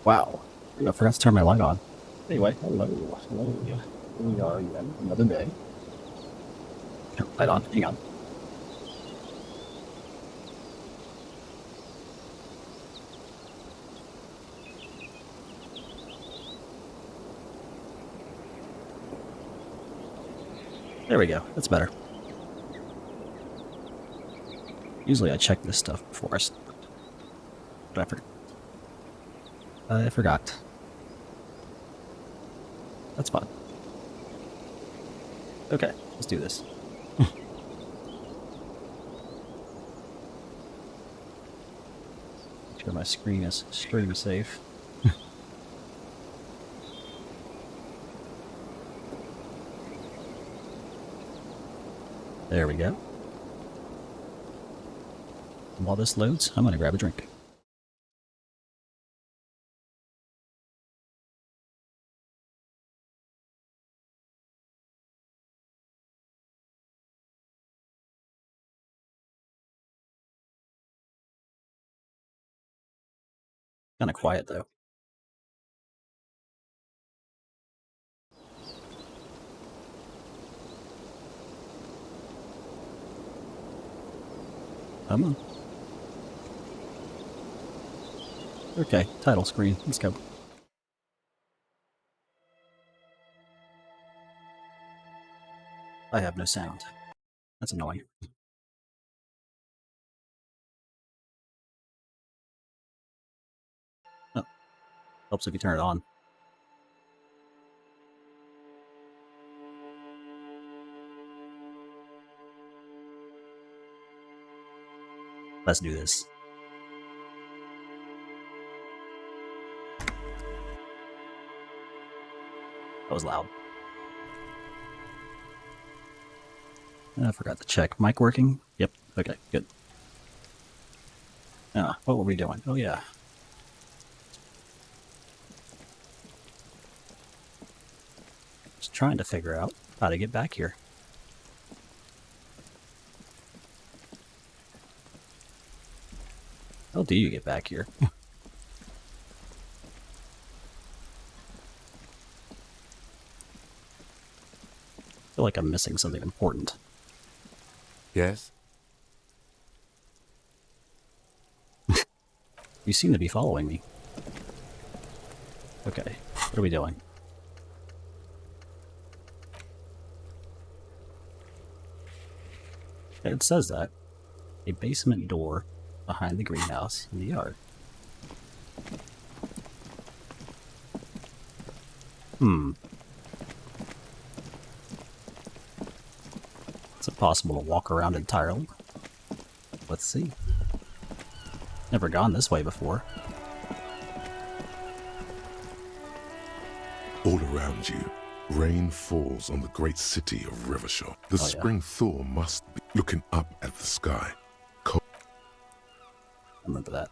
Wow. I forgot to turn my light on. Anyway, hello. Hello. Here we are again. Another day. Light on. Hang on. There we go. That's better. Usually I check this stuff before I start. But I forgot. That's fun. Okay, let's do this. Make sure my screen is stream safe. There we go. And while this loads, I'm going to grab a drink. Kind of quiet though. Come on. Okay, title screen. Let's go. I have no sound. That's annoying. Oh, helps if you turn it on. Let's do this. That was loud. I forgot to check. Mic working? Yep. Okay, good. What were we doing? Oh, yeah. Just trying to figure out how to get back here. How do you get back here? I feel like I'm missing something important. Yes? You seem to be following me. Okay, what are we doing? It says that. A basement door behind the greenhouse in the yard. Is it possible to walk around entirely? Let's see. Never gone this way before. All around you, rain falls on the great city of Rivershaw. The spring thaw must be looking up at the sky. I remember that.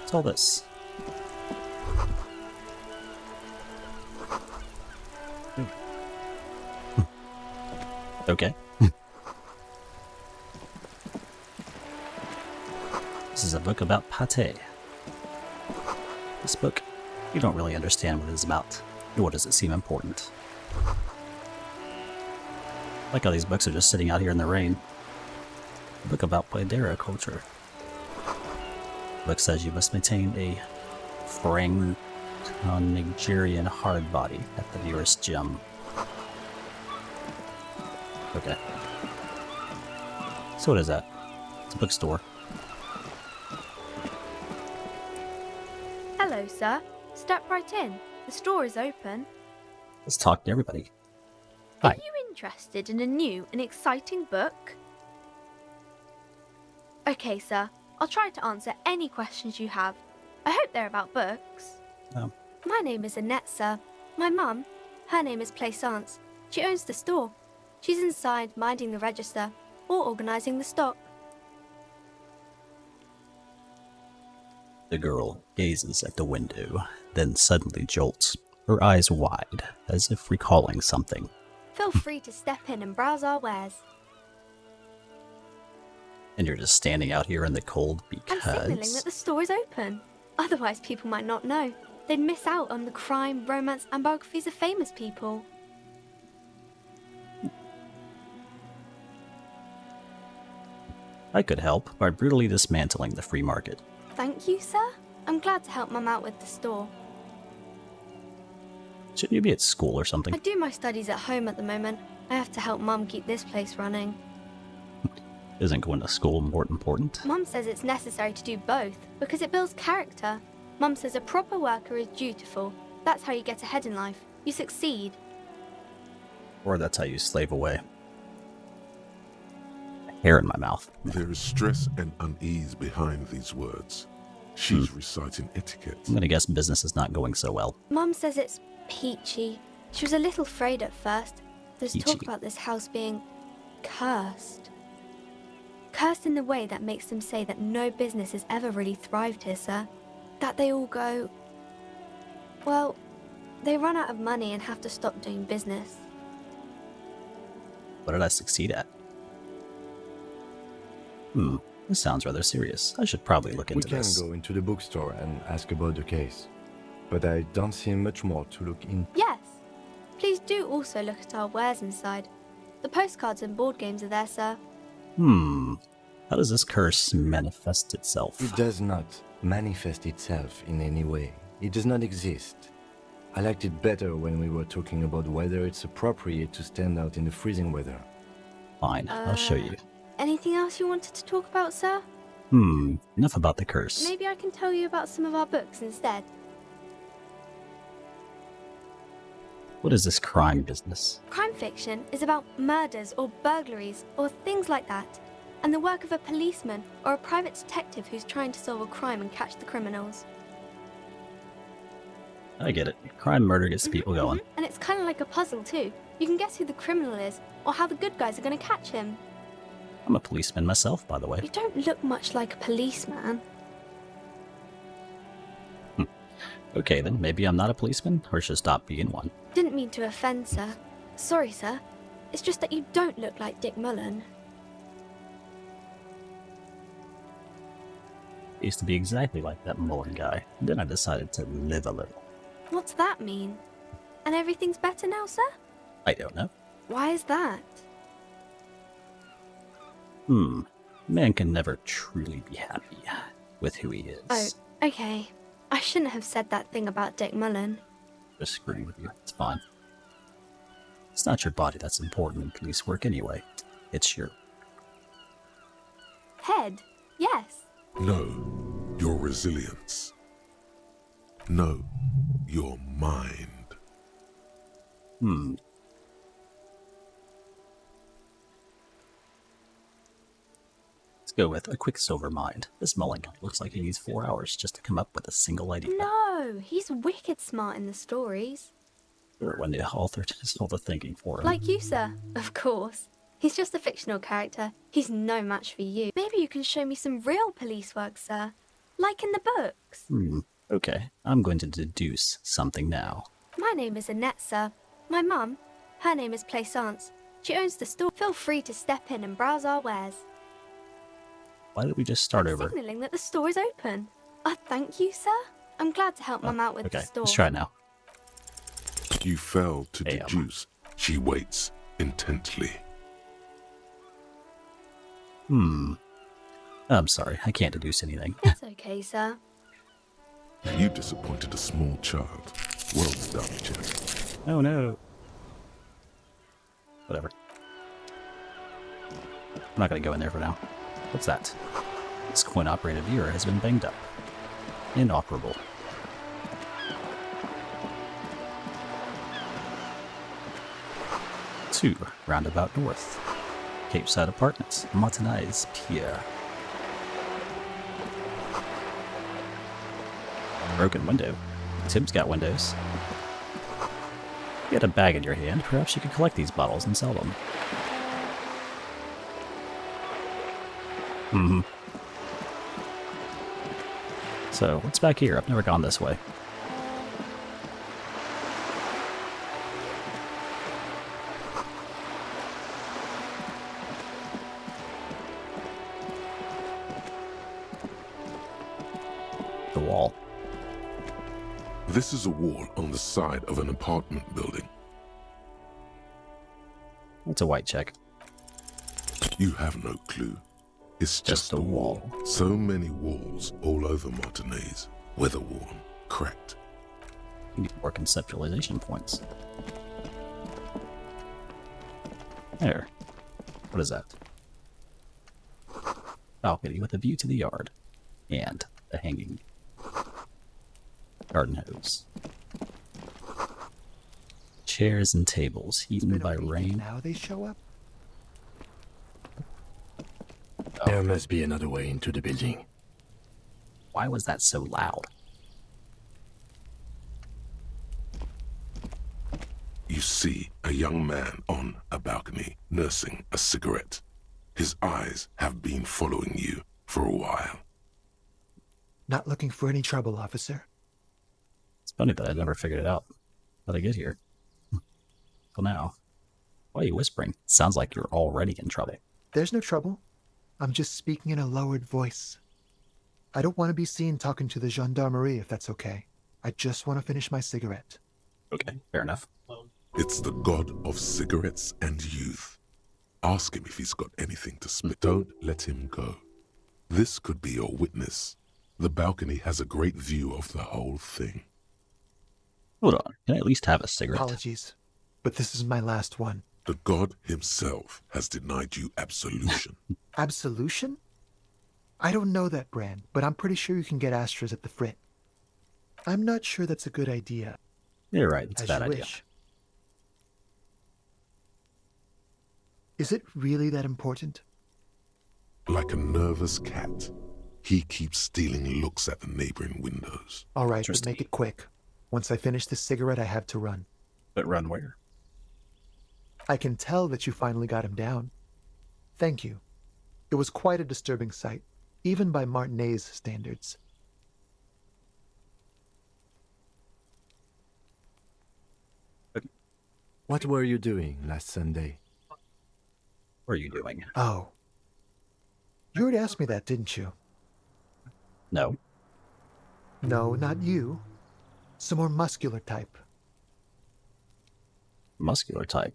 What's all this? Okay. This is a book about pate. This book, you don't really understand what it is about, nor does it seem important. I like how these books are just sitting out here in the rain. A book about Paidera culture. The book says you must maintain a Nigerian hard body at the nearest gym. Okay. So what is that? It's a bookstore. Hello, sir. Step right in. The store is open. Let's talk to everybody. Hi. Are you interested in a new and exciting book? Okay, sir. I'll try to answer any questions you have. I hope they're about books. My name is Annette, sir. My mum, her name is Plaisance. She owns the store. She's inside minding the register or organising the stock. The girl gazes at the window, then suddenly jolts, her eyes wide, as if recalling something. Feel free to step in and browse our wares. And you're just standing out here in the cold I'm signaling because... that the store is open. Otherwise, people might not know. They'd miss out on the crime, romance, and biographies of famous people. I could help by brutally dismantling the free market. Thank you, sir. I'm glad to help Mum out with the store. Shouldn't you be at school or something? I do my studies at home at the moment. I have to help Mum keep this place running. Isn't going to school more important? Mum says it's necessary to do both because it builds character. Mum says a proper worker is dutiful. That's how you get ahead in life. You succeed. Or that's how you slave away. Hair in my mouth. There is stress and unease behind these words. She's reciting etiquette. I'm gonna guess business is not going so well. Mum says it's peachy. She was a little afraid at first. There's Peachy. talk about this house being cursed. Cursed in the way that makes them say that no business has ever really thrived here, sir. That they all go... Well, they run out of money and have to stop doing business. What did I succeed at? This sounds rather serious. I should probably look into this. We can go into the bookstore and ask about the case. But I don't see much more to look in. Yes. Please do also look at our wares inside. The postcards and board games are there, sir. How does this curse manifest itself? It does not manifest itself in any way. It does not exist. I liked it better when we were talking about whether it's appropriate to stand out in the freezing weather. Fine, I'll show you. Anything else you wanted to talk about, sir? Enough about the curse. Maybe I can tell you about some of our books instead. What is this crime business? Crime fiction is about murders or burglaries or things like that, and the work of a policeman or a private detective who's trying to solve a crime and catch the criminals. I get it. Crime murder gets people going. And it's kind of like a puzzle too. You can guess who the criminal is or how the good guys are going to catch him. I'm a policeman myself, by the way. You don't look much like a policeman. Okay then, maybe I'm not a policeman, or should stop being one. Didn't mean to offend, sir. Sorry, sir. It's just that you don't look like Dick Mullen. I used to be exactly like that Mullen guy. Then I decided to live a little. What's that mean? And everything's better now, sir? I don't know. Why is that? Man can never truly be happy with who he is. Oh, okay. I shouldn't have said that thing about Dick Mullen. Just screwing with you. It's fine. It's not your body that's important in police work anyway. It's your... Head? Yes. No, your resilience. No, your mind. Let's go with a Quicksilver mind. This Mullen guy looks like he needs 4 hours just to come up with a single idea. No, he's wicked smart in the stories. Or when the author does all the thinking for him. Like you, sir. Of course. He's just a fictional character. He's no match for you. Maybe you can show me some real police work, sir. Like in the books. Okay, I'm going to deduce something now. My name is Annette, sir. My mum, her name is Plaisance. She owns the store. Feel free to step in and browse our wares. Why did we just start over? Signaling that the store is open. Thank you, sir. I'm glad to help Mum out with the store. Let's try it now. You fail to Damn. deduce. She waits intently. I'm sorry, I can't deduce anything. It's okay, sir. You disappointed a small child. Well done, Jeff. Oh no. Whatever. I'm not gonna go in there for now. What's that? This coin-operated mirror has been banged up. Inoperable. To Roundabout North. Cape Side Apartments. Martinez Pier. Broken window. Tim's got windows. If you had a bag in your hand, perhaps you could collect these bottles and sell them. So, what's back here? I've never gone this way. The wall. This is a wall on the side of an apartment building. It's a white check. You have no clue. It's just a wall. So many walls all over Martinez. Weather-worn, cracked. You need more conceptualization points. There. What is that? Balcony with a view to the yard. And a hanging garden hose. Chairs and tables heated by rain. Now they show up? There must be another way into the building. Why was that so loud? You see a young man on a balcony nursing a cigarette. His eyes have been following you for a while. Not looking for any trouble, officer. It's funny that I never figured it out. How'd I get here? Well, now. Why are you whispering? Sounds like you're already in trouble. There's no trouble. I'm just speaking in a lowered voice. I don't want to be seen talking to the gendarmerie, if that's okay. I just want to finish my cigarette. Okay, fair enough. It's the god of cigarettes and youth. Ask him if he's got anything to spit. Don't let him go. This could be your witness. The balcony has a great view of the whole thing. Hold on. Can I at least have a cigarette? Apologies, but this is my last one. The god himself has denied you absolution. Absolution? I don't know that brand, but I'm pretty sure you can get Astras at the Frit. I'm not sure that's a good idea. You're right. It's a As bad you idea. wish. Is it really that important? Like a nervous cat, he keeps stealing looks at the neighboring windows. All right, but Interesting. make it quick. Once I finish this cigarette, I have to run. But run where? I can tell that you finally got him down. Thank you. It was quite a disturbing sight, even by Martinez standards. What were you doing last Sunday? What are you doing? Oh. You already asked me that, didn't you? No. No, not you. Some more muscular type. Muscular type.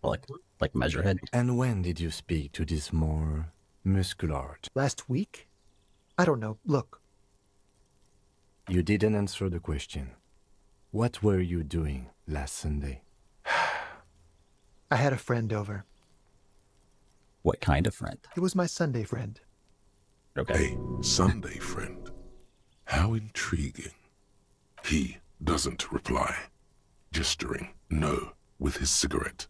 Like Measurehead. And when did you speak to this more muscular? Last week? I don't know. Look, You didn't answer the question. What were you doing last Sunday? I had a friend over. What kind of friend? It was my Sunday friend. Okay. A Sunday friend. How intriguing. He doesn't reply, gesturing no with his cigarette.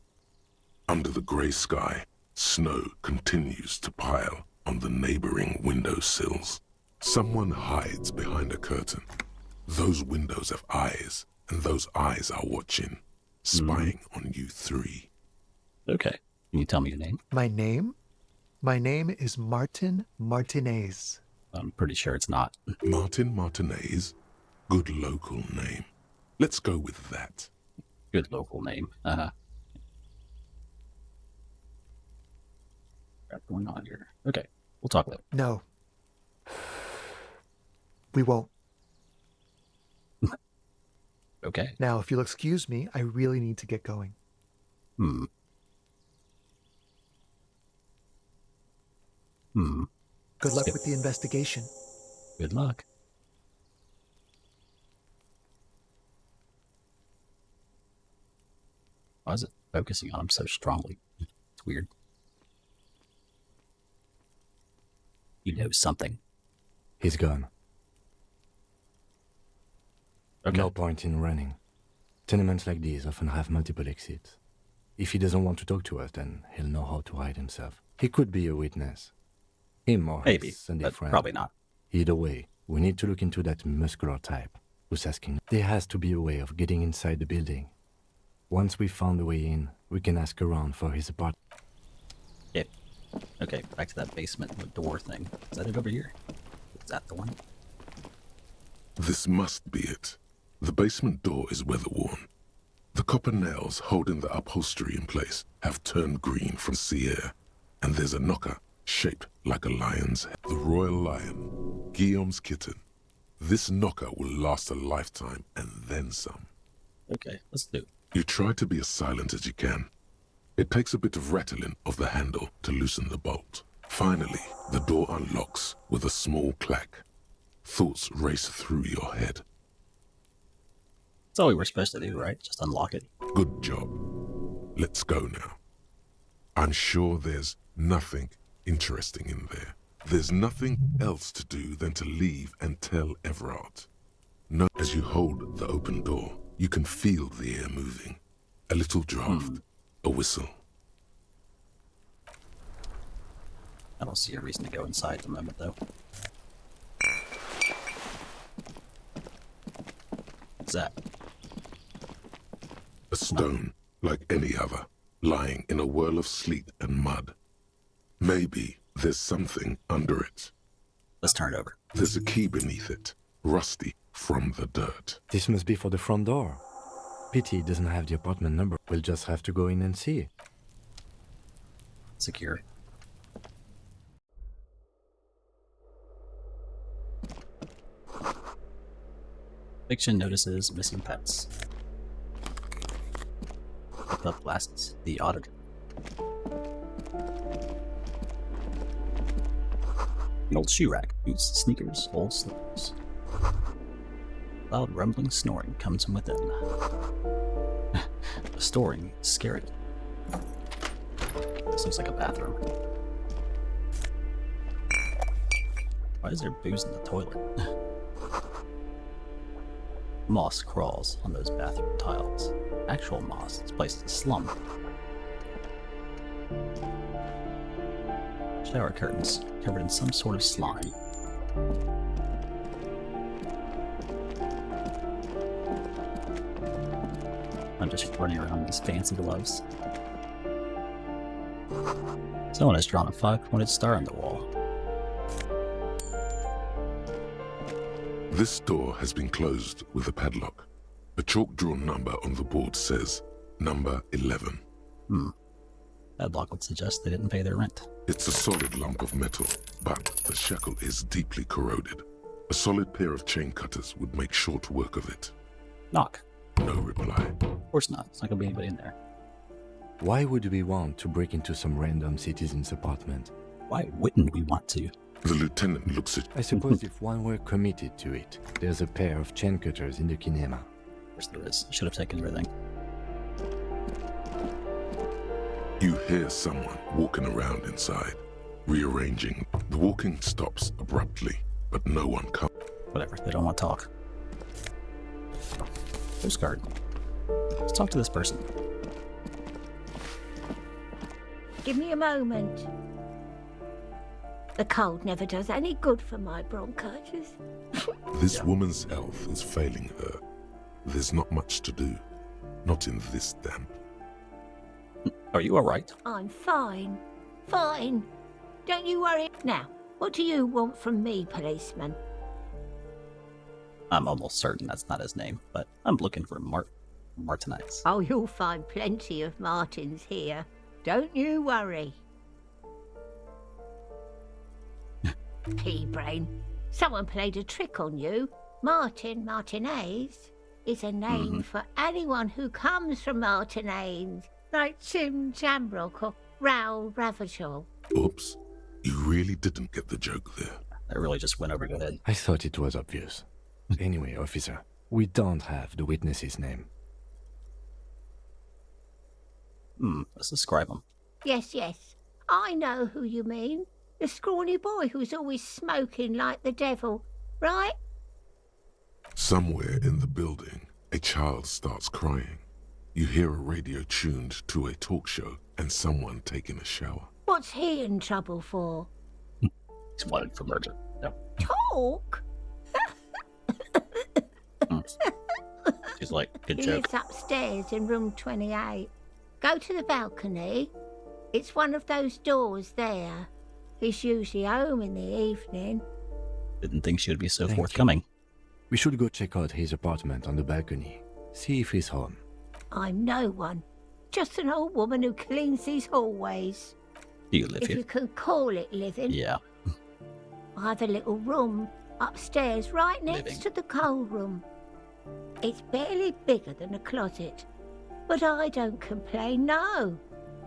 Under the grey sky, snow continues to pile on the neighboring windowsills. Someone hides behind a curtain. Those windows have eyes, and those eyes are watching, spying on you three. Okay. Can you tell me your name? My name? My name is Martin Martinez. I'm pretty sure it's not. Martin Martinez? Good local name. Let's go with that. Good local name. What's going on here? Okay. We'll talk later. No. We won't. Okay. Now, if you'll excuse me, I really need to get going. Hmm. Good luck with the investigation. Good luck. Why is it focusing on him so strongly? It's weird. He knows something. He's gone. Okay. No point in running. Tenements like these often have multiple exits. If he doesn't want to talk to us, then he'll know how to hide himself. He could be a witness. Him or Maybe, his Sunday but friend. probably not. Either way, we need to look into that muscular type who's asking. There has to be a way of getting inside the building. Once we found a way in, we can ask around for his apartment. Yeah. Okay, back to that basement door thing. Is that it over here? Is that the one? This must be it. The basement door is weather-worn. The copper nails holding the upholstery in place have turned green from sea air, and there's a knocker shaped like a lion's head. The royal lion, Guillaume's kitten. This knocker will last a lifetime and then some. Okay, let's do it. You try to be as silent as you can. It takes a bit of rattling of the handle to loosen the bolt. Finally, the door unlocks with a small clack. Thoughts race through your head. That's all we were supposed to do, right? Just unlock it. Good job. Let's go now. I'm sure there's nothing interesting in there. There's nothing else to do than to leave and tell Everard. No, as you hold the open door, you can feel the air moving. A little draft, a whistle. I don't see a reason to go inside at the moment, though. What's that? A stone, like any other, lying in a whirl of sleet and mud. Maybe there's something under it. Let's turn it over. There's a key beneath it, rusty from the dirt. This must be for the front door. Pity it doesn't have the apartment number. We'll just have to go in and see. Secure. Fiction notices missing pets. Pick up glasses. The auditor. An old shoe rack. Boots, sneakers, old slippers. Loud rumbling snoring comes from within. Storing scary. This looks like a bathroom. Why is there booze in the toilet? Moss crawls on those bathroom tiles. Actual moss. This place is a slum. Shower curtains covered in some sort of slime. I'm just running around in these fancy gloves. Someone has drawn a 5-pointed star on the wall. This door has been closed with a padlock. A chalk-drawn number on the board says, number 11. Padlock would suggest they didn't pay their rent. It's a solid lump of metal, but the shackle is deeply corroded. A solid pair of chain cutters would make short work of it. Knock. No reply. Of course not. It's not gonna be anybody in there. Why would we want to break into some random citizen's apartment? Why wouldn't we want to? The lieutenant looks at I suppose if one were committed to it, there's a pair of chain cutters in the kinema. Of course there is. Should have taken everything. you. Hear someone walking around inside, rearranging. The walking stops abruptly, but no one comes. Whatever. They don't want to talk. Postcard. Let's talk to this person. Give me a moment. The cold never does any good for my bronchitis. This woman's health is failing her. There's not much to do. Not in this damp. Are you alright? I'm fine. Fine. Don't you worry. Now, what do you want from me, policeman? I'm almost certain that's not his name, but I'm looking for Martinites. Oh, you'll find plenty of Martins here. Don't you worry. Pea-brain. Someone played a trick on you. Martinaise is a name for anyone who comes from Martinaise, like Tim Jambrock or Raoul Ravachol. Oops. You really didn't get the joke there. That really just went over your head. I thought it was obvious. Anyway, officer, we don't have the witness's name. Let's describe him. Yes, I know who you mean. The scrawny boy who's always smoking like the devil, right? Somewhere in the building, a child starts crying. You hear a radio tuned to a talk show and someone taking a shower. What's he in trouble for? He's wanted for murder. No. Talk? She's like, good He joke. lives upstairs in room 28. Go to the balcony. It's one of those doors there. He's usually home in the evening. Didn't think she would be so Thank forthcoming. We should go check out his apartment on the balcony. See if he's home. I'm no one. Just an old woman who cleans these hallways. Do you live If here? you can call it living. Yeah. I have a little room Upstairs, right next Living. to the coal room. It's barely bigger than a closet. But I don't complain, no.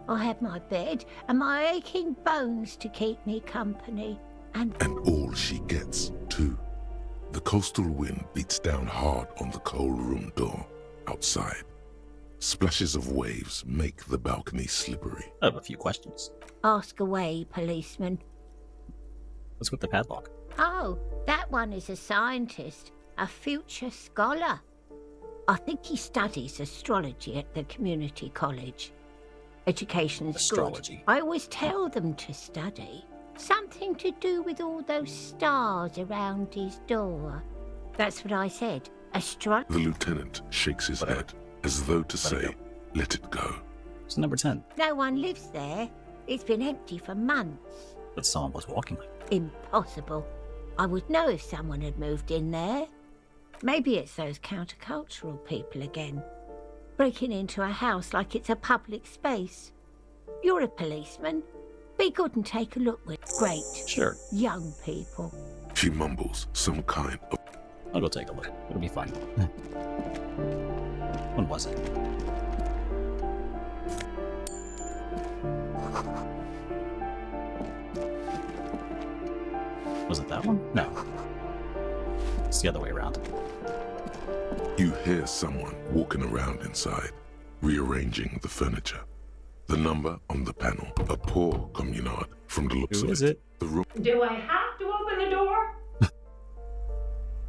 I have my bed and my aching bones to keep me company. And all she gets, too. The coastal wind beats down hard on the coal room door outside. Splashes of waves make the balcony slippery. I have a few questions. ask away, policeman. What's with the padlock? Oh, that one is a scientist, a future scholar. I think he studies astrology at the community college. Education's Astrology. good. I always tell them to study. Something to do with all those stars around his door. That's what I said. The lieutenant shakes his head, as though to say, let it go. It's number 10. No one lives there. It's been empty for months. But someone was walking. Impossible. I would know if someone had moved in there. Maybe it's those countercultural people again, breaking into a house like it's a public space. You're a policeman. Be good and take a look with great Sure. young people. She mumbles some kind of... I'll go take a look. It'll be fine. When was it? Was it that one? No. It's the other way around. You hear someone walking around inside, rearranging the furniture. The number on the panel, a poor communard from the looks Who of is it. it? The room... Do I have to open the door?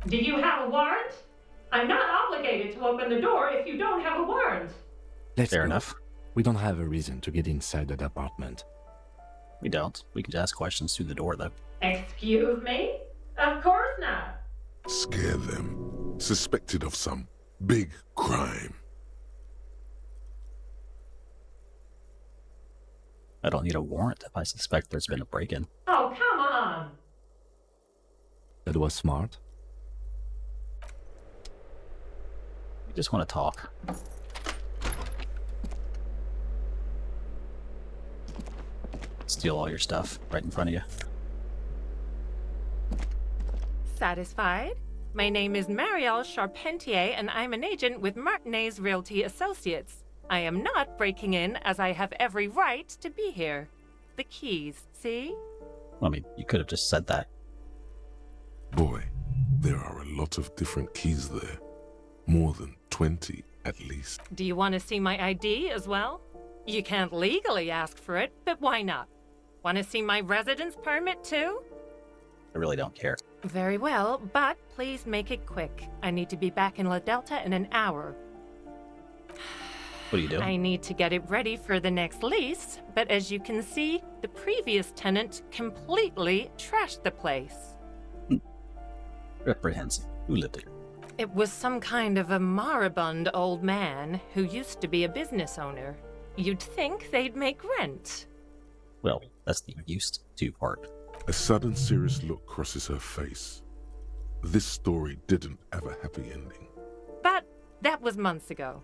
Do you have a warrant? I'm not obligated to open the door if you don't have a warrant. Let's Fair go. enough. We don't have a reason to get inside that apartment. We don't. We can just ask questions through the door, though. Excuse me? Of course not. Scare them. Suspected of some big crime. I don't need a warrant if I suspect there's been a break-in. Oh, come on. That was smart. We just want to talk. Steal all your stuff right in front of you. Satisfied? My name is Marielle Charpentier, and I'm an agent with Martinez Realty Associates. I am not breaking in, as I have every right to be here. The keys, see? I mean, you could have just said that. Boy, there are a lot of different keys there. More than 20, at least. Do you want to see my ID as well? You can't legally ask for it, but why not? Want to see my residence permit too? I really don't care. Very well, but please make it quick. I need to be back in La Delta in an hour. What are you doing? I need to get it ready for the next lease, but as you can see, the previous tenant completely trashed the place. Reprehensible. Who lived here? It was some kind of a moribund old man who used to be a business owner. You'd think they'd make rent. Well, that's the used to part. A sudden serious look crosses her face. This story didn't have a happy ending. But that was months ago.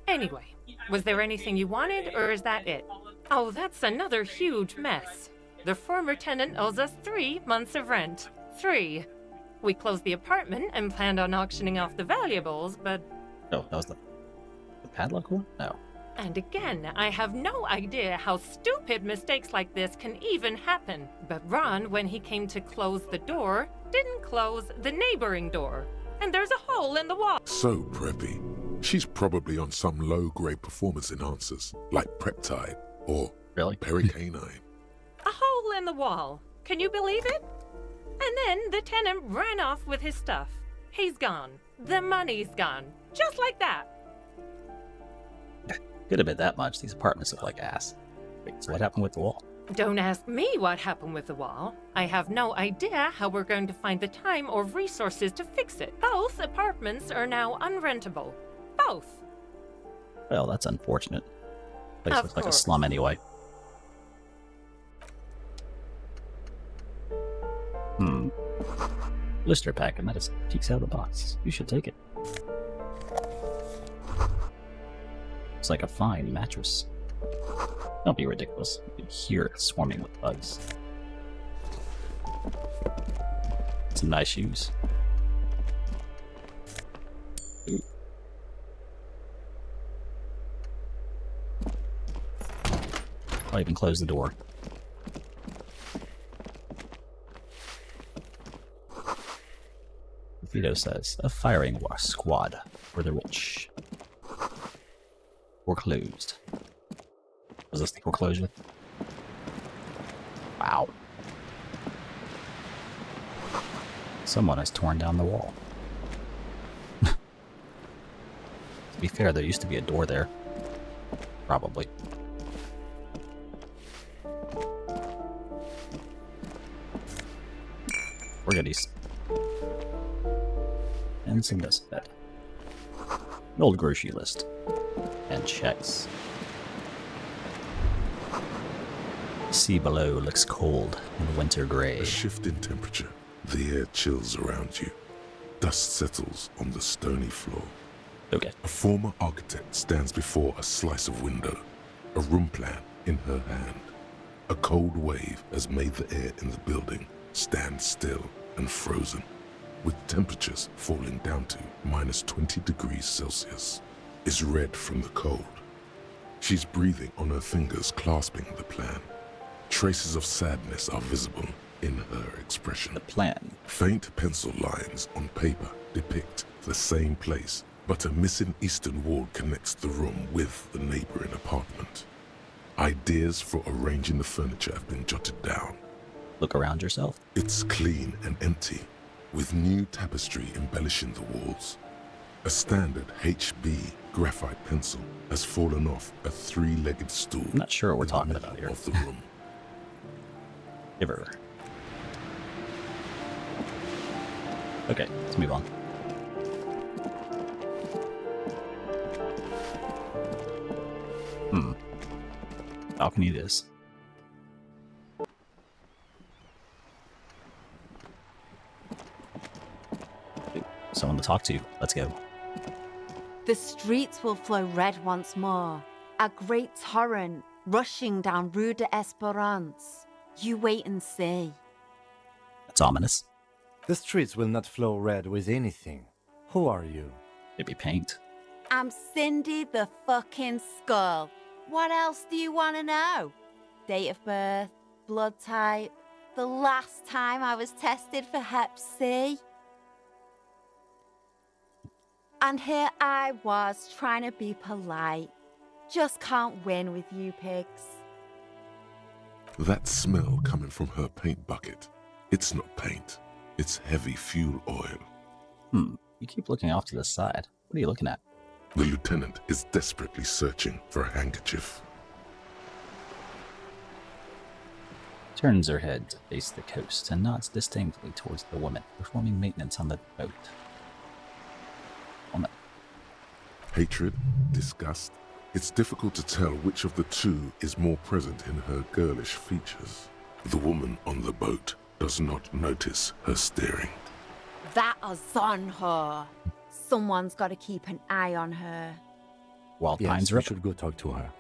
Anyway, was there anything you wanted, or is that it? Oh, that's another huge mess. The former tenant owes us 3 months of rent. 3. We closed the apartment and planned on auctioning off the valuables, but... Oh, that was the padlock one? No. And again, I have no idea how stupid mistakes like this can even happen. But Ron, when he came to close the door, didn't close the neighboring door. And there's a hole in the wall. So preppy. She's probably on some low-grade performance enhancers, like Preptide or Really? Pericanine. A hole in the wall. Can you believe it? And then the tenant ran off with his stuff. He's gone. The money's gone. Just like that. Could have been that much. These apartments look like ass. Wait, so what happened with the wall? Don't ask me what happened with the wall. I have no idea how we're going to find the time or resources to fix it. Both apartments are now unrentable. Both. Well, that's unfortunate. Place Of looks like a course. slum anyway. Blister pack, and that just peeks out of the box. You should take it. It's like a fine mattress. Don't be ridiculous. You can hear it swarming with bugs. Some nice shoes. Ooh. I'll even close the door. Vito says, a firing squad for the rich. Foreclosed. Was this the foreclosure? Wow. Someone has torn down the wall. To be fair, there used to be a door there. Probably. We're gonna and some dust bed. An old grocery list. And checks. The sea below looks cold and winter gray. A shift in temperature. The air chills around you. Dust settles on the stony floor. Okay. A former architect stands before a slice of window, a room plan in her hand. A cold wave has made the air in the building stand still and frozen, with temperatures falling down to -20 degrees Celsius. Is red from the cold. She's breathing on her fingers, clasping the plan. Traces of sadness are visible in her expression. The plan. Faint pencil lines on paper depict the same place, but a missing eastern wall connects the room with the neighboring apartment. Ideas for arranging the furniture have been jotted down. Look around yourself. It's clean and empty, with new tapestry embellishing the walls. A standard HB graphite pencil has fallen off a three-legged stool. I'm not sure what we're in the talking middle about here. of the room. Give her. Okay, let's move on. Balcony it is. Someone to talk to. Let's go. The streets will flow red once more, a great torrent rushing down Rue de Esperance. You wait and see. That's ominous. The streets will not flow red with anything. Who are you? Maybe paint. I'm Cindy the fucking Skull. What else do you want to know? Date of birth, blood type, the last time I was tested for Hep C. And here I was trying to be polite. Just can't win with you pigs. That smell coming from her paint bucket. It's not paint. It's heavy fuel oil. You keep looking off to the side. What are you looking at? The lieutenant is desperately searching for a handkerchief. Turns her head to face the coast and nods disdainfully towards the woman performing maintenance on the boat. Woman. Hatred, disgust. It's difficult to tell which of the two is more present in her girlish features. The woman on the boat does not notice her staring. That is on her. Someone's got to keep an eye on her. Wild Yes, Pines we Rip. should go talk to her.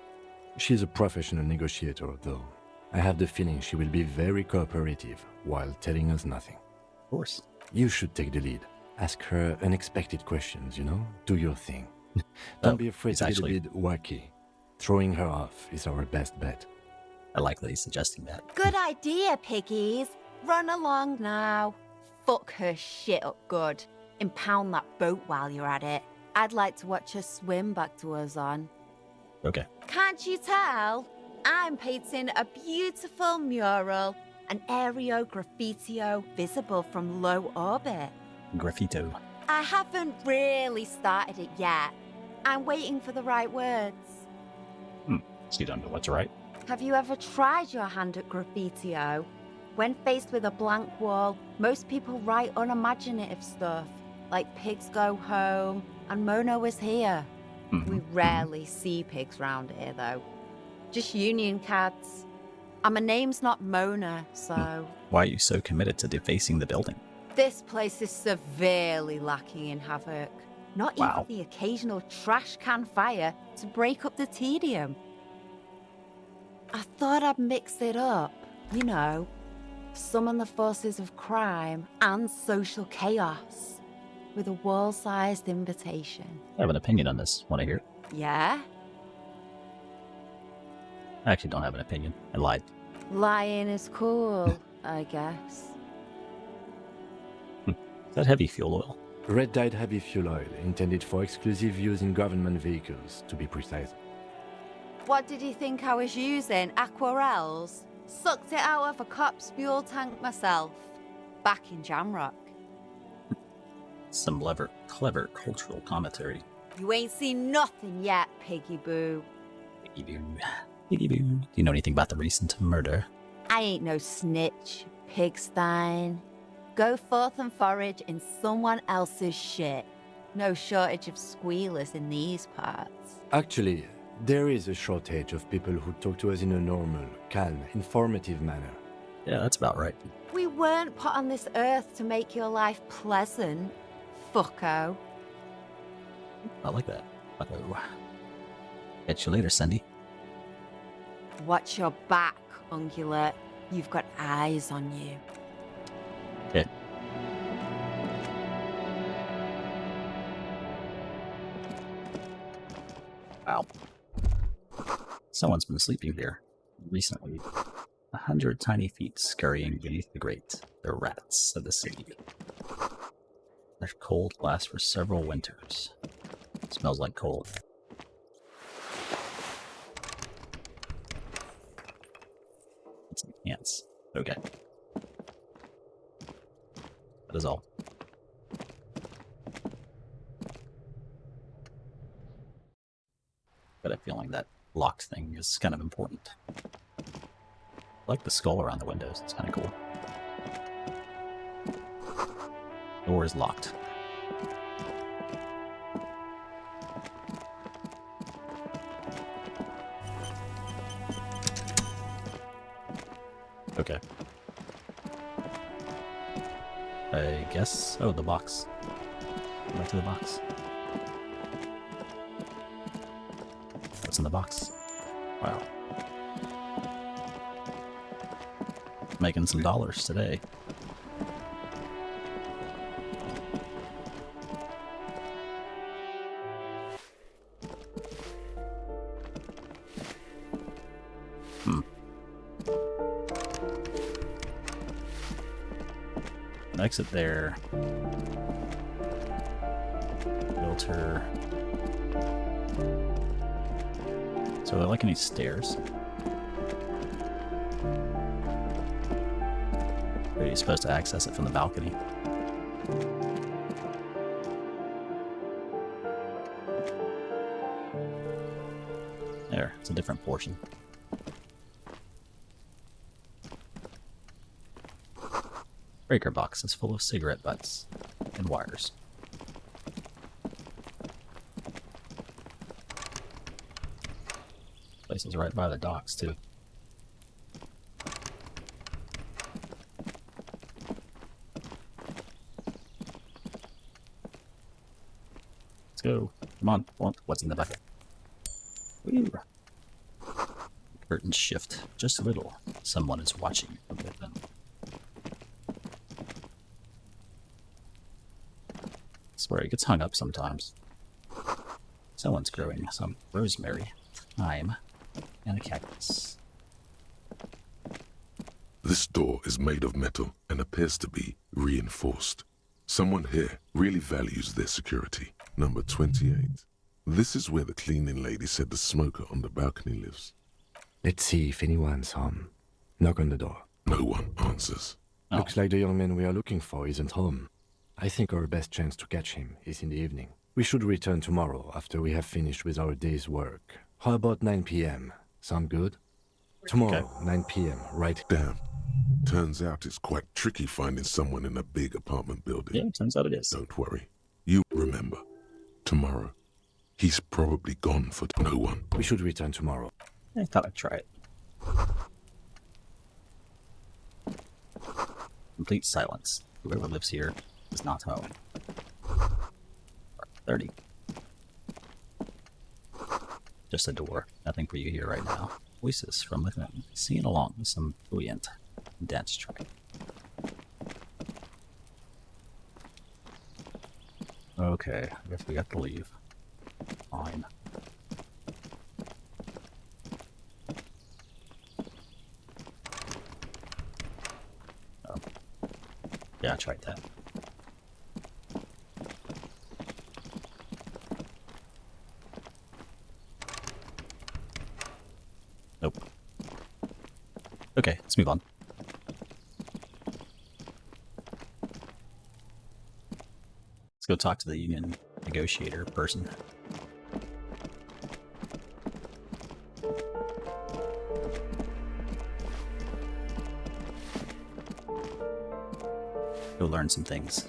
She's a professional negotiator, though. I have the feeling she will be very cooperative while telling us nothing. Of course. You should take the lead. Ask her unexpected questions, you know? Do your thing. Don't be afraid to be a bit wacky. Throwing her off is our best bet. I like that he's suggesting that. Good idea, piggies. Run along now. Fuck her shit up good. Impound that boat while you're at it. I'd like to watch her swim back to us on. Okay. Can't you tell? I'm painting a beautiful mural, an aereo graffitio visible from low orbit. Graffito. I haven't really started it yet. I'm waiting for the right words. So you don't know what to write? Have you ever tried your hand at graffitio? When faced with a blank wall, most people write unimaginative stuff, like pigs go home and Mona was here. We rarely see pigs round here, though. Just union cats. And my name's not Mona, so... Why are you so committed to defacing the building? This place is severely lacking in havoc. Not Wow. even the occasional trash can fire to break up the tedium. I thought I'd mix it up, you know. Summon the forces of crime and social chaos with a world-sized invitation. I have an opinion on this. Want to hear it? Yeah? I actually don't have an opinion. I lied. Lying is cool, I guess. Is that heavy fuel oil? Red-dyed heavy fuel oil, intended for exclusive use in government vehicles, to be precise. What did you think I was using? Aquarels? Sucked it out of a cop's fuel tank myself. Back in Jamrock. Some clever cultural commentary. You ain't seen nothing yet, Piggy Boo. Piggy boo. Piggy boo. Do you know anything about the recent murder? I ain't no snitch, Pigstein. Go forth and forage in someone else's shit. No shortage of squealers in these parts. Actually, there is a shortage of people who talk to us in a normal, calm, informative manner. Yeah, that's about right. We weren't put on this earth to make your life pleasant, fucko. I like that. Uh-oh. Catch you later, Cindy. Watch your back, Ungulate. You've got eyes on you. Okay. Wow. Someone's been sleeping here recently. 100 tiny feet scurrying beneath the grate. The rats of the city. Their cold lasts for several winters. Smells like coal. Some ants. Okay. That is all. Got a feeling that locked thing is kind of important. I like the skull around the windows. It's kind of cool. Door is locked. Okay. I guess... Oh, the box. Go back to the box. What's in the box? Wow. Making some dollars today. Exit there. Filter. So are there like any stairs? Or are you supposed to access it from the balcony? There, it's a different portion. Breaker box is full of cigarette butts and wires. Place is right by the docks, too. Let's go. Come on. What's in the bucket? Woo. Curtains shift just a little. Someone is watching from within. Where it gets hung up sometimes. Someone's growing some rosemary, thyme, and a cactus. This door is made of metal and appears to be reinforced. Someone here really values their security. Number 28. This is where the cleaning lady said the smoker on the balcony lives. Let's see if anyone's home. Knock on the door. No one answers. Oh. Looks like the young man we are looking for isn't home. I think our best chance to catch him is in the evening. We should return tomorrow after we have finished with our day's work. How about 9 p.m.? Sound good? Tomorrow, okay. 9 p.m., right? Damn. Turns out it's quite tricky finding someone in a big apartment building. Yeah, turns out it is. Don't worry. You remember. Tomorrow. He's probably gone for no one. We should return tomorrow. I thought I'd try it. Complete silence. Whoever lives here is not home. 30. Just a door. Nothing for you here right now. Voices from within, singing along with some buoyant dance track. Okay, I guess we got to leave. Fine. Oh. Yeah, I tried that. Nope. Okay, let's move on. Let's go talk to the union negotiator person. Go learn some things.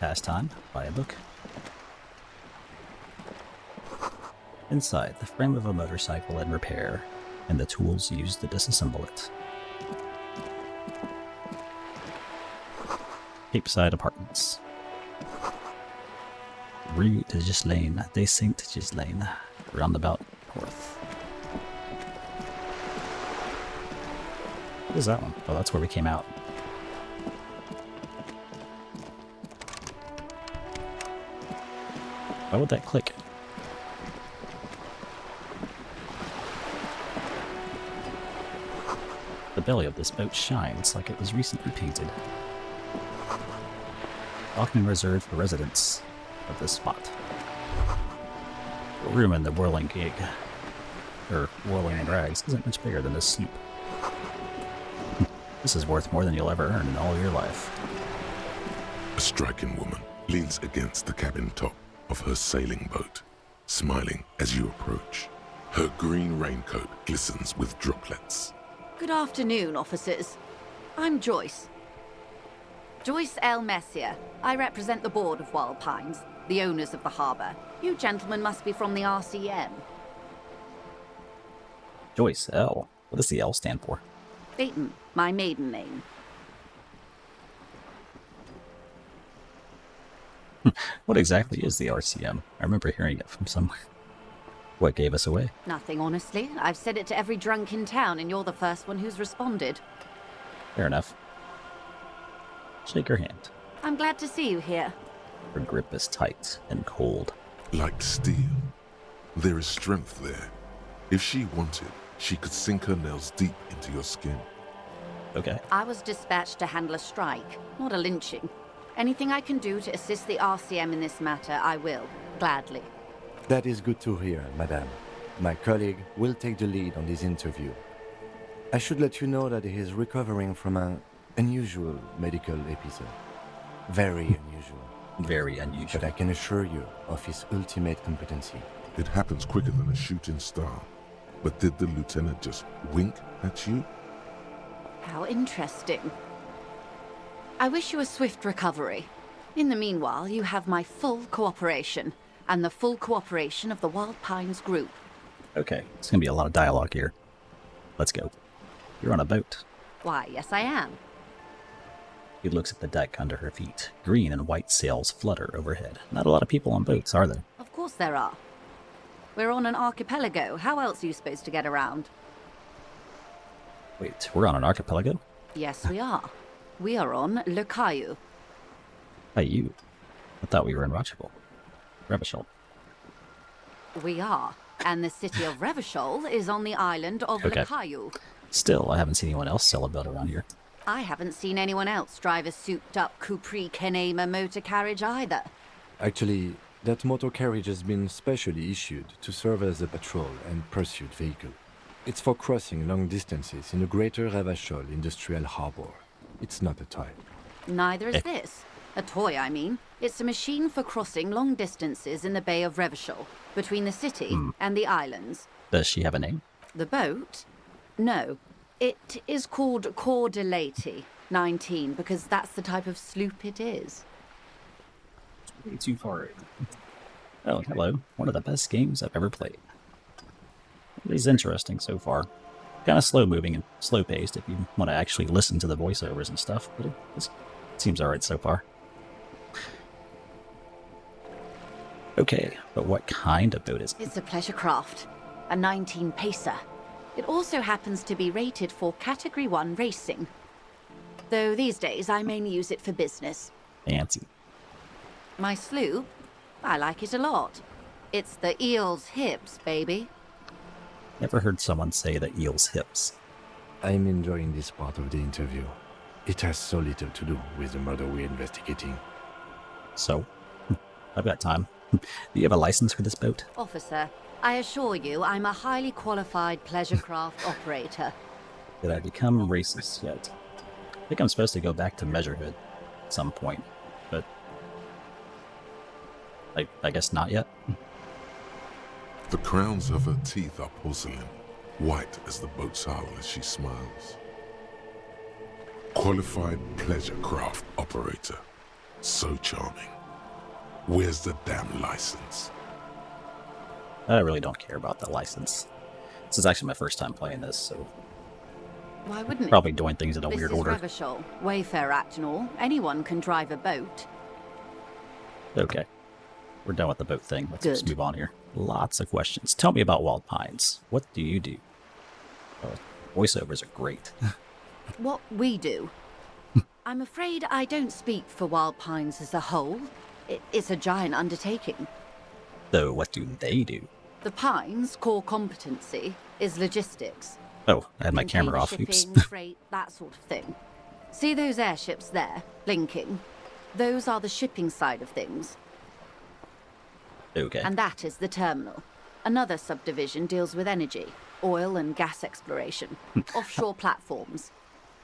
Pass time, buy a book. Inside, the frame of a motorcycle in repair, and the tools used to disassemble it. Capeside Apartments. Rue de Gislaine, de Saint Gislaine, roundabout north. What is that one? Oh, that's where we came out. Why would that click? The belly of this boat shines like it was recently painted. Often reserved for residents of this spot. The room in the whirling gig, or whirling rags, isn't much bigger than this sloop. This is worth more than you'll ever earn in all your life. A striking woman leans against the cabin top of her sailing boat, smiling as you approach. Her green raincoat glistens with droplets. Good afternoon, officers. I'm Joyce. Joyce L. Messier. I represent the board of Wild Pines, the owners of the harbour. You gentlemen must be from the RCM. Joyce L. What does the L stand for? Peyton, my maiden name. What exactly is the RCM? I remember hearing it from somewhere. What gave us away? Nothing, honestly. I've said it to every drunk in town, and you're the first one who's responded. Fair enough. Shake her hand. I'm glad to see you here. Her grip is tight and cold. Like steel. There is strength there. If she wanted, she could sink her nails deep into your skin. Okay. I was dispatched to handle a strike, not a lynching. Anything I can do to assist the RCM in this matter, I will. Gladly. That is good to hear, madame. My colleague will take the lead on this interview. I should let you know that he is recovering from an unusual medical episode. Very unusual. Very unusual. But I can assure you of his ultimate competency. It happens quicker than a shooting star. But did the lieutenant just wink at you? How interesting. I wish you a swift recovery. In the meanwhile, you have my full cooperation, and the full cooperation of the Wild Pines group. Okay, it's gonna be a lot of dialogue here. Let's go. You're on a boat. Why, yes I am. He looks at the deck under her feet. Green and white sails flutter overhead. Not a lot of people on boats, are there? Of course there are. We're on an archipelago. How else are you supposed to get around? Wait, we're on an archipelago? Yes, we are. We are on Le Caillou. Hey, you. I thought we were in Revachol. We are. And the city of Revachol is on the island of Okay. Le Caillou. Still, I haven't seen anyone else sell a boat around here. I haven't seen anyone else drive a souped-up Capri Kenema motor carriage either. Actually, that motor carriage has been specially issued to serve as a patrol and pursuit vehicle. It's for crossing long distances in the greater Revachol industrial harbor. It's not a toy. Neither is this. A toy, I mean. It's a machine for crossing long distances in the Bay of Revachol, between the city and the islands. Does she have a name? The boat? No. It is called Cor de Lady 19, because that's the type of sloop it is. Way too far. Oh, hello. One of the best games I've ever played. It is interesting so far. Kind of slow moving and slow paced if you want to actually listen to the voiceovers and stuff, but it seems alright so far. Okay, but what kind of boat is it? It's a pleasure craft, a 19 pacer. It also happens to be rated for Category 1 racing. Though these days I mainly use it for business. Fancy. My sloop? I like it a lot. It's the eel's hips, baby. Never heard someone say the eel's hips. I'm enjoying this part of the interview. It has so little to do with the murder we're investigating. So, I've got time. Do you have a license for this boat? Officer, I assure you I'm a highly qualified pleasure craft operator. Did I become racist yet? I think I'm supposed to go back to measurehood at some point, but I guess not yet. The crowns of her teeth are porcelain, white as the boat's hull as she smiles. Qualified pleasure craft operator. So charming. Where's the damn license? I really don't care about the license. This is actually my first time playing this, so Why wouldn't probably doing things in a this weird is order. Revachol, Wayfair Act and all. Anyone can drive a boat. Okay. We're done with the boat thing. Let's just Good. move on here. Lots of questions. Tell me about Wild Pines. What do you do? Oh, voiceovers are great. What we do. I'm afraid I don't speak for Wild Pines as a whole. It's a giant undertaking. So what do they do? The Pines' core competency is logistics. Oh, I had my camera Container off. Oops. shipping, freight, that sort of thing. See those airships there, blinking? Those are the shipping side of things. Okay. And that is the terminal. Another subdivision deals with energy, oil and gas exploration, offshore platforms.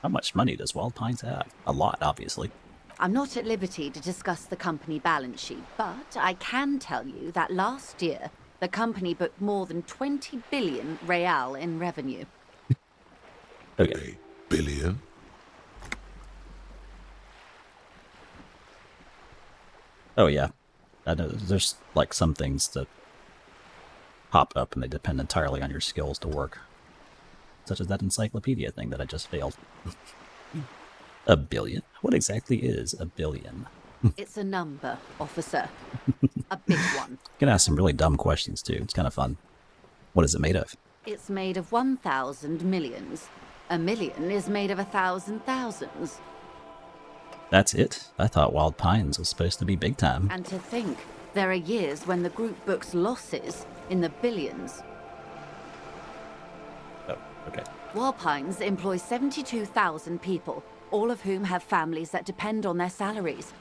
How much money does Wild Pines have? A lot, obviously. I'm not at liberty to discuss the company balance sheet, but I can tell you that last year, the company booked more than 20 billion real in revenue. Okay. A billion? Oh, yeah. I know there's, like, some things that pop up and they depend entirely on your skills to work. Such as that encyclopedia thing that I just failed. A billion? What exactly is a billion? It's a number, officer. A big one. You can ask some really dumb questions, too. It's kind of fun. What is it made of? It's made of 1,000 millions. A million is made of 1,000 thousands. That's it? I thought Wild Pines was supposed to be big time. And to think, there are years when the group books losses in the billions. Oh, okay. Wild Pines employs 72,000 people, all of whom have families that depend on their salaries.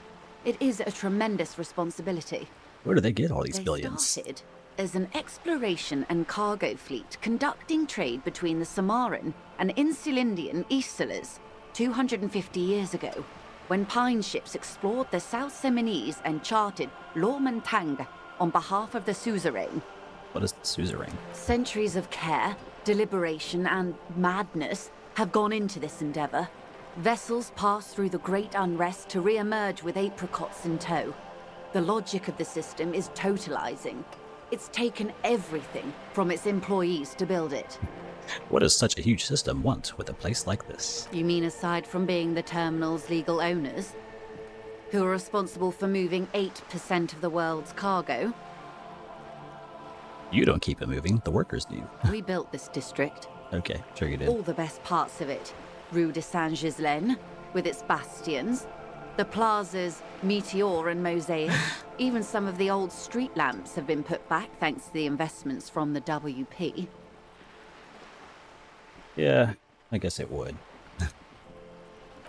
It is a tremendous responsibility. Where do they get all these They billions? started as an exploration and cargo fleet conducting trade between the Samaran and Insulindian Isolas 250 years ago, when pine ships explored the South Seminese and charted Lormentang on behalf of the suzerain. What is the suzerain? Centuries of care, deliberation, and madness have gone into this endeavor. Vessels pass through the great unrest to re-emerge with apricots in tow. The logic of the system is totalizing. It's taken everything from its employees to build it. What does such a huge system want with a place like this? You mean aside from being the terminal's legal owners, who are responsible for moving 8% of the world's cargo? You don't keep it moving, the workers do. We built this district. Okay, sure you did. All the best parts of it. Rue de Saint-Ghislain, with its bastions. The plaza's meteor and mosaic. Even some of the old street lamps have been put back thanks to the investments from the WP. Yeah, I guess it would.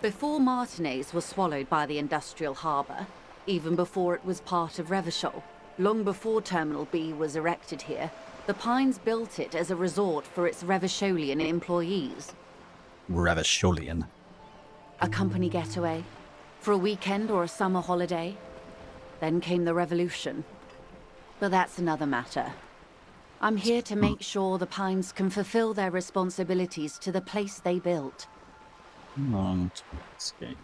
Before Martinez was swallowed by the industrial harbour, even before it was part of Revachol, long before Terminal B was erected here, the Pines built it as a resort for its Revacholian employees. Revacholian. A company getaway, for a weekend or a summer holiday. Then came the revolution. But that's another matter. I'm here to make sure the Pines can fulfill their responsibilities to the place they built. Long escape.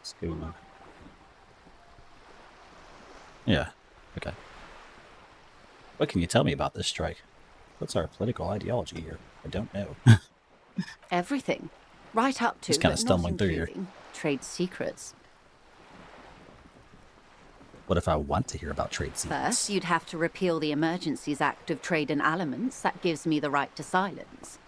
School. Yeah, okay. What can you tell me about this strike? What's our political ideology here? I don't know. Everything. Right up to, Just kinda but stumbling not through here. including, trade secrets. What if I want to hear about trade secrets? First, you'd have to repeal the Emergencies Act of Trade in Aliments that gives me the right to silence.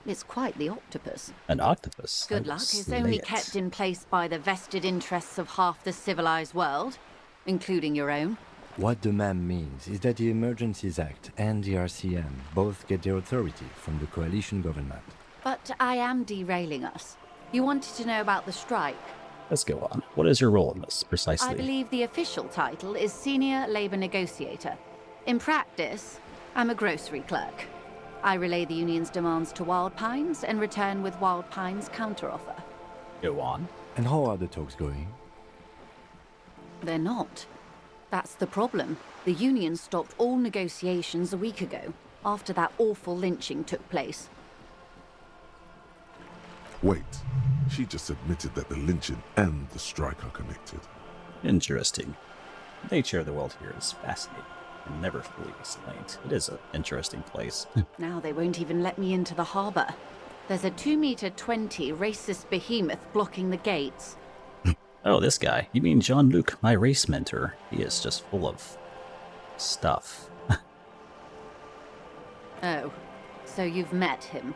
It's quite the octopus. An octopus? Good luck. It's only kept in place by the vested interests of half the civilized world, including your own. What the ma'am means is that the Emergencies Act and the RCM both get their authority from the coalition government. But I am derailing us. You wanted to know about the strike. Let's go on. What is your role in this, precisely? I believe the official title is Senior Labor Negotiator. In practice, I'm a grocery clerk. I relay the union's demands to Wild Pines and return with Wild Pines' counteroffer. Go on. And how are the talks going? They're not. That's the problem. The union stopped all negotiations a week ago, after that awful lynching took place. Wait, she just admitted that the lynching and the strike are connected. Interesting. The nature of the world here is fascinating and never fully explained. It is an interesting place. Now they won't even let me into the harbor. There's a 2-meter-20 racist behemoth blocking the gates. Oh, this guy. You mean Jean-Luc, my race mentor. He is just full of stuff. Oh, so you've met him.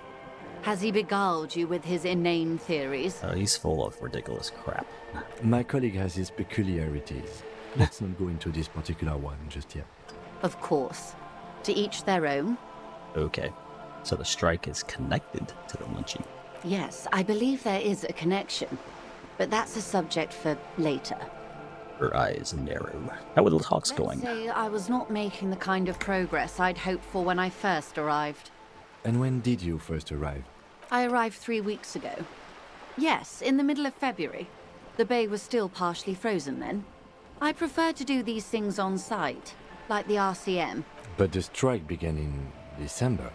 Has he beguiled you with his inane theories? He's full of ridiculous crap. My colleague has his peculiarities. Let's not go into this particular one just yet. Of course. To each their own. Okay. So the strike is connected to the lynching. Yes, I believe there is a connection. But that's a subject for later. Her eyes narrow. How are the talks going? Let's say I was not making the kind of progress I'd hoped for when I first arrived. And when did you first arrive? I arrived 3 weeks ago. Yes, in the middle of February. The bay was still partially frozen then. I prefer to do these things on site, like the RCM. But the strike began in December.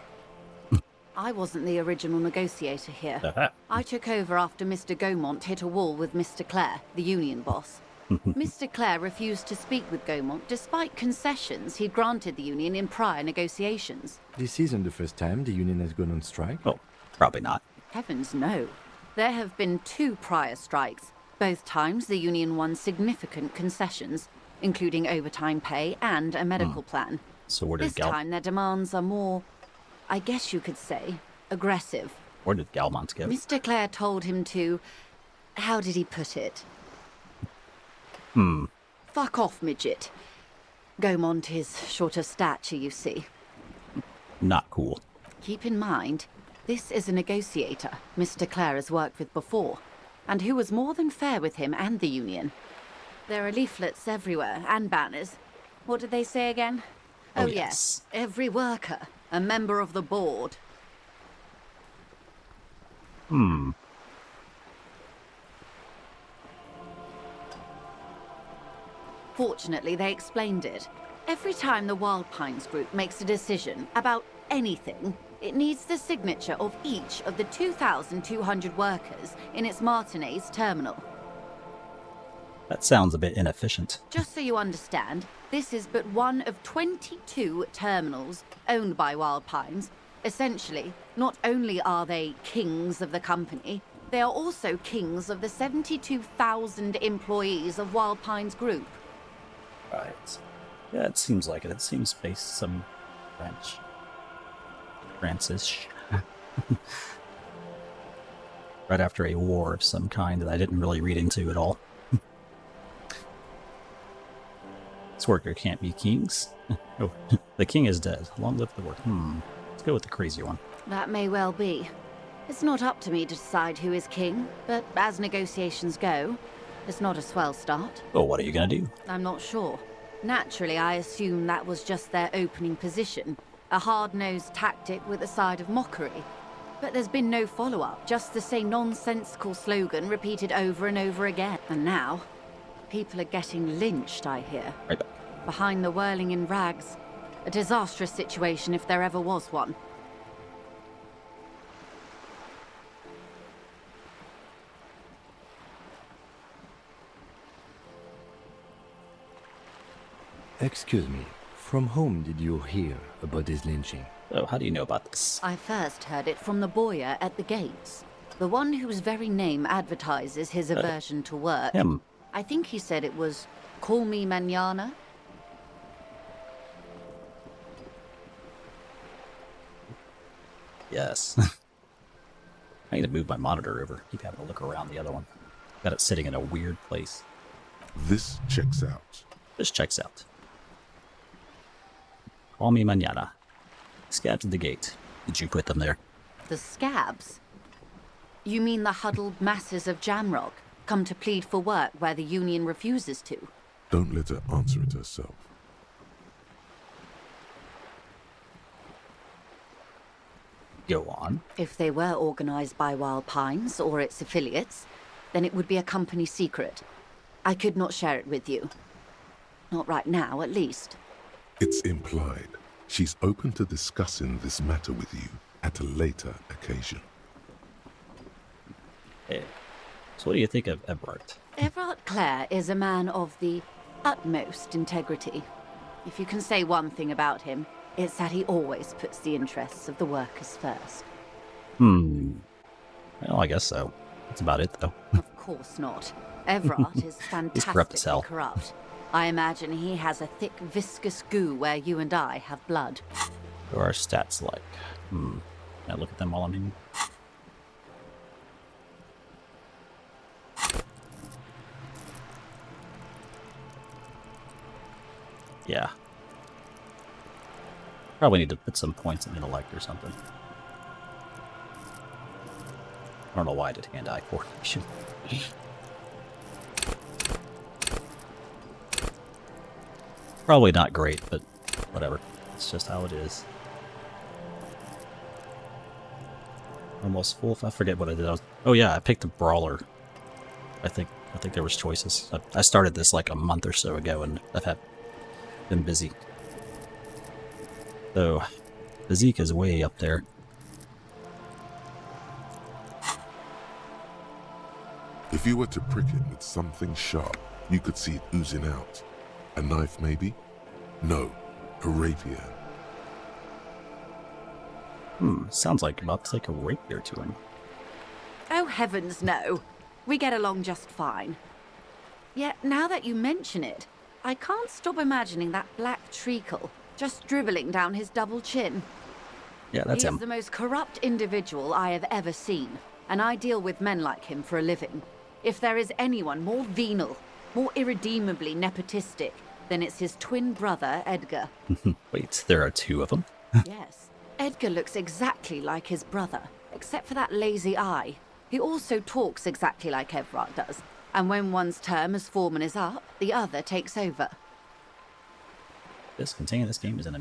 I wasn't the original negotiator here. I took over after Mr. Gaumont hit a wall with Mr. Clare, the union boss. Mr. Clare refused to speak with Gaumont despite concessions he'd granted the union in prior negotiations. This isn't the first time the union has gone on strike. Oh, probably not. Heavens no. There have been 2 prior strikes. Both times the union won significant concessions, including overtime pay and a medical plan. So where did This time their demands are more, I guess you could say, aggressive. Where did Galmont go? Mr. Clare told him to... How did he put it? Fuck off, midget. Gaumont is short of stature, you see. Not cool. Keep in mind, this is a negotiator Mr. Clare has worked with before, and who was more than fair with him and the union. There are leaflets everywhere, and banners. What did they say again? Oh, yes. Every worker, a member of the board. Fortunately, they explained it. Every time the Wild Pines group makes a decision about anything, it needs the signature of each of the 2,200 workers in its Martinez terminal. That sounds a bit inefficient. Just so you understand, this is but one of 22 terminals owned by Wild Pines. Essentially, not only are they kings of the company, they are also kings of the 72,000 employees of Wild Pines Group. Right. Yeah, it seems like it. It seems based some French. Francis. Right after a war of some kind that I didn't really read into at all. This worker can't be kings. Oh, the king is dead. Long live the work. Let's go with the crazy one. That may well be. It's not up to me to decide who is king, but as negotiations go, it's not a swell start. Well, what are you gonna do? I'm not sure. Naturally, I assume that was just their opening position, a hard-nosed tactic with a side of mockery. But there's been no follow-up, just the same nonsensical slogan repeated over and over again. And now, people are getting lynched, I hear. Right back. Behind the whirling in rags. A disastrous situation if there ever was one. Excuse me, from whom did you hear about this lynching? Oh, how do you know about this? I first heard it from the bowyer at the gates. The one whose very name advertises his aversion to work. Him. I think he said it was, "Call me mañana." Yes. I need to move my monitor over. Keep having to look around the other one. Got it sitting in a weird place. This checks out. This checks out. Call me mañana. Scabs at the gate. Did you put them there? The scabs? You mean the huddled masses of Jamrock, come to plead for work where the Union refuses to? Don't let her answer it herself. Go on. If they were organized by Wild Pines or its affiliates, then it would be a company secret. I could not share it with you. Not right now, at least. It's implied. She's open to discussing this matter with you at a later occasion. Hey. So what do you think of Everett? Everard Clare is a man of the utmost integrity. If you can say one thing about him, it's that he always puts the interests of the workers first. Well, I guess so. That's about it, though. Of course not. Everard is fantastically corrupt. I imagine he has a thick, viscous goo where you and I have blood. What are our stats like? Can I look at them while I'm in? Yeah. Probably need to put some points in intellect or something. I don't know why I did hand-eye coordination. Probably not great, but whatever. It's just how it is. Almost full. If I forget what I did. Oh yeah, I picked a brawler. I think there was choices. I started this like a month or so ago, and I've been busy. So, physique is way up there. If you were to prick it with something sharp, you could see it oozing out. A knife, maybe? No, a rapier. Sounds like about to take a rapier to him. Oh, heavens, no. We get along just fine. Yet, now that you mention it, I can't stop imagining that black treacle just dribbling down his double chin. Yeah, that's him. He's the most corrupt individual I have ever seen, and I deal with men like him for a living. If there is anyone more venal, more irredeemably nepotistic, then it's his twin brother, Edgar. Wait, there are two of them? Yes. Edgar looks exactly like his brother, except for that lazy eye. He also talks exactly like Everard does, and when one's term as foreman is up, the other takes over. This game is in a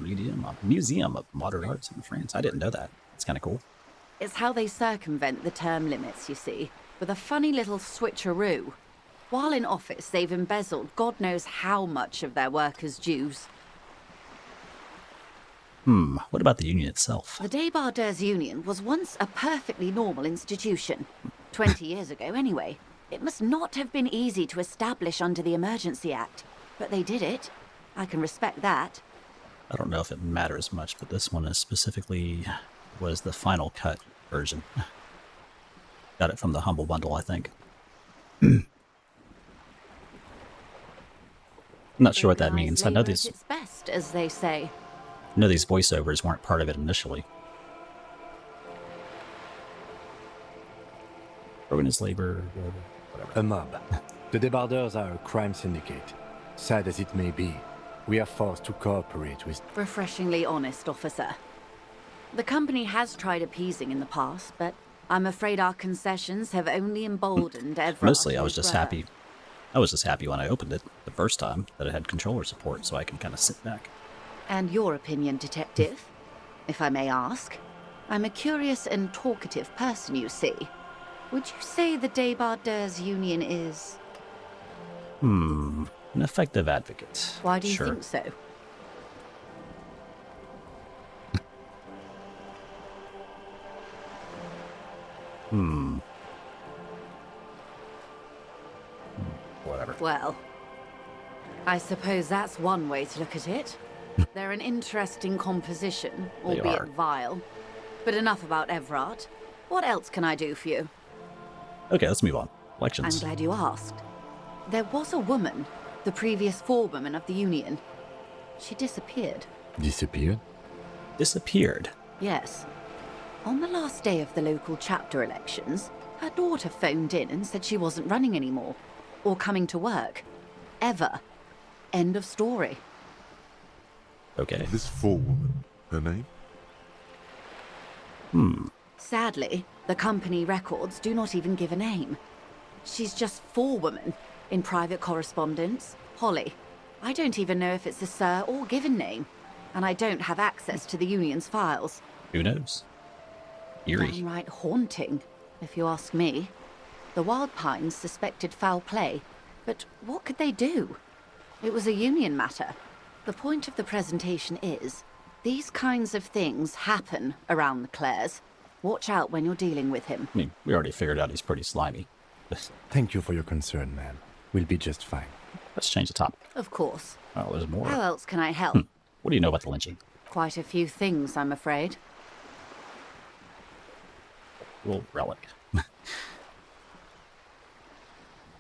museum of modern arts in France. I didn't know that. It's kind of cool. It's how they circumvent the term limits, you see, with a funny little switcheroo. While in office, they've embezzled God knows how much of their workers' dues. What about the union itself? The Débardeurs Union was once a perfectly normal institution. 20 years ago, anyway. It must not have been easy to establish under the Emergency Act, but they did it. I can respect that. I don't know if it matters much, but this one is specifically was the final cut version. Got it from the Humble Bundle, I think. I'm not sure what that means. I know these. It's best, as they say. I know these voiceovers weren't part of it initially. Organized labor, whatever. A mob. The Débardeurs are a crime syndicate. Sad as it may be, we are forced to cooperate with... Refreshingly honest, officer. The company has tried appeasing in the past, but I'm afraid our concessions have only emboldened Everard. Mostly, I was just happy. I was just happy when I opened it the first time that it had controller support, so I can kind of sit back. And your opinion, Detective, if I may ask? I'm a curious and talkative person, you see. Would you say the Débardeurs Union is... An effective advocate. Why do you think so? Whatever. Well, I suppose that's one way to look at it. They're an interesting composition, albeit vile. But enough about Everard. What else can I do for you? Okay, let's move on. Elections. I'm glad you asked. There was a woman, the previous forewoman of the Union. She disappeared. Disappeared? Disappeared? Yes. On the last day of the local chapter elections, her daughter phoned in and said she wasn't running anymore, or coming to work. Ever. End of story. Okay. This forewoman, her name? Sadly, the company records do not even give a name. She's just forewoman in private correspondence, Holly. I don't even know if it's a sir or given name, and I don't have access to the union's files. Who knows? Eerie. Downright haunting, if you ask me. The Wild Pines suspected foul play, but what could they do? It was a union matter. The point of the presentation is, these kinds of things happen around the Clares. Watch out when you're dealing with him. I mean, we already figured out he's pretty slimy. Thank you for your concern, ma'am. We'll be just fine. Let's change the topic. Of course. Oh, there's more. How else can I help? What do you know about the lynching? Quite a few things, I'm afraid. Little relic.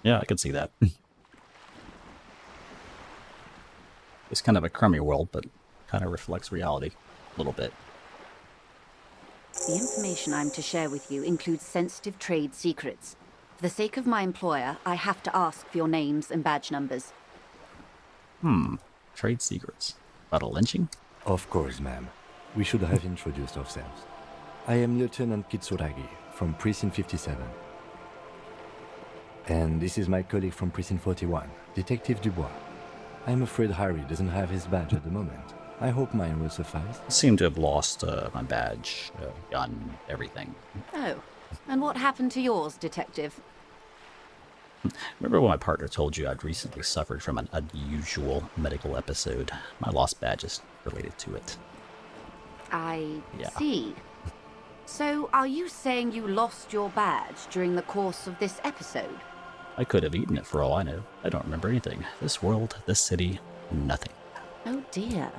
Yeah, I can see that. It's kind of a crummy world, but kind of reflects reality a little bit. The information I'm to share with you includes sensitive trade secrets. For the sake of my employer, I have to ask for your names and badge numbers. Trade secrets. About a lynching? Of course, ma'am. We should have introduced ourselves. I am Lieutenant Kitsuragi from Precinct 57. And this is my colleague from Precinct 41, Detective Dubois. I'm afraid Harry doesn't have his badge at the moment. I hope mine will suffice. I seem to have lost my badge, gun, everything. Oh, and what happened to yours, Detective? Remember when my partner told you I'd recently suffered from an unusual medical episode? My lost badge is related to it. I Yeah. see. So, are you saying you lost your badge during the course of this episode? I could have eaten it for all I know. I don't remember anything. This world, this city, nothing. Oh dear.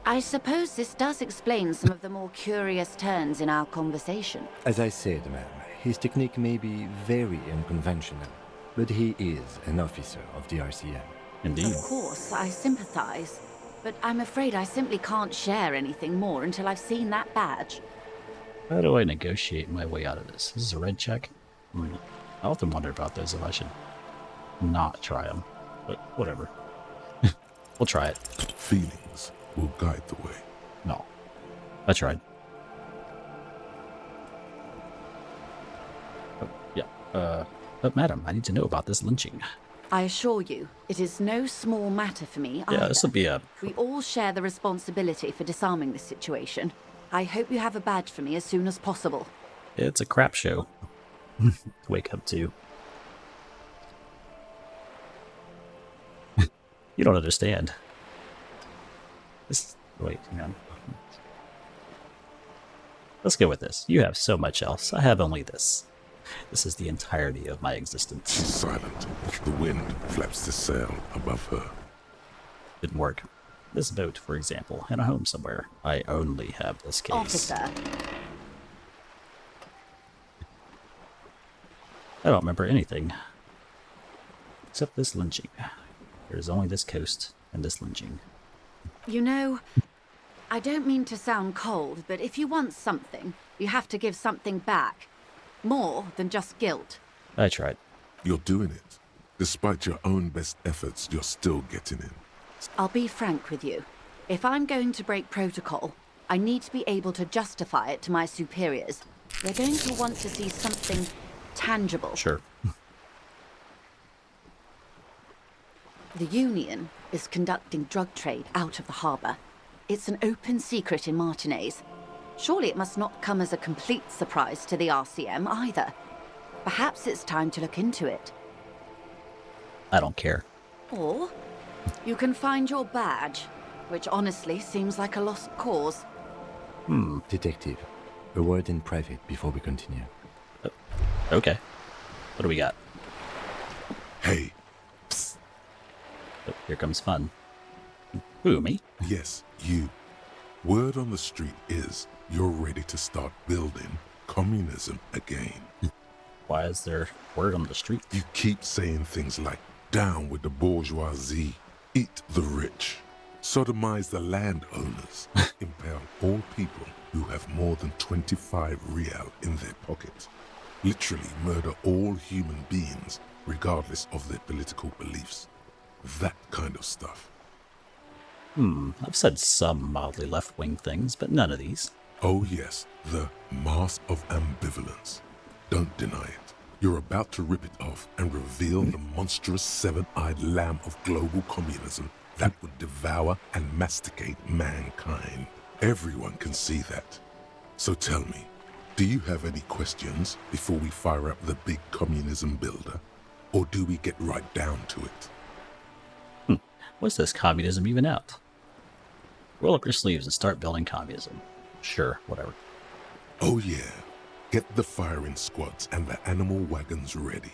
I suppose this does explain some of the more curious turns in our conversation. As I said, ma'am, his technique may be very unconventional, but he is an officer of the RCM. Indeed. Of course, I sympathize. But I'm afraid I simply can't share anything more until I've seen that badge. How do I negotiate my way out of this? This is a red check? I often wonder about those, if I should not try them. But whatever. We'll try it. Feelings will guide the way. No. I tried. Oh, yeah. But madam, I need to know about this lynching. I assure you, it is no small matter for me either. Yeah, this will be a... We all share the responsibility for disarming this situation. I hope you have a badge for me as soon as possible. It's a crap show. To wake up to. You don't understand. Wait, hang on. Let's go with this. You have so much else. I have only this. This is the entirety of my existence. She's silent. The wind flaps the sail above her. Didn't work. This boat, for example, in a home somewhere. I only have this case. Officer. I don't remember anything. Except this lynching. There's only this coast and this lynching. You know, I don't mean to sound cold, but if you want something, you have to give something back. More than just guilt. I tried. You're doing it. Despite your own best efforts, you're still getting in. I'll be frank with you. If I'm going to break protocol, I need to be able to justify it to my superiors. They're going to want to see something tangible. Sure. The Union is conducting drug trade out of the harbour. It's an open secret in Martinez. Surely it must not come as a complete surprise to the RCM either. Perhaps it's time to look into it. I don't care. Or you can find your badge, which honestly seems like a lost cause. Detective, a word in private before we continue. Okay. What do we got? Hey. Psst. Oh, here comes fun. Who, me? Yes, you. Word on the street is you're ready to start building communism again. Why is there word on the street? You keep saying things like, down with the bourgeoisie, eat the rich. sodomize the landowners, impale all people who have more than 25 real in their pockets, literally murder all human beings regardless of their political beliefs. That kind of stuff. I've said some mildly left-wing things, but none of these. Oh yes, the mask of ambivalence. Don't deny it. You're about to rip it off and reveal the monstrous seven-eyed lamb of global communism that would devour and masticate mankind. Everyone can see that. So tell me, do you have any questions before we fire up the big communism builder? Or do we get right down to it? What's this communism even out? Roll up your sleeves and start building communism. Sure, whatever. Oh yeah. Get the firing squads and the animal wagons ready.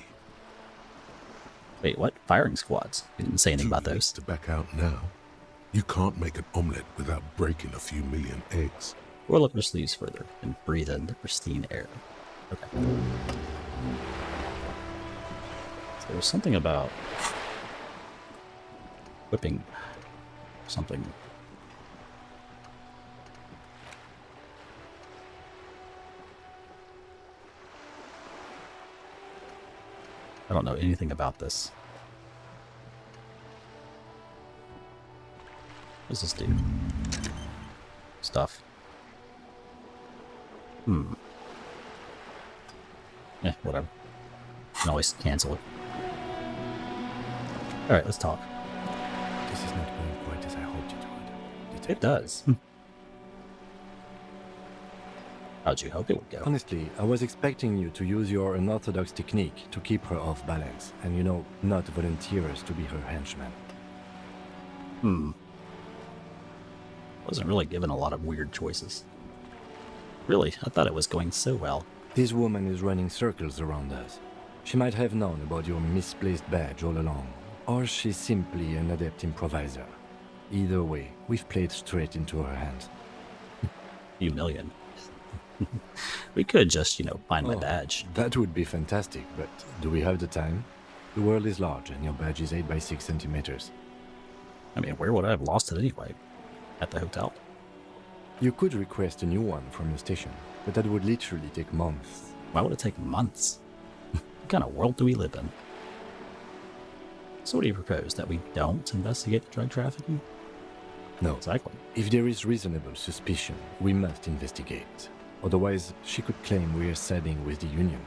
Wait, what? Firing squads? You didn't say anything about those. To back out now. You can't make an omelette without breaking a few million eggs. Roll up your sleeves further and breathe in the pristine air. Okay. So there's something about whipping something. I don't know anything about this. What does this do? Stuff. Whatever. Can always cancel it. Alright, let's talk. This is not going quite as I hoped it would. It does. How'd you hope it would go? Honestly, I was expecting you to use your unorthodox technique to keep her off balance, and not volunteer us to be her henchmen. Wasn't really given a lot of weird choices. Really, I thought it was going so well. This woman is running circles around us. She might have known about your misplaced badge all along, or she's simply an adept improviser. Either way, we've played straight into her hands. Few million. We could just, find my badge. That would be fantastic, but do we have the time? The world is large, and your badge is 8 by 6 centimeters. I mean, where would I have lost it anyway? At the hotel? You could request a new one from the station, but that would literally take months. Why would it take months? What kind of world do we live in? So what do you propose? That we don't investigate the drug trafficking? No. Exactly. If there is reasonable suspicion, we must investigate. Otherwise, she could claim we are siding with the Union,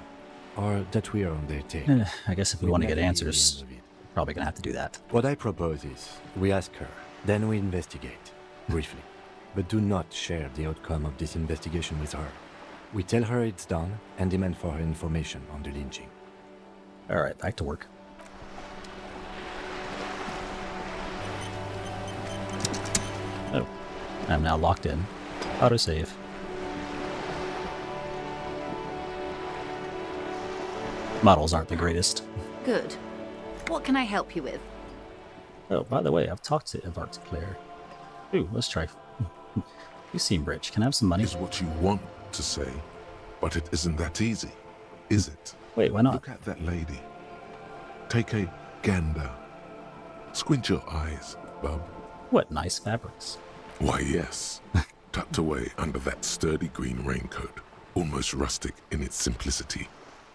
or that we are on their tail. I guess if we want to get answers, we're probably going to have to do that. What I propose is, we ask her, then we investigate, briefly. But do not share the outcome of this investigation with her. We tell her it's done, and demand for her information on the lynching. Alright, back to work. Oh, I'm now locked in. Autosave. Models aren't the greatest. Good. What can I help you with? Oh, by the way, I've talked to Ivart's Claire. Ooh, let's try. You seem rich. Can I have some money? Is what you want to say, but it isn't that easy, is it? Wait, why not? Look at that lady. Take a gander. Squint your eyes, bub. What nice fabrics. Why, yes. Tucked away under that sturdy green raincoat, almost rustic in its simplicity,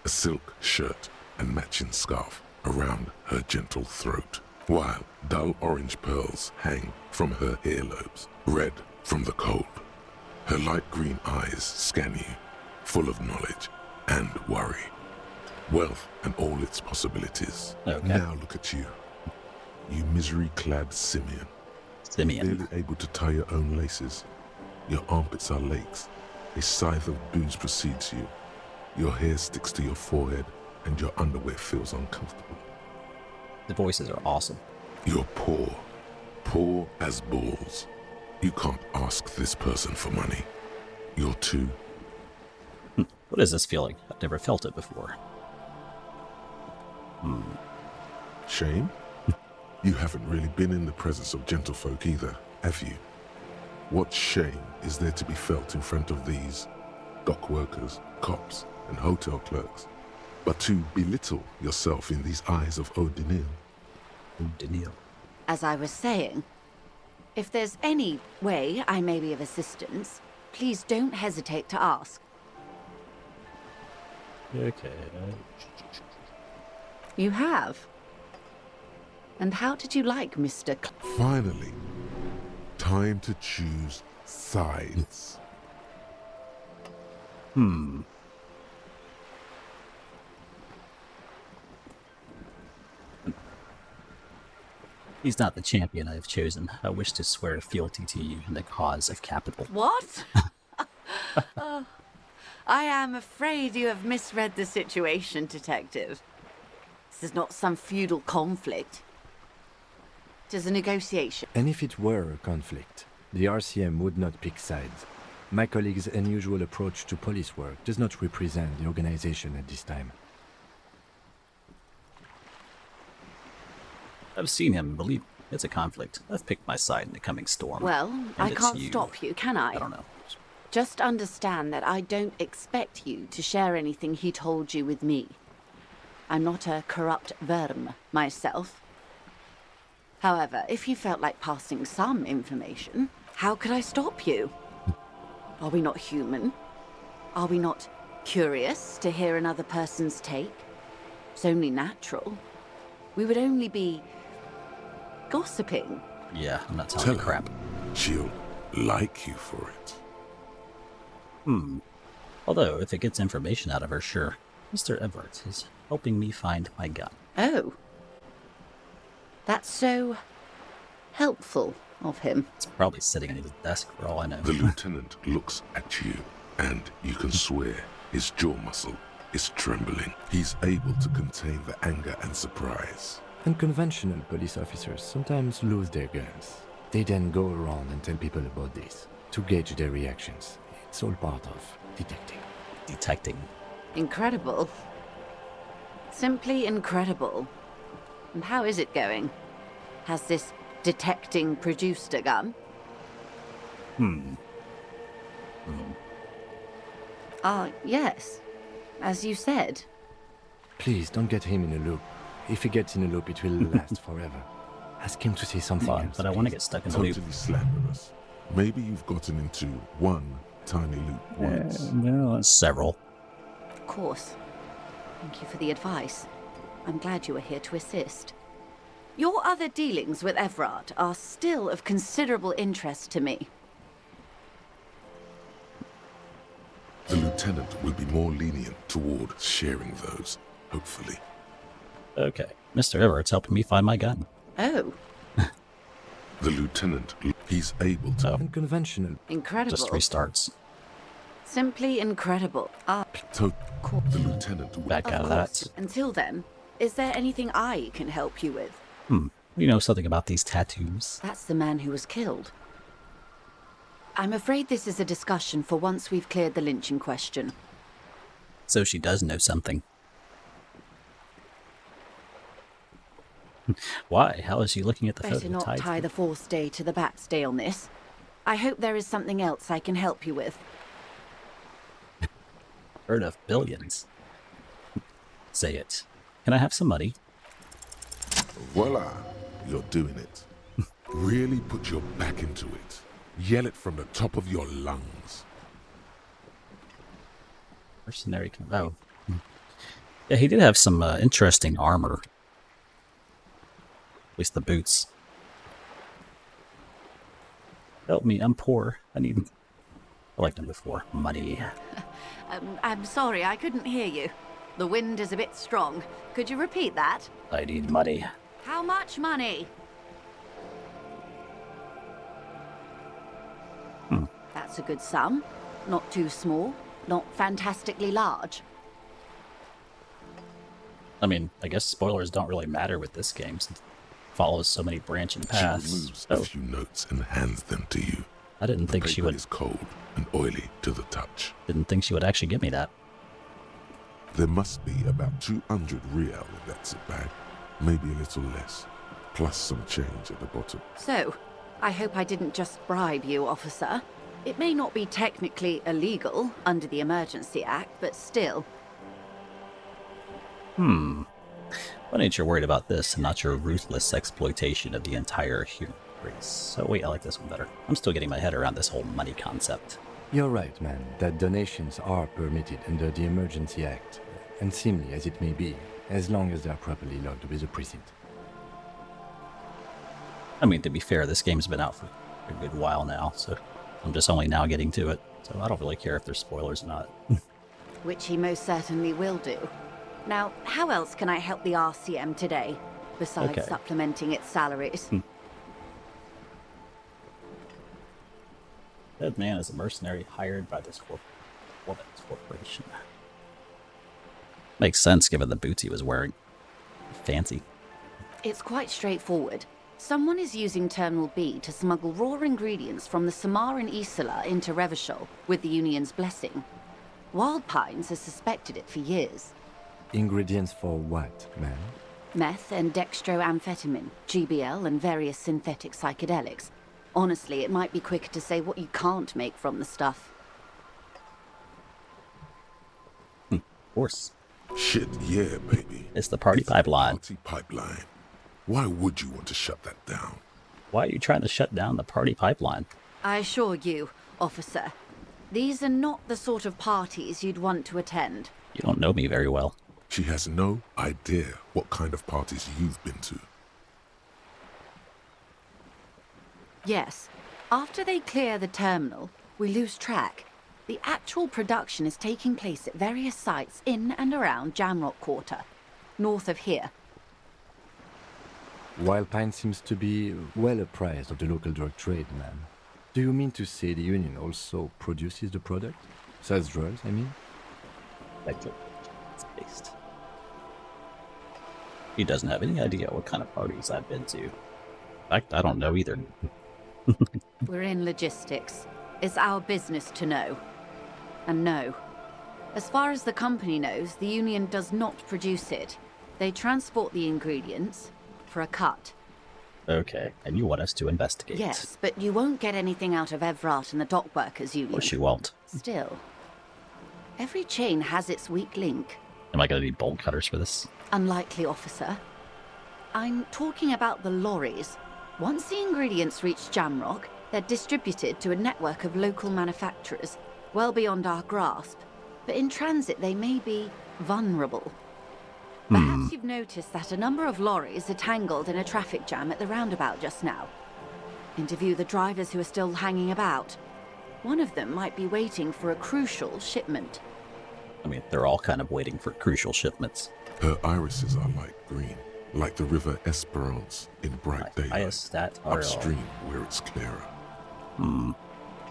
a silk shirt and matching scarf around her gentle throat, while dull orange pearls hang from her earlobes, red from the cold. Her light green eyes scan you, full of knowledge and worry. Wealth and all its possibilities. Okay. Now look at you. You misery-clad simian. Barely able to tie your own laces. Your armpits are lakes. A scythe of booze precedes you. Your hair sticks to your forehead, and your underwear feels uncomfortable. The voices are awesome. You're poor. Poor as balls. You can't ask this person for money. You're too... What is this feeling? I've never felt it before. Shame? You haven't really been in the presence of gentlefolk either, have you? What shame is there to be felt in front of these dock workers, cops, and hotel clerks, but to belittle yourself in these eyes of O'Donnell? O'Donnell. As I was saying, If there's any way I may be of assistance, please don't hesitate to ask. Okay. You have? And how did you like Mr. Finally, time to choose sides. He's not the champion I have chosen. I wish to swear fealty to you in the cause of capital. What? Oh, I am afraid you have misread the situation, Detective. This is not some feudal conflict. It is a negotiation. And if it were a conflict, the RCM would not pick sides. My colleague's unusual approach to police work does not represent the organization at this time. I've seen him, believe me, it's a conflict. I've picked my side in the coming storm. Well, And I it's can't you. stop you, can I? I don't know. Just understand that I don't expect you to share anything he told you with me. I'm not a corrupt verm myself. However, if you felt like passing some information, how could I stop you? Are we not human? Are we not curious to hear another person's take? It's only natural. We would only be gossiping. Yeah, I'm not telling Tell you her crap. she'll like you for it. Although, if it gets information out of her, sure. Mr. Everett is helping me find my gun. Oh. That's so helpful of him. It's probably sitting at his desk for all I know. The lieutenant looks at you, and you can swear his jaw muscle is trembling. He's able to contain the anger and surprise. Unconventional police officers sometimes lose their guns. They then go around and tell people about this, to gauge their reactions. It's all part of detecting. Detecting. Incredible. Simply incredible. And how is it going? Has this detecting produced a gun? Yes. As you said. Please don't get him in a loop. If he gets in a loop, it will last forever. Ask him to say something Fine, else. but I want to please. get stuck in the loop. Totally slanderous. Maybe you've gotten into one tiny loop once. No, several. Of course. Thank you for the advice. I'm glad you were here to assist. Your other dealings with Everard are still of considerable interest to me. The lieutenant will be more lenient toward sharing those, hopefully. Okay. Mr. Everett's helping me find my gun. Oh, The lieutenant, he's able to... Unconventional. incredible. Just restarts. Simply incredible. The lieutenant will... Back out of that. Until then, is there anything I can help you with? You know something about these tattoos? That's the man who was killed. I'm afraid this is a discussion for once we've cleared the lynching question. So she does know something. Why? How is she looking at the Better photo? not tied tie to- the fourth day to the bat's day on this. I hope there is something else I can help you with. Heard of billions. Say it. Can I have some money? Voila, you're doing it. Really put your back into it. Yell it from the top of your lungs. Mercenary. Oh. Yeah, he did have some interesting armor. At least the boots. Help me, I'm poor. I liked him before. Money. I'm sorry, I couldn't hear you. The wind is a bit strong. Could you repeat that? I need money. How much money? That's a good sum. Not too small, not fantastically large. I mean, I guess spoilers don't really matter with this game since it follows so many branching She paths. removes So, a few notes and hands them to you. I didn't think she Paper would. is cold and oily to the touch. Didn't think she would actually give me that. There must be about 200 real in that zip bag. Maybe a little less. Plus some change at the bottom. So, I hope I didn't just bribe you, officer. It may not be technically illegal under the Emergency Act, but still. Why ain't you worried about this and not your ruthless exploitation of the entire Great. So wait, I like this one better. I'm still getting my head around this whole money concept. You're right, man, that donations are permitted under the Emergency Act, unseemly as it may be, as long as they are properly logged with the precinct. I mean, to be fair, this game's been out for a good while now, so I'm just only now getting to it. So I don't really care if there's spoilers or not. Which he most certainly will do. Now, how else can I help the RCM today, besides supplementing its salaries? Dead man is a mercenary hired by this corporation. Makes sense given the boots he was wearing. Fancy. It's quite straightforward. Someone is using Terminal B to smuggle raw ingredients from the Samaran Isola into Revachol with the Union's blessing. Wild Pines has suspected it for years. Ingredients for what, man? Meth and dextroamphetamine, GBL, and various synthetic psychedelics. Honestly, it might be quicker to say what you can't make from the stuff. Of course. Shit, yeah, baby. It's the party pipeline. Party pipeline. Why would you want to shut that down? Why are you trying to shut down the party pipeline? I assure you, officer, these are not the sort of parties you'd want to attend. You don't know me very well. She has no idea what kind of parties you've been to. Yes. After they clear the terminal, we lose track. The actual production is taking place at various sites in and around Jamrock Quarter, north of here. Wild Pine seems to be well apprised of the local drug trade, man. Do you mean to say the Union also produces the product? Sells drugs, I mean? It's based. He doesn't have any idea what kind of parties I've been to. In fact, I don't know either. We're in logistics. It's our business to know. And no. As far as the company knows, the Union does not produce it. They transport the ingredients for a cut. Okay, and you want us to investigate. Yes, but you won't get anything out of Evrat and the Dock Workers Union. Of course you won't. Still, every chain has its weak link. Am I going to need bolt cutters for this? Unlikely, officer. I'm talking about the lorries. Once the ingredients reach Jamrock, they're distributed to a network of local manufacturers, well beyond our grasp. But in transit, they may be vulnerable. Perhaps you've noticed that a number of lorries are tangled in a traffic jam at the roundabout just now. Interview the drivers who are still hanging about. One of them might be waiting for a crucial shipment. I mean, they're all kind of waiting for crucial shipments. Her irises are light green, like the river Esperance in bright daylight, upstream where it's clearer.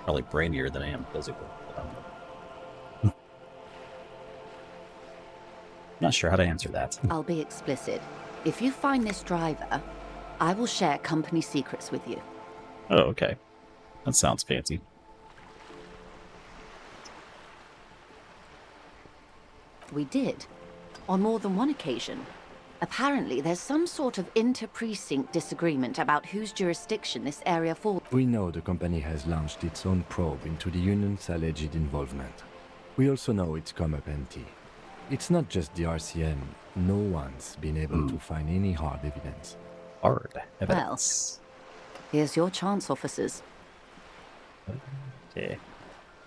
Probably brainier than I am physical. Not sure how to answer that. I'll be explicit. If you find this driver, I will share company secrets with you. Oh, okay. That sounds fancy. We did. On more than one occasion. Apparently, there's some sort of inter-precinct disagreement about whose jurisdiction this area falls. We know the company has launched its own probe into the Union's alleged involvement. We also know it's come up empty. It's not just the RCM. No one's been able to find any hard evidence. Hard evidence. Well, here's your chance, officers. Okay.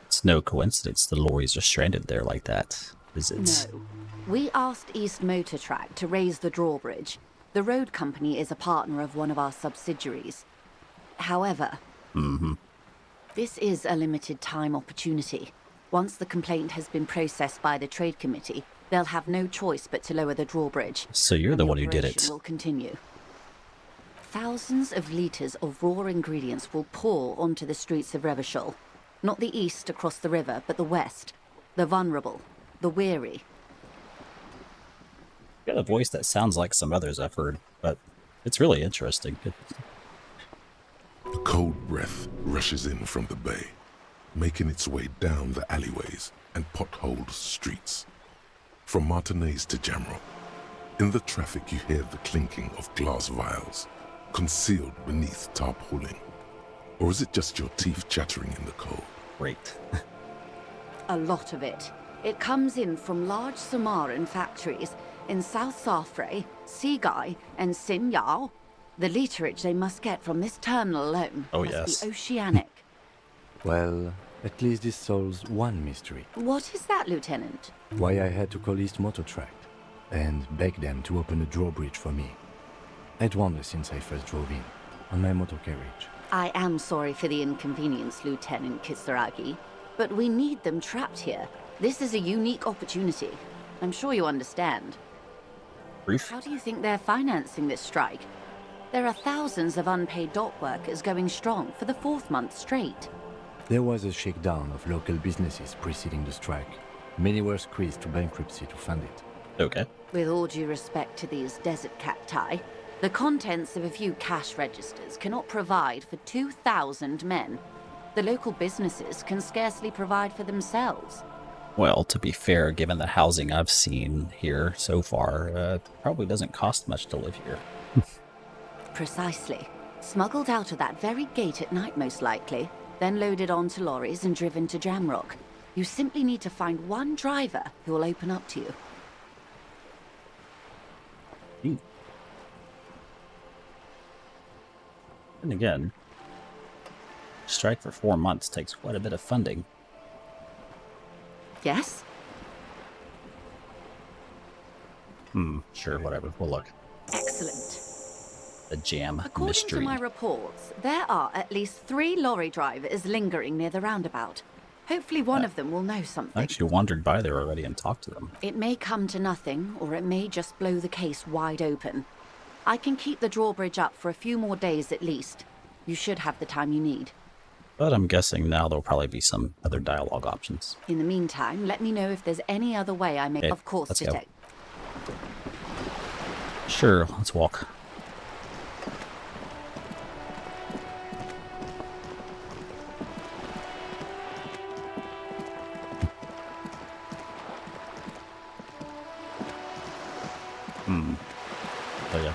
It's no coincidence the lorries are stranded there like that, is it? No. We asked East Motor Track to raise the drawbridge. The road company is a partner of one of our subsidiaries. However, this is a limited time opportunity. Once the complaint has been processed by the trade committee, they'll have no choice but to lower the drawbridge. So you're the one who did it. The operation will continue. Thousands of litres of raw ingredients will pour onto the streets of Revachol. Not the east across the river, but the west. The vulnerable. The weary. You got a voice that sounds like some others I've heard, but it's really interesting. A cold breath rushes in from the bay, making its way down the alleyways and potholed streets. From Martinez to Jamrock, in the traffic you hear the clinking of glass vials, concealed beneath tarpaulin. Or is it just your teeth chattering in the cold? Great. A lot of it. It comes in from large Samaran factories in South Safre, Sigai, and Sinyao. The literage they must get from this terminal alone must be oceanic. Well, at least this solves one mystery. What is that, Lieutenant? Why I had to call East Motor Tract and beg them to open a drawbridge for me. I'd wondered since I first drove in, on my motor carriage. I am sorry for the inconvenience, Lieutenant Kisaragi, but we need them trapped here. This is a unique opportunity. I'm sure you understand. Brief. How do you think they're financing this strike? There are thousands of unpaid dock workers going strong for the 4th month straight. There was a shakedown of local businesses preceding the strike. Many were squeezed to bankruptcy to fund it. Okay. With all due respect to these desert cacti, the contents of a few cash registers cannot provide for 2,000 men. The local businesses can scarcely provide for themselves. Well, to be fair, given the housing I've seen here so far, it probably doesn't cost much to live here. Precisely. Smuggled out of that very gate at night, most likely, then loaded onto lorries and driven to Jamrock. You simply need to find one driver who will open up to you. And again, strike for 4 months takes quite a bit of funding. Yes? Sure, whatever. We'll look. Excellent. The jam According mystery. to my reports, there are at least 3 lorry drivers lingering near the roundabout. Hopefully one of them will know something. I actually wandered by there already and talked to them. It may come to nothing, or it may just blow the case wide open. I can keep the drawbridge up for a few more days at least. You should have the time you need. But I'm guessing now there'll probably be some other dialogue options. In the meantime, let me know if there's any other way I may... Okay, of course, let's go. Detective. Sure, let's walk. Oh yeah.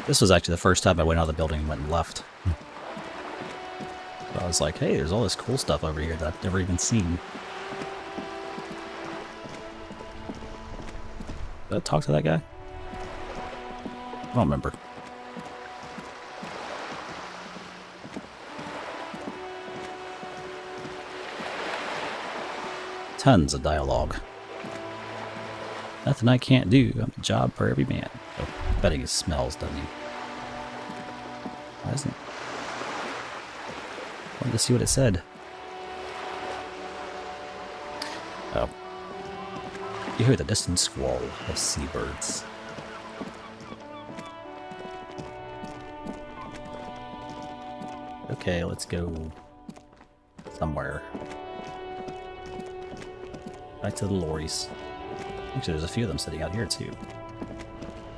This was actually the first time I went out of the building and went left. So I was like, hey, there's all this cool stuff over here that I've never even seen. Did I talk to that guy? I don't remember. Tons of dialogue. Nothing I can't do. I'm a job for every man. Oh, betting he smells, doesn't he? Why isn't... Wanted to see what it said. Oh. You hear the distant squall of seabirds. Okay, let's go somewhere. Back to the lorries. Actually, there's a few of them sitting out here, too.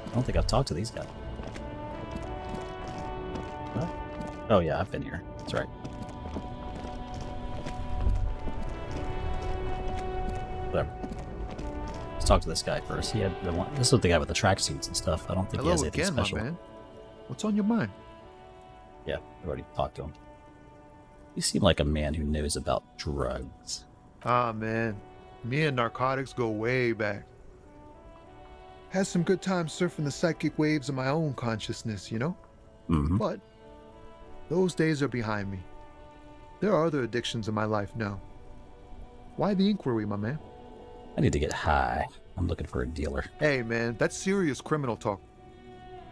I don't think I've talked to these guys. What? Oh, yeah, I've been here. That's right. Whatever. Let's talk to this guy first. He had the one. This is the guy with the tracksuits and stuff. I don't think he has anything again, special. my man. What's on your mind? Yeah, I've already talked to him. You seem like a man who knows about drugs. Ah, man. Me and narcotics go way back. Had some good times surfing the psychic waves of my own consciousness, you know? Mm-hmm. But those days are behind me. There are other addictions in my life now. Why the inquiry, my man? I need to get high. I'm looking for a dealer. Hey, man, that's serious criminal talk.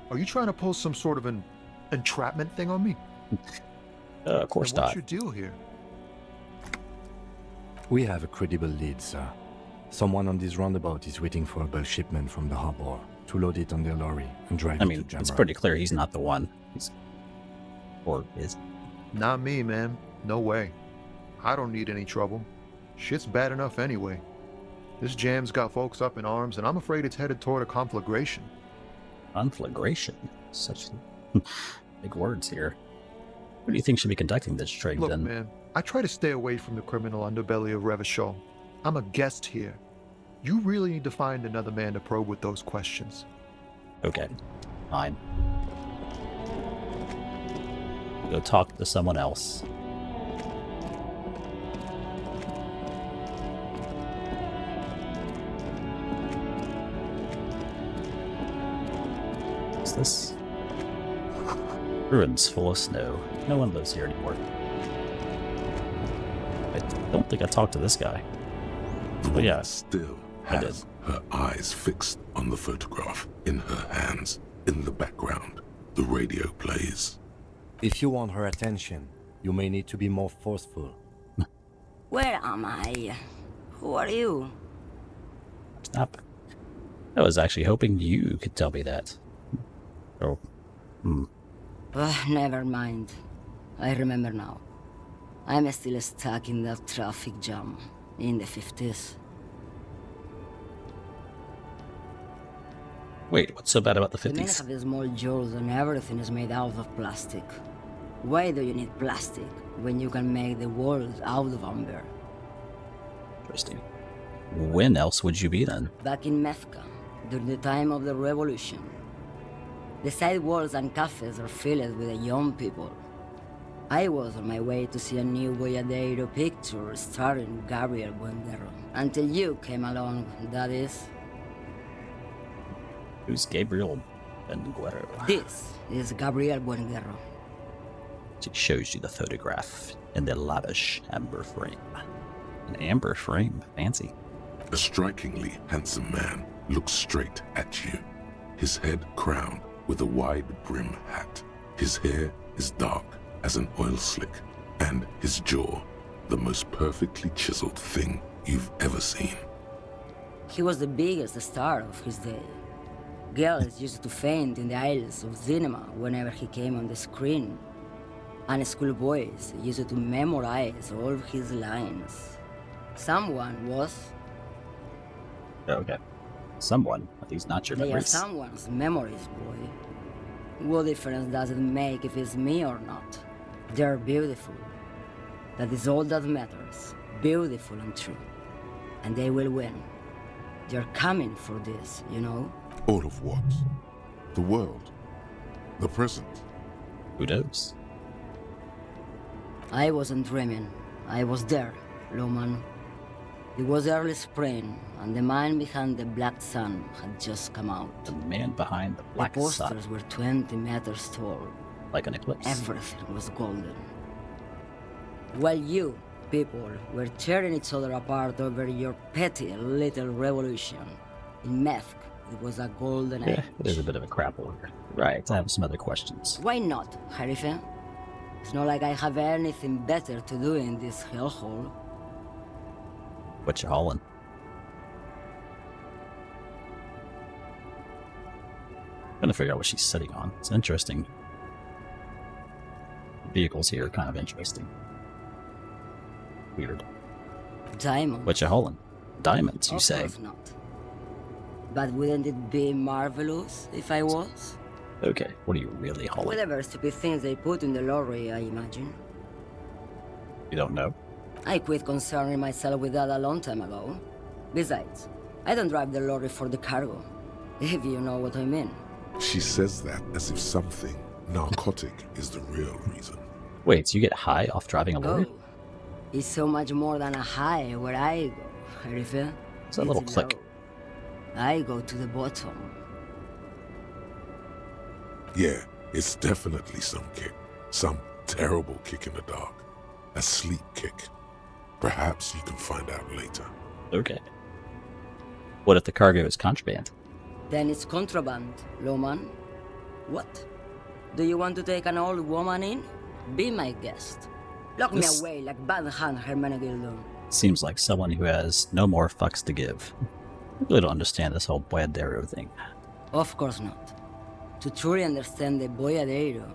Are you trying to pull some sort of an entrapment thing on me? Of course And what's not. your deal here? We have a credible lead, sir. Someone on this roundabout is waiting for a bulk shipment from the harbor to load it on their lorry and drive I it mean, to it's Jamrock. pretty clear he's not the one. He's... Or is... Not me, man. No way. I don't need any trouble. Shit's bad enough anyway. This jam's got folks up in arms, and I'm afraid it's headed toward a conflagration. Conflagration? Such big words here. Who do you think should be conducting this trade, Look, then? man, I try to stay away from the criminal underbelly of Revachol. I'm a guest here. You really need to find another man to probe with those questions. Okay, fine. Go talk to someone else. What's this? Ruins full of snow. No one lives here anymore. I don't think I talked to this guy. The But woman yeah, still I did. has her eyes fixed on the photograph in her hands. In the background, the radio plays. If you want her attention, you may need to be more forceful. Where am I? Who are you? Stop. I was actually hoping you could tell me that. Oh. Never mind. I remember now. I'm still stuck in that traffic jam in the 50s. Wait, what's so bad about the The men 50s? have these small jaws and everything is made out of plastic. Why do you need plastic when you can make the world out of amber? Interesting. When else would you be then? Back in Methka, during the time of the revolution, the sidewalks and cafes are filled with young people. I was on my way to see a new Boyadero picture starring Gabriel Buendero. Until you came along, that is. Who's Gabriel Benguero? This is Gabriel Buendero. She shows you the photograph in the lavish amber frame. An amber frame? Fancy. A strikingly handsome man looks straight at you, his head crowned with a wide brim hat. His hair is dark as an oil slick, and his jaw the most perfectly chiseled thing you've ever seen. He was the biggest star of his day. Girls used to faint in the aisles of cinema whenever he came on the screen. And schoolboys used to memorize all of his lines. Someone was... Okay. Someone, but he's not your They are memories. someone's memories, boy. What difference does it make if it's me or not? They're beautiful. That is all that matters. Beautiful and true. And they will win. They're coming for this, you know? All of what? The world? The present? Who knows? I wasn't dreaming. I was there, Loman. It was early spring, and the man behind the black sun had just come out. The man behind the black The sun. posters were 20 meters tall. Like an eclipse. Everything was golden. While you, people, were tearing each other apart over your petty little revolution, in Methk, it was a golden Yeah, age. it is a bit of a crap order. Right, I have some other questions. Why not, Harife? It's not like I have anything better to do in this hellhole. What you hauling? Trying to figure out what she's sitting on. It's interesting. Vehicles here are kind of interesting. Weird. Diamond. What you hauling? Diamonds, you Of say? course not. But wouldn't it be marvelous if I was? Okay, what are you really hauling? Whatever stupid things they put in the lorry, I imagine. You don't know? I quit concerning myself with that a long time ago. Besides, I don't drive the lorry for the cargo, if you know what I mean. She says that as if something narcotic is the real reason. Wait, so you get high off driving a lorry? Oh, it's so much more than a high where I go, Harife. It's a little click. low. I go to the bottom. Yeah, it's definitely some kick. Some terrible kick in the dark. A sleep kick. Perhaps you can find out later. Okay. What if the cargo is contraband? Then it's contraband, Loman. What? Do you want to take an old woman in? Be my guest. Lock me This- away like Bad Hand Hermenegildo. Seems like someone who has no more fucks to give. I really don't understand this whole Boyadero thing. Of course not. To truly understand the Boyadero,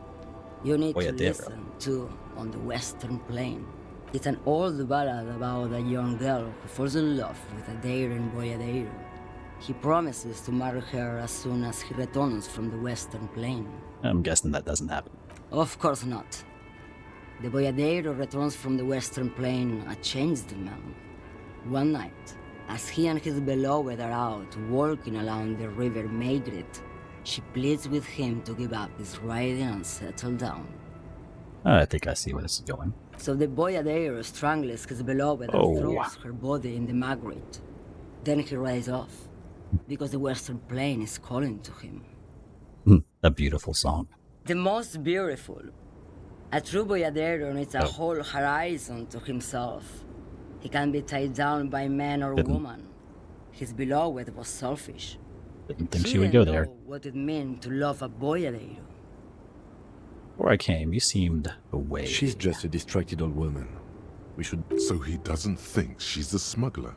you need to Boyadero. listen to On the Western Plain. It's an old ballad about a young girl who falls in love with a daring Boyadero. He promises to marry her as soon as he returns from the Western Plain. I'm guessing that doesn't happen. Of course not. The Boyadero returns from the Western Plain a changed man. One night, as he and his beloved are out walking along the river Maygrit, she pleads with him to give up his riding and settle down. I think I see where this is going. So the Boyadero strangles his beloved Oh. and throws her body in the Magritte. Then he rides off, because the Western Plain is calling to him. A beautiful song. The most beautiful. A true boyadero needs a whole horizon to himself. He can be tied down by man or woman. His beloved was selfish. Didn't think she would go there. Know what it meant to love a boyadero. Before I came, you seemed away. She's just a distracted old woman. We should... So he doesn't think she's a smuggler?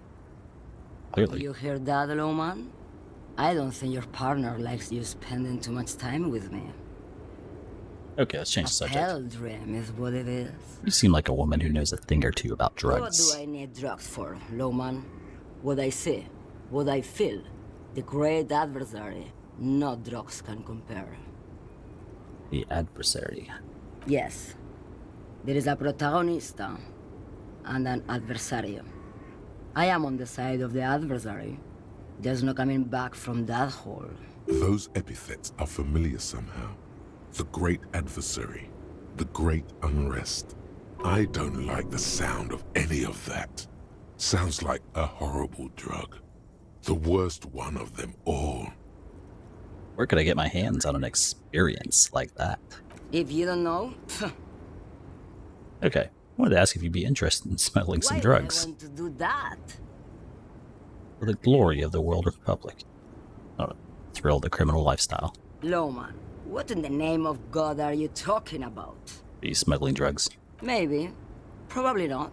Clearly. You hear that, Loman? I don't think your partner likes you spending too much time with me. Okay, let's change the subject. Hell dream is what it is. You seem like a woman who knows a thing or two about drugs. What do I need drugs for, Loman? What I see, what I feel, the great adversary, no drugs can compare. The adversary. Yes. There is a protagonista and an adversario. I am on the side of the adversary. There's no coming back from that hole. Those epithets are familiar somehow. The great adversary, the great unrest. I don't like the sound of any of that. Sounds like a horrible drug. The worst one of them all. Where could I get my hands on an experience like that? If you don't know, Okay, I wanted to ask if you'd be interested in smuggling some why drugs. would I want to do that? For the glory of the World Republic. Not a thrill of the criminal lifestyle. Loman, what in the name of God are you talking about? Are you smuggling drugs? Maybe. Probably not.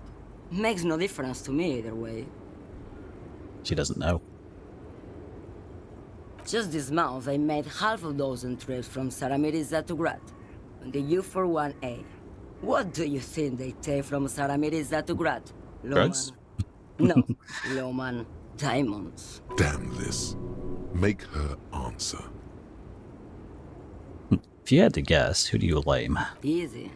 Makes no difference to me either way. She doesn't know. Just this month, I made half a dozen trips from Saramiriza to Grad on the U41A. What do you think they take from Saramiriza to Grad? Drugs? No, Loman. Diamonds. Damn this. Make her answer. If you had to guess, who do you blame? Easy.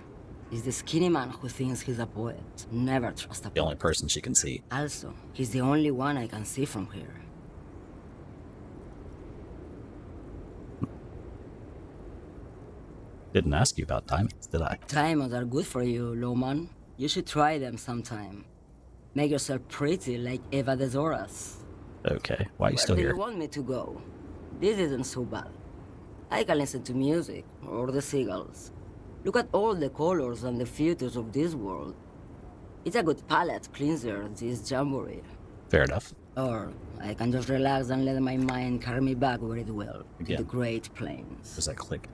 He's the skinny man who thinks he's a poet. Never trust a poet. The only person she can see. Also, he's the only one I can see from here. Didn't ask you about diamonds, did I? Diamonds are good for you, Loman. You should try them sometime. Make yourself pretty like Eva de Zoras. Okay, why are you Where still do here? you want me to go? This isn't so bad. I can listen to music, or the seagulls. Look at all the colors and the futures of this world. It's a good palate cleanser, this jamboree. Fair enough. Or I can just relax and let my mind carry me back where it will, to Again. the Great Plains. Does that click?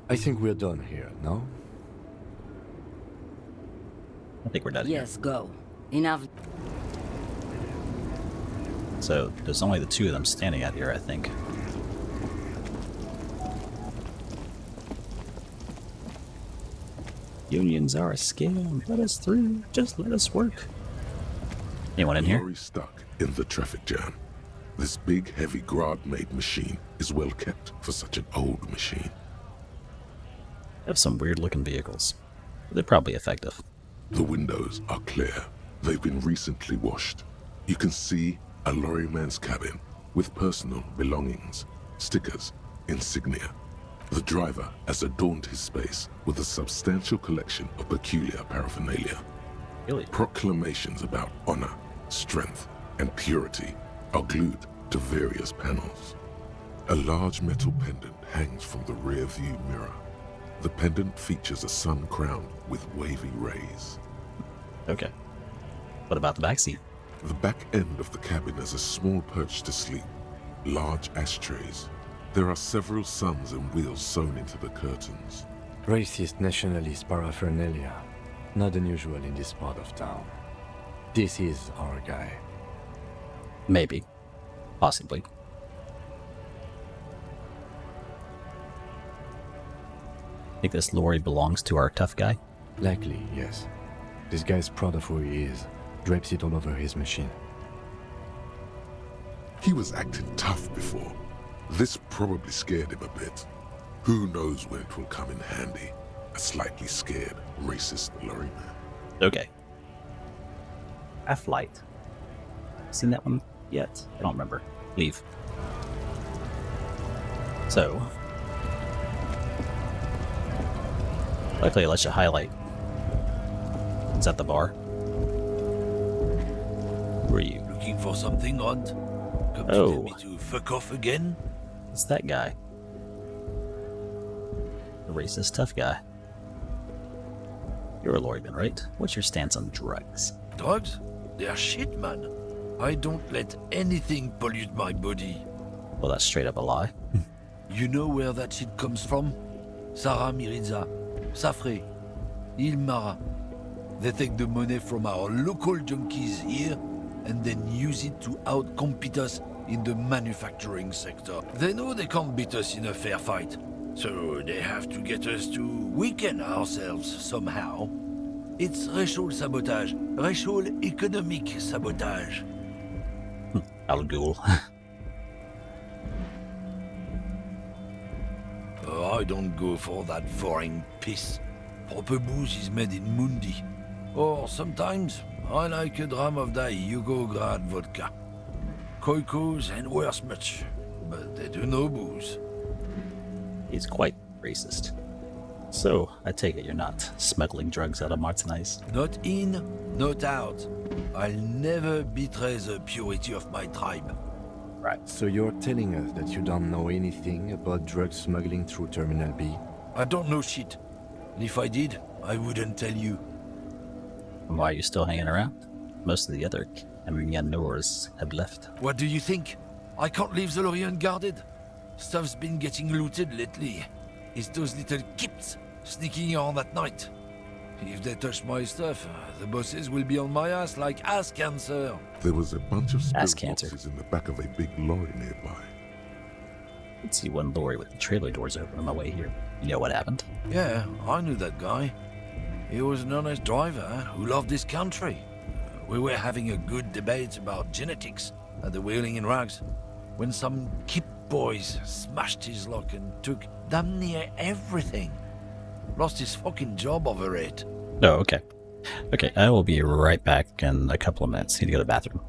I think we're done here, no? I think we're done here. Yes, go. Enough. So, there's only the two of them standing out here, I think. Unions are a scam. Let us through. Just let us work. Anyone in here? Lorry stuck in the traffic jam. This big, heavy Grad-made machine is well kept for such an old machine. They have some weird-looking vehicles. They're probably effective. The windows are clear. They've been recently washed. You can see a lorryman's cabin with personal belongings, stickers, insignia. The driver has adorned his space with a substantial collection of peculiar paraphernalia. Really? Proclamations about honor, strength, and purity are glued to various panels. A large metal pendant hangs from the rear view mirror. The pendant features a sun crown with wavy rays. Okay. What about the backseat? The back end of the cabin has a small perch to sleep, large ashtrays. There are several suns and wheels sewn into the curtains. Racist nationalist paraphernalia. Not unusual in this part of town. This is our guy. Maybe. Possibly. Think this lorry belongs to our tough guy? Likely, yes. This guy's proud of who he is. Drapes it all over his machine. He was acting tough before. This probably scared him a bit. Who knows when it will come in handy? A slightly scared, racist lorryman. Okay. F-Light. Seen that one yet? I don't remember. Leave. So. Luckily, it lets you highlight. Is that the bar? Who are you? Looking for something odd? Come to Oh. tell me to fuck off again? It's that guy. racist tough guy. You're a lawyer, right? What's your stance on drugs? Drugs? They're shit, man. I don't let anything pollute my body. Well, that's straight up a lie. You know where that shit comes from? Sarah Miriza, Safre, Ilmara. They take the money from our local junkies here and then use it to outcompete us in the manufacturing sector. They know they can't beat us in a fair fight, so they have to get us to weaken ourselves somehow. It's racial sabotage, racial economic sabotage. Al Ghul. I don't go for that foreign piss. Proper booze is made in Mundi. Or sometimes, I like a dram of that Yugograd vodka. Koikos and worse much, but they do no booze. He's quite racist. So, I take it you're not smuggling drugs out of Martinez? Not in, not out. I'll never betray the purity of my tribe. Right. So you're telling us that you don't know anything about drug smuggling through Terminal B? I don't know shit. And if I did, I wouldn't tell you. And why are you still hanging around? Most of the other Camionors have left. What do you think? I can't leave the lorry unguarded. Stuff's been getting looted lately. It's those little kips sneaking around at night. If they touch my stuff, the bosses will be on my ass like ass cancer. There was a bunch of Ass spill cancer. boxes in the back of a big lorry nearby. I see one lorry with the trailer doors open on my way here. You know what happened? Yeah, I knew that guy. He was an honest driver who loved this country. We were having a good debate about genetics at the Wheeling in Rags when some kip boys smashed his lock and took damn near everything. Lost his fucking job over it. Oh, okay. Okay, I will be right back in a couple of minutes. Need to go to the bathroom.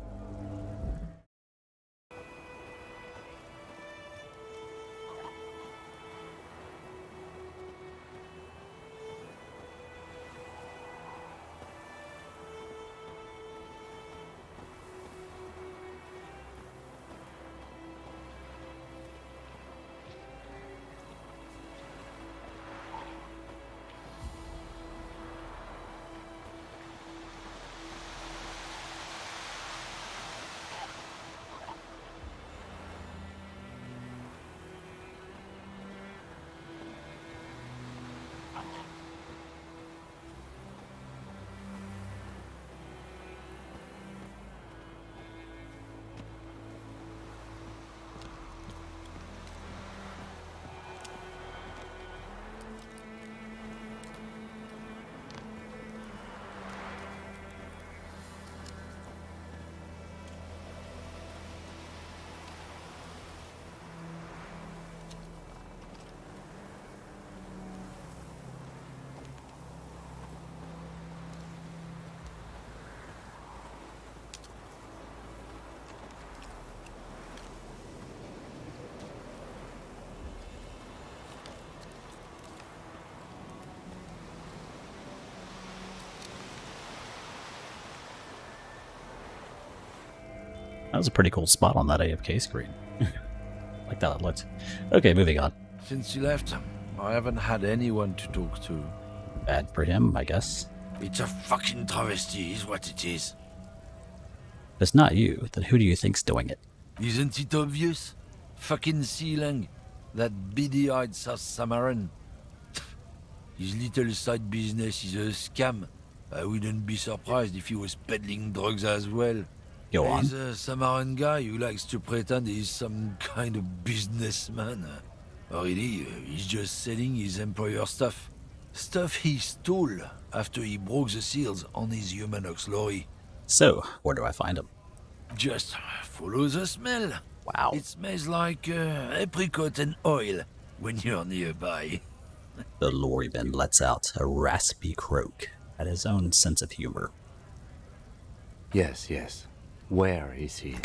That was a pretty cool spot on that AFK screen. Like that it looked. Okay, moving on. Since he left, I haven't had anyone to talk to. Bad for him, I guess. It's a fucking travesty, is what it is. If it's not you, then who do you think's doing it? Isn't it obvious? Fucking Sealang, that beady-eyed South Samaran. His little side business is a scam. I wouldn't be surprised if he was peddling drugs as well. Go on. He's a Samaran guy who likes to pretend he's some kind of businessman. Or really, he's just selling his employer stuff. Stuff he stole after he broke the seals on his Humanox lorry. So, where do I find him? Just follow the smell. Wow. It smells like apricot and oil when you're nearby. The lorryman lets out a raspy croak at his own sense of humor. Yes, yes. Where is he?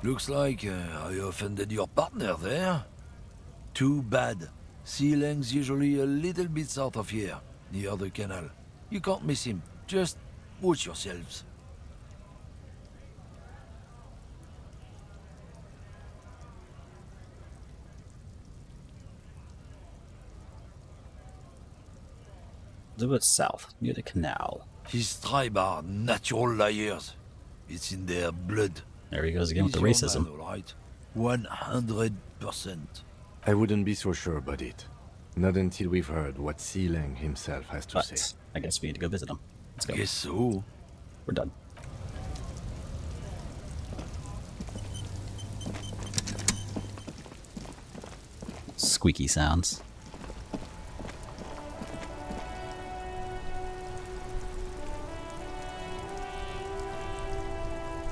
Looks like I offended your partner there. Too bad. Sealang's usually a little bit south of here, near the canal. You can't miss him. Just watch yourselves. a bit south, near the canal. His tribe are natural liars. It's in their blood. There he goes again with the He's your racism. man, all right? 100%. I wouldn't be so sure about it. Not until we've heard what Sealang himself has to say. But I guess we need to go visit him. Let's go. Guess so. We're done. Squeaky sounds.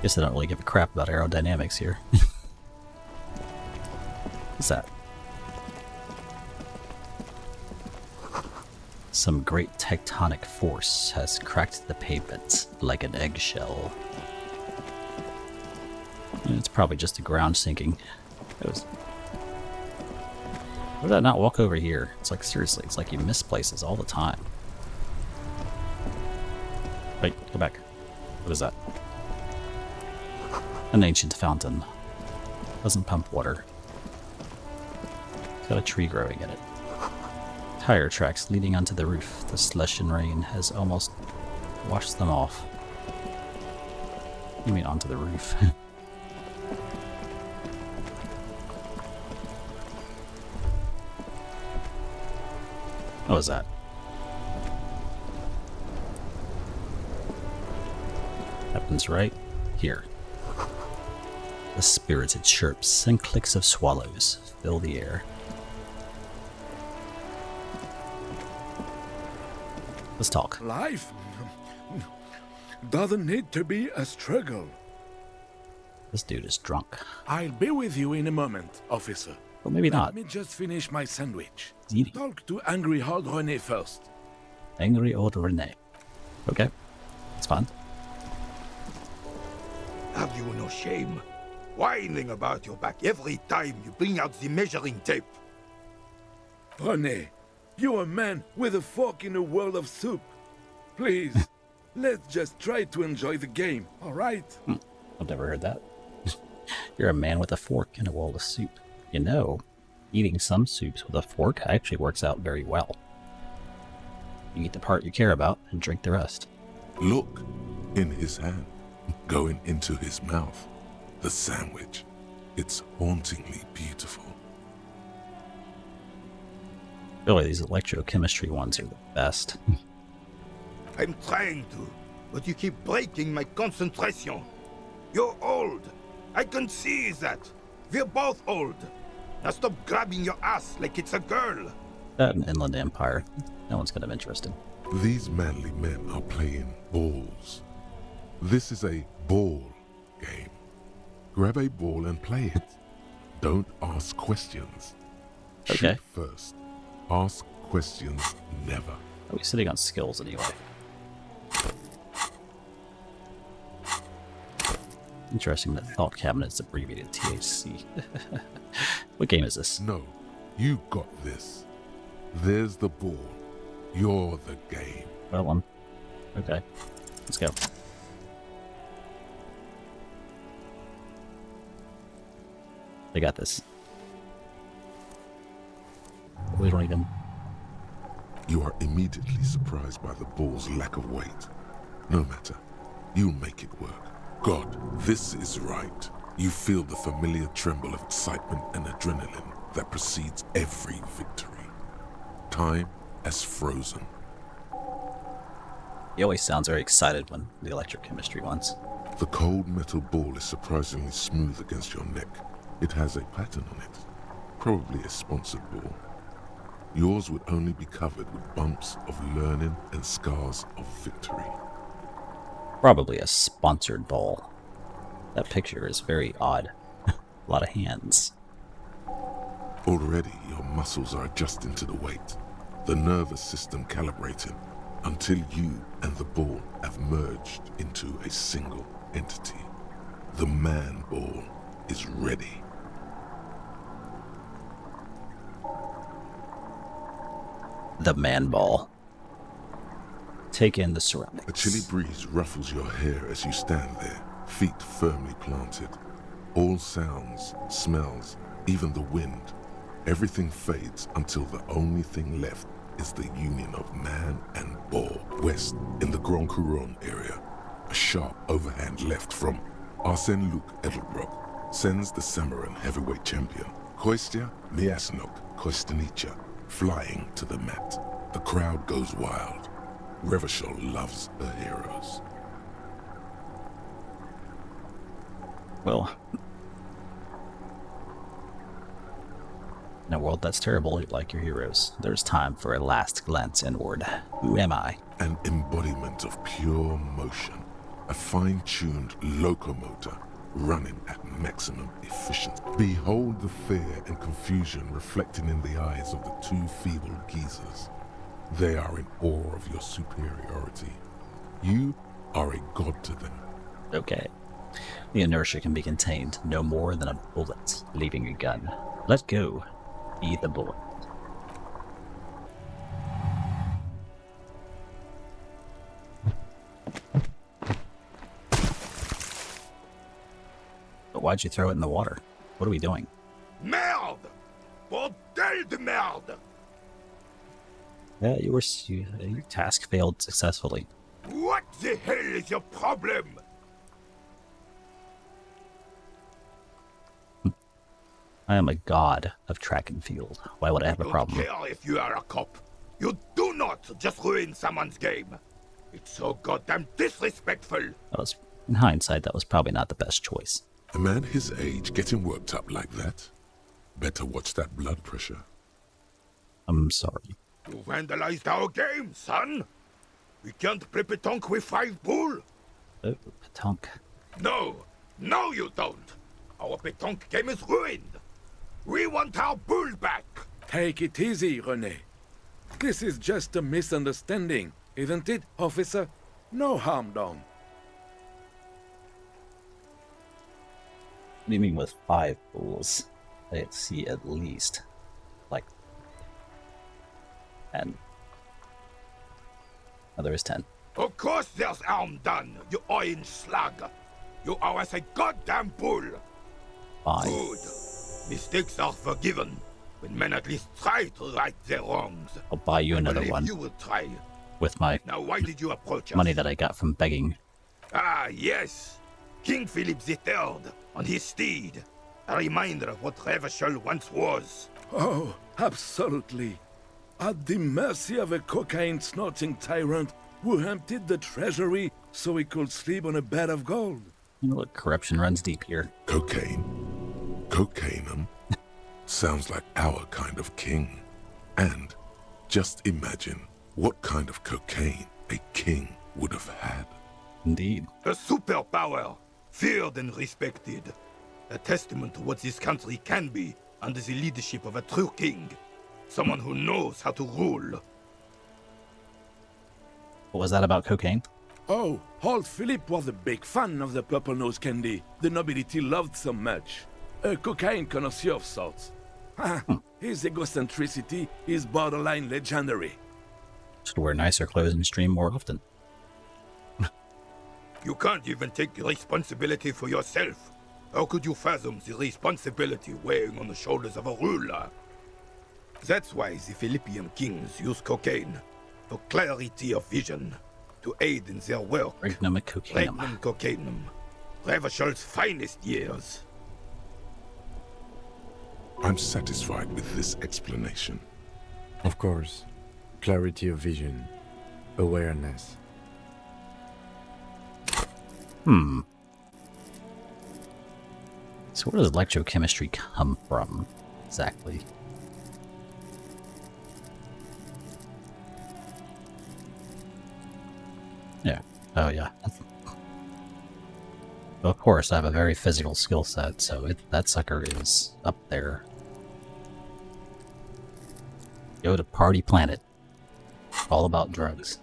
Guess I don't really give a crap about aerodynamics here. What's that? Some great tectonic force has cracked the pavement like an eggshell. It's probably just the ground sinking. Why did I not walk over here? It's like, seriously, it's like you miss places all the time. Wait, go back. What is that? An ancient fountain. Doesn't pump water. It's got a tree growing in it. Tire tracks leading onto the roof. The slush and rain has almost washed them off. You mean onto the roof? What was that? Happens right here. The spirited chirps and clicks of swallows fill the air. Let's talk. Life doesn't need to be a struggle. This dude is drunk. I'll be with you in a moment, officer. Well, maybe not. Let me just finish my sandwich. He's eating. Talk to angry old René first. Angry old René. Okay. It's fine. Have you no shame? Whining about your back every time you bring out the measuring tape. René, you're a man with a fork in a world of soup. Please, let's just try to enjoy the game, all right? I've never heard that. You're a man with a fork in a bowl of soup. You know, eating some soups with a fork actually works out very well. You eat the part you care about and drink the rest. Look, in his hand, going into his mouth. The sandwich. It's hauntingly beautiful. Really, these electrochemistry ones are the best. I'm trying to, but you keep breaking my concentration. You're old. I can see that. We're both old. Now stop grabbing your ass like it's a girl. That and Inland Empire. No one's kind of interested. These manly men are playing balls. This is a ball game. Grab a ball and play it. Don't ask questions. Okay. Shoot first. Ask questions never. Are we sitting on skills anyway? Interesting that thought cabinet is abbreviated THC. What game is this? No, you got this. There's the ball. You're the game. Well, okay. Let's go. They got this. We don't need them. You are immediately surprised by the ball's lack of weight. No matter. You'll make it work. God, this is right. You feel the familiar tremble of excitement and adrenaline that precedes every victory. Time has frozen. He always sounds very excited when the electrochemistry ones. The cold metal ball is surprisingly smooth against your neck. It has a pattern on it. Probably a sponsored ball. Yours would only be covered with bumps of learning and scars of victory. Probably a sponsored ball. That picture is very odd. A lot of hands. Already, your muscles are adjusting to the weight, the nervous system calibrating, until you and the ball have merged into a single entity. The man ball is ready. The man ball. Take in the surroundings. A chilly breeze ruffles your hair as you stand there, feet firmly planted. All sounds, smells, even the wind, everything fades until the only thing left is the union of man and boar. West, in the Grand Couronne area, a sharp overhand left from Arsène Luc Edelbrock sends the Samaran heavyweight champion, Koistia Miasnok Kostanicha, flying to the mat. The crowd goes wild. Revachol loves her heroes. Well, in a world that's terrible, like your heroes, there's time for a last glance inward. Who am I? An embodiment of pure motion. A fine-tuned locomotor running at maximum efficiency. Behold the fear and confusion reflected in the eyes of the two feeble geezers. They are in awe of your superiority. You are a god to them. Okay. The inertia can be contained no more than a bullet leaving a gun. Let go. Be the bullet. But why'd you throw it in the water? What are we doing? Merde! Bordel de merde! Yeah, your task failed successfully. What the hell is your problem? I am a god of track and field. Why would I have a problem? I don't care if you are a cop. You do not just ruin someone's game. It's so goddamn disrespectful. In hindsight, that was probably not the best choice. A man his age getting worked up like that? Better watch that blood pressure. I'm sorry. You vandalized our game, son. We can't play pétanque with 5 bull. Oh, pétanque. No, you don't. Our pétanque game is ruined. We want our bull back. Take it easy, René. This is just a misunderstanding, isn't it, officer? No harm done. What do you mean with 5 bulls? I see at least, like, 10. Oh, there is 10. Of course there's harm done, you orange slug. You owe us a goddamn bull. Fine. Good. Mistakes are forgiven when men at least try to right their wrongs. I'll buy you another one. You will try. With my Now, why did you approach us? money that I got from begging. Ah, yes. King Philip III on his steed. A reminder of what Revachol once was. Oh, absolutely. At the mercy of a cocaine-snorting tyrant who emptied the treasury so he could sleep on a bed of gold. You know what? Corruption runs deep here. Cocaine. Cocainum. Sounds like our kind of king. And just imagine what kind of cocaine a king would have had. Indeed. A superpower, feared and respected. A testament to what this country can be under the leadership of a true king. Someone who knows how to rule. What was that about cocaine? Oh, old Philip was a big fan of the purple nose candy the nobility loved so much. A cocaine connoisseur of sorts. His egocentricity is borderline legendary. Should wear nicer clothes and stream more often. You can't even take responsibility for yourself. How could you fathom the responsibility weighing on the shoulders of a ruler? That's why the Philippian kings use cocaine, for clarity of vision, to aid in their work. Regnum cocainum. Regnum cocainum. Revachol's finest years. I'm satisfied with this explanation. Of course. Clarity of vision. Awareness. So where does electrochemistry come from, exactly? Yeah. Oh, yeah. Well, of course, I have a very physical skill set, so that sucker is up there. Go to Party Planet. All about drugs.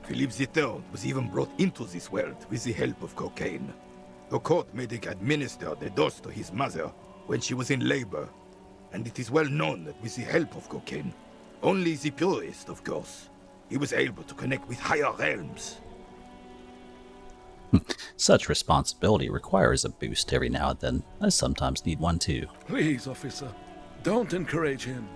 Philip III was even brought into this world with the help of cocaine. The court made him administer the dose to his mother when she was in labor, and it is well known that with the help of cocaine, only the purest, of course, he was able to connect with higher realms. Such responsibility requires a boost every now and then. I sometimes need one too. Please, officer, don't encourage him.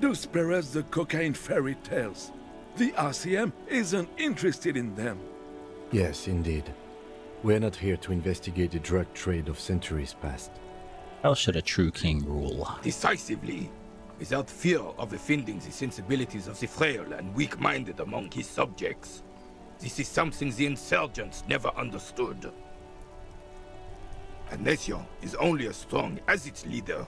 Do spare us the cocaine fairy tales. The RCM isn't interested in them. Yes, indeed. We're not here to investigate the drug trade of centuries past. How should a true king rule? Decisively, without fear of offending the sensibilities of the frail and weak-minded among his subjects. This is something the insurgents never understood. A nation is only as strong as its leader.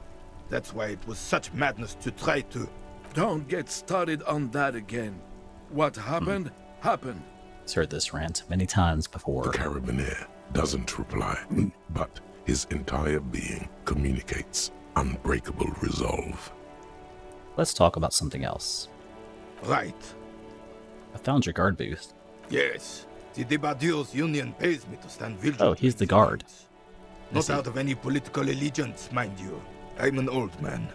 That's why it was such madness to try to... Don't get started on that again. What happened, happened. He's heard this rant many times before. The Carabinier doesn't reply, but his entire being communicates unbreakable resolve. Let's talk about something else. Right. I found your guard booth. Yes. The Debardeurs Union pays me to stand vigilant. Oh, he's the guard. Not out of any political allegiance, mind you. I'm an old man.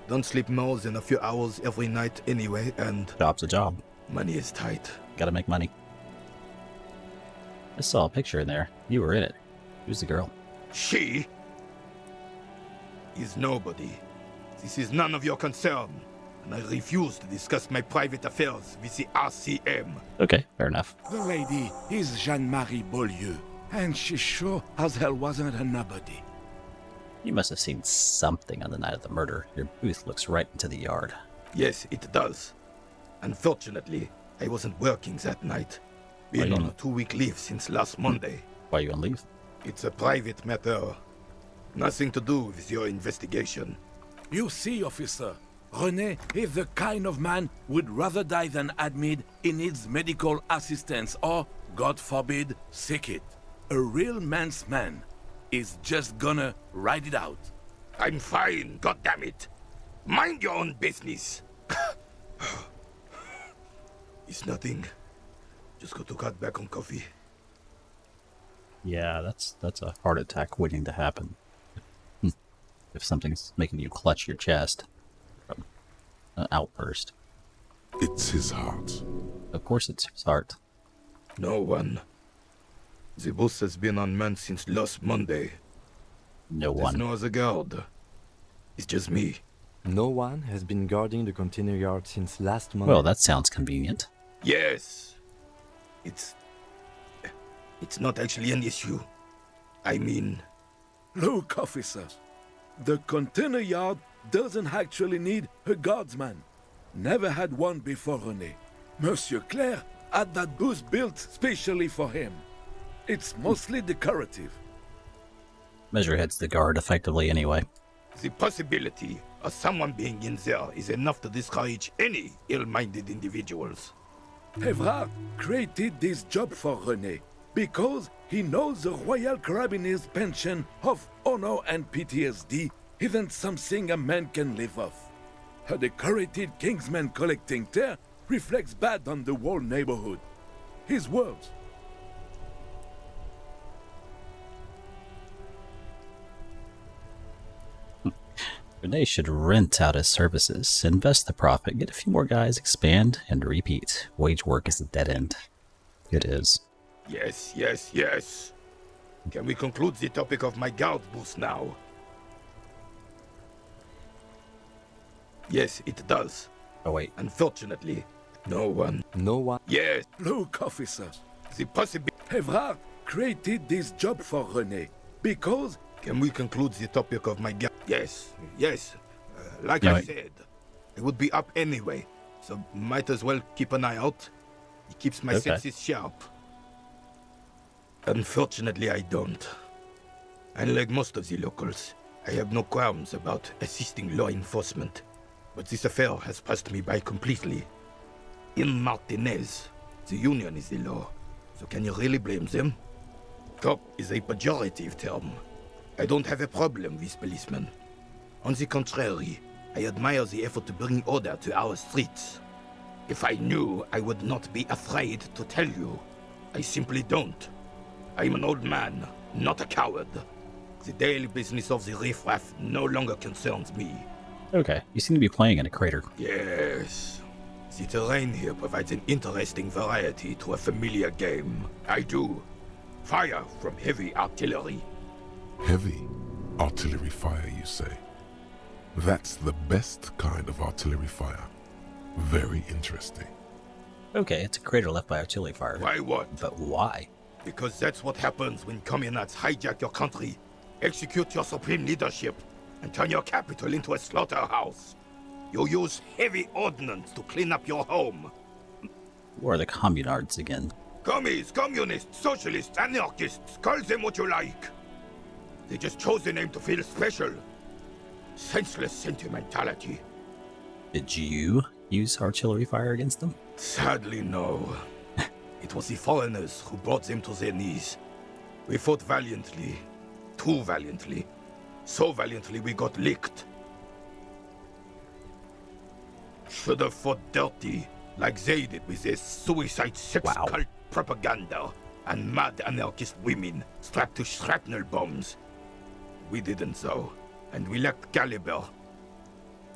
Don't sleep more than a few hours every night anyway, and... Job's a job. Money is tight. Gotta make money. I saw a picture in there. You were in it. Who's the girl? She is nobody. This is none of your concern, and I refuse to discuss my private affairs with the RCM. Okay, fair enough. The lady is Jeanne-Marie Beaulieu, and she sure as hell wasn't a nobody. You must have seen something on the night of the murder. Your booth looks right into the yard. Yes, it does. Unfortunately, I wasn't working that night. Been on a 2-week leave since last Monday. Why are you on leave? It's a private matter. Nothing to do with your investigation. You see, officer, René is the kind of man would rather die than admit he needs medical assistance or, God forbid, sick it. A real man's man is just gonna ride it out. I'm fine, goddammit. Mind your own business. It's nothing. Just got to cut back on coffee. Yeah, that's a heart attack waiting to happen. If something's making you clutch your chest from an outburst. It's his heart. Of course it's his heart. No one. The boss has been unmanned since last Monday. No one. There's no other guard. It's just me. No one has been guarding the container yard since last month. Well, that sounds convenient. Yes. It's not actually an issue. I mean... Look, officer. The container yard doesn't actually need a guardsman. Never had one before René. Monsieur Claire had that booth built specially for him. It's mostly decorative. Measurehead's the guard effectively anyway. The possibility of someone being in there is enough to discourage any ill-minded individuals. Evrard created this job for René because he knows the Royal Carabiniers' pension of honor and PTSD isn't something a man can live off. A decorated kingsman collecting tear reflects bad on the whole neighborhood. His words. René should rent out his services, invest the profit, get a few more guys, expand, and repeat. Wage work is a dead end. It is. Yes, yes, yes. Can we conclude the topic of my guard booth now? Yes, it does. Oh, wait. Unfortunately, no one. No one? Yes. Look, officer. The possibility... Evrard created this job for René because... Can we conclude the topic of my guard? Yes, yes. Like No, I said, I would be up anyway, so might as well keep an eye out. It keeps my senses sharp. Unfortunately, I don't. Unlike most of the locals, I have no qualms about assisting law enforcement, but this affair has passed me by completely. In Martinez, the Union is the law, so can you really blame them? Cop is a pejorative term. I don't have a problem with policemen. On the contrary, I admire the effort to bring order to our streets. If I knew, I would not be afraid to tell you. I simply don't. I'm an old man, not a coward. The daily business of the riffraff no longer concerns me. Okay, you seem to be playing in a crater. Yes. The terrain here provides an interesting variety to a familiar game. I do. Fire from heavy artillery. Heavy artillery fire, you say? That's the best kind of artillery fire. Very interesting. Okay, it's a crater left by artillery fire. Why what? But why? Because that's what happens when communards hijack your country, execute your supreme leadership, and turn your capital into a slaughterhouse. You use heavy ordnance to clean up your home. Who are the communards again? Commies, communists, socialists, anarchists, call them what you like. They just chose the name to feel special. Senseless sentimentality. Did you use artillery fire against them? Sadly, no. It was the foreigners who brought them to their knees. We fought valiantly. Too valiantly. So valiantly we got licked. Should have fought dirty, like they did with their suicide sex cult propaganda and mad anarchist women strapped to shrapnel bombs. We didn't though, and we lacked caliber.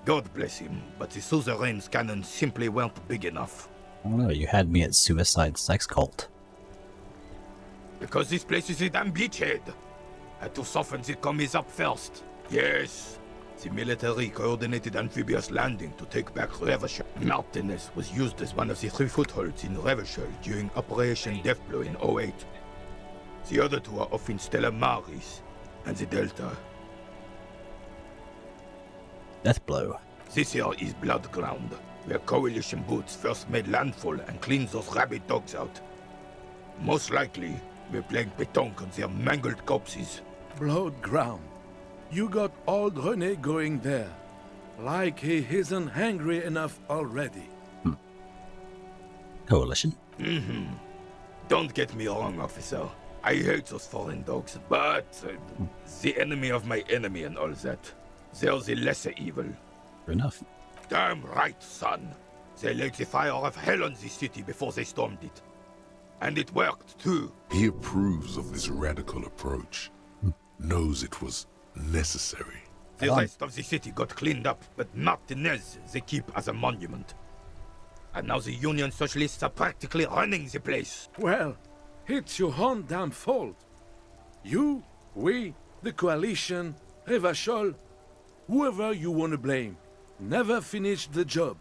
God bless him, but the suzerain's cannons simply weren't big enough. I don't know, you had me at suicide sex cult. Because this place is a damn beachhead. Had to soften the commies up first. Yes, the military coordinated amphibious landing to take back Revachol. Martinez was used as one of the 3 footholds in Revachol during Operation Deathblow in 08. The other 2 are off in Stella Maris and the Delta. Deathblow. This here is Blood Ground, where coalition boots first made landfall and cleaned those rabid dogs out. Most likely, we're playing pétanque on their mangled corpses. Blood Ground. You got old René going there. Like he isn't hungry enough already. Coalition? Don't get me wrong, officer. I hate those foreign dogs, but the enemy of my enemy and all that. They're the lesser evil. Fair enough. Damn right, son. They laid the fire of hell on the city before they stormed it. And it worked, too. He approves of this radical approach. Knows it was necessary. The rest of the city got cleaned up, but Martinez they keep as a monument. And now the Union Socialists are practically running the place. Well, it's your own damn fault. You, we, the coalition, Revachol, whoever you want to blame, never finished the job.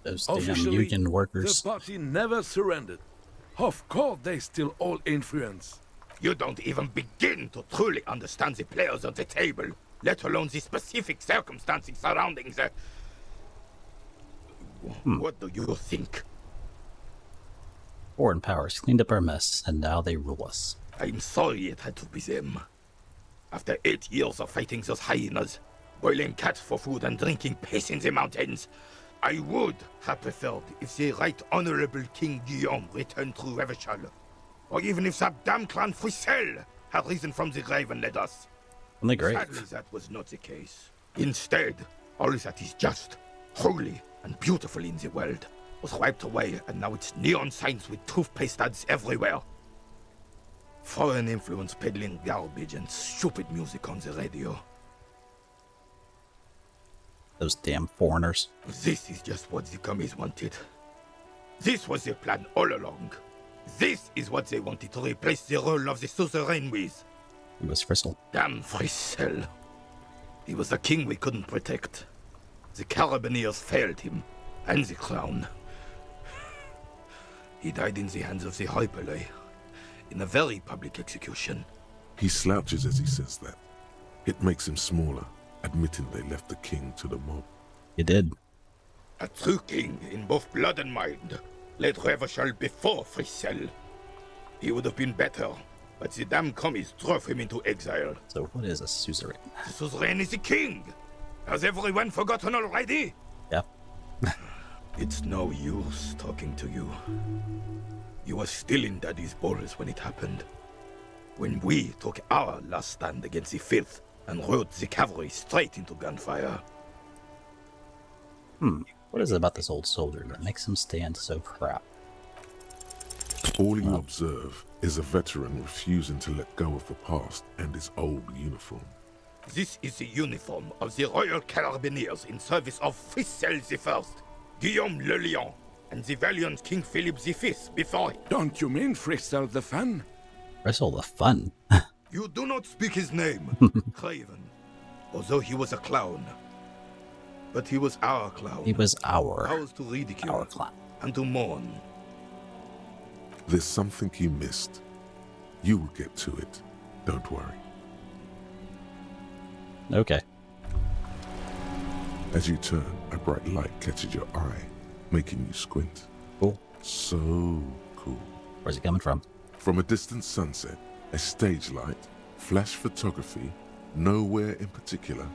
Those damn union workers. The party never surrendered. Of course they still hold influence. You don't even begin to truly understand the players at the table, let alone the specific circumstances surrounding the... What do you think? Foreign powers cleaned up our mess, and now they rule us. I'm sorry it had to be them. After 8 years of fighting those hyenas, boiling cats for food and drinking piss in the mountains, I would have preferred if the Right Honorable King Guillaume returned through Revachol, or even if that damn clan Frisel had risen from the grave and led us. From the grave? Sadly, that was not the case. Instead, all that is just, holy, and beautiful in the world was wiped away, and now it's neon signs with toothpaste ads everywhere. Foreign influence peddling garbage and stupid music on the radio. Those damn foreigners. This is just what the commies wanted. This was their plan all along. This is what they wanted to replace the role of the suzerain with. It was Frisel. Damn Frisel. He was the king we couldn't protect. The Carabineers failed him, and the crown. He died in the hands of the Hyperlay, in a very public execution. He slouches as he says that. It makes him smaller, admitting they left the king to the mob. You did. A true king in both blood and mind led Revachol before Frisel. He would have been better, but the damn commies drove him into exile. So what is a suzerain? The suzerain is the king! Has everyone forgotten already? Yeah. It's no use talking to you. You were still in Daddy's balls when it happened. When we took our last stand against the Filth and rode the cavalry straight into gunfire. What is it about this old soldier that makes him stand so proud? All you observe is a veteran refusing to let go of the past and his old uniform. This is the uniform of the Royal Carabineers in service of Frisel I, Guillaume Le Lion, and the valiant King Philip V before him. Don't you mean Frisel the Fun? Frisel the Fun? You do not speak his name, Craven. Although he was a clown, But he was our clown. He was ours to ridicule. Our clown. And to mourn. There's something you missed. You will get to it. Don't worry. Okay. As you turn, a bright light catches your eye, making you squint. Cool. So cool. Where's it coming from? From a distant sunset, a stage light, flash photography, nowhere in particular.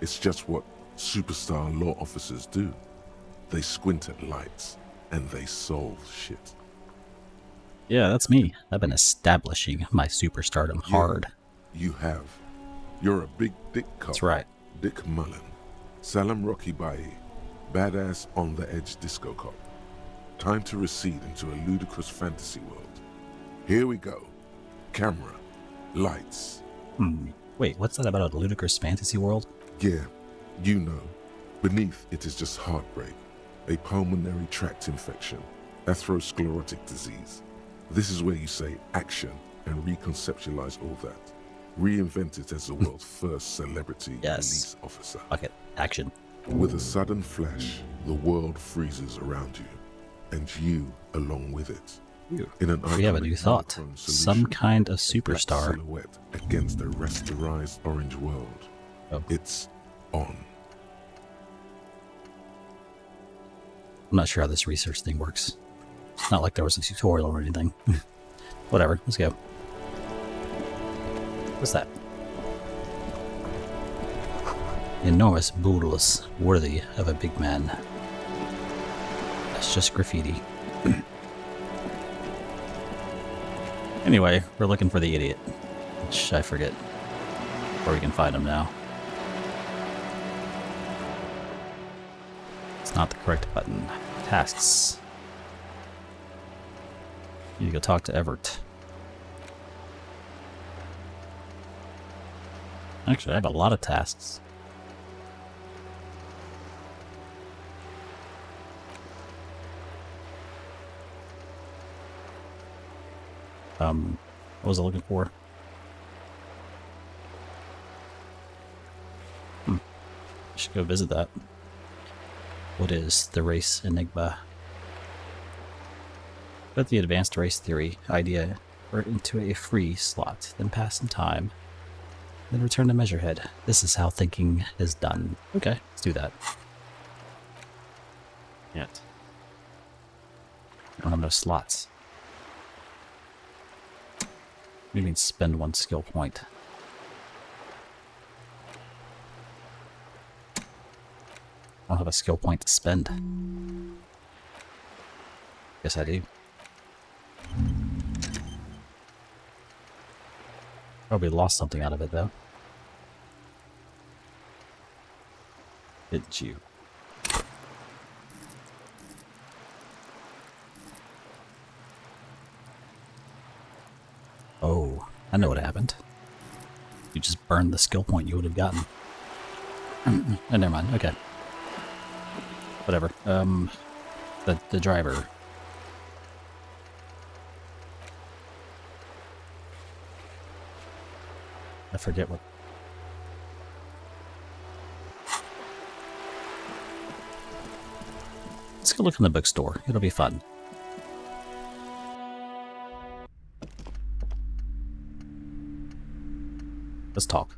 It's just what superstar law officers do. They squint at lights, and they solve shit. Yeah, that's me. I've been establishing my superstardom hard. You have. You're a big dick cop. That's right. Dick Mullen. Salam Rocky Bai. Badass on the edge disco cop. Time to recede into a ludicrous fantasy world. Here we go. Camera. Lights. Wait, what's that about a ludicrous fantasy world? Yeah, you know. Beneath it is just heartbreak. A pulmonary tract infection. Atherosclerotic disease. This is where you say action and reconceptualize all that. Reinvent it as the world's first celebrity police officer. Okay, action. With a sudden flash, the world freezes around you, and you along with it. In an we have a new thought. Some kind of superstar. Silhouette against a rasterized orange world. Oh. It's on. I'm not sure how this research thing works. It's not like there was a tutorial or anything. Whatever, let's go. What's that? Enormous boodles worthy of a big man. That's just graffiti. Anyway, we're looking for the idiot, which I forget where we can find him now. It's not the correct button. Tasks. Need to go talk to Everett. Actually, I have a lot of tasks. What was I looking for? I should go visit that. What is the race enigma? Put the advanced race theory idea into a free slot, then pass in time, then return to Measurehead. This is how thinking is done. Okay, let's do that. Yet. I don't have no slots. What do you mean spend one skill point? I don't have a skill point to spend. Guess I do. Probably lost something out of it, though. Didn't you? Oh, I know what happened. You just burned the skill point you would have gotten. Never mind, okay. Whatever. The driver. I forget what. Let's go look in the bookstore. It'll be fun. Let's talk.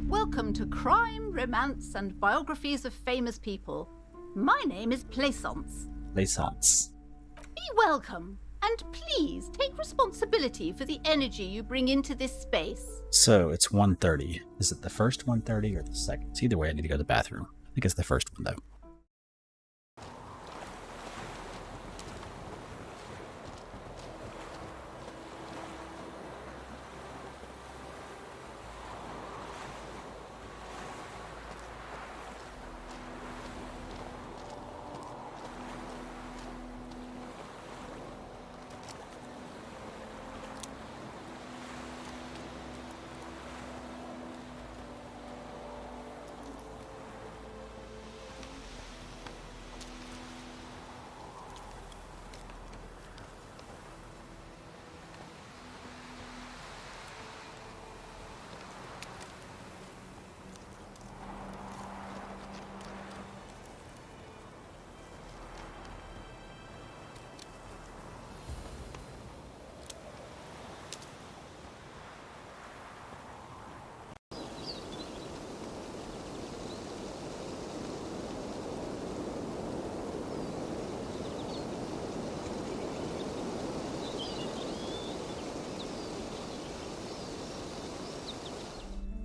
Welcome to Crime, Romance, and Biographies of Famous People. My name is Plaisance. Plaisance. Be welcome, and please take responsibility for the energy you bring into this space. So it's 1:30. Is it the first 1:30 or the second? Either way, I need to go to the bathroom. I think it's the first one, though.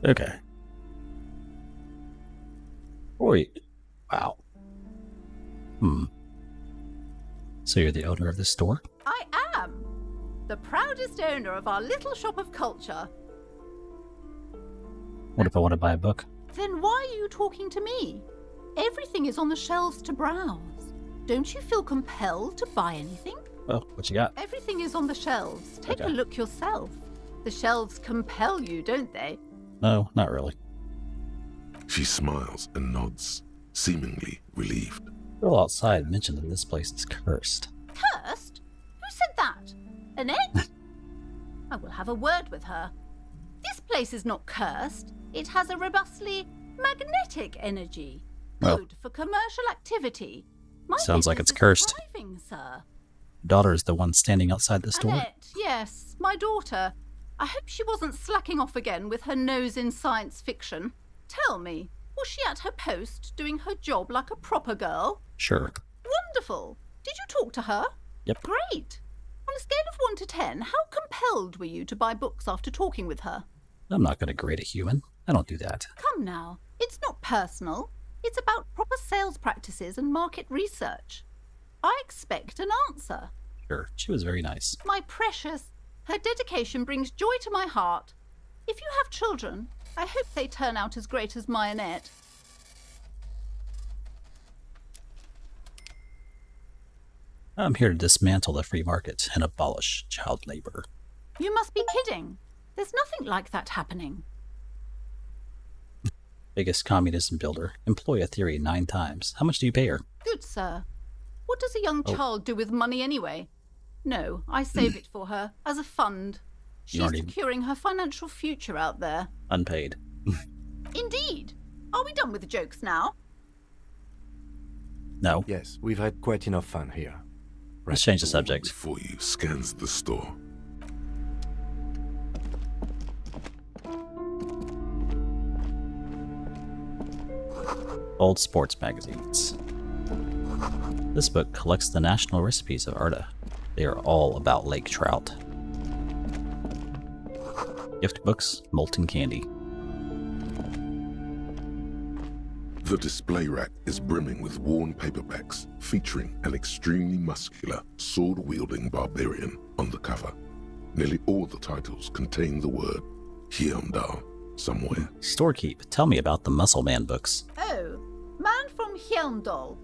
Okay. Wait. Wow. So you're the owner of this store? I am. The proudest owner of our little shop of culture. What if I want to buy a book? Then why are you talking to me? Everything is on the shelves to browse. Don't you feel compelled to buy anything? Oh, what you got? Everything is on the shelves. Take Okay. a look yourself. The shelves compel you, don't they? No, not really. She smiles and nods, seemingly relieved. Girl outside mentioned that this place is cursed. Cursed? Who said that? Annette? I will have a word with her. This place is not cursed. It has a robustly magnetic energy. Well, Good for commercial activity. My sounds like business it's cursed. is thriving, sir. Daughter is the one standing outside the store? Annette, yes, my daughter. I hope she wasn't slacking off again with her nose in science fiction. Tell me, was she at her post doing her job like a proper girl? Sure. Wonderful. Did you talk to her? Yep. Great. On a scale of 1 to 10, how compelled were you to buy books after talking with her? I'm not going to grade a human. I don't do that. Come now, it's not personal. It's about proper sales practices and market research. I expect an answer. Sure, she was very nice. My precious, her dedication brings joy to my heart. If you have children, I hope they turn out as great as my Annette. I'm here to dismantle the free market and abolish child labor. You must be kidding. There's nothing like that happening. Biggest communism builder. Employ a theory 9 times. How much do you pay her? Good sir. What does a young child do with money anyway? No, I save it for her, as a fund. You She's already- securing her financial future out there. Unpaid. Indeed. Are we done with the jokes now? No. Yes, we've had quite enough fun here. Let's change the subject. Before you scans the store. Old sports magazines. This book collects the national recipes of Arda. They are all about lake trout. Gift books, molten candy. The display rack is brimming with worn paperbacks featuring an extremely muscular, sword-wielding barbarian on the cover. Nearly all the titles contain the word Heimdall somewhere. Storekeep, tell me about the Muscle Man books. Oh, Man from Heimdall.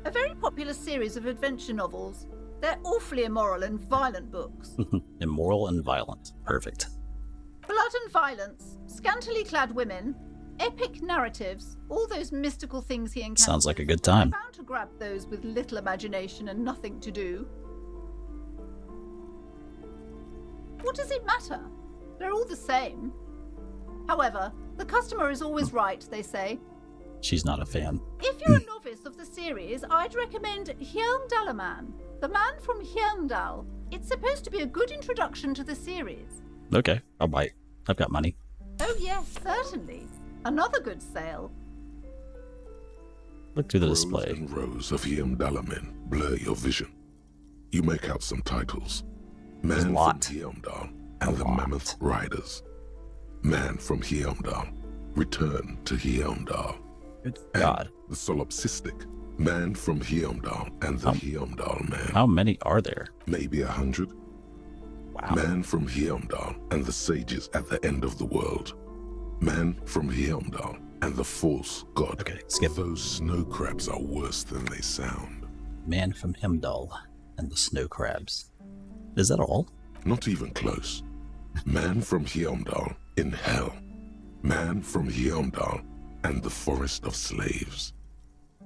A very popular series of adventure novels. They're awfully immoral and violent books. Immoral and violent. Perfect. Blood and violence, scantily clad women, epic narratives, all those mystical things he encounters. Sounds like a good time. I'm bound to grab those with little imagination and nothing to do. What does it matter? They're all the same. However, the customer is always right, they say. She's not a fan. If you're a novice of the series, I'd recommend Heimdallaman, the man from Heimdall. It's supposed to be a good introduction to the series. Okay, I'll buy it. I've got money. Oh yes, certainly. Another good sale. Look through the Rows display. and rows of Heimdallamen blur your vision. You make out some titles. Man from Heimdall and the Mammoth Riders. Man from Heimdall. Return to Heimdall. Good God. The solipsistic Man from Heimdall and the Heimdall Man. How many are there? Maybe 100. Wow. Man from Heimdall and the sages at the end of the world. Man from Heimdall and the false god. Okay, skip. Those snow crabs are worse than they sound. Man from Heimdall and the snow crabs. Is that all? Not even close. Man from Heimdall in hell. Man from Heimdall and the forest of slaves.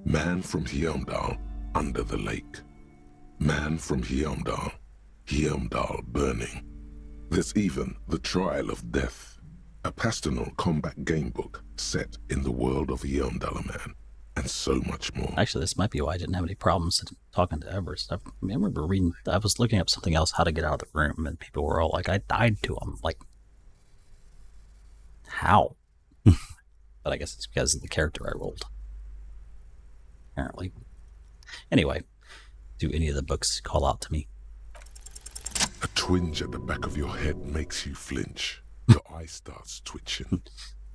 Man from Heimdall under the lake. Man from Heimdall. Heimdall burning. There's even The Trial of Death, a pastoral combat game book set in the world of Heimdallaman, and so much more. Actually, this might be why I didn't have any problems talking to Everest. I remember reading, I was looking up something else, how to get out of the room, and people were all like, I died to him. Like, how? But I guess it's because of the character I rolled. Apparently. Anyway, do any of the books call out to me? A twinge at the back of your head makes you flinch. Your eye starts twitching.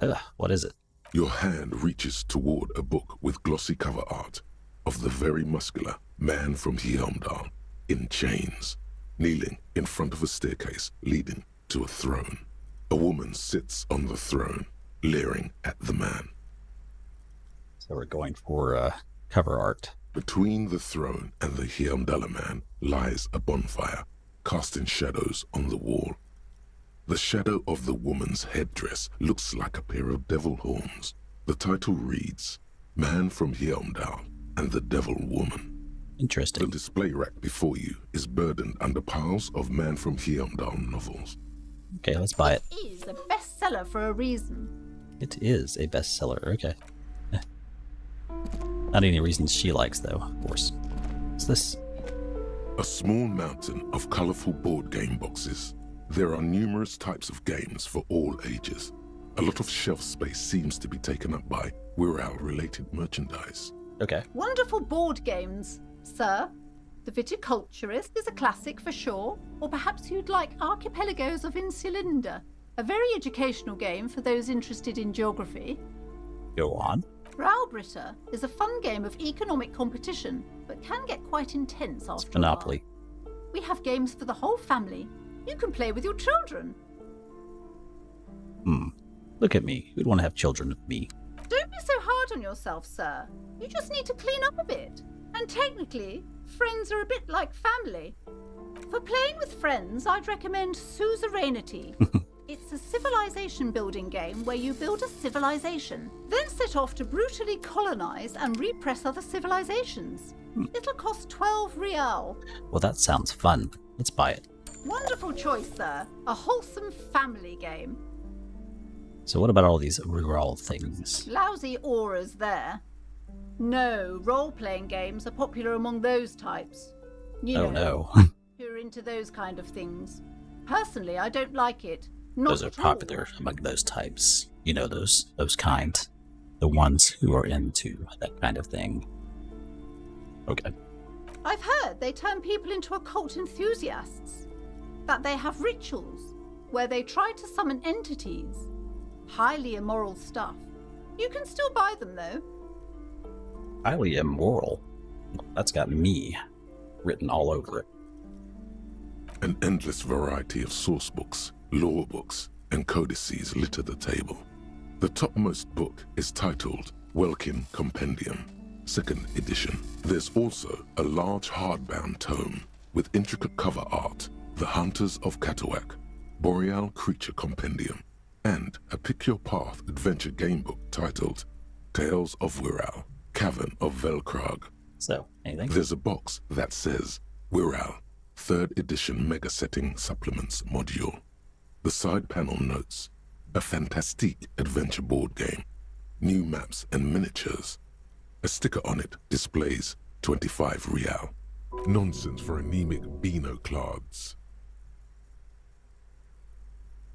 Ugh, what is it? Your hand reaches toward a book with glossy cover art of the very muscular man from Heimdall in chains, kneeling in front of a staircase leading to a throne. A woman sits on the throne, leering at the man. So we're going for cover art. Between the throne and the Heimdall man lies a bonfire, casting shadows on the wall. The shadow of the woman's headdress looks like a pair of devil horns. The title reads, Man from Heimdall and the Devil Woman. Interesting. The display rack before you is burdened under piles of Man from Heimdall novels. Okay, let's buy it. It is a bestseller for a reason. It is a bestseller, okay. Not any reasons she likes, though, of course. What's this? A small mountain of colorful board game boxes. There are numerous types of games for all ages. A lot of shelf space seems to be taken up by Wirral-related merchandise. Okay. Wonderful board games, sir. The Viticulturist is a classic for sure, or perhaps you'd like Archipelagos of Insulinda, a very educational game for those interested in geography. Go on. Raubritter is a fun game of economic competition, but can get quite intense after It's Monopoly. a while. We have games for the whole family. You can play with your children. Look at me. Who'd want to have children with me? Don't be so hard on yourself, sir. You just need to clean up a bit. And technically, friends are a bit like family. For playing with friends, I'd recommend Suzerainty. It's a civilization building game where you build a civilization, then set off to brutally colonize and repress other civilizations. It'll cost 12 real. Well, that sounds fun. Let's buy it. Wonderful choice, sir. A wholesome family game. So what about all these rural things? Lousy auras there. No, role-playing games are popular among those types. You Oh know, no. who are into those kind of things. Personally, I don't like it. Not Those are at all. popular among those types. You know, those kind. The ones who are into that kind of thing. Okay. I've heard they turn people into occult enthusiasts. That they have rituals where they try to summon entities. Highly immoral stuff. You can still buy them, though. Highly immoral. That's got me written all over it. An endless variety of source books, lore books, and codices litter the table. The topmost book is titled Welkin Compendium, 2nd edition. There's also a large hardbound tome with intricate cover art, The Hunters of Katawak, Boreal Creature Compendium, and a Pick Your Path adventure game book titled Tales of Wirral, Cavern of Velkrag. So, anything? There's a box that says Wirral, 3rd edition Mega Setting Supplements Module. The side panel notes, a fantastique adventure board game, new maps and miniatures. A sticker on it displays 25 real. Nonsense for anemic binoclards.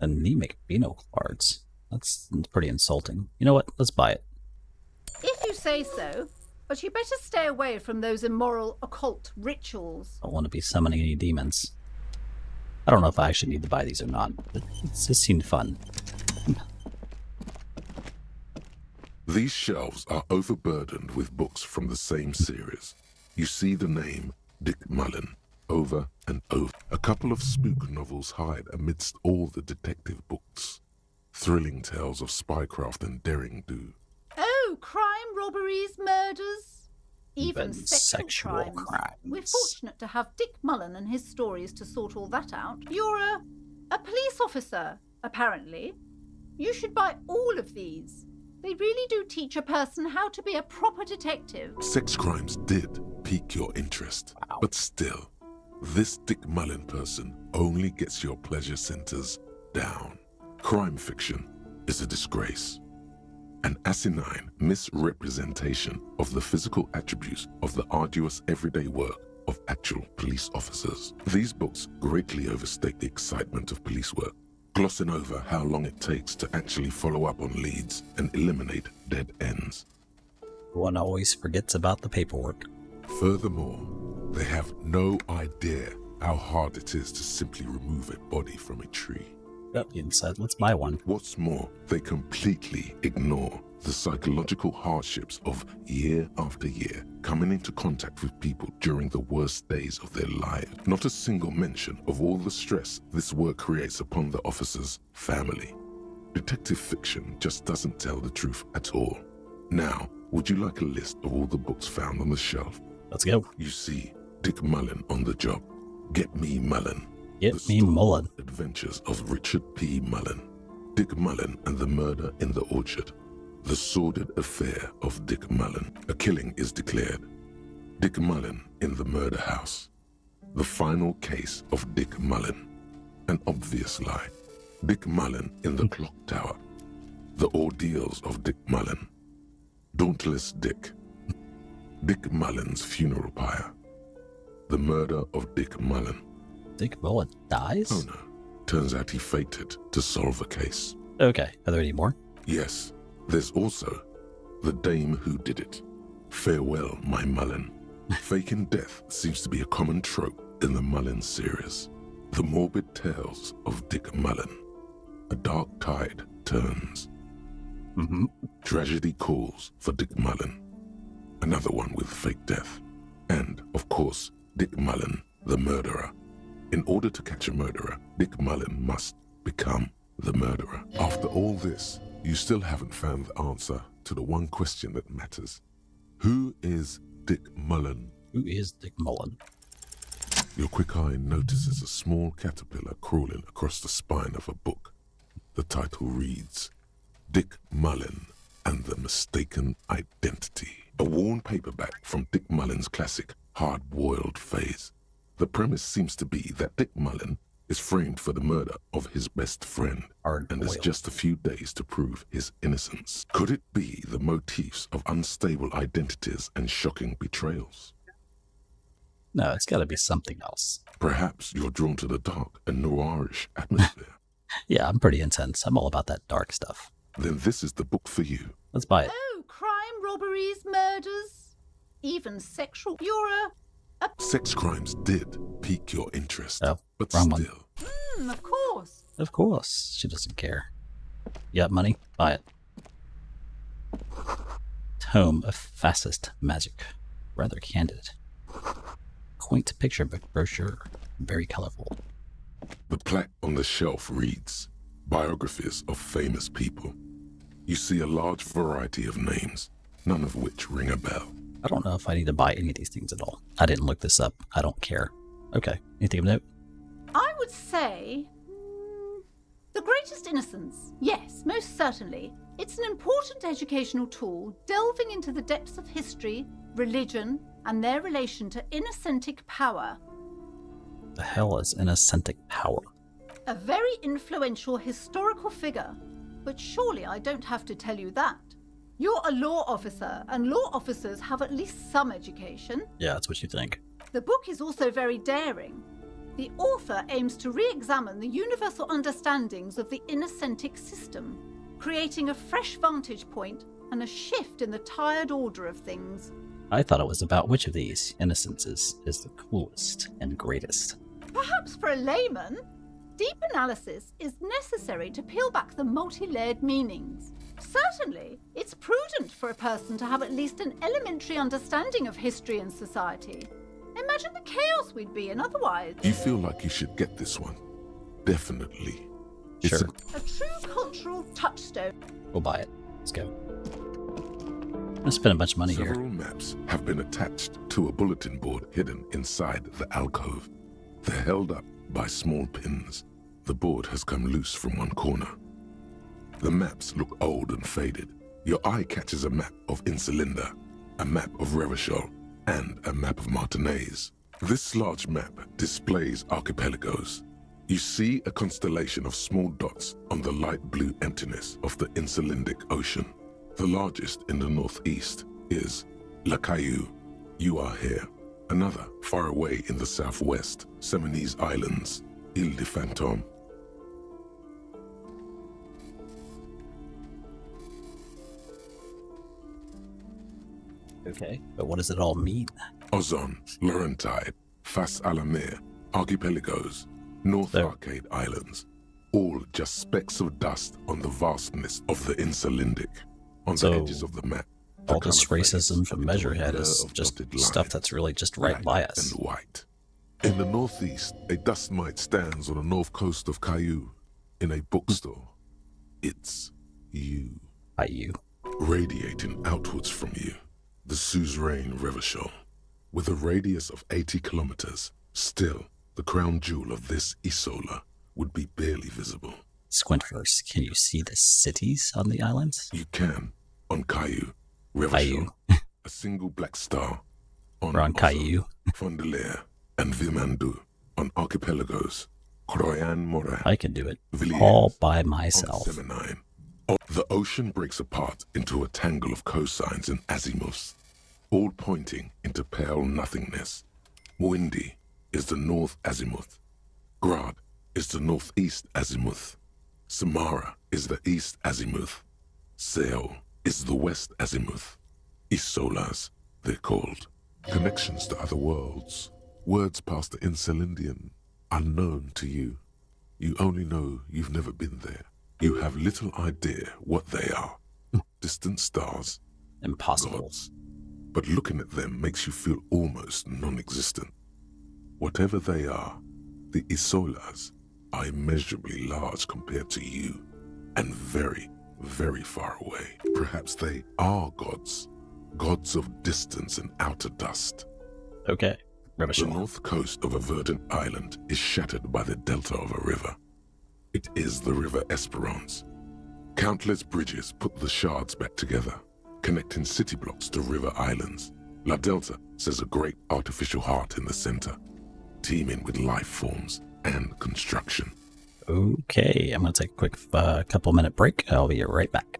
Anemic binoclards. That's pretty insulting. You know what? Let's buy it. If you say so, but you better stay away from those immoral occult rituals. I don't want to be summoning any demons. I don't know if I actually need to buy these or not, but it just seemed fun. These shelves are overburdened with books from the same series. You see the name Dick Mullen over and over. A couple of spook novels hide amidst all the detective books. Thrilling tales of spycraft and daring do. Oh, crime, robberies, murders, even sexual crimes. We're fortunate to have Dick Mullen and his stories to sort all that out. You're a police officer, apparently. You should buy all of these. They really do teach a person how to be a proper detective. Sex crimes did pique your interest, but still, this Dick Mullen person only gets your pleasure centers down. Crime fiction is a disgrace. An asinine misrepresentation of the physical attributes of the arduous everyday work of actual police officers. These books greatly overstate the excitement of police work, glossing over how long it takes to actually follow up on leads and eliminate dead ends. One always forgets about the paperwork. Furthermore, they have no idea how hard it is to simply remove a body from a tree. That being said, let's buy one. What's more, they completely ignore the psychological hardships of year after year coming into contact with people during the worst days of their lives. Not a single mention of all the stress this work creates upon the officer's family. Detective fiction just doesn't tell the truth at all. Now, would you like a list of all the books found on the shelf? Let's go. You see Dick Mullen on the job. Get Me Mullen. Get Me Mullen. Adventures of Richard P. Mullen. Dick Mullen and the Murder in the Orchard. The Sordid Affair of Dick Mullen. A killing is declared. Dick Mullen in the Murder House. The Final Case of Dick Mullen. An Obvious Lie. Dick Mullen in the Clock Tower. The Ordeals of Dick Mullen. Dauntless Dick. Dick Mullen's Funeral Pyre. The Murder of Dick Mullen. Dick Mullen dies? Oh no. Turns out he faked it to solve a case. Okay. Are there any more? Yes. There's also The Dame Who Did It. Farewell, My Mullen. Faking death seems to be a common trope in the Mullen series. The morbid tales of Dick Mullen. A dark tide turns. Tragedy calls for Dick Mullen. Another one with fake death. And, of course, Dick Mullen, the murderer. In order to catch a murderer, Dick Mullen must become the murderer. After all this, you still haven't found the answer to the one question that matters. Who is Dick Mullen? Who is Dick Mullen? Your quick eye notices a small caterpillar crawling across the spine of a book. The title reads, Dick Mullen and the Mistaken Identity. A worn paperback from Dick Mullen's classic Hard-Boiled Phase. The premise seems to be that Dick Mullen is framed for the murder of his best friend and has just a few days to prove his innocence. Could it be the motifs of unstable identities and shocking betrayals? No, it's got to be something else. Perhaps you're drawn to the dark and noirish atmosphere. Yeah, I'm pretty intense. I'm all about that dark stuff. Then this is the book for you. Let's buy it. Oh, crime, robberies, murders, even sexual. You're a Sex crimes did pique your interest, but wrong still. one. of course. Of course. She doesn't care. You got money? Buy it. Tome of Fascist Magic. Rather candid. Quaint picture book brochure. Very colorful. The plaque on the shelf reads, Biographies of Famous People. You see a large variety of names, none of which ring a bell. I don't know if I need to buy any of these things at all. I didn't look this up. I don't care. Okay. Anything of note? I would say The Greatest Innocence. Yes, most certainly. It's an important educational tool delving into the depths of history, religion, and their relation to innocentic power. The hell is innocentic power? A very influential historical figure. But surely I don't have to tell you that. You're a law officer, and law officers have at least some education. Yeah, that's what you think. The book is also very daring. The author aims to re-examine the universal understandings of the innocentic system, creating a fresh vantage point and a shift in the tired order of things. I thought it was about which of these innocences is the coolest and greatest. Perhaps for a layman, deep analysis is necessary to peel back the multi-layered meanings. Certainly, it's prudent for a person to have at least an elementary understanding of history and society. Imagine the chaos we'd be in otherwise. You feel like you should get this one. Definitely. Sure. A true cultural touchstone. We'll buy it. Let's go. I'm gonna spend a bunch of money here. Several maps have been attached to a bulletin board hidden inside the alcove. They're held up by small pins. The board has come loose from one corner. The maps look old and faded. Your eye catches a map of Insulinda, a map of Revachol, and a map of Martinaise. This large map displays archipelagos. You see a constellation of small dots on the light blue emptiness of the Insulindic Ocean. The largest in the northeast is La Caillou. You are here. Another, far away in the southwest, Seminese Islands, Ile de Fantôme. Okay, but what does it all mean? Ozon, Laurentide, Fas à la Mer, Archipelagos, North Arcade Islands. all just specks of dust on the vastness of the Insulindic. On the edges of the map, all this racism from Measurehead is just stuff that's really just right by us. And white. In the northeast, a dust mite stands on the north coast of Caillou. In a bookstore, it's you. Caillou. Radiating outwards from you, the suzerain Revachol. With a radius of 80 kilometers, still, the crown jewel of this Isola would be barely visible. Squint first. Can you see the cities on the islands? You can. On Caillou, Revachol, a single black star. On Caillou. Fondelier and Vilmandu. On archipelagos, Croyan Morin. I can do it Villiers, all by myself. The ocean breaks apart into a tangle of cosines and azimuths, all pointing into pale nothingness. Windy is the north azimuth. Grad is the northeast azimuth. Samara is the east azimuth. Seol is the west azimuth. Isolas, they're called. Connections to other worlds. Words past the Insulindian, unknown to you. You only know you've never been there. You have little idea what they are. Distant stars. Impossible. Gods. But looking at them makes you feel almost non-existent. Whatever they are, the Isolas are immeasurably large compared to you, and very, very far away. Perhaps they are gods. Gods of distance and outer dust. Okay. The north coast of a verdant island is shattered by the delta of a river. It is the River Esperance. Countless bridges put the shards back together, connecting city blocks to river islands. La Delta says a great artificial heart in the center, teeming with life forms and construction. Okay, I'm going to take a quick couple-minute break. I'll be right back.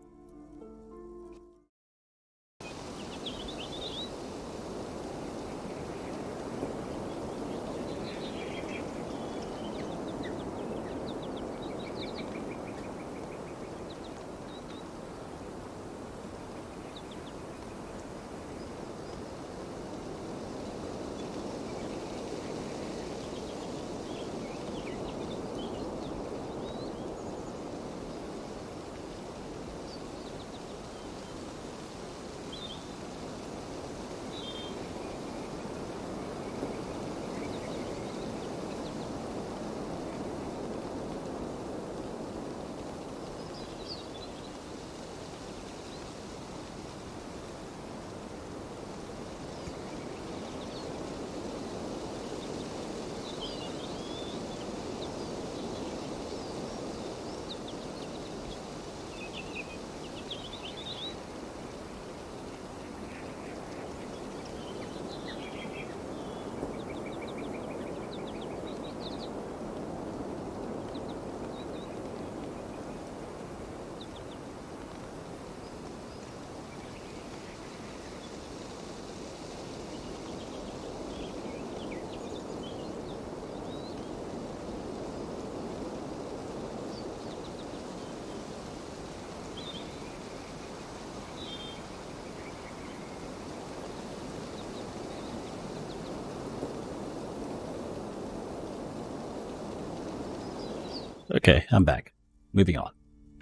Okay, I'm back. Moving on.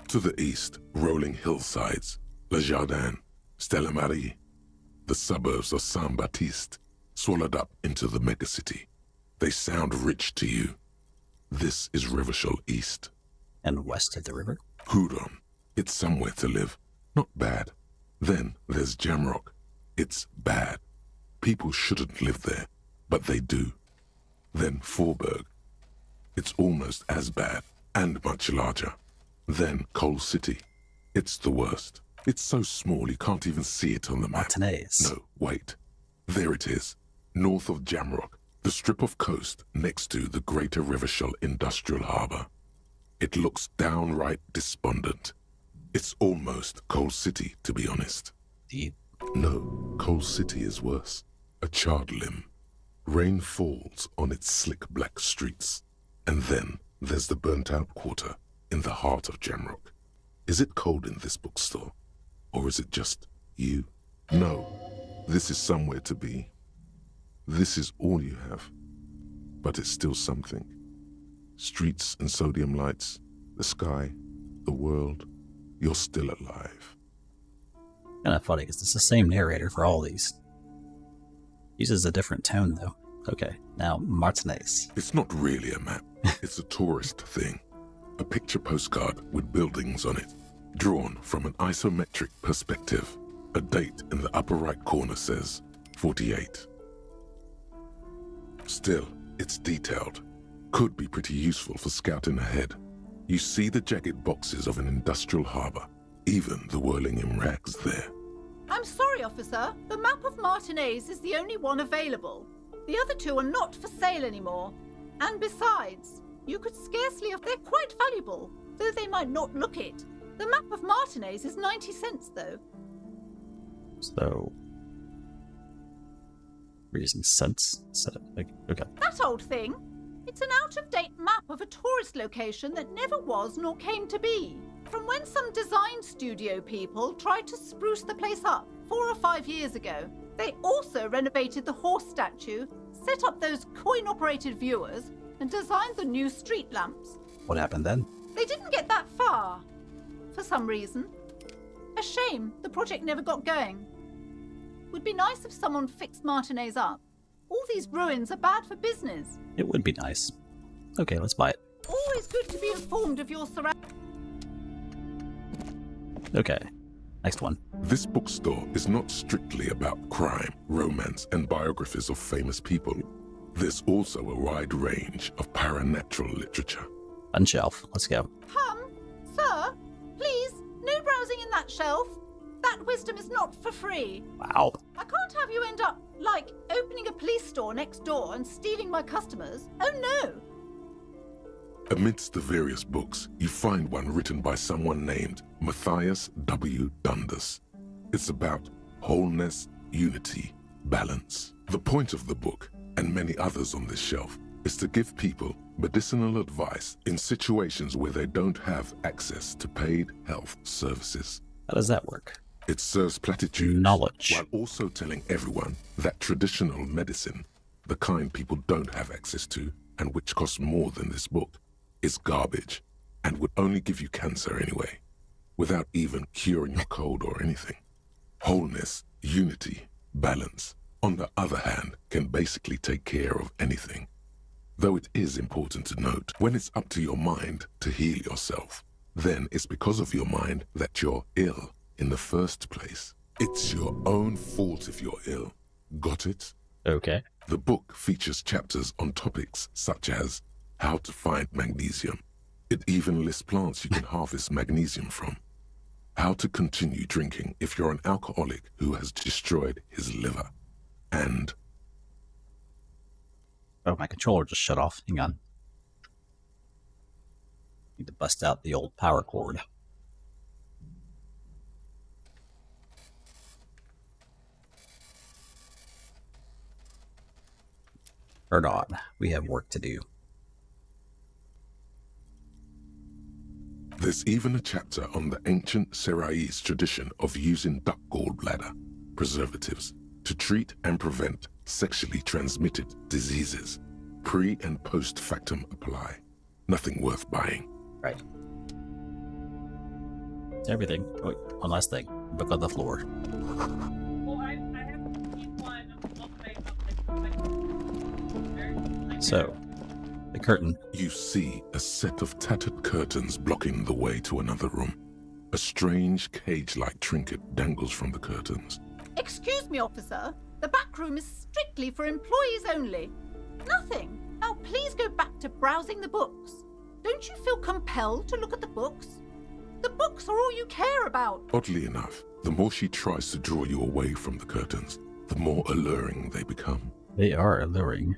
To the east, rolling hillsides, Le Jardin, Stella Marie, the suburbs of Saint-Baptiste, swallowed up into the megacity. They sound rich to you. This is Revachol East. And west of the river? Hudon. It's somewhere to live. Not bad. Then there's Jamrock. It's bad. People shouldn't live there, but they do. Then Forberg. It's almost as bad, and much larger. Then Coal City. It's the worst. It's so small you can't even see it on the map. Martinez. No, wait. There it is. North of Jamrock. The strip of coast next to the Greater Revachol Industrial Harbour. It looks downright despondent. It's almost Coal City, to be honest. Deep. No, Coal City is worse. A charred limb. Rain falls on its slick black streets. And then there's the burnt-out quarter in the heart of Jamrock. Is it cold in this bookstore? Or is it just you? No, this is somewhere to be. This is all you have. But it's still something. Streets and sodium lights, the sky, the world, you're still alive. Kind of funny, because it's the same narrator for all these. Uses a different tone, though. Okay, now Martinez. It's not really a map. It's a tourist thing. A picture postcard with buildings on it, drawn from an isometric perspective. A date in the upper right corner says 48. Still, it's detailed. Could be pretty useful for scouting ahead. You see the jagged boxes of an industrial harbor, even the whirling in rags there. I'm sorry, officer. The map of Martinez is the only one available. The other two are not for sale anymore. And besides, you could scarcely have... They're quite valuable, though they might not look it. The map of Martinez is 90 cents, though. So... we're using cents instead of... okay. That old thing? It's an out-of-date map of a tourist location that never was nor came to be. From when some design studio people tried to spruce the place up 4 or 5 years ago. They also renovated the horse statue, set up those coin-operated viewers, and designed the new street lamps. What happened then? They didn't get that far, for some reason. A shame the project never got going. Would be nice if someone fixed Martinez up. All these ruins are bad for business. It would be nice. Okay, let's buy it. Always good to be informed of your surroundings. Okay, next one. This bookstore is not strictly about crime, romance, and biographies of famous people. There's also a wide range of paranatural literature. Unshelf, let's go. Sir, please, no browsing in that shelf. That wisdom is not for free. Wow. I can't have you end up, like, opening a police store next door and stealing my customers. Oh no! Amidst the various books, you find one written by someone named Matthias W. Dundas. It's about wholeness, unity, balance. The point of the book, and many others on this shelf, is to give people medicinal advice in situations where they don't have access to paid health services. How does that work? It serves platitudes, knowledge, while also telling everyone that traditional medicine, the kind people don't have access to, and which costs more than this book, is garbage, and would only give you cancer anyway, without even curing your cold or anything. Wholeness, unity, balance, on the other hand, can basically take care of anything. Though it is important to note, when it's up to your mind to heal yourself, then it's because of your mind that you're ill in the first place. It's your own fault if you're ill. Got it? Okay. The book features chapters on topics such as how to find magnesium. It even lists plants you can harvest magnesium from. How to continue drinking if you're an alcoholic who has destroyed his liver. And... oh, my controller just shut off. Hang on. Need to bust out the old power cord. Turn on. We have work to do. There's even a chapter on the ancient Seraïs tradition of using duck gallbladder, preservatives, to treat and prevent sexually transmitted diseases. Pre- and post-factum apply. Nothing worth buying. Right. Everything. Oh, wait, one last thing. Book on the floor. So, the curtain. You see a set of tattered curtains blocking the way to another room. A strange cage-like trinket dangles from the curtains. Excuse me, officer. The back room is strictly for employees only. Nothing. Now please go back to browsing the books. Don't you feel compelled to look at the books? The books are all you care about. Oddly enough, the more she tries to draw you away from the curtains, the more alluring they become. They are alluring.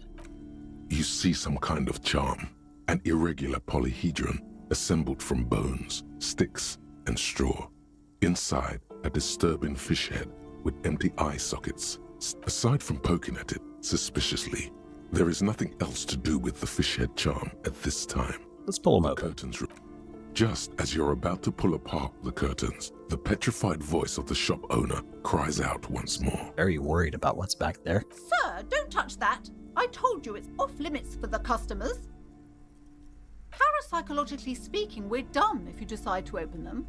You see some kind of charm, an irregular polyhedron assembled from bones, sticks, and straw. Inside, a disturbing fish head with empty eye sockets. Aside from poking at it suspiciously, there is nothing else to do with the fish head charm at this time. Let's pull them the up. Curtains. Just as you're about to pull apart the curtains, the petrified voice of the shop owner cries out once more. Very worried about what's back there. Sir, don't touch that. I told you it's off limits for the customers. Parapsychologically speaking, we're done if you decide to open them.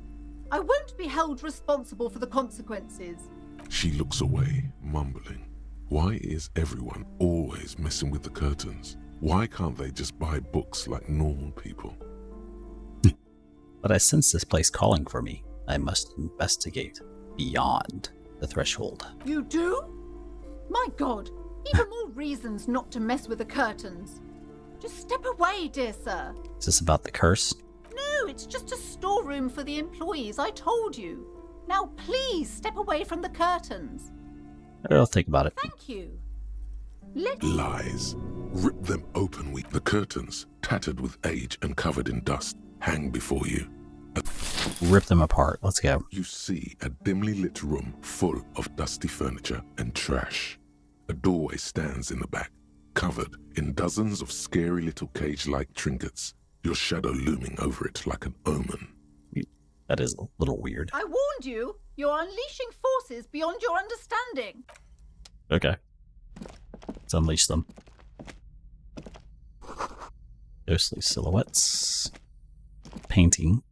I won't be held responsible for the consequences. She looks away, mumbling. Why is everyone always messing with the curtains? Why can't they just buy books like normal people? But I sense this place calling for me. I must investigate beyond the threshold. You do? My God, even more reasons not to mess with the curtains. Just step away, dear sir. Is this about the curse? No, it's just a storeroom for the employees, I told you. Now please step away from the curtains. I'll think about it. Thank you. Lies. Rip them open, the curtains, tattered with age and covered in dust, hang before you. Rip them apart. Let's go. You see a dimly lit room full of dusty furniture and trash. A doorway stands in the back, covered in dozens of scary little cage-like trinkets, your shadow looming over it like an omen. That is a little weird. I warned you. You're unleashing forces beyond your understanding. Okay. Let's unleash them. Ghostly silhouettes. Painting.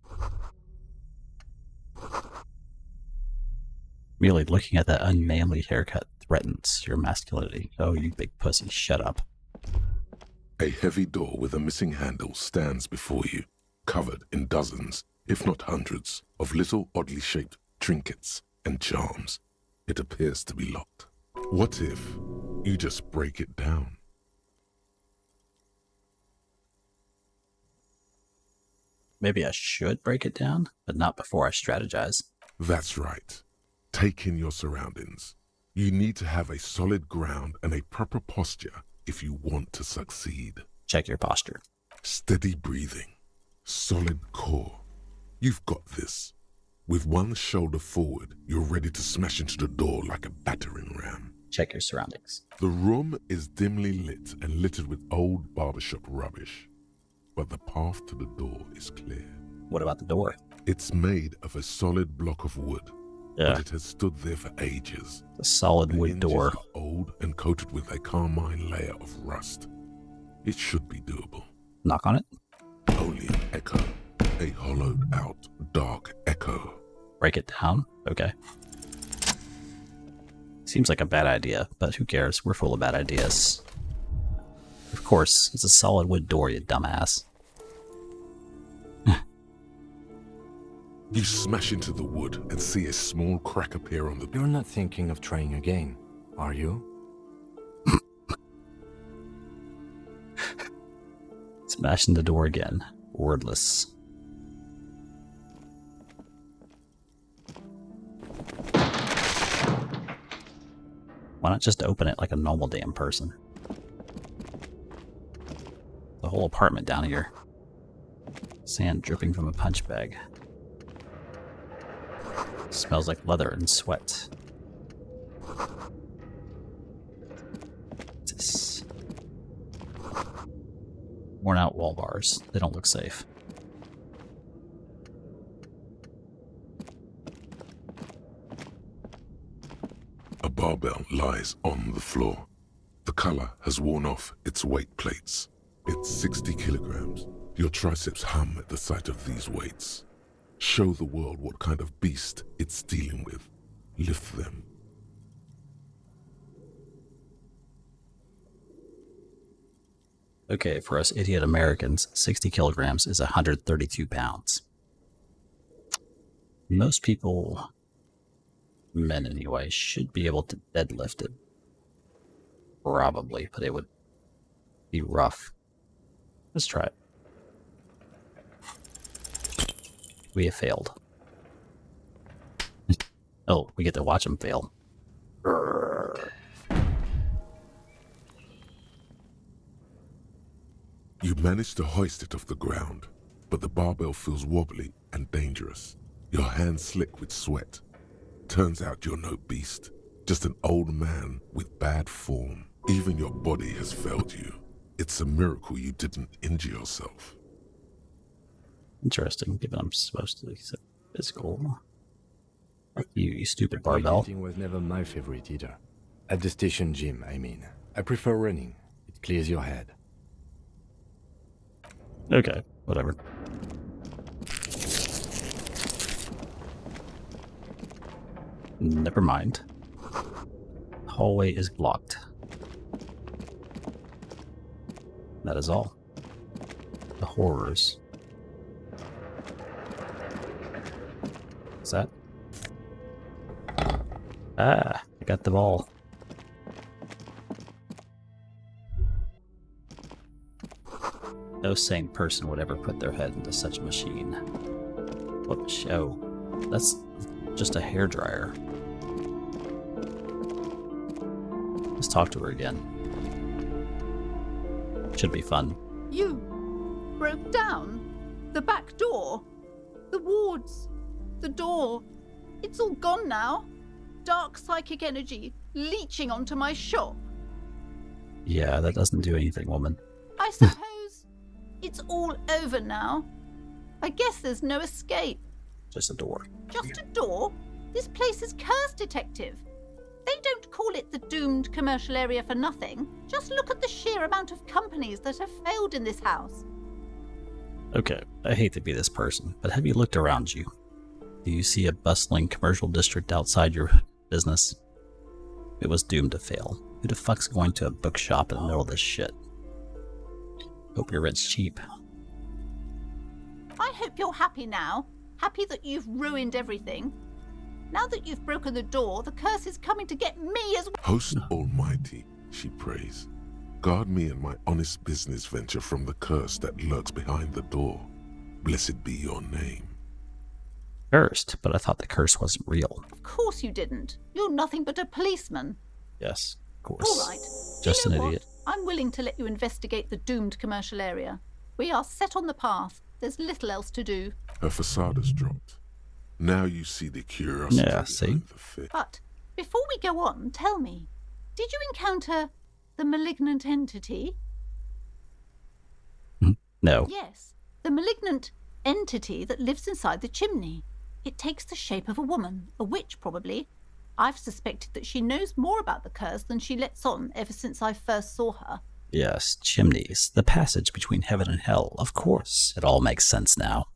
Merely looking at that unmanly haircut threatens your masculinity. Oh, you big pussy, shut up. A heavy door with a missing handle stands before you, covered in dozens, if not hundreds, of little oddly shaped trinkets and charms. It appears to be locked. What if you just break it down? Maybe I should break it down, but not before I strategize. That's right. Take in your surroundings. You need to have a solid ground and a proper posture if you want to succeed. Check your posture. Steady breathing. Solid core. You've got this. With one shoulder forward, you're ready to smash into the door like a battering ram. Check your surroundings. The room is dimly lit and littered with old barbershop rubbish. But the path to the door is clear. What about the door? It's made of a solid block of wood. Yeah. But it has stood there for ages. A solid wood door. Old and coated with a carmine layer of rust. It should be doable. Knock on it. Only an echo. A hollowed out, dark echo. Break it down? Okay. Seems like a bad idea, but who cares? We're full of bad ideas. Of course, it's a solid wood door, you dumbass. You smash into the wood and see a small crack appear on the... You're not thinking of trying again, are you? Smashing the door again. Wordless. Why not just open it like a normal damn person? The whole apartment down here. Sand dripping from a punch bag. Smells like leather and sweat. What's this? Worn out wall bars. They don't look safe. A barbell lies on the floor. The color has worn off its weight plates. It's 60 kilograms. Your triceps hum at the sight of these weights. Show the world what kind of beast it's dealing with. Lift them. Okay, for us idiot Americans, 60 kilograms is 132 pounds. Most people, men anyway, should be able to deadlift it. Probably, but it would be rough. Let's try it. We have failed. Oh, we get to watch them fail. You manage to hoist it off the ground, but the barbell feels wobbly and dangerous. Your hands slick with sweat. Turns out you're no beast, just an old man with bad form. Even your body has failed you. It's a miracle you didn't injure yourself. Interesting, given I'm supposed to be physical. You stupid barbell. Weightlifting was never my favorite either. At the station gym, I mean. I prefer running. It clears your head. Okay, Whatever. Never mind. Hallway is blocked. That is all. The horrors. What's that? Ah, I got the ball. No sane person would ever put their head into such a machine. What show? That's just a hairdryer. Let's talk to her again. Should be fun. You broke down the back door, the wards, the door. It's all gone now. Dark psychic energy leeching onto my shop. Yeah, that doesn't do anything, woman. I suppose it's all over now. I guess there's no escape. Just a door. Just a door? This place is cursed, Detective. They don't call it the doomed commercial area for nothing. Just look at the sheer amount of companies that have failed in this house. Okay, I hate to be this person, but have you looked around you? Do you see a bustling commercial district outside your business? It was doomed to fail. Who the fuck's going to a bookshop in the middle of this shit? Hope your rent's cheap. I hope you're happy now. Happy that you've ruined everything. Now that you've broken the door, the curse is coming to get me as well. Host Almighty, she prays, guard me and my honest business venture from the curse that lurks behind the door. Blessed be your name. Cursed, but I thought the curse wasn't real. Of course you didn't. You're nothing but a policeman. Yes, of course. All right. Just you know an what? idiot. I'm willing to let you investigate the doomed commercial area. We are set on the path. There's little else to do. Her facade has dropped. Now you see the curiosity behind the fit. But before we go on, tell me, did you encounter the malignant entity? No. Yes, the malignant entity that lives inside the chimney. It takes the shape of a woman, a witch probably. I've suspected that she knows more about the curse than she lets on ever since I first saw her. Yes, chimneys. The passage between heaven and hell. Of course. It all makes sense now.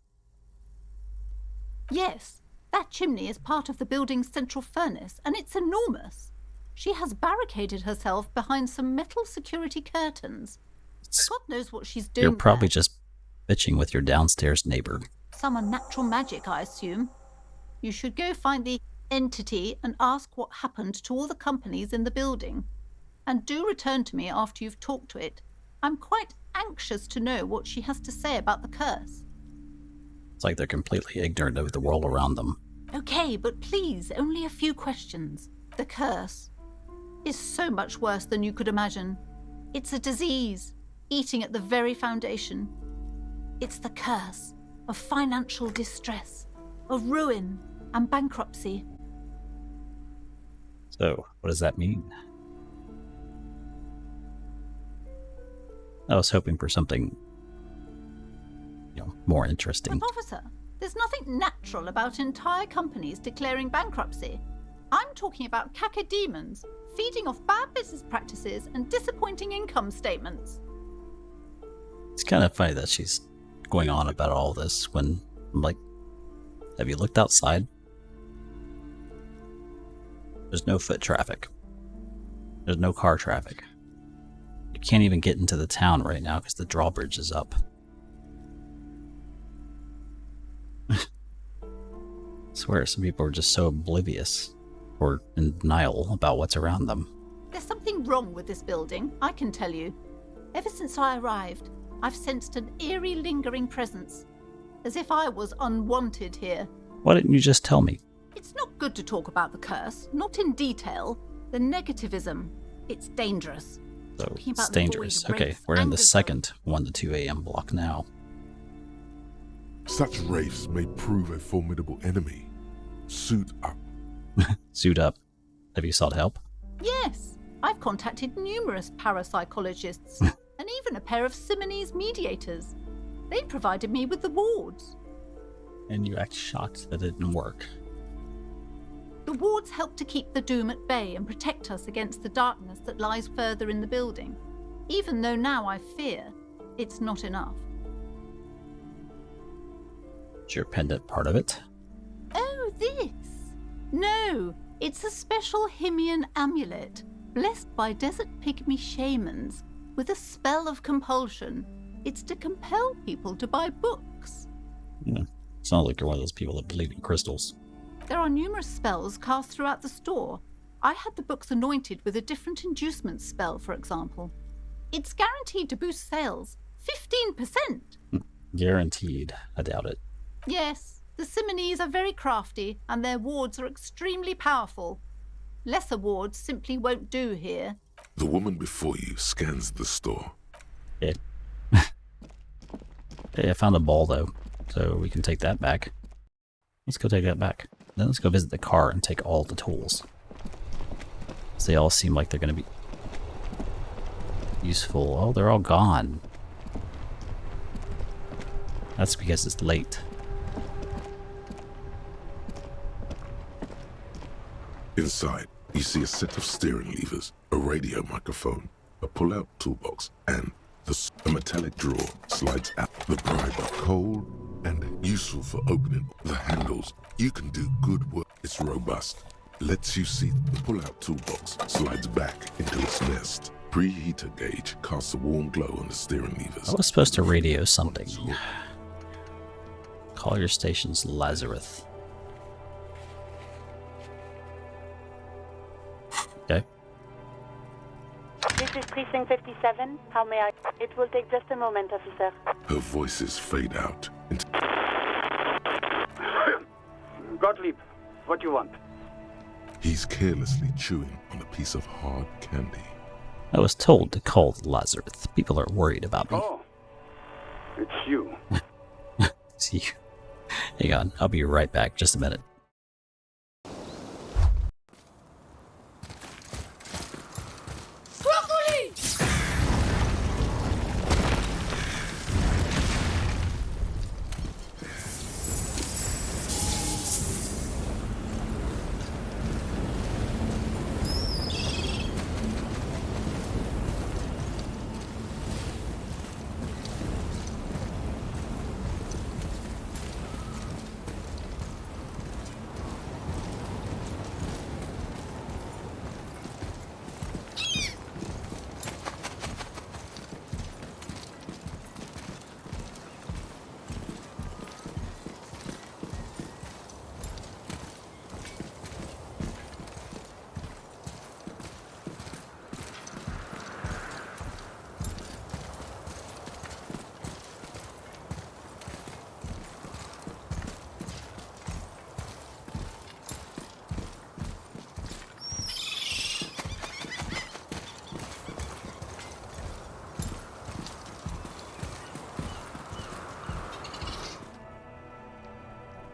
Yes, that chimney is part of the building's central furnace, and it's enormous. She has barricaded herself behind some metal security curtains. God knows what she's doing. You're probably just bitching with your downstairs neighbor. Some unnatural magic, I assume. You should go find the entity and ask what happened to all the companies in the building. And do return to me after you've talked to it. I'm quite anxious to know what she has to say about the curse. It's like they're completely ignorant of the world around them. Okay, but please, only a few questions. The curse is so much worse than you could imagine. It's a disease, eating at the very foundation. It's the curse of financial distress, of ruin and bankruptcy. So, what does that mean? I was hoping for something, more interesting. But officer, there's nothing natural about entire companies declaring bankruptcy. I'm talking about cacodemons, feeding off bad business practices and disappointing income statements. It's kind of funny that she's going on about all this when I'm like, have you looked outside? There's no foot traffic. There's no car traffic. You can't even get into the town right now because the drawbridge is up. I swear, some people are just so oblivious or in denial about what's around them. There's something wrong with this building, I can tell you. Ever since I arrived, I've sensed an eerie lingering presence, as if I was unwanted here. Why didn't you just tell me? It's not good to talk about the curse, not in detail. The negativism, it's dangerous. So it's dangerous. Okay, we're in the second 1 to 2 a.m. block now. Such wraiths may prove a formidable enemy. Suit up. Suit up. Have you sought help? Yes, I've contacted numerous parapsychologists and even a pair of Simonese mediators. They provided me with the wards. And you act shocked that it didn't work. The wards help to keep the doom at bay and protect us against the darkness that lies further in the building, even though now I fear it's not enough. Is your pendant part of it? Oh, this? No, it's a special Himian amulet, blessed by desert pygmy shamans, with a spell of compulsion. It's to compel people to buy books. Sounds like you're one of those people that believe in crystals. There are numerous spells cast throughout the store. I had the books anointed with a different inducement spell, for example. It's guaranteed to boost sales 15%. Guaranteed. I doubt it. Yes, the Simonese are very crafty, and their wards are extremely powerful. Lesser wards simply won't do here. The woman before you scans the store. Yeah. Hey, I found a ball, though, so we can take that back. Let's go take that back. Then let's go visit the car and take all the tools. They all seem like they're going to be useful. Oh, they're all gone. That's because it's late. Inside, you see a set of steering levers, a radio microphone, a pull-out toolbox, and a metallic drawer slides out. The pries are cold and useful for opening the handles. You can do good work. It's robust. Lets you see the pull-out toolbox slides back into its nest. Preheater gauge casts a warm glow on the steering levers. I was supposed to radio something. Call your station's Lazarus. Okay. This is Precinct 57. How may I? It will take just a moment, officer. Her voices fade out into... Gottlieb, what do you want? He's carelessly chewing on a piece of hard candy. I was told to call the Lazarus. People are worried about me. Oh, it's you. It's you. Hang on, I'll be right back. Just a minute.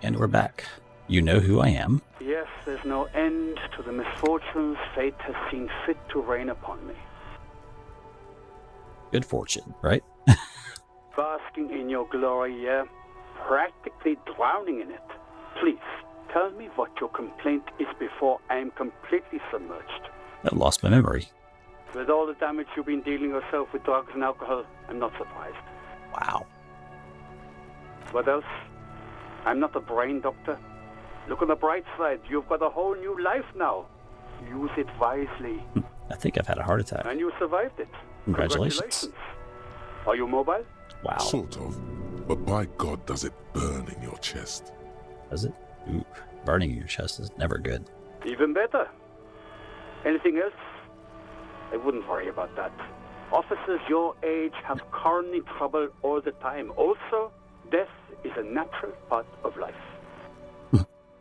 And we're back. You know who I am. Yes, there's no end to the misfortunes fate has seen fit to rain upon me. Good fortune, right? Basking in your glory, yeah? Practically drowning in it. Please, tell me what your complaint is before I am completely submerged. I lost my memory. With all the damage you've been dealing yourself with drugs and alcohol, I'm not surprised. Wow. What else? I'm not a brain doctor. Look on the bright side. You've got a whole new life now. Use it wisely. I think I've had a heart attack. And you survived it. Congratulations. Are you mobile? Wow. Sort of. But by God, does it burn in your chest. Does it? Ooh, burning in your chest is never good. Even better. Anything else? I wouldn't worry about that. Officers your age have coronary trouble all the time. Also, death is a natural part of life.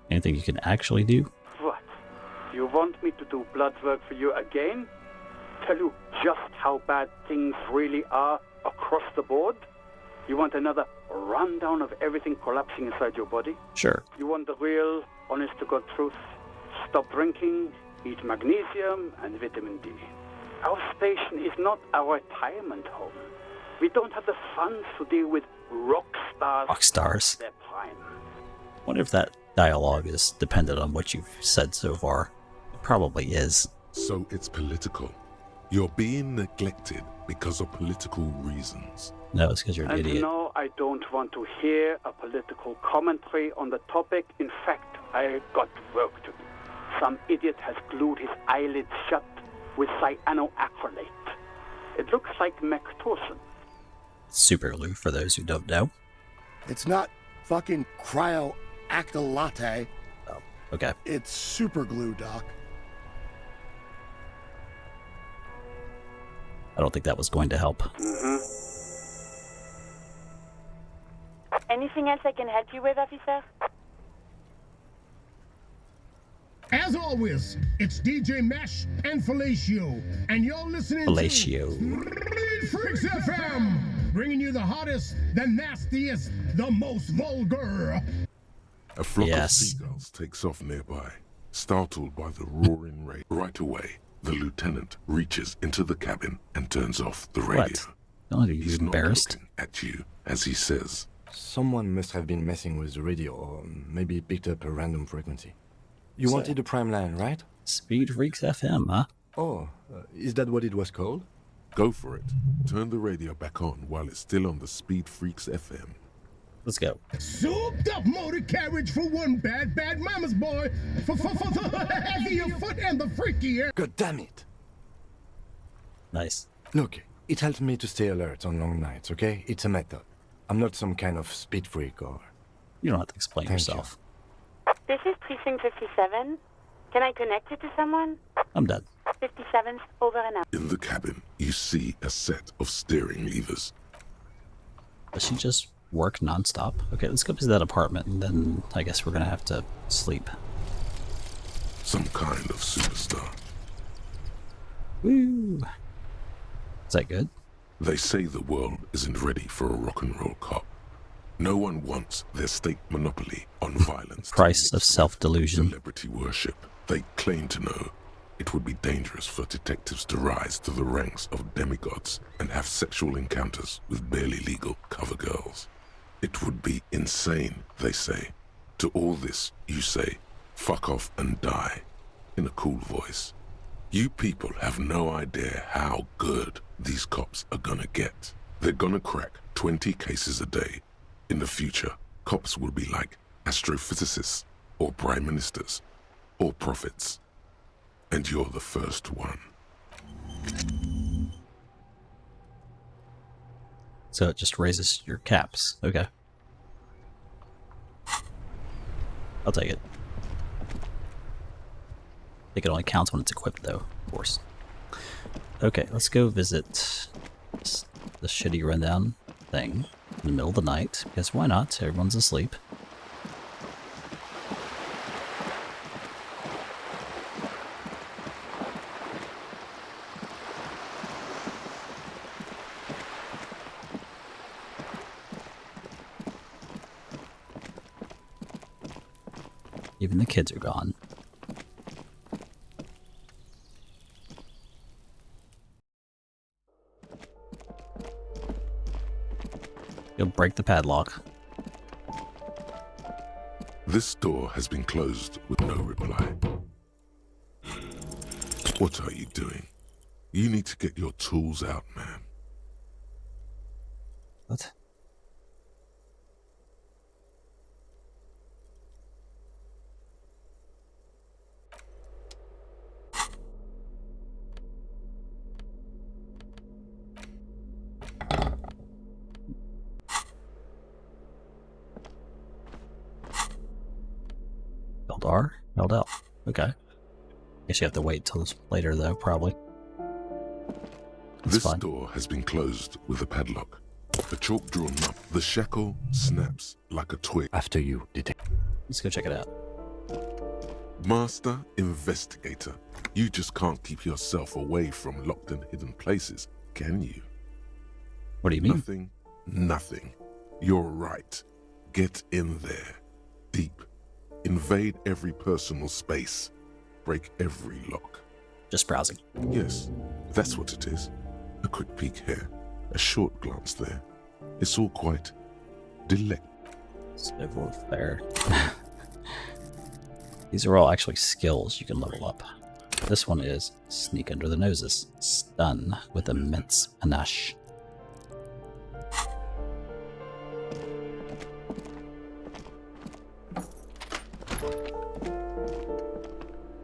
Anything you can actually do? What? You want me to do blood work for you again? Tell you just how bad things really are across the board? You want another rundown of everything collapsing inside your body? Sure. You want the real, honest-to-God truth? Stop drinking, eat magnesium and vitamin D. Our station is not our retirement home. We don't have the funds to deal with rock stars. Rock stars. Their prime. Wonder if that dialogue is dependent on what you've said so far. It probably is. So it's political. You're being neglected because of political reasons. No, it's because you're an And idiot. no, I don't want to hear a political commentary on the topic. In fact, I got work to do. Some idiot has glued his eyelids shut with cyanoacrylate. It looks like Mactorson. Super glue, for those who don't know. It's not fucking cryoactylate. Oh, okay. It's super glue, Doc. I don't think that was going to help. Anything else I can help you with, officer? As always, it's DJ Mesh and Fellatio, and you're listening Fellatio. to Freaks FM, bringing you the hottest, the nastiest, the most vulgar. A flock of seagulls takes off nearby, startled by the roaring rain. Right away, the lieutenant reaches into the cabin and turns off the radio. What? Oh, are you He's embarrassed? not looking at you as he says, Someone must have been messing with the radio, or maybe picked up a random frequency. You So- wanted a prime line, right? Speed Freaks FM, huh? Oh, is that what it was called? Go for it. Turn the radio back on while it's still on the Speed Freaks FM. Let's go. Souped up motor carriage for one bad mama's boy, for the heavier foot and the freakier. God damn it! Nice. Look, it helps me to stay alert on long nights, okay? It's a method. I'm not some kind of speed freak or... You don't have to explain Thank yourself. This is Precinct 57. Can I connect you to someone? I'm done. 57's over and out. In the cabin, you see a set of steering levers. Does she just work nonstop? Okay, let's go visit that apartment, and then I guess we're gonna have to sleep. Some kind of superstar. Woo! Is that good? They say the world isn't ready for a rock and roll cop. No one wants their state monopoly on violence. Price of self-delusion. Celebrity worship. They claim to know it would be dangerous for detectives to rise to the ranks of demigods and have sexual encounters with barely legal cover girls. It would be insane, they say. To all this, you say, fuck off and die, in a cool voice. You people have no idea how good these cops are gonna get. They're gonna crack 20 cases a day. In the future, cops will be like astrophysicists, or prime ministers, or prophets. And you're the first one. So it just raises your caps. Okay. I'll take it. I think it only counts when it's equipped, though, of course. Okay, let's go visit the shitty rundown thing in the middle of the night, because why not? Everyone's asleep. Even the kids are gone. You'll break the padlock. This door has been closed with no reply. What are you doing? You need to get your tools out, man. What? Held R? Held L. Okay. Guess you have to wait till later, though, probably. This door has been closed with a padlock. The chalk drawn up. The shackle snaps like a twig. After you, detective. Let's go check it out. Master Investigator, you just can't keep yourself away from locked and hidden places, can you? What do you mean? Nothing. Nothing. You're right. Get in there. Deep. Invade every personal space. Break every lock. Just browsing. Yes, that's what it is. A quick peek here. A short glance there. It's all quite delectable. Civil fair. These are all actually skills you can level up. This one is sneak under the noses, stun with immense panache.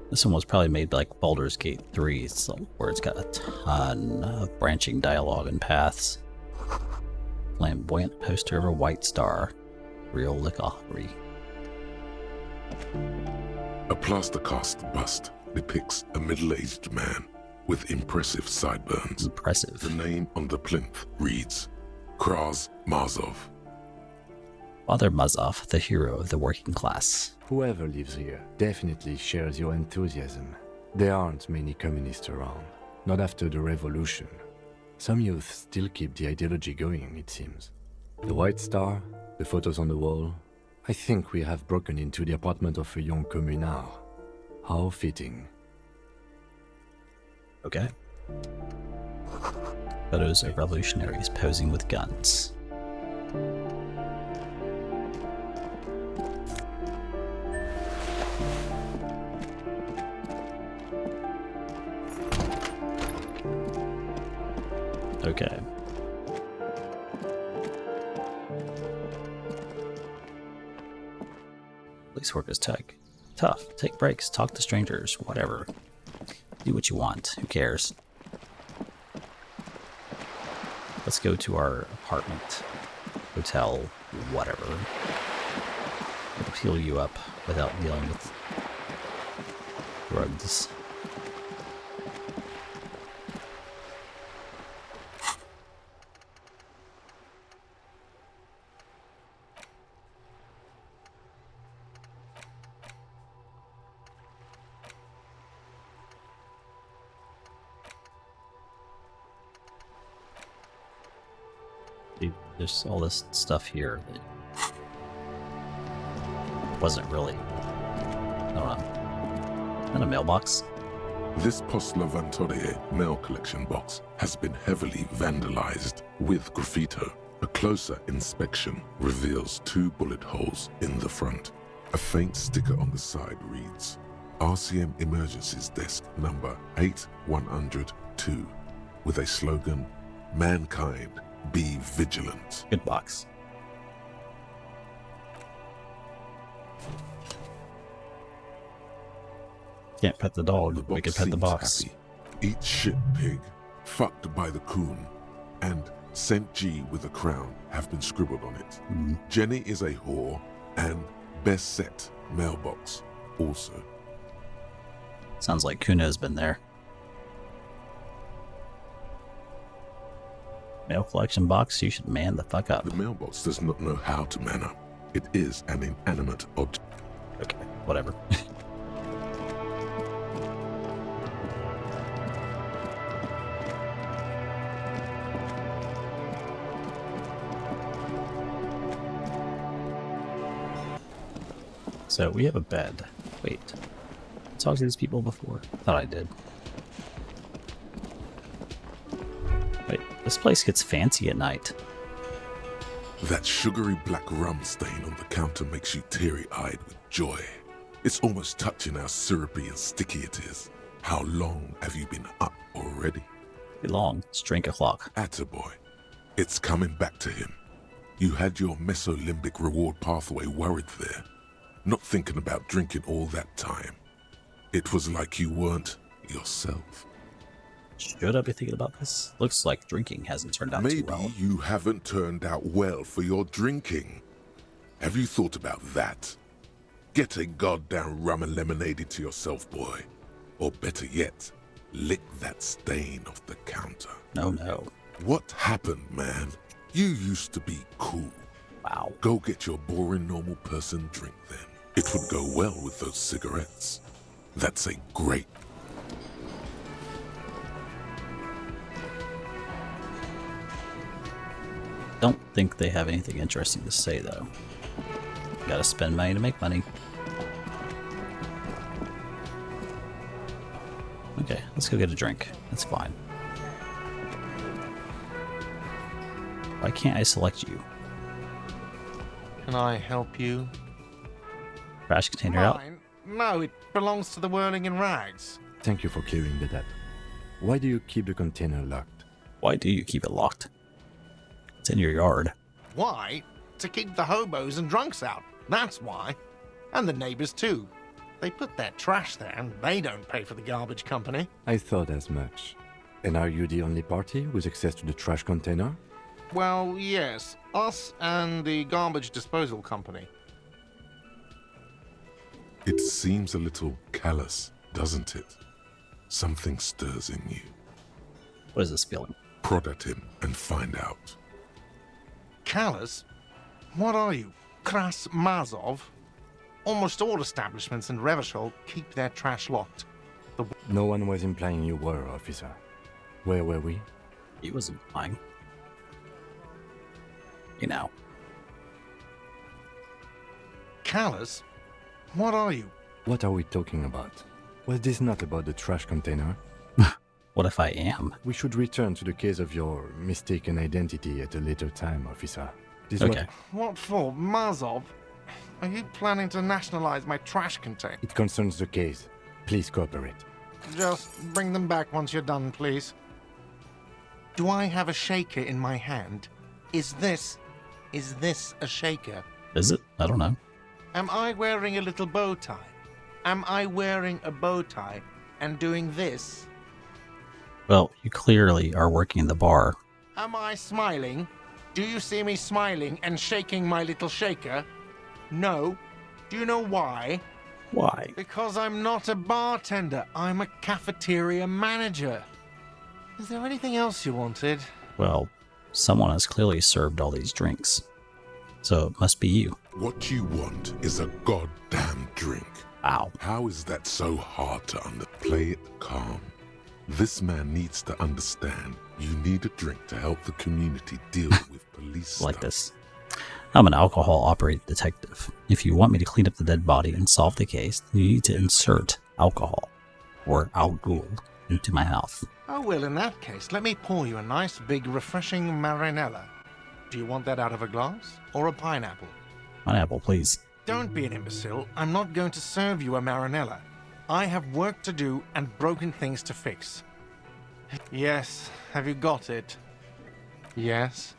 This one was probably made by like Baldur's Gate 3, so where it's got a ton of branching dialogue and paths. Flamboyant poster of a white star. Real lickery. A plaster cast bust depicts a middle-aged man with impressive sideburns. Impressive. The name on the plinth reads Kraz Mazov. Father Mazov, the hero of the working class. Whoever lives here definitely shares your enthusiasm. There aren't many communists around, not after the revolution. Some youth still keep the ideology going, it seems. The White Star, the photos on the wall. I think we have broken into the apartment of a young communard. How fitting. Okay. Photos of revolutionaries posing with guns. Okay. Police work is tough. Take breaks, talk to strangers, whatever. Do what you want. Who cares? Let's go to our apartment, hotel, whatever. It'll heal you up without dealing with drugs. There's all this stuff here that wasn't really, I don't know, not a mailbox. This Postla Vantorie mail collection box has been heavily vandalized with graffito. A closer inspection reveals 2 bullet holes in the front. A faint sticker on the side reads, RCM Emergencies Desk number 8102, with a slogan, Mankind, be vigilant. Good box. Can't pet the dog, but we can pet the box. Happy. Eat shit pig, fucked by the coon, and St. G with a crown have been scribbled on it. Jenny is a whore, and best set mailbox also. Sounds like Kuno's been there. Mail collection box, you should man the fuck up. The mailbox does not know how to man up. It is an inanimate object. Okay, whatever. So we have a bed. Wait, I talked to these people before? I thought I did. Wait, this place gets fancy at night. That sugary black rum stain on the counter makes you teary-eyed with joy. It's almost touching how syrupy and sticky it is. How long have you been up already? Pretty long. It's drink o'clock. Attaboy. It's coming back to him. You had your mesolimbic reward pathway worried there, not thinking about drinking all that time. It was like you weren't yourself. Should I be thinking about this? Looks like drinking hasn't turned out too well. Maybe you haven't turned out well for your drinking. Have you thought about that? Get a goddamn rum and lemonade to yourself, boy. Or better yet, lick that stain off the counter. No. What happened, man? You used to be cool. Wow. Go get your boring normal person drink then. It would go well with those cigarettes. That's a great... Don't think they have anything interesting to say, though. Gotta spend money to make money. Okay, let's go get a drink. That's fine. Why can't I select you? Can I help you? Trash container out. Mine? No, it belongs to the Whirling in Rags. Thank you for clearing the debt. Why do you keep the container locked? Why do you keep it locked? It's in your yard. Why? To keep the hobos and drunks out. That's why. And the neighbors too. They put their trash there and they don't pay for the garbage company. I thought as much. And are you the only party with access to the trash container? Well, yes. Us and the garbage disposal company. It seems a little callous, doesn't it? Something stirs in you. What is this feeling? Prod at him and find out. Callous? What are you? Kras Mazov? Almost all establishments in Revachol keep their trash locked. No one was implying you were, officer. Where were we? He was implying. You know. Callous? What are you? What are we talking about? Was this not about the trash container? What if I am? We should return to the case of your mistaken identity at a later time, officer. This Okay. What for? Mazov? Are you planning to nationalize my trash container? It concerns the case. Please cooperate. Just bring them back once you're done, please. Do I have a shaker in my hand? Is this a shaker? Is it? I don't know. Am I wearing a little bow tie? Am I wearing a bow tie and doing this? Well, you clearly are working in the bar. Am I smiling? Do you see me smiling and shaking my little shaker? No. Do you know why? Why? Because I'm not a bartender. I'm a cafeteria manager. Is there anything else you wanted? Well, someone has clearly served all these drinks. So it must be you. What you want is a goddamn drink. Ow. How is that so hard to Play it calm. This man needs to understand you need a drink to help the community deal with police Like stuff. this. I'm an alcohol-operated detective. If you want me to clean up the dead body and solve the case, then you need to insert alcohol, or alcohol, into my mouth. Oh, well, in that case, let me pour you a nice, big, refreshing marinella. Do you want that out of a glass or a pineapple? Pineapple, please. Don't be an imbecile. I'm not going to serve you a marinella. I have work to do and broken things to fix. Yes, have you got it? Yes.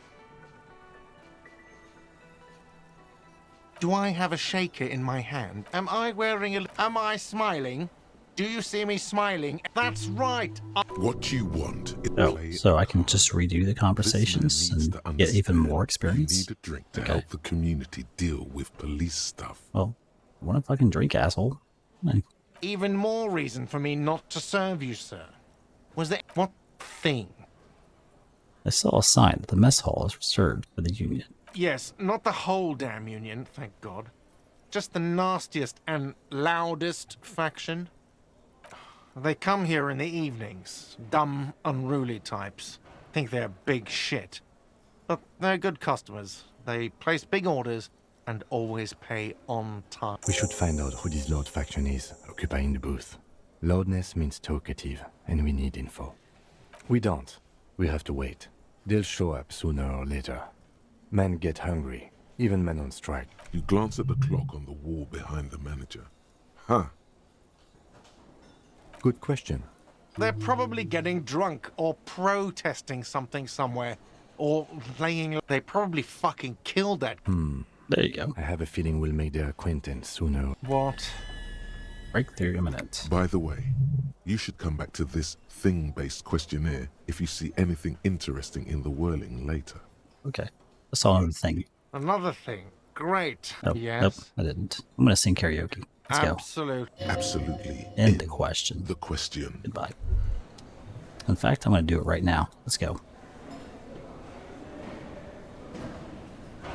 Do I have a shaker in my hand? Am I wearing a... Am I smiling? Do you see me smiling? That's right. What you want is Oh, so I can just redo the conversations and get even more you experience? need a drink to help the community deal with police stuff. Well, I want to fucking drink, asshole. Even more reason for me not to serve you, sir. Was there... What thing? I saw a sign that the mess hall is reserved for the union. Yes, not the whole damn union, thank God. Just the nastiest and loudest faction. They come here in the evenings. Dumb, unruly types. Think they're big shit. But they're good customers. They place big orders and always pay on time. We should find out who this Lord faction is, occupying the booth. Loudness means talkative, and we need info. We don't. We have to wait. They'll show up sooner or later. Men get hungry, even men on strike. You glance at the clock on the wall behind the manager. Huh. Good question. They're probably getting drunk or protesting something somewhere. Or playing... They probably fucking killed that... There you go. I have a feeling we'll make their acquaintance sooner. What? Breakthrough imminent. By the way, you should come back to this thing-based questionnaire if you see anything interesting in the whirling later. Okay. I saw another thing. Another thing. Great. Oh, yes. Nope, I didn't. I'm gonna sing karaoke. Let's go. Absolutely. End the question. The question. Goodbye. In fact, I'm gonna do it right now. Let's go.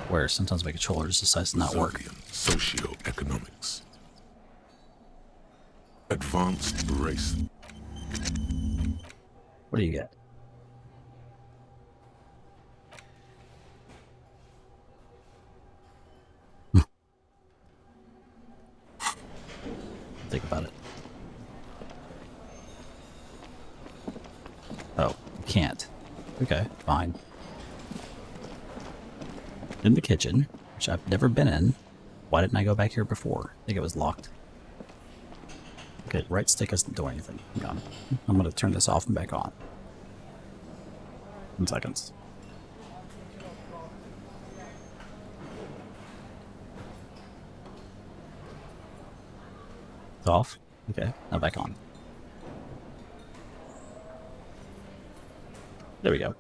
Where sometimes my controller just decides to not work. Socioeconomics. Advanced race. What do you get? Think about it. Oh, you can't. Okay, fine. In the kitchen, which I've never been in. Why didn't I go back here before? I think it was locked. Okay, right stick doesn't do anything. Hang on. I'm going to turn this off and back on. 10 seconds. It's off. Okay, now back on. There we go.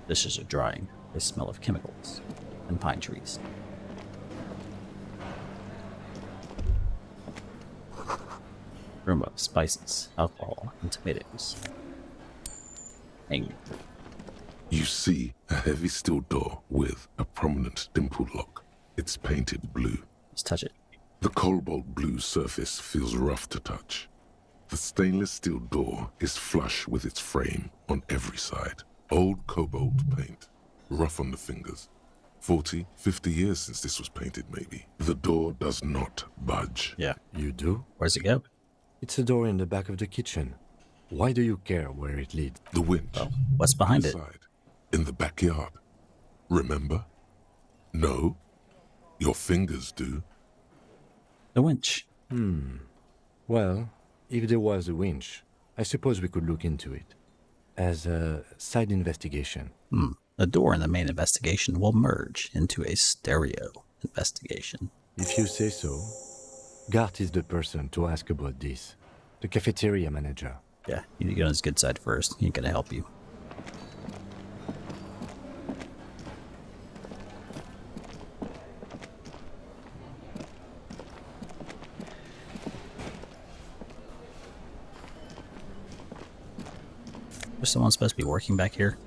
Dishes are drying. They smell of chemicals and pine trees. Aroma of spices, alcohol, and tomatoes. Hang. You see a heavy steel door with a prominent dimple lock. It's painted blue. Let's touch it. The cobalt blue surface feels rough to touch. The stainless steel door is flush with its frame on every side. Old cobalt paint, rough on the fingers. 40, 50 years since this was painted, maybe. The door does not budge. Yeah. You do? Where's it go? It's a door in the back of the kitchen. Why do you care where it leads? The winch. Oh, what's behind it? In the backyard. Remember? No? Your fingers do. The winch. Well, if there was a winch, I suppose we could look into it. As a side investigation. The door and the main investigation will merge into a stereo investigation. If you say so. Gart is the person to ask about this. The cafeteria manager. Yeah, you need to get on his good side first. He ain't gonna help you. There's someone supposed to be working back here.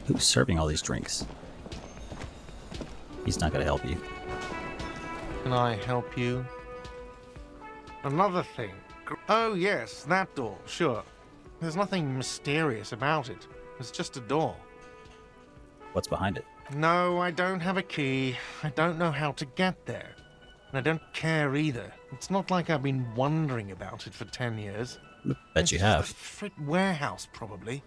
Who's serving all these drinks? He's not gonna help you. Can I help you? Another thing. Oh, yes, that door, sure. There's nothing mysterious about it. It's just a door. What's behind it? No, I don't have a key. I don't know how to get there. And I don't care either. It's not like I've been wondering about it for 10 years. Bet you have. A frit warehouse, probably.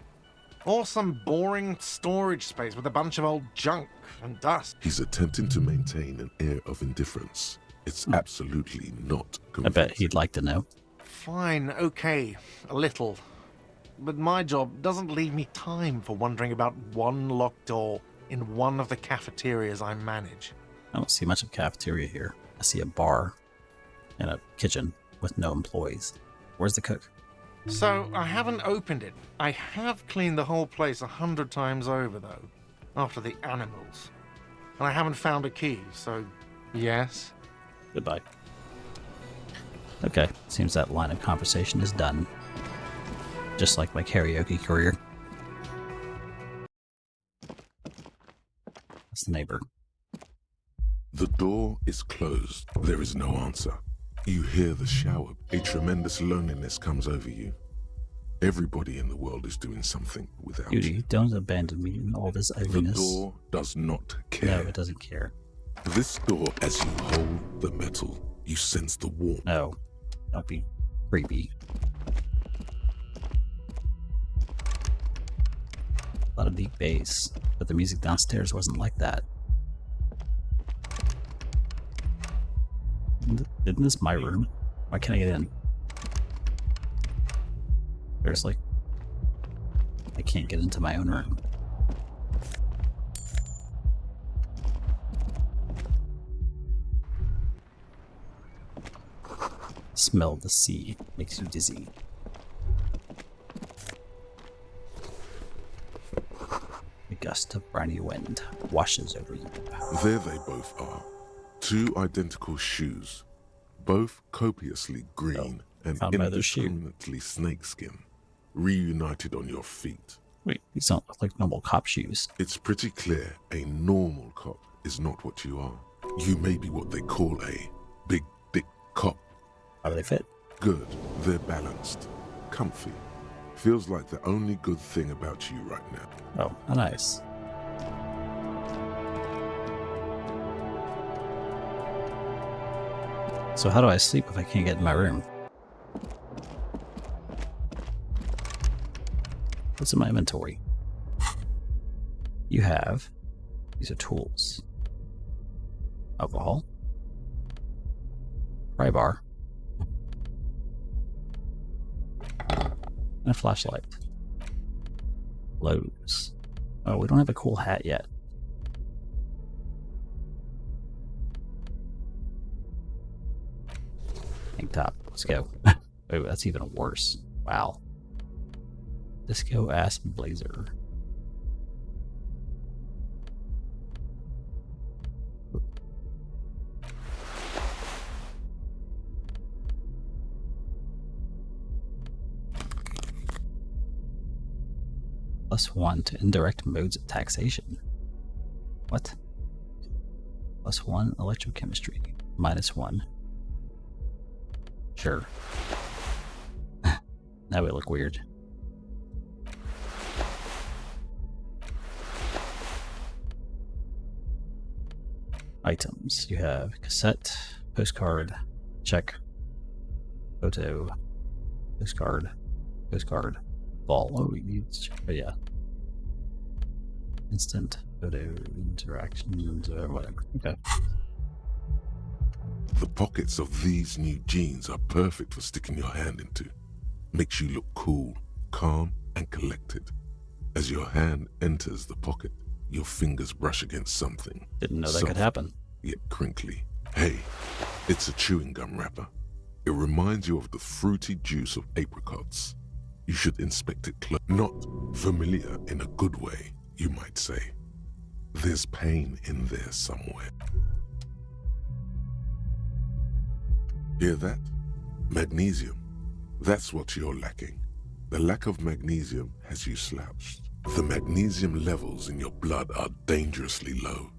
Or some boring storage space with a bunch of old junk and dust. He's attempting to maintain an air of indifference. It's absolutely not I convincing. bet he'd like to know. Fine, okay, a little. But my job doesn't leave me time for wondering about one locked door in one of the cafeterias I manage. I don't see much of a cafeteria here. I see a bar and a kitchen with no employees. Where's the cook? So, I haven't opened it. I have cleaned the whole place 100 times over, though, after the animals. And I haven't found a key, so yes. Goodbye. Okay, seems that line of conversation is done. Just like my karaoke career. That's the neighbor. The door is closed. There is no answer. You hear the shower. A tremendous loneliness comes over you. Everybody in the world is doing something without you. Judy, don't abandon me in all this The ugliness. door does not care. No, it doesn't care. This door, as you hold the metal, you sense the warmth. No, don't be creepy. A lot of deep bass, but the music downstairs wasn't like that. Isn't this my room? Why can't I get in? Seriously? I can't get into my own room. Smell the sea makes you dizzy. A gust of briny wind washes over you. There they both are. Two identical shoes. Both copiously green and found my other shoe. indiscriminately snakeskin. Reunited on your feet. Wait, these don't look like normal cop shoes. It's pretty clear a normal cop is not what you are. You may be what they call a big dick cop. How do they fit? Good. They're balanced. Comfy. Feels like the only good thing about you right now. Oh, how nice. So how do I sleep if I can't get in my room? What's in my inventory? You have... These are tools. Alcohol. Pry bar. And a flashlight. Lowe's. Oh, we don't have a cool hat yet. Tank top. Let's go. Oh, that's even worse. Wow. Disco ass blazer. +1 to indirect modes of taxation. What? +1 electrochemistry. -1. Sure. Now we look weird. Items. You have cassette, postcard, check, photo, postcard, ball. Oh, we need. Oh, yeah. Instant photo interactions or whatever. Okay. The pockets of these new jeans are perfect for sticking your hand into. Makes you look cool, calm, and collected. As your hand enters the pocket, your fingers brush against something. Didn't know that could happen. Yet crinkly. Hey, it's a chewing gum wrapper. It reminds you of the fruity juice of apricots. You should inspect it closely. Not familiar in a good way, you might say. There's pain in there somewhere. Hear that? Magnesium. That's what you're lacking. The lack of magnesium has you slouched. The magnesium levels in your blood are dangerously low.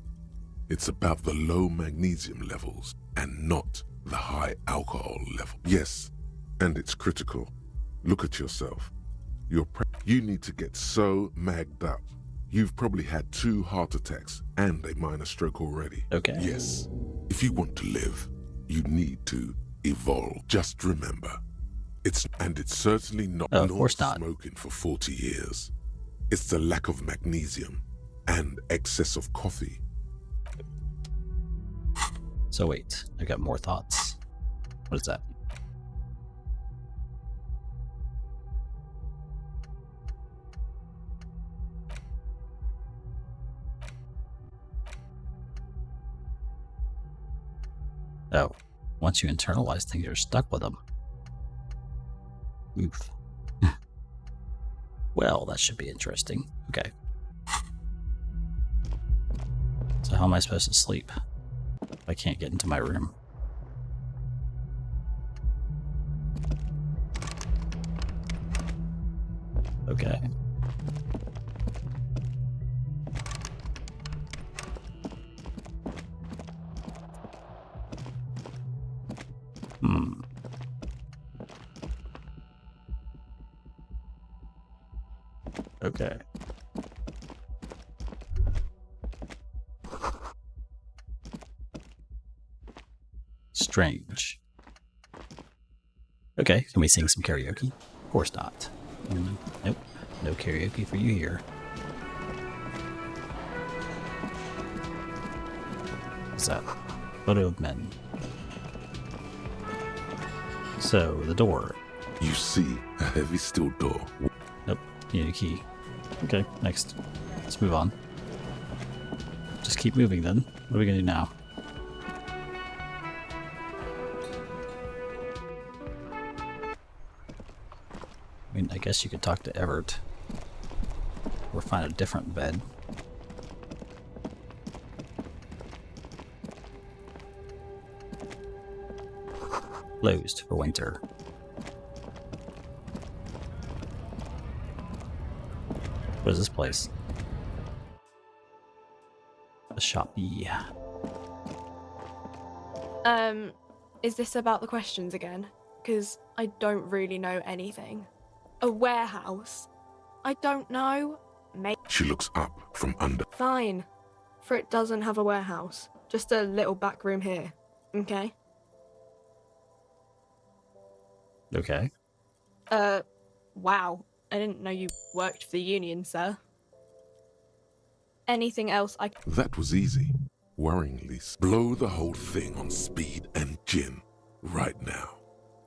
It's about the low magnesium levels and not the high alcohol level. Yes, and it's critical. Look at yourself. You need to get so magged up. You've probably had 2 heart attacks and a minor stroke already. Okay. Yes. If you want to live, you need to evolve. Just remember, it's certainly not smoking for 40 years. It's the lack of magnesium and excess of coffee. So wait, I got more thoughts. What is that? Oh, once you internalize things, you're stuck with them. Oof. Well, that should be interesting. Okay. So how am I supposed to sleep if I can't get into my room? Okay. Okay. Strange. Okay, can we sing some karaoke? Of course not. Nope, no karaoke for you here. What's that? Photo of men. So, the door. You see a heavy steel door. Nope, you need a key. Okay, next. Let's move on. Just keep moving then. What are we gonna do now? I mean, I guess you could talk to Everett. Or find a different bed. Closed for winter. What is this place? A shoppy. Is this about the questions again? Because I don't really know anything. A warehouse? I don't know. Maybe. She looks up from under. Fine. For it doesn't have a warehouse. Just a little back room here. Okay? Okay. Wow. I didn't know you worked for the union, sir. Anything else I... That was easy. Worryingly. Blow the whole thing on speed and gin. Right now.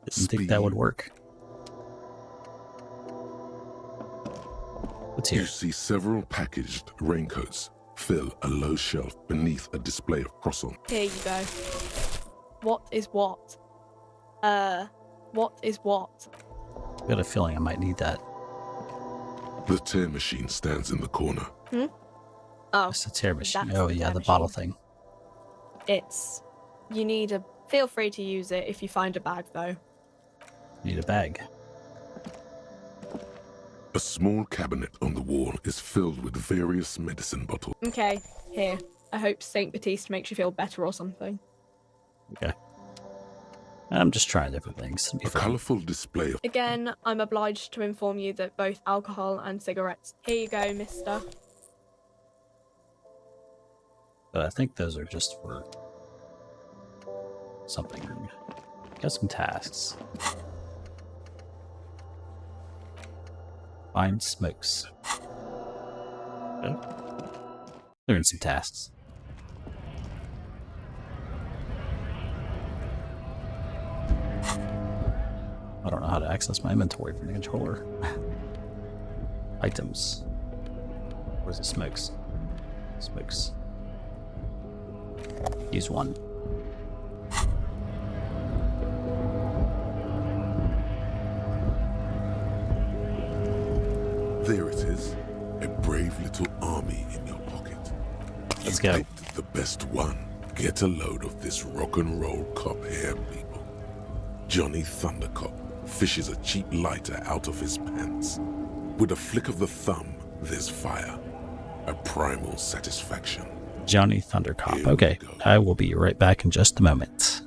Didn't think that would work. What's here? You see several packaged raincoats fill a low shelf beneath a display of croissants. Here you go. What is what? What is what? I've got a feeling I might need that. The tear machine stands in the corner. Hmm? Oh. It's a tear machine. That's Oh, the yeah, tear the bottle machine. thing. You need a... Feel free to use it if you find a bag, though. Need a bag. A small cabinet on the wall is filled with various medicine bottles. Okay, here. I hope St. Baptiste makes you feel better or something. Okay. I'm just trying different things. A colourful display of... Again, I'm obliged to inform you that both alcohol and cigarettes... Here you go, mister. But I think those are just for something. Got some tasks. Find smokes. Okay. Learn some tasks. I don't know how to access my inventory from the controller. Items. Where's the smokes? Smokes. Use one. There it is. A brave little army in your pocket. Let's You go. picked the best one. Get a load of this rock and roll cop here, people. Johnny Thundercop fishes a cheap lighter out of his pants. With a flick of the thumb, there's fire. A primal satisfaction. Johnny Thundercop. Okay, I will be right back in just a moment.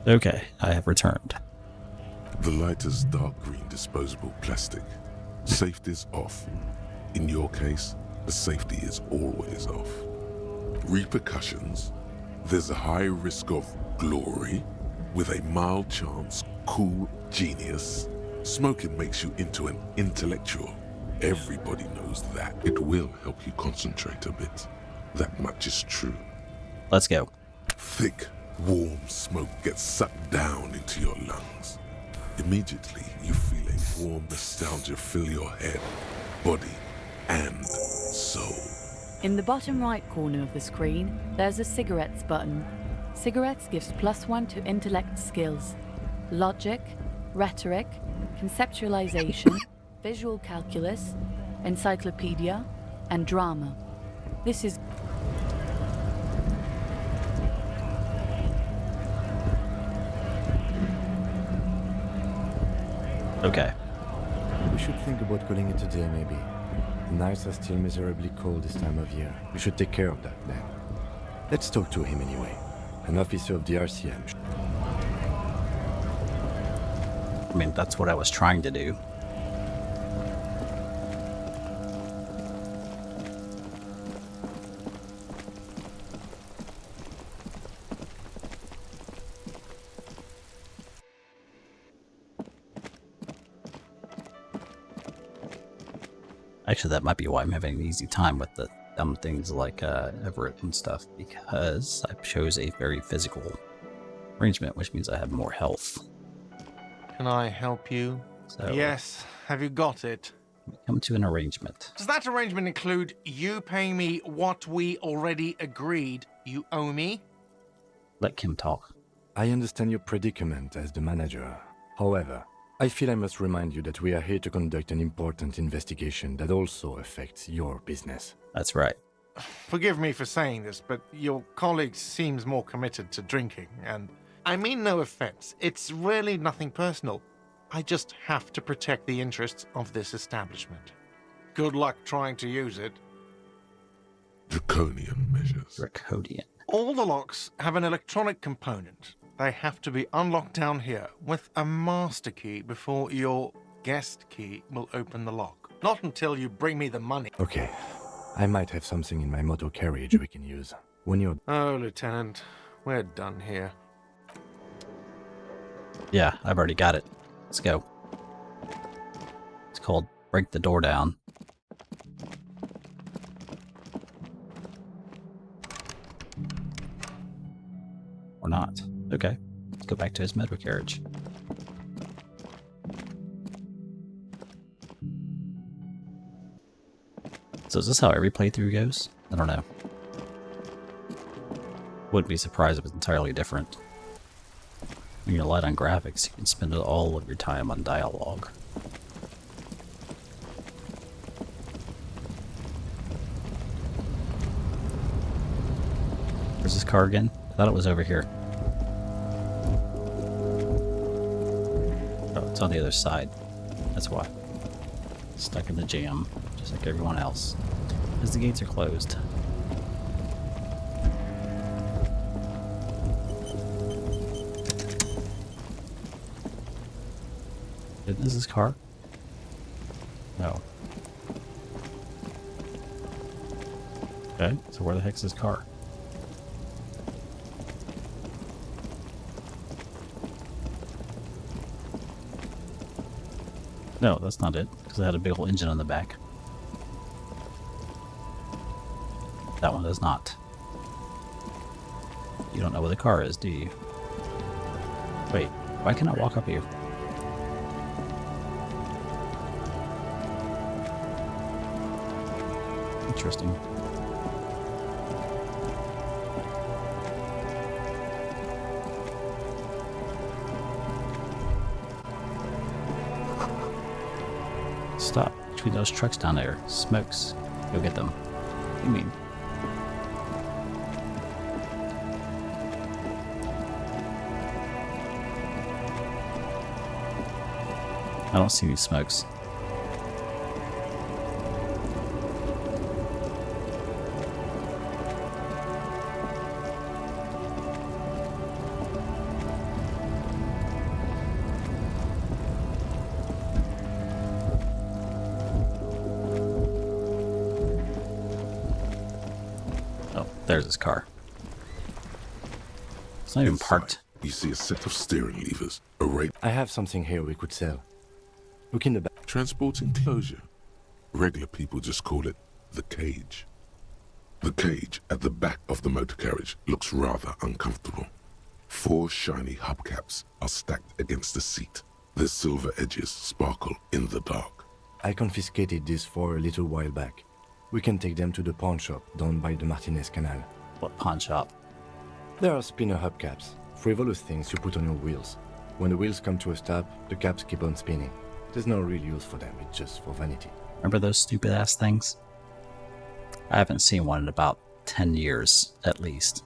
Okay, I have returned. The lighter's dark green disposable plastic. Safety's off. In your case, the safety is always off. Repercussions? There's a high risk of glory with a mild chance, cool genius. Smoking makes you into an intellectual. Everybody knows that. It will help you concentrate a bit. That much is true. Let's go. Thick, warm smoke gets sucked down into your lungs. Immediately, you feel a warm nostalgia fill your head, body, and soul. In the bottom right corner of the screen, there's a cigarettes button. Cigarettes gives +1 to intellect skills. Logic, rhetoric, conceptualization, visual calculus, encyclopedia, and drama. This is... Okay. We should think about calling it a day, maybe. The nights are still miserably cold this time of year. We should take care of that then. Let's talk to him anyway. An officer of the RCM. I mean, that's what I was trying to do. Actually, that might be why I'm having an easy time with the dumb things like Everett and stuff, because I chose a very physical Arrangement, which means I have more health. Can I help you? So, Yes, have you got it? come to an arrangement. Does that arrangement include you paying me what we already agreed you owe me? Let Kim talk. I understand your predicament as the manager. However, I feel I must remind you that we are here to conduct an important investigation that also affects your business. That's right. Forgive me for saying this, but your colleague seems more committed to drinking, and I mean no offense. It's really nothing personal. I just have to protect the interests of this establishment. Good luck trying to use it. Draconian measures. Draconian. All the locks have an electronic component. They have to be unlocked down here with a master key before your guest key will open the lock. Not until you bring me the money. Okay. I might have something in my motor carriage we can use. When you're... Oh, Lieutenant, we're done here. Yeah, I've already got it. Let's go. It's called Break the Door Down. Or not. Okay. Let's go back to his motor carriage. So is this how every playthrough goes? I don't know. Wouldn't be surprised if it's entirely different. When you're light on graphics, you can spend all of your time on dialogue. Where's this car again? I thought it was over here. Oh, it's on the other side. That's why. Stuck in the jam, just like everyone else. Because the gates are closed. Isn't this his car? No. Okay, so where the heck's his car? No, that's not it, because it had a big old engine on the back. That one does not. You don't know where the car is, do you? Wait, why can't I walk up here? Interesting. Stop. Between those trucks down there. Smokes. Go get them. What do you mean? I don't see any smokes. There's his car. It's not even parked. You see a set of steering levers, a rate. I have something here we could sell. Look in the back. Transport enclosure. Regular people just call it the cage. The cage at the back of the motor carriage looks rather uncomfortable. 4 shiny hubcaps are stacked against the seat. Their silver edges sparkle in the dark. I confiscated these 4 a little while back. We can take them to the pawn shop down by the Martinez Canal. What pawn shop? There are spinner hubcaps, frivolous things you put on your wheels. When the wheels come to a stop, the caps keep on spinning. There's no real use for them, it's just for vanity. Remember those stupid ass things? I haven't seen one in about 10 years, at least.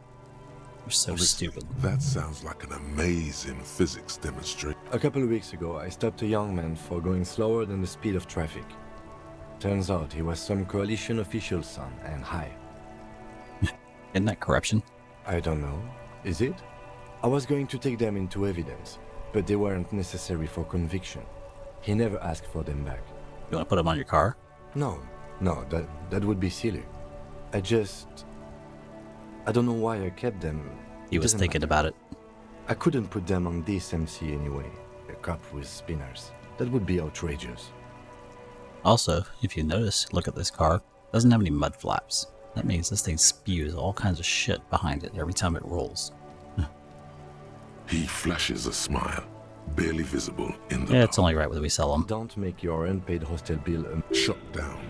They're so stupid. That sounds like an amazing physics demonstration. A couple of weeks ago, I stopped a young man for going slower than the speed of traffic. Turns out he was some coalition official's son and high. Isn't that corruption? I don't know. Is it? I was going to take them into evidence, but they weren't necessary for conviction. He never asked for them back. You want to put them on your car? No, that would be silly. I don't know why I kept them. He was thinking about it. I couldn't put them on this MC anyway. A cup with spinners. That would be outrageous. Also, if you notice, look at this car. It doesn't have any mud flaps. That means this thing spews all kinds of shit behind it every time it rolls. He flashes a smile, barely visible in the Yeah, it's only right whether we sell them. Don't make your unpaid hostel bill shut down.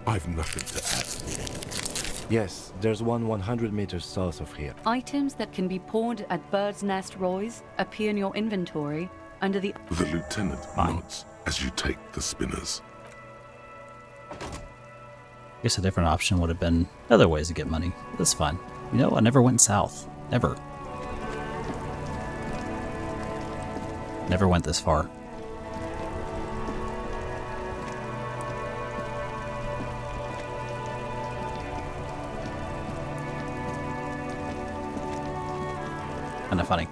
I've nothing to add. Yes, there's one 100 meters south of here. Items that can be pawned at Bird's Nest Roy's appear in your inventory under the... The lieutenant nods as you take the spinners. I guess a different option would have been other ways to get money. That's fine. You know, I never went south. Never. Never went this far. Kinda funny.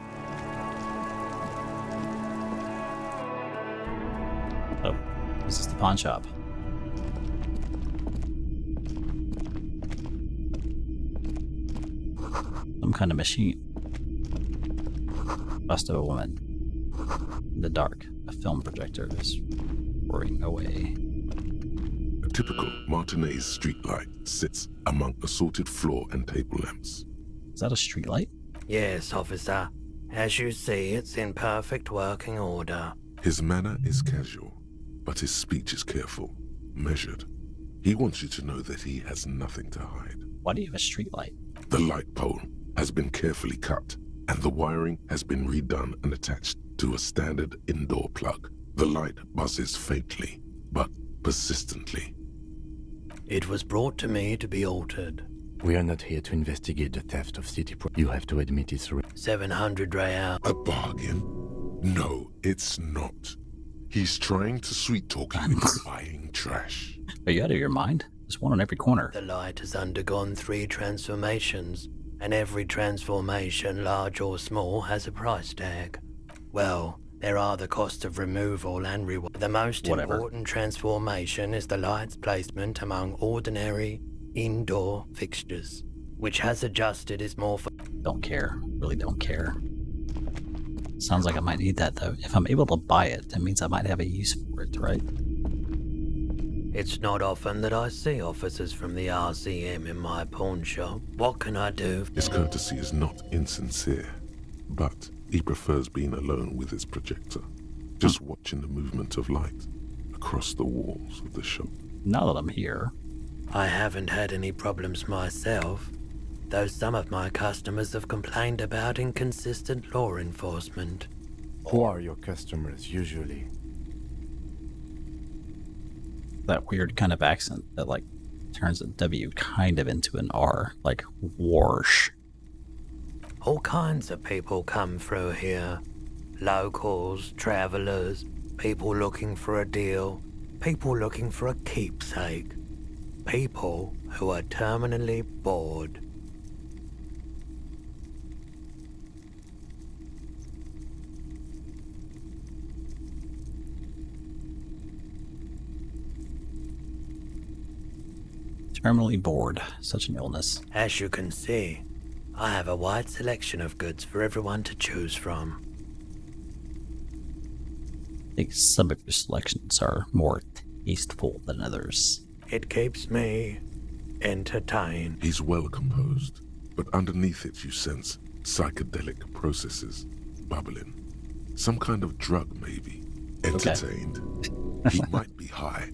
Oh, this is the pawn shop. Some kind of machine. Bust of a woman. In the dark, a film projector is whirring away. A typical Martinez streetlight sits among assorted floor and table lamps. Is that a streetlight? Yes, officer. As you see, it's in perfect working order. His manner is casual, but his speech is careful, measured. He wants you to know that he has nothing to hide. Why do you have a streetlight? The light pole has been carefully cut, and the wiring has been redone and attached to a standard indoor plug. The light buzzes faintly, but persistently. It was brought to me to be altered. We are not here to investigate the theft of You have to admit it's 700 real. A bargain? No, it's not. He's trying to sweet-talk you into buying trash. Are you out of your mind? There's one on every corner. The light has undergone 3 transformations, and every transformation, large or small, has a price tag. Well, there are the cost of removal and reward. The most important transformation is the light's placement among ordinary indoor fixtures, which has adjusted is more... Don't care. Really don't care. Sounds like I might need that, though. If I'm able to buy it, that means I might have a use for it, right? It's not often that I see officers from the RCM in my pawn shop. What can I do? His courtesy is not insincere, but he prefers being alone with his projector, just watching the movement of light across the walls of the shop. Now that I'm here... I haven't had any problems myself, though some of my customers have complained about inconsistent law enforcement. Who are your customers, usually? That weird kind of accent that, like, turns a W kind of into an R, like Warsh. All kinds of people come through here. Locals, travelers, people looking for a deal, people looking for a keepsake. People who are terminally bored. Terminally bored. Such an illness. As you can see, I have a wide selection of goods for everyone to choose from. I think some of your selections are more tasteful than others. It keeps me entertained. He's well composed, but underneath it you sense psychedelic processes bubbling. Some kind of drug, maybe. Entertained. Okay. He might be high.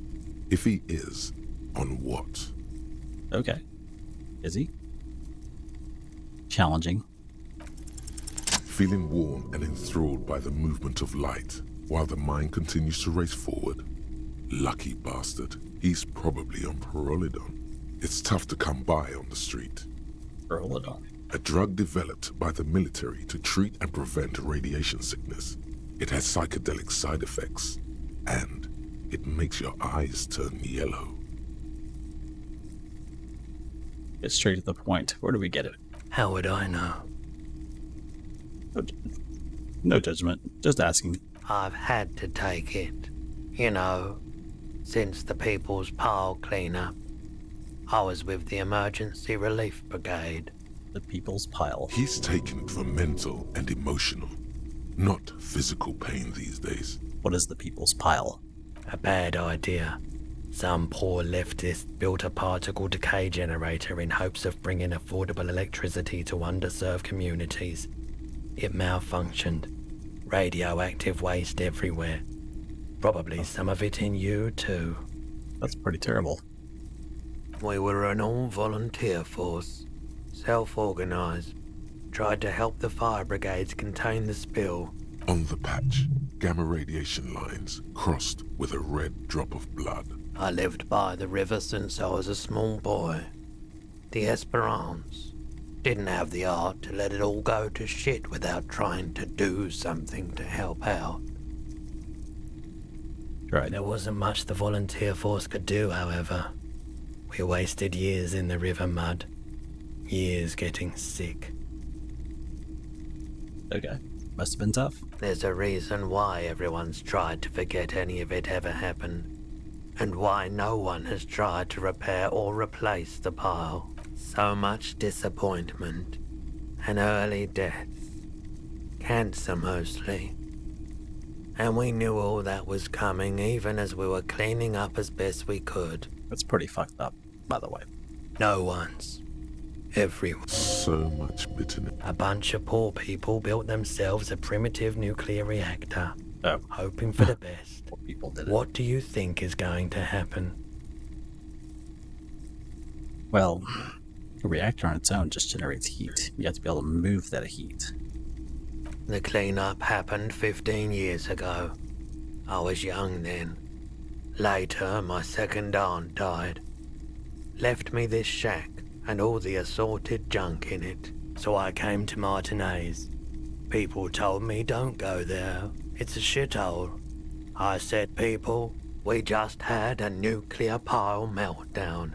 If he is, on what? Okay. Is he? Challenging. Feeling warm and enthralled by the movement of light, while the mind continues to race forward. Lucky bastard. He's probably on Perolidon. It's tough to come by on the street. Perolidon. A drug developed by the military to treat and prevent radiation sickness. It has psychedelic side effects, and it makes your eyes turn yellow. Get straight to the point. Where do we get it? How would I know? No judgment. Just asking. I've had to take it. You know, since the People's Pile cleanup. I was with the Emergency Relief Brigade. The People's Pile. He's taken it for mental and emotional, not physical pain these days. What is the People's Pile? A bad idea. Some poor leftist built a particle decay generator in hopes of bringing affordable electricity to underserved communities. It malfunctioned. Radioactive waste everywhere. Probably some of it in you, too. That's pretty terrible. We were an all-volunteer force. Self-organized. Tried to help the fire brigades contain the spill. On the patch, gamma radiation lines crossed with a red drop of blood. I lived by the river since I was a small boy. The Esperance. Didn't have the art to let it all go to shit without trying to do something to help out. Right. There wasn't much the volunteer force could do, however. We wasted years in the river mud. Years getting sick. Okay. Must have been tough. There's a reason why everyone's tried to forget any of it ever happened. And why no one has tried to repair or replace the pile. So much disappointment. And early deaths. Cancer mostly. And we knew all that was coming even as we were cleaning up as best we could. That's pretty fucked up, by the way. No one's. Everyone. So much bitterness. A bunch of poor people built themselves a primitive nuclear reactor. Oh. Hoping for the best. Poor people did it. What do you think is going to happen? Well, a reactor on its own just generates heat. You have to be able to move that heat. The cleanup happened 15 years ago. I was young then. Later, my second aunt died. Left me this shack and all the assorted junk in it. So I came to Martinez. People told me don't go there. It's a shithole. I said, people, we just had a nuclear pile meltdown.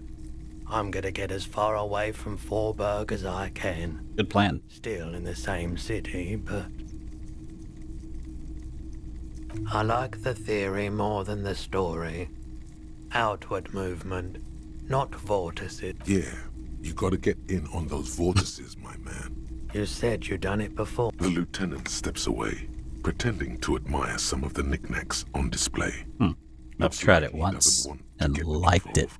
I'm gonna get as far away from Forberg as I can. Good plan. Still in the same city, but... I like the theory more than the story. Outward movement, not vortices. Yeah, you gotta get in on those vortices, my man. You said you'd done it before. The lieutenant steps away, pretending to admire some of the knickknacks on display. I've tried it once and liked it.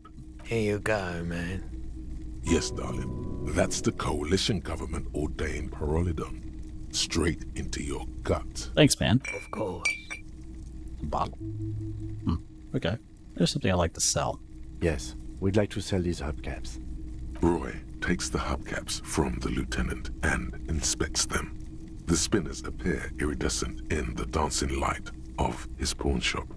Here you go, man. Yes, darling. That's the coalition government ordained Parolidon. Straight into your gut. Thanks, man. Of course. A bottle. Okay. There's something I'd like to sell. Yes, we'd like to sell these hubcaps. Roy takes the hubcaps from the lieutenant and inspects them. The spinners appear iridescent in the dancing light of his pawn shop.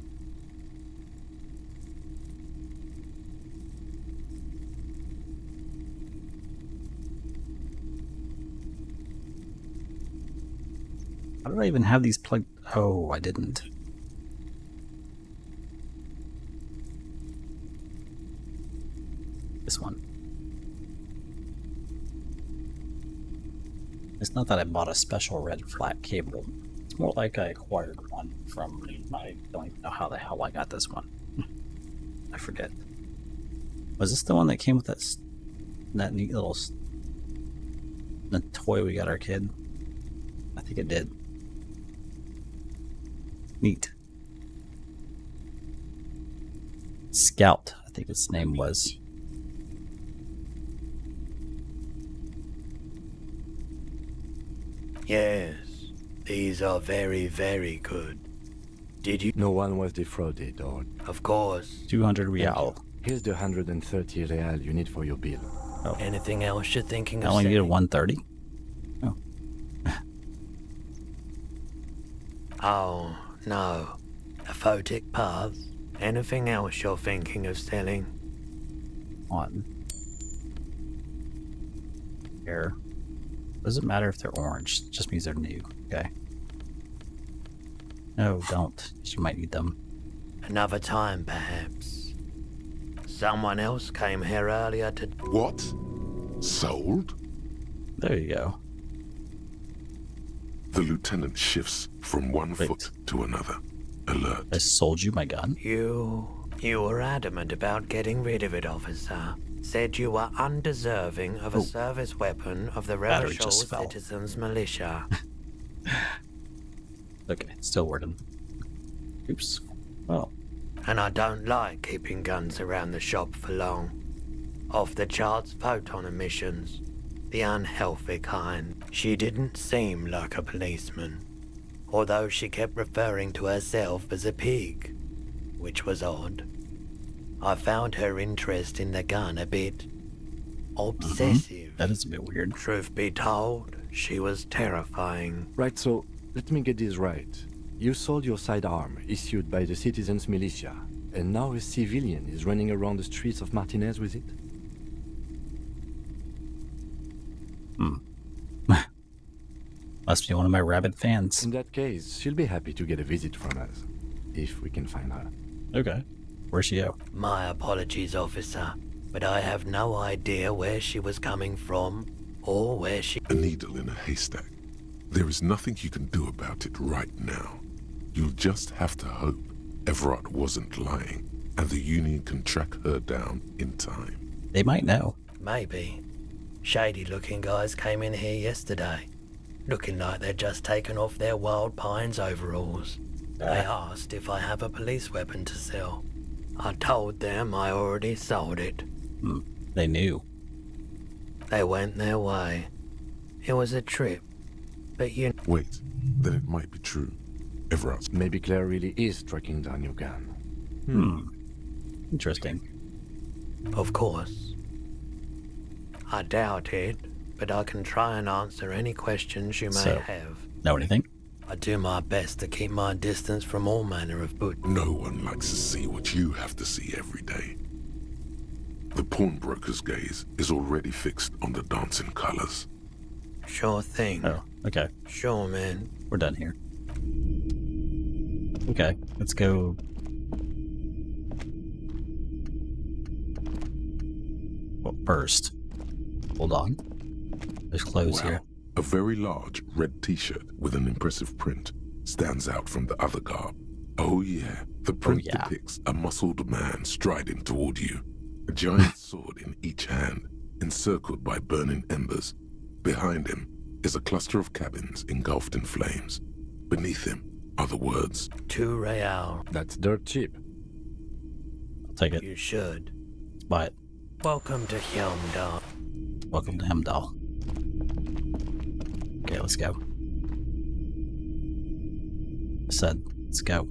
How did I even have these plugged? Oh, I didn't. This one. It's not that I bought a special red flat cable. It's more like I acquired one from... I don't even know how the hell I got this one. I forget. Was this the one that came with that neat little... the toy we got our kid? I think it did. Neat. Scout, I think its name was. Yes, these are very, very good. Did you? No one was defrauded, or... Of course. 200 real. Here's the 130 real you need for your bill. Oh. Anything else you're thinking of I only selling? needed 130. Oh. Oh, no. A photic path? Anything else you're thinking of selling? On. Here. Doesn't matter if they're orange. It just means they're new. Okay. No, don't. You might need them. Another time, perhaps. Someone else came here earlier to... What? Sold? There you go. The lieutenant shifts from one foot to another. Alert. I sold you my gun? You were adamant about getting rid of it, officer. Said you were undeserving of a service weapon of the Revachol Citizens Militia. Okay, still working. Oops. Well. And I don't like keeping guns around the shop for long. Off the charts photon emissions. The unhealthy kind. She didn't seem like a policeman, although she kept referring to herself as a pig, which was odd. I found her interest in the gun a bit obsessive. That is a bit weird. Truth be told, she was terrifying. Right, so let me get this right. You sold your sidearm, issued by the citizens' militia, and now a civilian is running around the streets of Martinez with it? Must be one of my rabid fans. In that case, she'll be happy to get a visit from us, if we can find her. Okay. Where's she at? My apologies, officer, but I have no idea where she was coming from or where she... A needle in a haystack. There is nothing you can do about it right now. You'll just have to hope Everard wasn't lying, and the Union can track her down in time. They might know. Maybe. Shady-looking guys came in here yesterday, looking like they'd just taken off their Wild Pines overalls. They asked if I have a police weapon to sell. I told them I already sold it. They knew. They went their way. It was a trip, but you... Wait, then it might be true. Everard's... Maybe Claire really is tracking down your gun. Interesting. Of course. I doubt it, but I can try and answer any questions you may have. Know anything? I do my best to keep my distance from all manner of No one likes to see what you have to see every day. The pawnbroker's gaze is already fixed on the dancing colors. Sure thing. Oh, okay. Sure, man. We're done here. Okay, let's go. Well, first, hold on. There's clothes here. A very large red t-shirt with an impressive print stands out from the other garb. Oh yeah, the print depicts a muscled man striding toward you, a giant sword in each hand, encircled by burning embers. Behind him is a cluster of cabins engulfed in flames. Beneath him are the words, 2 real. That's dirt cheap. I'll take it. You should. Let's buy it. Welcome to Hemdall. Welcome to Hemdall. Okay, let's go. I said, let's go.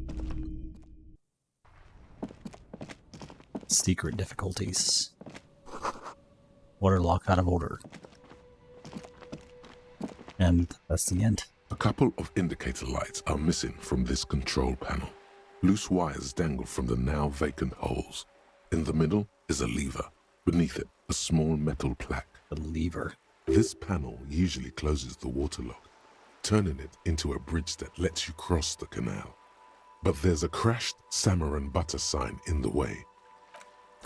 Secret difficulties. Water lock out of order. And that's the end. A couple of indicator lights are missing from this control panel. Loose wires dangle from the now vacant holes. In the middle is a lever. Beneath it, a small metal plaque. The lever. This panel usually closes the water lock, turning it into a bridge that lets you cross the canal. But there's a crashed salmon and butter sign in the way.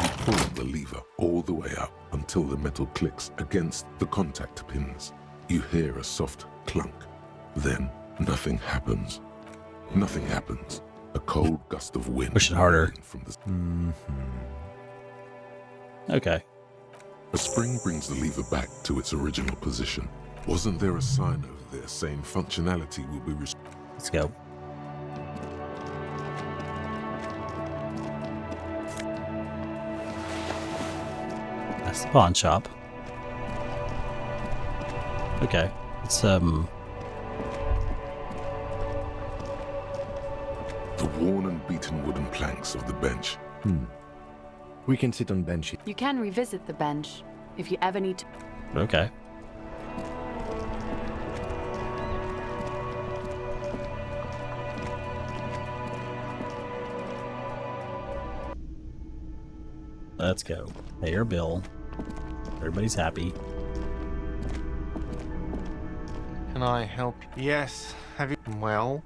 You pull the lever all the way up until the metal clicks against the contact pins. You hear a soft clunk. Then nothing happens. Nothing happens. A cold gust of wind. Push it harder. From the... Okay. A spring brings the lever back to its original position. Wasn't there a sign over there saying functionality will be restored? Let's go. That's the pawn shop. Okay. It's The worn and beaten wooden planks of the bench. We can sit on benches. You can revisit the bench if you ever need to. okay. Let's go. Pay your bill. Everybody's happy. Can I help? Yes. Have you? Well.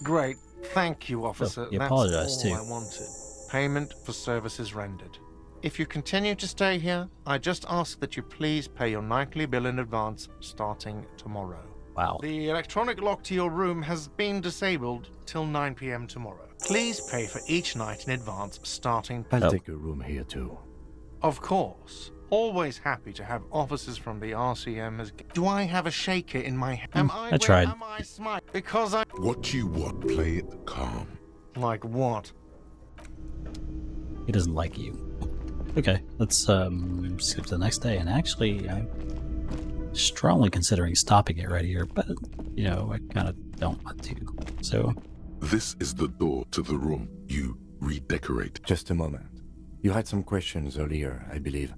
Great. Thank you, officer. you That's apologized, all too. I wanted. Payment for services rendered. If you continue to stay here, I just ask that you please pay your nightly bill in advance starting tomorrow. Wow. The electronic lock to your room has been disabled till 9 p.m. tomorrow. Please pay for each night in advance starting... I'll take a room here too. Of course. Always happy to have officers from the RCM as... Do I have a shaker in my hand? I tried. Am I smart? Because I... What you want, play it calm. Like what? He doesn't like you. Okay, let's skip to the next day. And actually, I'm strongly considering stopping it right here, but, you know, I kind of don't want to. So... This is the door to the room you redecorate. Just a moment. You had some questions earlier, I believe.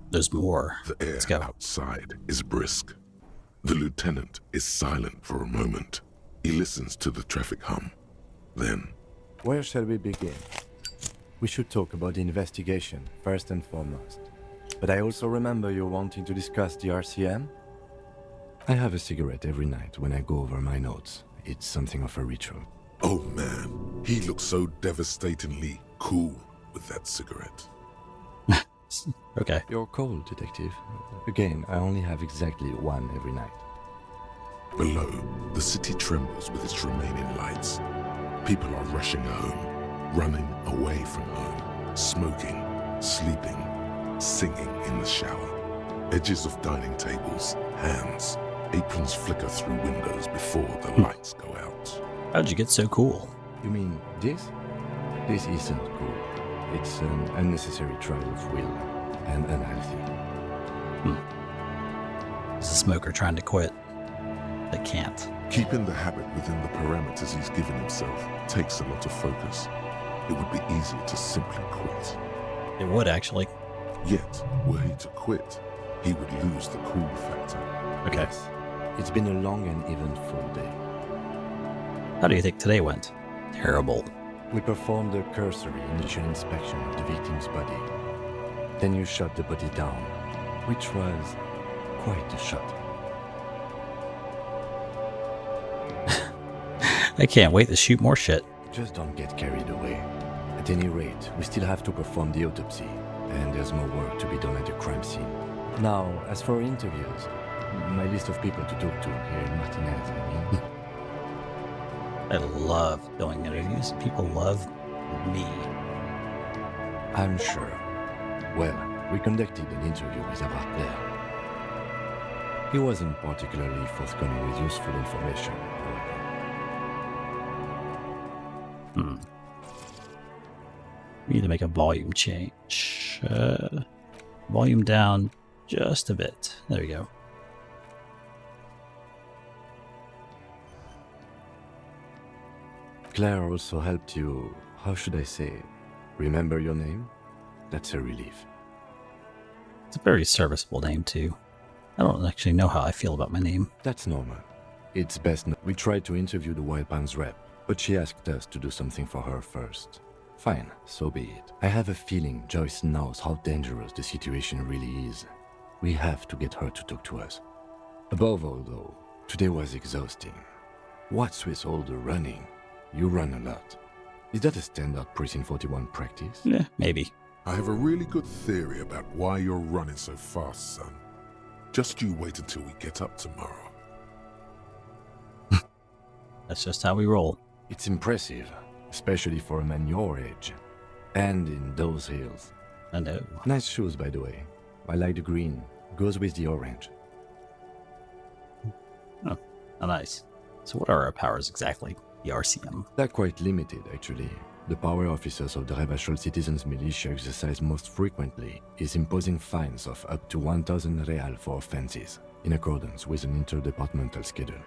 There's more. The air outside is brisk. The lieutenant is silent for a moment. He listens to the traffic hum. Then... Where shall we begin? We should talk about the investigation, first and foremost. But I also remember you wanting to discuss the RCM? I have a cigarette every night when I go over my notes. It's something of a ritual. Oh man, he looks so devastatingly cool with that cigarette. Okay. You're cold, Detective. Again, I only have exactly one every night. Below, the city trembles with its remaining lights. People are rushing home, running away from home, smoking, sleeping, singing in the shower. Edges of dining tables, hands, aprons flicker through windows before the lights go out. How'd you get so cool? You mean this? This isn't cool. It's an unnecessary trial of will and unhealthy. Is a smoker trying to quit? They can't. Keeping the habit within the parameters he's given himself takes a lot of focus. It would be easy to simply quit. It would, actually. Yet, were he to quit, he would lose the cool factor. Okay. Yes. It's been a long and eventful day. How do you think today went? Terrible. We performed a cursory initial inspection of the victim's body. Then you shot the body down, which was quite a shot. I can't wait to shoot more shit. Just don't get carried away. At any rate, we still have to perform the autopsy, and there's more work to be done at the crime scene. Now, as for interviews, my list of people to talk to here in Martinez, I mean. I love doing interviews. People love me. I'm sure. Well, we conducted an interview with our player. He wasn't particularly forthcoming with useful information, however. We need to make a volume change. Volume down just a bit. There we go. Claire also helped you, how should I say, remember your name? That's a relief. It's a very serviceable name, too. I don't actually know how I feel about my name. That's normal. It's best not. We tried to interview the Wild Pines rep, but she asked us to do something for her first. Fine, so be it. I have a feeling Joyce knows how dangerous the situation really is. We have to get her to talk to us. Above all, though, today was exhausting. What's with all the running? You run a lot. Is that a standard Precinct 41 practice? Yeah, maybe. I have a really good theory about why you're running so fast, son. Just you wait until we get up tomorrow. That's just how we roll. It's impressive, especially for a man your age. And in those hills. I know. Nice shoes, by the way. I like the green. Goes with the orange. Oh, nice. So what are our powers exactly? The RCM. They're quite limited, actually. The power officers of the Revachol Citizens Militia exercise most frequently is imposing fines of up to 1,000 real for offenses, in accordance with an interdepartmental schedule.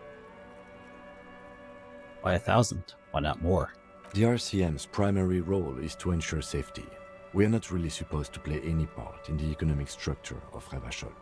Why 1,000? Why not more? The RCM's primary role is to ensure safety. We are not really supposed to play any part in the economic structure of Revachol.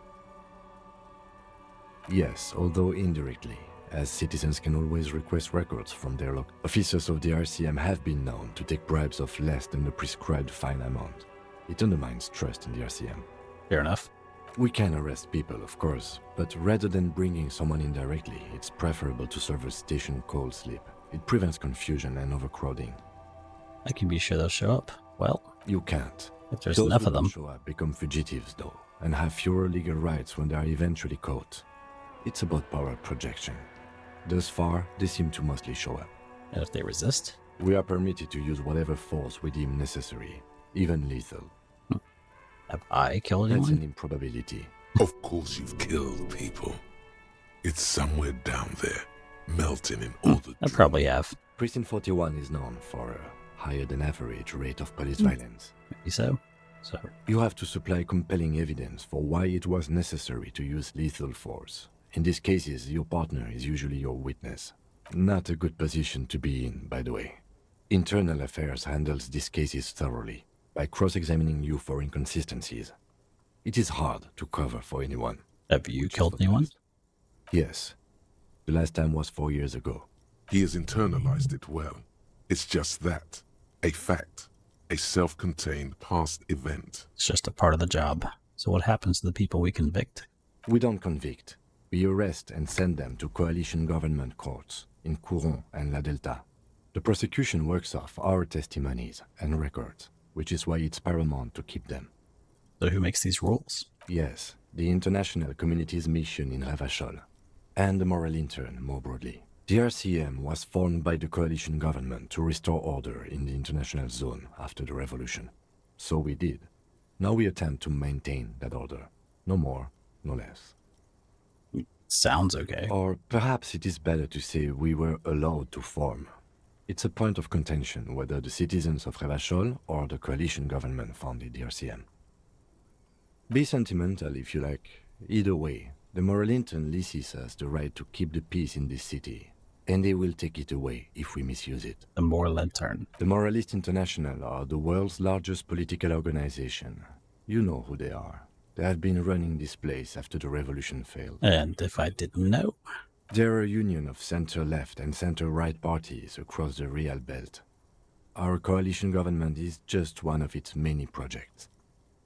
Yes, although indirectly, as citizens can always request records from their local. Officers of the RCM have been known to take bribes of less than the prescribed fine amount. It undermines trust in the RCM. Fair enough. We can arrest people, of course, but rather than bringing someone in directly, it's preferable to serve a station cold sleep. It prevents confusion and overcrowding. I can be sure they'll show up. Well, you can't. If there's Those enough who of them. don't show up become fugitives, though, and have fewer legal rights when they are eventually caught. It's about power projection. Thus far, they seem to mostly show up. And if they resist? We are permitted to use whatever force we deem necessary, even lethal. Have I killed anyone? That's an improbability. Of course you've killed people. It's somewhere down there, melting in all the I probably have. Precinct 41 is known for a higher than average rate of police violence. Maybe so. So you have to supply compelling evidence for why it was necessary to use lethal force. In these cases, your partner is usually your witness. Not a good position to be in, by the way. Internal Affairs handles these cases thoroughly, by cross-examining you for inconsistencies. It is hard to cover for anyone. Have you killed anyone? Yes. The last time was 4 years ago. He has internalized it well. It's just that. A fact. A self-contained past event. It's just a part of the job. So what happens to the people we convict? We don't convict. We arrest and send them to coalition government courts in Couron and La Delta. The prosecution works off our testimonies and records, which is why it's paramount to keep them. So who makes these rules? Yes, the international community's mission in Revachol, and the moral intern more broadly. The RCM was formed by the coalition government to restore order in the international zone after the revolution. So we did. Now we attempt to maintain that order. No more, no less. Sounds okay. Or perhaps it is better to say we were allowed to form. It's a point of contention whether the citizens of Revachol or the coalition government founded the RCM. Be sentimental if you like. Either way, the moral intern leases us the right to keep the peace in this city, and they will take it away if we misuse it. The moral intern. The Moralists International are the world's largest political organization. You know who they are. They have been running this place after the revolution failed. And if I didn't know? They're a union of center-left and center-right parties across the Real Belt. Our coalition government is just one of its many projects.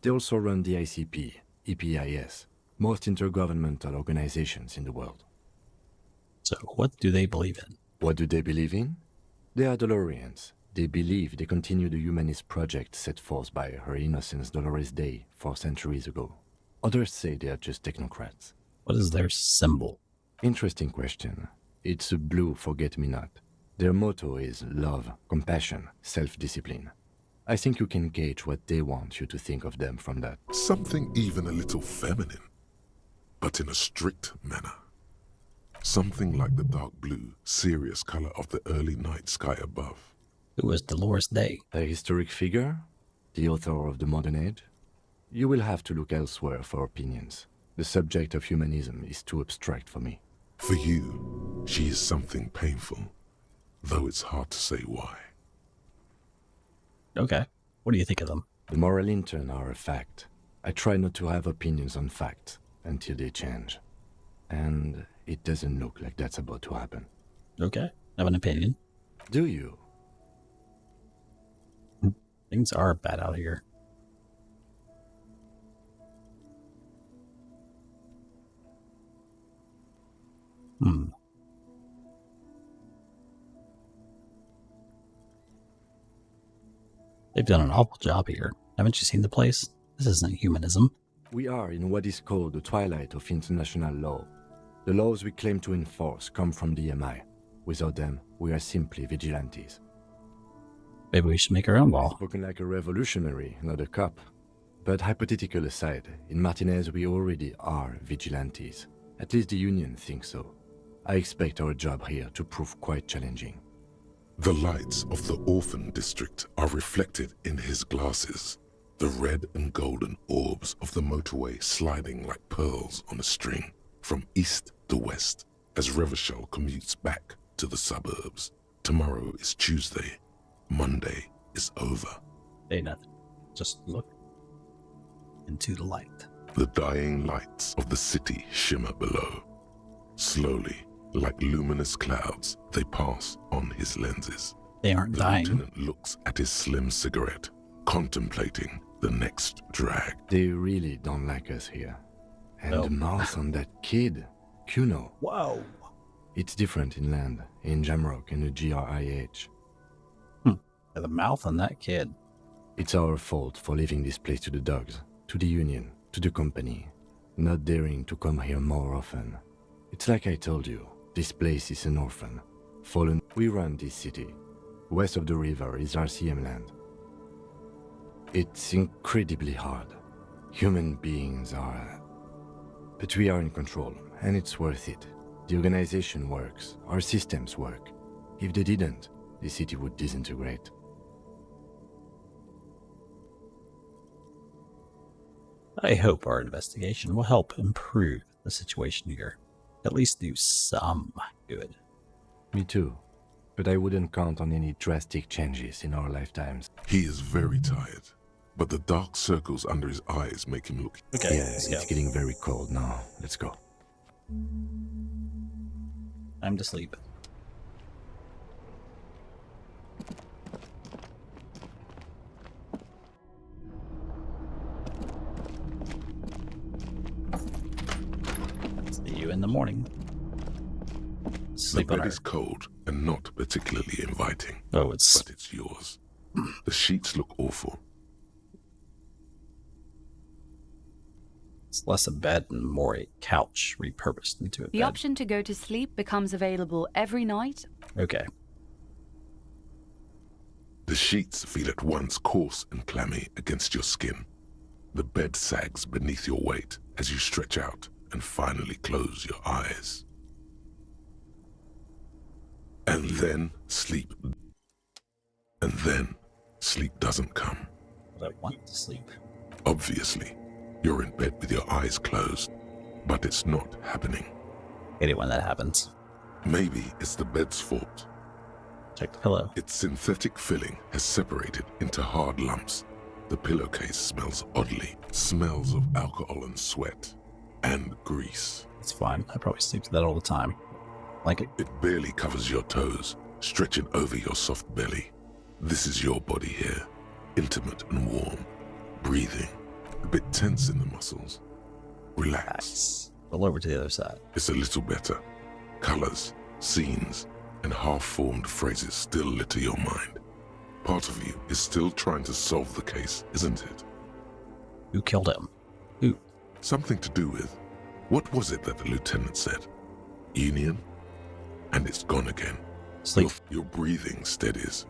They also run the ICP, EPIS, most intergovernmental organizations in the world. So what do they believe in? What do they believe in? They are Dolorians. They believe they continue the humanist project set forth by Her Innocence Dolores Day 4 centuries ago. Others say they are just technocrats. What is their symbol? Interesting question. It's a blue forget-me-not. Their motto is love, compassion, self-discipline. I think you can gauge what they want you to think of them from that. Something even a little feminine, but in a strict manner. Something like the dark blue, serious color of the early night sky above. Who was Dolores Day? A historic figure? The author of the modern age? You will have to look elsewhere for opinions. The subject of humanism is too abstract for me. For you, she is something painful, though it's hard to say why. Okay. What do you think of them? The moral intern are a fact. I try not to have opinions on facts until they change. And it doesn't look like that's about to happen. Okay. I have an opinion. Do you? Things are bad out here. They've done an awful job here. Haven't you seen the place? This isn't humanism. We are in what is called the twilight of international law. The laws we claim to enforce come from the MI. Without them, we are simply vigilantes. Maybe we should make our own law. Spoken like a revolutionary, not a cop. But hypothetical aside, in Martinez we already are vigilantes. At least the Union thinks so. I expect our job here to prove quite challenging. The lights of the orphan district are reflected in his glasses. The red and golden orbs of the motorway sliding like pearls on a string from east to west as Revachol commutes back to the suburbs. Tomorrow is Tuesday. Monday is over. Say nothing. Just look into the light. The dying lights of the city shimmer below. Slowly, like luminous clouds, they pass on his lenses. They aren't dying. The lieutenant looks at his slim cigarette, contemplating the next drag. They really don't like us here. And the mouth on that kid, Kuno. Whoa. It's different inland, in Jamrock and the GRIH. The mouth on that kid. It's our fault for leaving this place to the dogs, to the Union, to the company, not daring to come here more often. It's like I told you, this place is an orphan. Fallen, we run this city. West of the river is RCM land. It's incredibly hard. Human beings are... But we are in control, and it's worth it. The organization works, our systems work. If they didn't, the city would disintegrate. I hope our investigation will help improve the situation here. At least do some good. Me too. But I wouldn't count on any drastic changes in our lifetimes. He is very tired, but the dark circles under his eyes make him look... Okay, yeah, it's getting very cold now. Let's go. Time to sleep. See you in the morning. Sleep the bed is cold and not particularly inviting. Oh, it's... But it's yours. The sheets look awful. It's less a bed and more a couch repurposed into a bed. The option to go to sleep becomes available every night. Okay. The sheets feel at once coarse and clammy against your skin. The bed sags beneath your weight as you stretch out and finally close your eyes. And then sleep. And then sleep doesn't come. But I want to sleep. Obviously, you're in bed with your eyes closed, but it's not happening. Hate it when that happens. Maybe it's the bed's fault. Check the pillow. Its synthetic filling has separated into hard lumps. The pillowcase smells oddly. Smells of alcohol and sweat. And grease. It's fine. I probably sleep to that all the time. Like it. It barely covers your toes, stretching over your soft belly. This is your body here. Intimate and warm. Breathing. A bit tense in the muscles. Relax. Nice. Roll over to the other side. It's a little better. Colors, scenes, and half-formed phrases still litter your mind. Part of you is still trying to solve the case, isn't it? Who killed him? Who? Something to do with... What was it that the lieutenant said? Union? And it's gone again. Sleep. Your breathing steadies.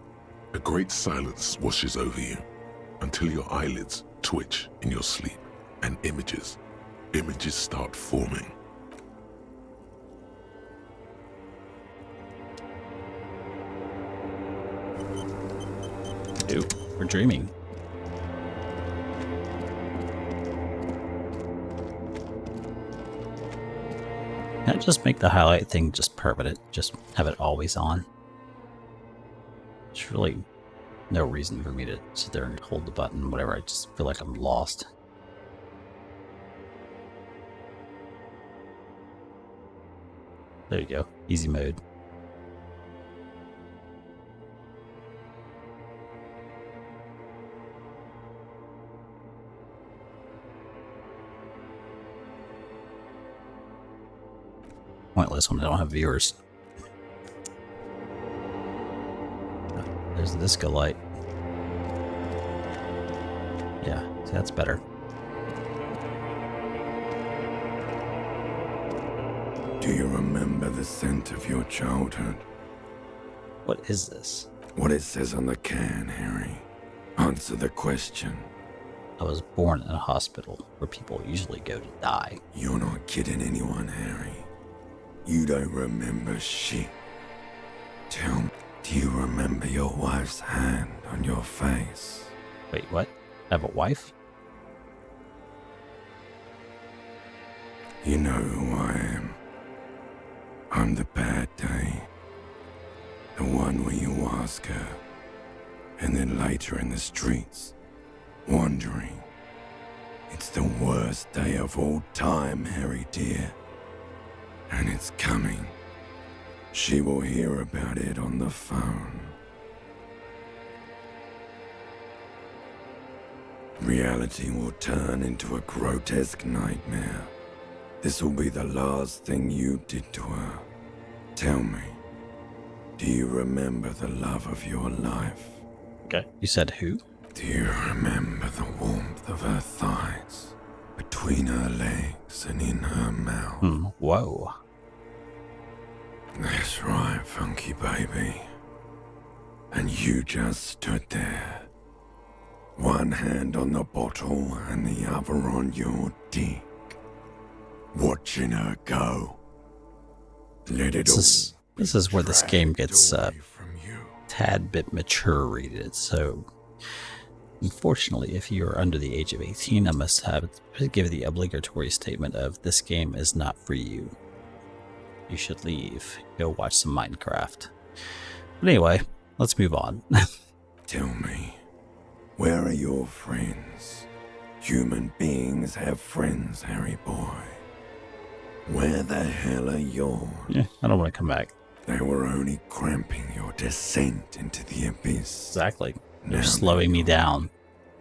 A great silence washes over you until your eyelids twitch in your sleep and images start forming. Ew, we're dreaming. Can I just make the highlight thing just permanent? Just have it always on? There's really no reason for me to sit there and hold the button, whatever. I just feel like I'm lost. There you go. Easy mode. Pointless when I don't have viewers. There's the disco light. Yeah, see, that's better. Do you remember the scent of your childhood? What is this? What it says on the can, Harry. Answer the question. I was born in a hospital where people usually go to die. You're not kidding anyone, Harry. You don't remember shit. Tell me, do you remember your wife's hand on your face? Wait, what? I have a wife? You know who I am. I'm the bad day. The one where you ask her, and then later in the streets, wandering. It's the worst day of all time, Harry dear. And it's coming. She will hear about it on the phone. Reality will turn into a grotesque nightmare. This will be the last thing you did to her. Tell me, do you remember the love of your life? Okay. You said who? Do you remember the warmth of her thighs? Between her legs and in her mouth. Whoa. That's right, funky baby. And you just stood there. One hand on the bottle and the other on your dick. Watching her go. Let it This is where this game gets tad bit mature rated, so unfortunately, if you are under the age of 18, I must have to give the obligatory statement of this game is not for you. You should leave. Go watch some Minecraft. But anyway, let's move on. Tell me, where are your friends? Human beings have friends, Harry boy. Where the hell are yours? Yeah, I don't want to come back. They were only cramping your descent into the abyss. Exactly. They're slowing me down.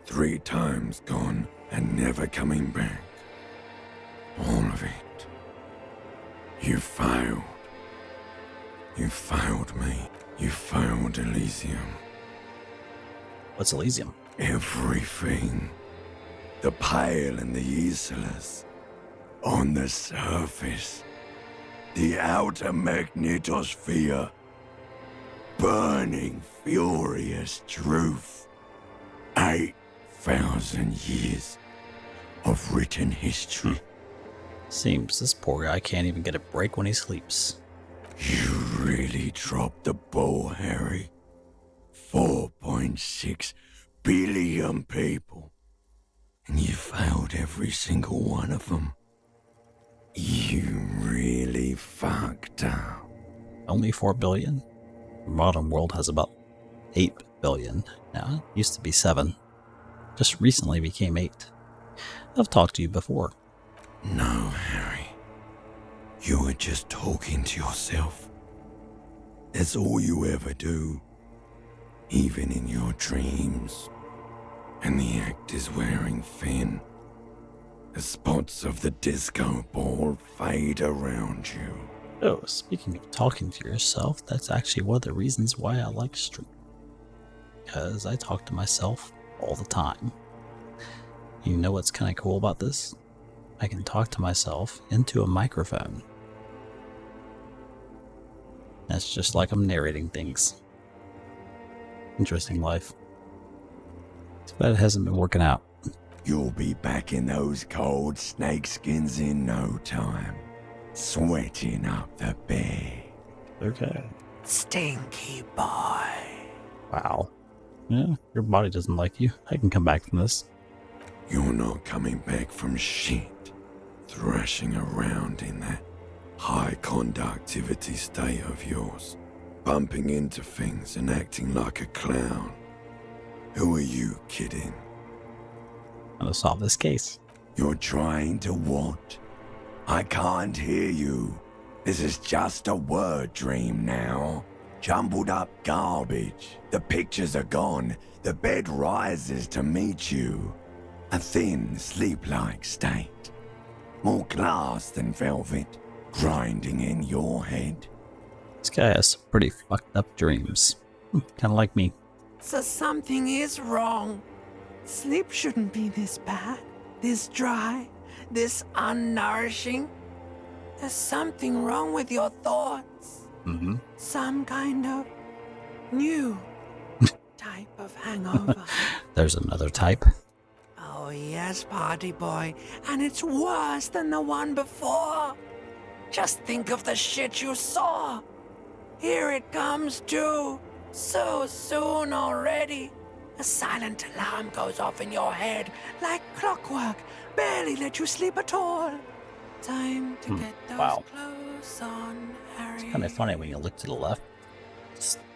3 times gone and never coming back. All of it. You failed. You failed me. You failed Elysium. What's Elysium? Everything. The pale and the useless. On the surface. The outer magnetosphere. Burning, furious truth. 8,000 years of written history. Seems this poor guy can't even get a break when he sleeps. You really dropped the ball, Harry. 4.6 billion people. And you failed every single one of them. You really fucked up. Only 4 billion? The modern world has about 8 billion. Now, it used to be 7. Just recently became 8. I've talked to you before. No, Harry. You were just talking to yourself. That's all you ever do. Even in your dreams. And the act is wearing thin. The spots of the disco ball fade around you. Oh, speaking of talking to yourself, that's actually one of the reasons why I like streaming. Because I talk to myself all the time. You know what's kind of cool about this? I can talk to myself into a microphone. That's just like I'm narrating things. Interesting life. Too bad it hasn't been working out. You'll be back in those cold snakeskins in no time. Sweating up the bed. Okay. Stinky boy. Wow. Yeah, your body doesn't like you. I can come back from this. You're not coming back from shit. Thrashing around in that high conductivity state of yours. Bumping into things and acting like a clown. Who are you kidding? I'm gonna solve this case. You're trying to what? I can't hear you. This is just a word dream now. Jumbled up garbage. The pictures are gone. The bed rises to meet you. A thin, sleep-like state. More glass than velvet. Grinding in your head. This guy has some pretty fucked up dreams. Kinda like me. So something is wrong. Sleep shouldn't be this bad, this dry, this unnourishing. There's something wrong with your thoughts. Mm-hmm. Some kind of new type of hangover. There's another type. Oh yes, party boy, and it's worse than the one before. Just think of the shit you saw. Here it comes too. So soon already. A silent alarm goes off in your head like clockwork. Barely let you sleep at all. Time to get those clothes on, Harry. It's kind of funny when you look to the left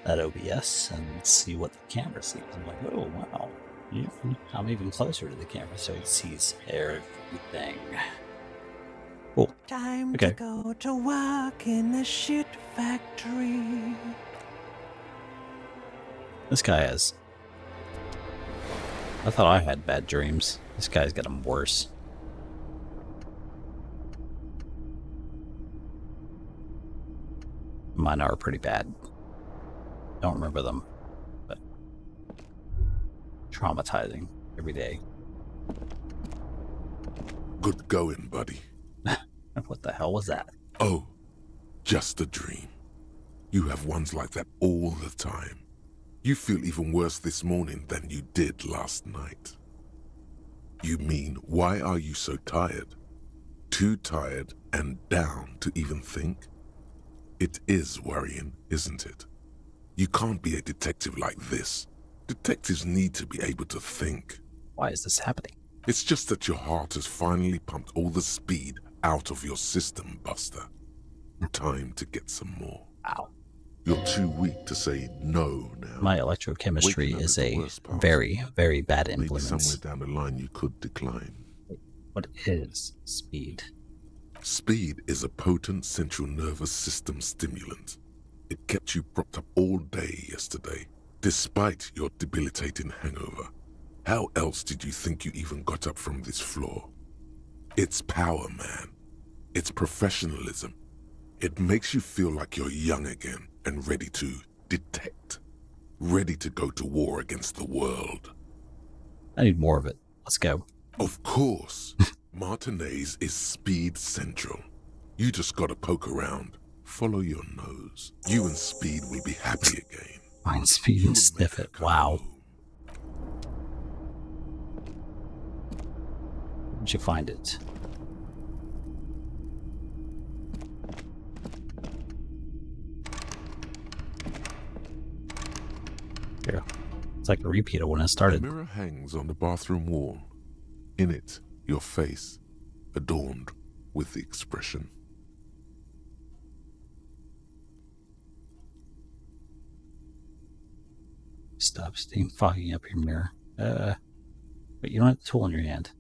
at OBS and see what the camera sees. I'm like, oh wow. Yeah, I'm even closer to the camera so it sees everything. Cool. Time Okay. to go to work in the shit factory. This guy has... I thought I had bad dreams. This guy's got them worse. Mine are pretty bad. Don't remember them, but traumatizing every day. Good going, buddy. What the hell was that? Oh, just a dream. You have ones like that all the time. You feel even worse this morning than you did last night. You mean, why are you so tired? Too tired and down to even think? It is worrying, isn't it? You can't be a detective like this. Detectives need to be able to think. Why is this happening? It's just that your heart has finally pumped all the speed out of your system, Buster. Time to get some more. Ow. You're too weak to say no now. My electrochemistry is a very, very bad Maybe influence. somewhere down the line you could decline. What is speed? Speed is a potent central nervous system stimulant. It kept you propped up all day yesterday, despite your debilitating hangover. How else did you think you even got up from this floor? It's power, man. It's professionalism. It makes you feel like you're young again and ready to detect. Ready to go to war against the world. I need more of it. Let's go. Of course. Martinez is Speed Central. You just gotta poke around. Follow your nose. You and Speed will be happy again. Find Speed and sniff it. Wow. Where'd you find it? Here. It's like a repeat of when I started. A mirror hangs on the bathroom wall. In it, your face, adorned with the expression. Stop steam fogging up your mirror. But you don't have the tool in your hand.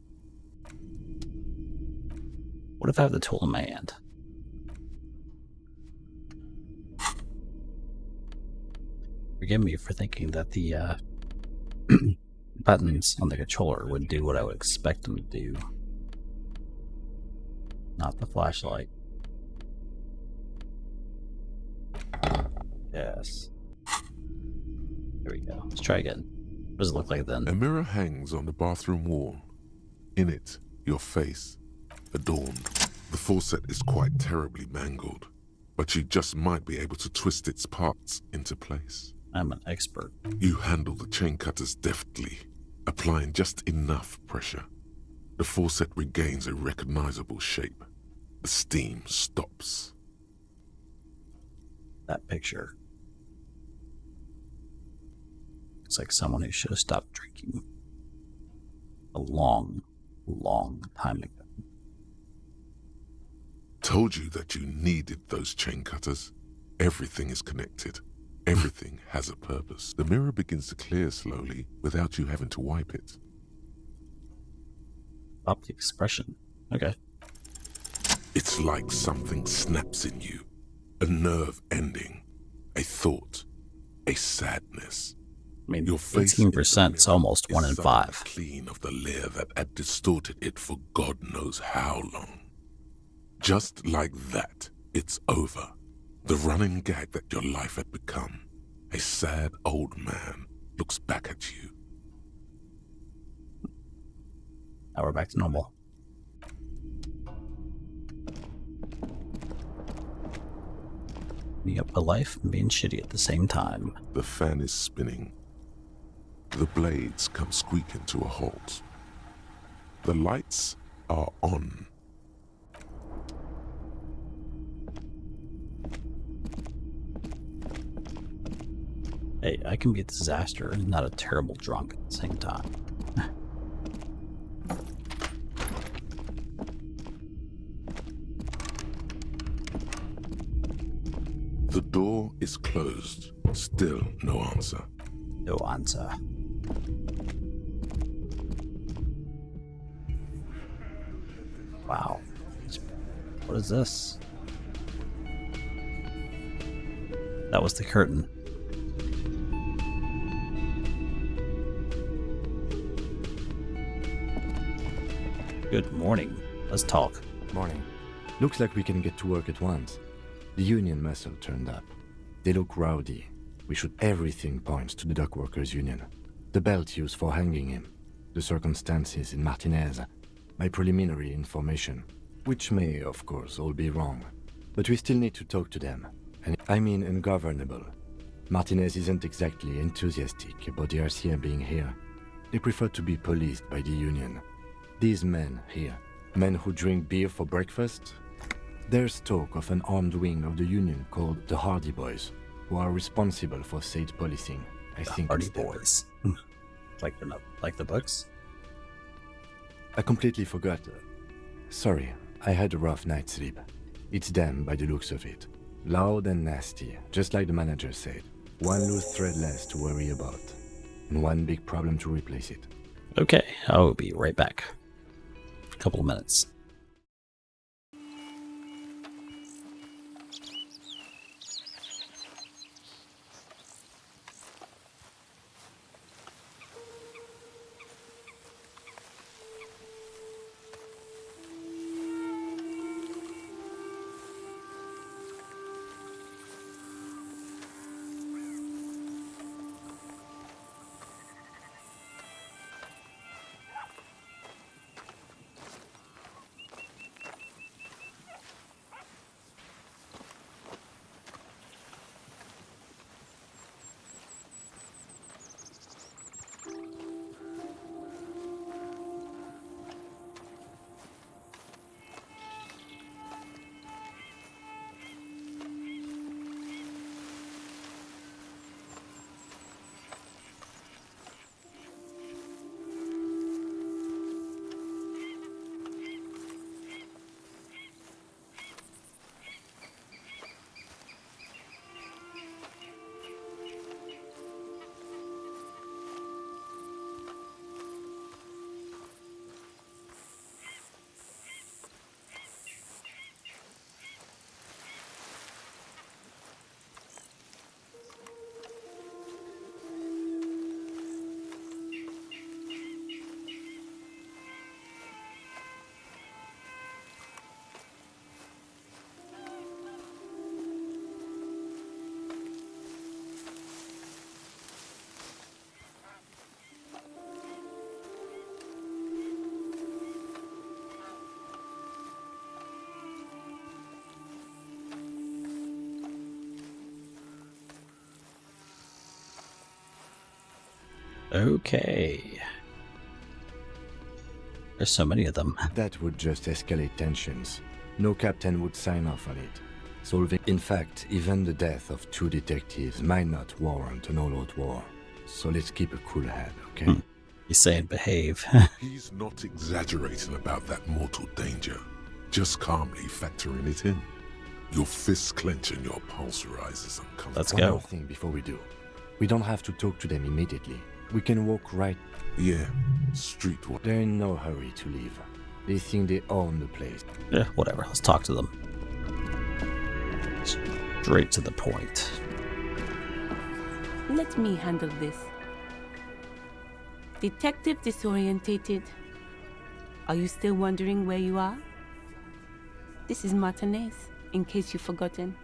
What if I have the tool in my hand? Forgive me for thinking that the buttons on the controller would do what I would expect them to do. Not the flashlight. Yes. Here we go. Let's try again. What does it look like then? A mirror hangs on the bathroom wall. In it, your face, adorned. The faucet is quite terribly mangled, but you just might be able to twist its parts into place. I'm an expert. You handle the chain cutters deftly, applying just enough pressure. The faucet regains a recognizable shape. The steam stops. That picture. It's like someone who should have stopped drinking a long, long time ago. Told you that you needed those chain cutters. Everything is connected. Everything has a purpose. The mirror begins to clear slowly without you having to wipe it. Stop the expression. Okay. It's like something snaps in you. A nerve ending. A thought. A sadness. I mean, your face 18% is almost 1 in 5. Clean of the layer that had distorted it for God knows how long. Just like that, it's over. The running gag that your life had become. A sad old man looks back at you. Now we're back to normal. Being up a life and being shitty at the same time. The fan is spinning. The blades come squeaking to a halt. The lights are on. Hey, I can be a disaster and not a terrible drunk at the same time. The door is closed. Still no answer. No answer. Wow. What is this? That was the curtain. Good morning. Let's talk. Morning. Looks like we can get to work at once. The union muscle turned up. They look rowdy. We should everything points to the dock workers union. The belt used for hanging him. The circumstances in Martinez. My preliminary information. Which may, of course, all be wrong. But we still need to talk to them. And I mean ungovernable. Martinez isn't exactly enthusiastic about the RCM being here. They prefer to be policed by the union. These men here, men who drink beer for breakfast, there's talk of an armed wing of the union called the Hardy Boys. who are responsible for said policing. I think Hardy it's them. Boys. Like they're not like the books? I completely forgot. Sorry, I had a rough night's sleep. It's them by the looks of it. Loud and nasty, just like the manager said. One loose thread less to worry about. And one big problem to replace it. Okay, I'll be right back. A couple of minutes. Okay. There's so many of them. That would just escalate tensions. No captain would sign off on it. Solving. In fact, even the death of 2 detectives might not warrant an all-out war. So let's keep a cool head, okay? He's saying behave. He's not exaggerating about that mortal danger. Just calmly factoring it in. Your fists clench and your pulse rises uncomfortably. Let's One go. more thing before we do. We don't have to talk to them immediately. We can walk right. Yeah, street walk. They're in no hurry to leave. They think they own the place. Yeah, whatever. Let's talk to them. Straight to the point. Let me handle this. Detective disorientated. Are you still wondering where you are? This is Martinez, in case you've forgotten.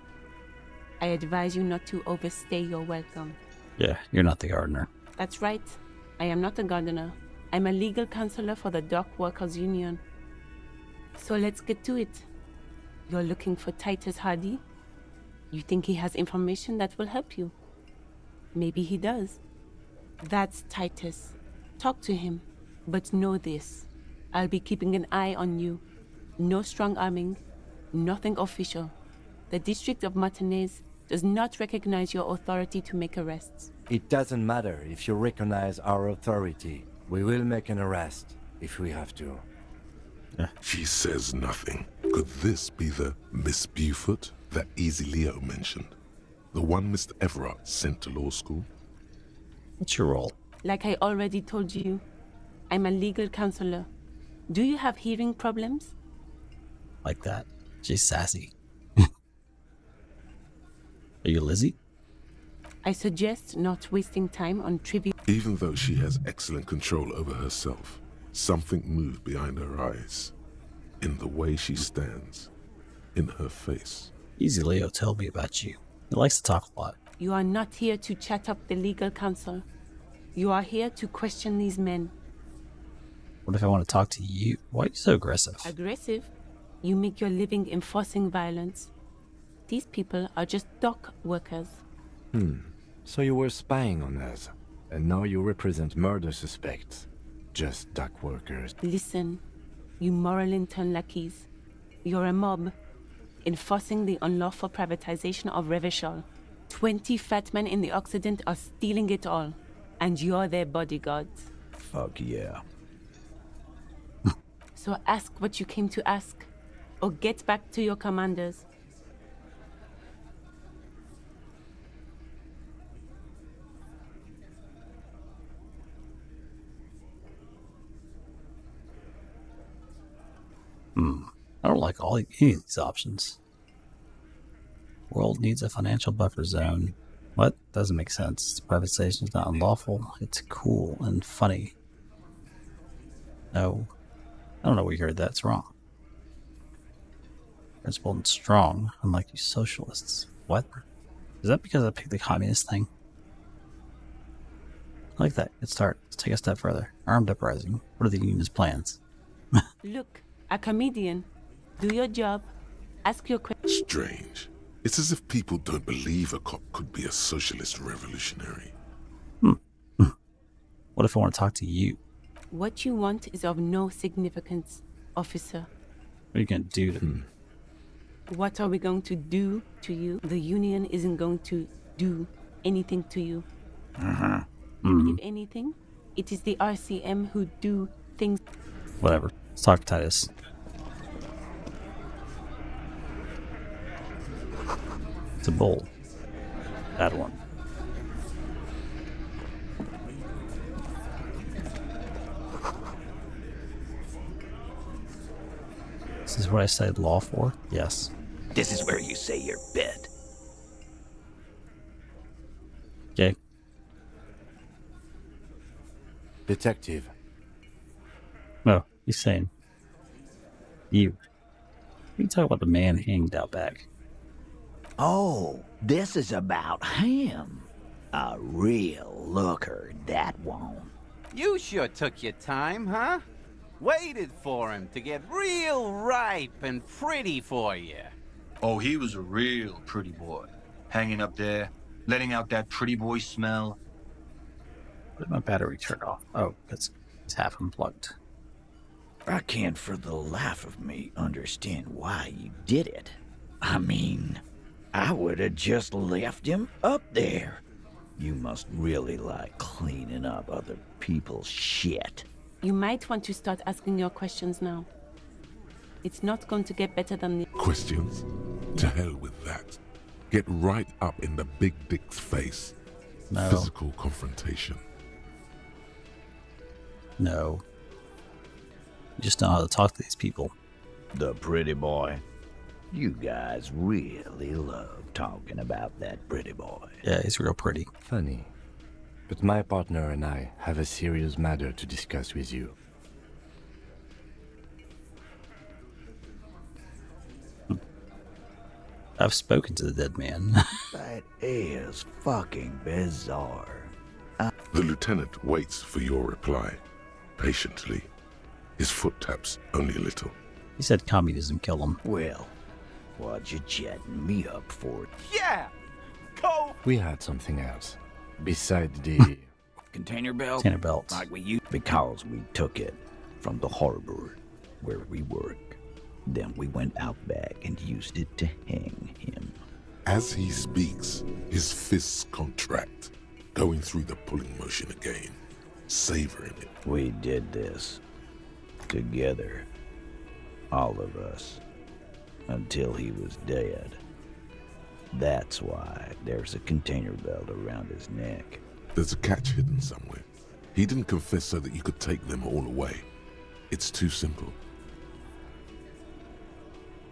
I advise you not to overstay your welcome. Yeah, you're not the gardener. That's right. I am not a gardener. I'm a legal counselor for the Dock Workers Union. So let's get to it. You're looking for Titus Hardy? You think he has information that will help you? Maybe he does. That's Titus. Talk to him. But know this. I'll be keeping an eye on you. No strong arming. Nothing official. The District of Martinez does not recognize your authority to make arrests. It doesn't matter if you recognize our authority. We will make an arrest if we have to. She says nothing. Could this be the Miss Beaufort that Easy Leo mentioned? The one Mr. Everard sent to law school? What's your role? Like I already told you, I'm a legal counselor. Do you have hearing problems? Like that. She's sassy. Are you Lizzie? I suggest not wasting time on trivial. Even though she has excellent control over herself, something moved behind her eyes. In the way she stands. In her face. Easy Leo told me about you. He likes to talk a lot. You are not here to chat up the legal counsel. You are here to question these men. What if I want to talk to you? Why are you so aggressive? Aggressive? You make your living enforcing violence. These people are just dock workers. So you were spying on us, and now you represent murder suspects. Just dock workers. Listen, you moral intern lackeys. You're a mob, enforcing the unlawful privatization of Revachol. 20 fat men in the Occident are stealing it all, and you're their bodyguards. Fuck yeah. So ask what you came to ask, or get back to your commanders. I don't like any of these options. World needs a financial buffer zone. What? Doesn't make sense. Privatization is not unlawful. It's cool and funny. No. I don't know where you heard that. It's wrong. Principled and strong, unlike you socialists. What? Is that because I picked the communist thing? I like that. Good start. Let's take a step further. Armed uprising. What are the union's plans? Look, a comedian. Do your job. Ask your questions. Strange. It's as if people don't believe a cop could be a socialist revolutionary. What if I want to talk to you? What you want is of no significance, officer. What are you going to do to me? What are we going to do to you? The Union isn't going to do anything to you. If anything, it is the RCM who do things. Whatever. Let's talk to Titus. It's a bull. Bad one. This is what I said law for? Yes. This is where you say your bit. Okay. Detective. No, he's saying you. We talk about the man hanged out back. Oh, this is about him. A real looker, that one. You sure took your time, huh? Waited for him to get real ripe and pretty for you. Oh, he was a real pretty boy. Hanging up there, letting out that pretty boy smell. Why did my battery turn off? Oh, it's half unplugged. I can't for the life of me understand why you did it. I mean, I would have just left him up there. You must really like cleaning up other people's shit. You might want to start asking your questions now. It's not going to get better than the Questions? To hell with that. Get right up in the big dick's face. No. Physical confrontation. No. You just know how to talk to these people. The pretty boy. You guys really love talking about that pretty boy. Yeah, he's real pretty. Funny. But my partner and I have a serious matter to discuss with you. I've spoken to the dead man. That is fucking bizarre. The lieutenant waits for your reply, patiently. His foot taps only a little. He said communism killed him. Well, what you chatting me up for? Yeah! Go! We had something else. Besides the... Container belt? Container belt. Like we used. Because we took it from the harbor where we work. Then we went out back and used it to hang him. As he speaks, his fists contract, going through the pulling motion again, savoring it. We did this together, all of us, until he was dead. That's why there's a container belt around his neck. There's a catch hidden somewhere. He didn't confess so that you could take them all away. It's too simple.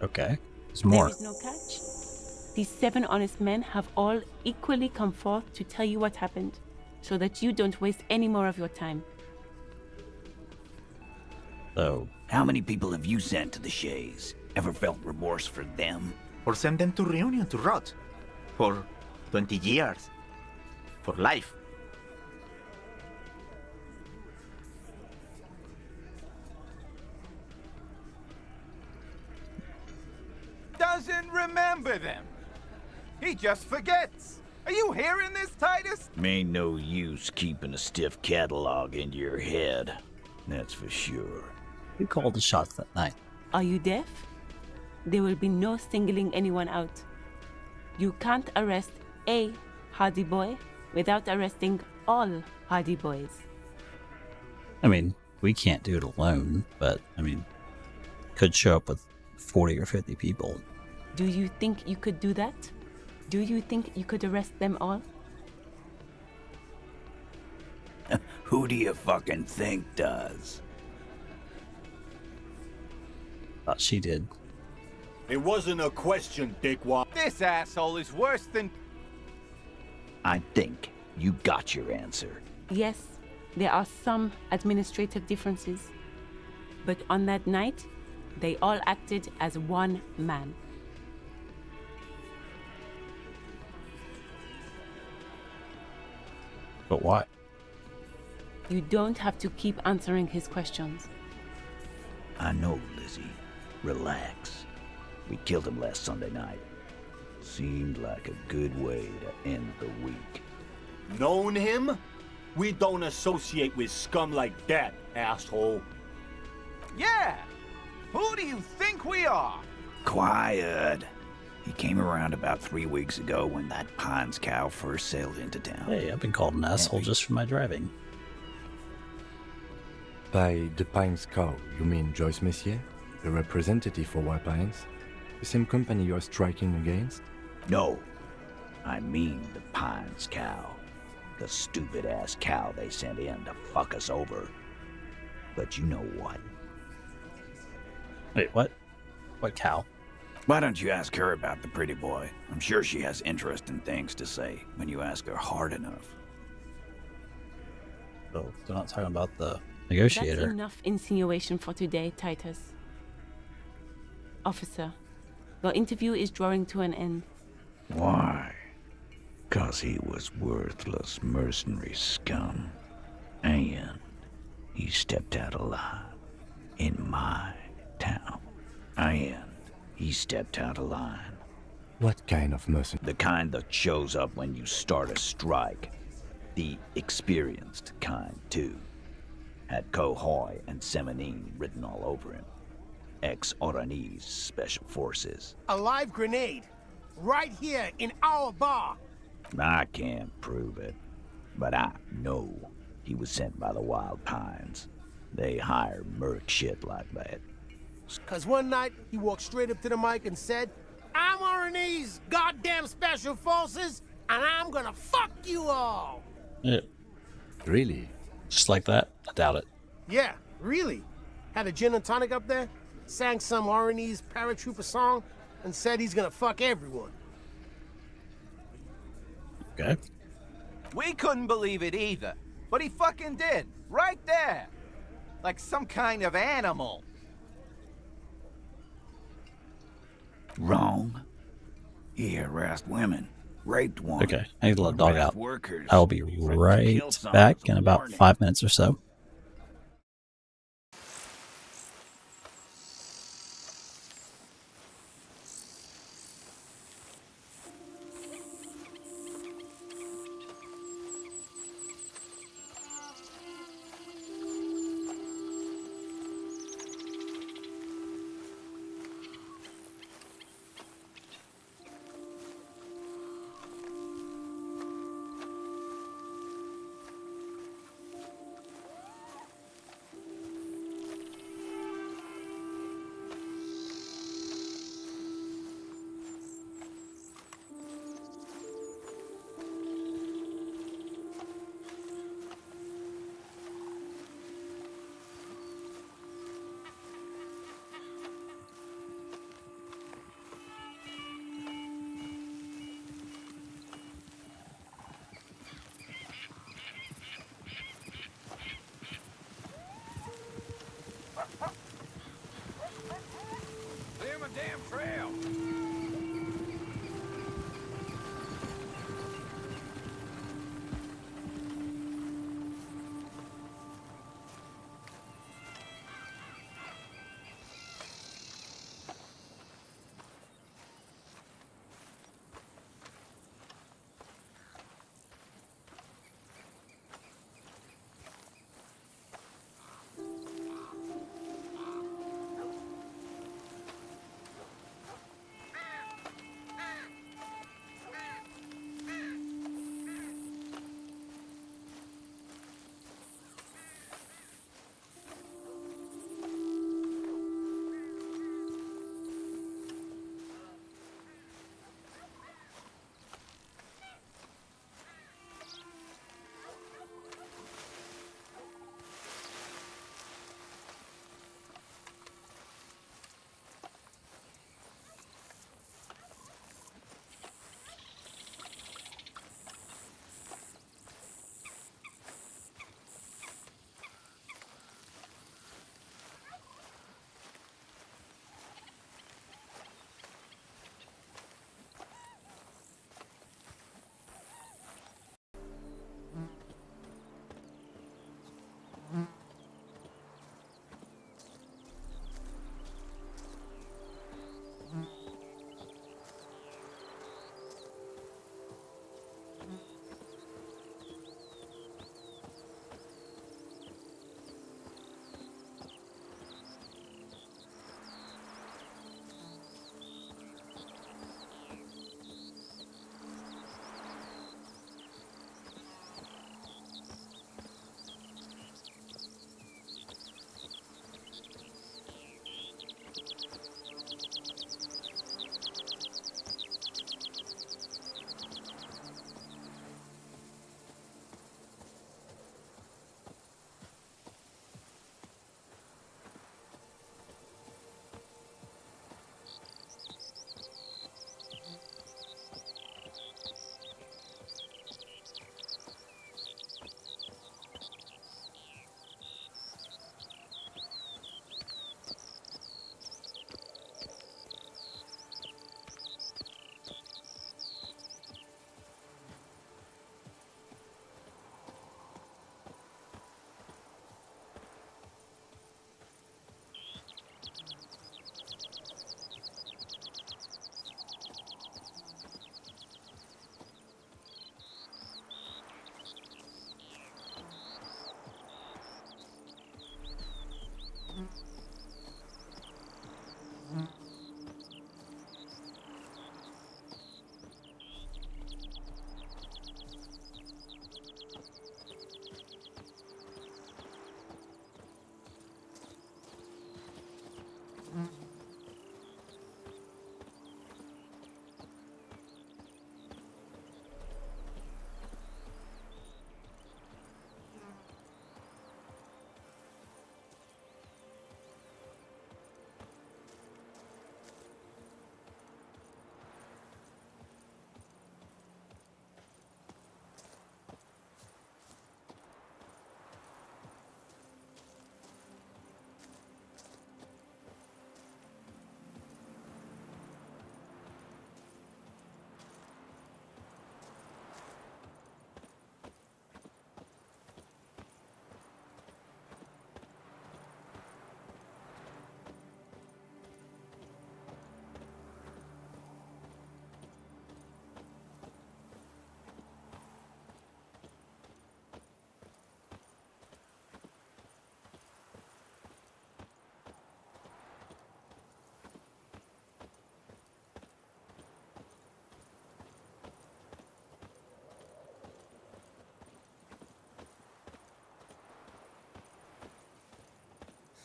Okay. There's more. There is no catch. These 7 honest men have all equally come forth to tell you what happened, so that you don't waste any more of your time. So, how many people have you sent to the Shays? Ever felt remorse for them? Or send them to Reunion to rot. For 20 years. For life. Doesn't remember them. He just forgets. Are you hearing this, Titus? Ain't no use keeping a stiff catalog in your head. That's for sure. Who called the shots that night? Are you deaf? There will be no singling anyone out. You can't arrest a hardy boy without arresting all hardy boys. I mean, we can't do it alone, but I mean, could show up with 40 or 50 people. Do you think you could do that? Do you think you could arrest them all? Who do you fucking think does? Thought she did. It wasn't a question, dickwad. This asshole is worse than... I think you got your answer. Yes, there are some administrative differences. But on that night, they all acted as one man. But why? You don't have to keep answering his questions. I know, Lizzie. Relax. We killed him last Sunday night. Seemed like a good way to end the week. Known him? We don't associate with scum like that, asshole. Yeah! Who do you think we are? Quiet. He came around about 3 weeks ago when that Pines cow first sailed into town. Hey, I've been called an asshole just for my driving. By the Pines cow, you mean Joyce Messier, the representative for White Pines? The same company you are striking against? No, I mean the Pines cow. The stupid-ass cow they sent in to fuck us over. But you know what? Wait, what? What cow? Why don't you ask her about the pretty boy? I'm sure she has interesting things to say when you ask her hard enough. So they're not talking about the That's negotiator. enough insinuation for today, Titus. Officer, your interview is drawing to an end. Why? 'Cause he was worthless mercenary scum. And he stepped out alive in my town. And he stepped out of line. What kind of mercenary? The kind that shows up when you start a strike. The experienced kind, too. Had Cohoy and Semenine written all over him. Ex-Oranese Special Forces. A live grenade. Right here in our bar. I can't prove it, but I know he was sent by the Wild Pines. They hire merc shit like that. 'Cause one night, he walked straight up to the mic and said, I'm Oranese goddamn Special Forces, and I'm gonna fuck you all. Yeah. Really? Just like that? I doubt it. Yeah, really. Had a gin and tonic up there, sang some Oranese paratrooper song, and said he's gonna fuck everyone. Okay. We couldn't believe it either, but he fucking did, right there. Like some kind of animal. Wrong. He harassed women, raped one. Okay, I need to let the dog harassed out. workers, I'll be threatened to right kill some back with a in about warning. 5 minutes or so.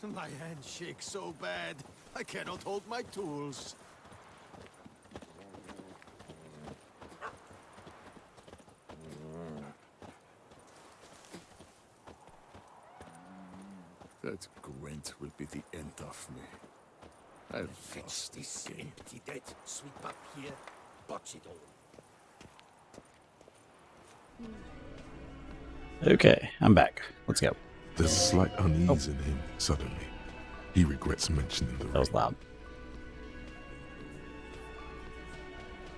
My hand shakes so bad, I cannot hold my tools. That Gwent will be the end of me. I've Fetch lost this the game. empty dead, sweet papier, box it all. Okay, I'm back. Let's go. There's a slight unease in him suddenly. He regrets mentioning the That was loud.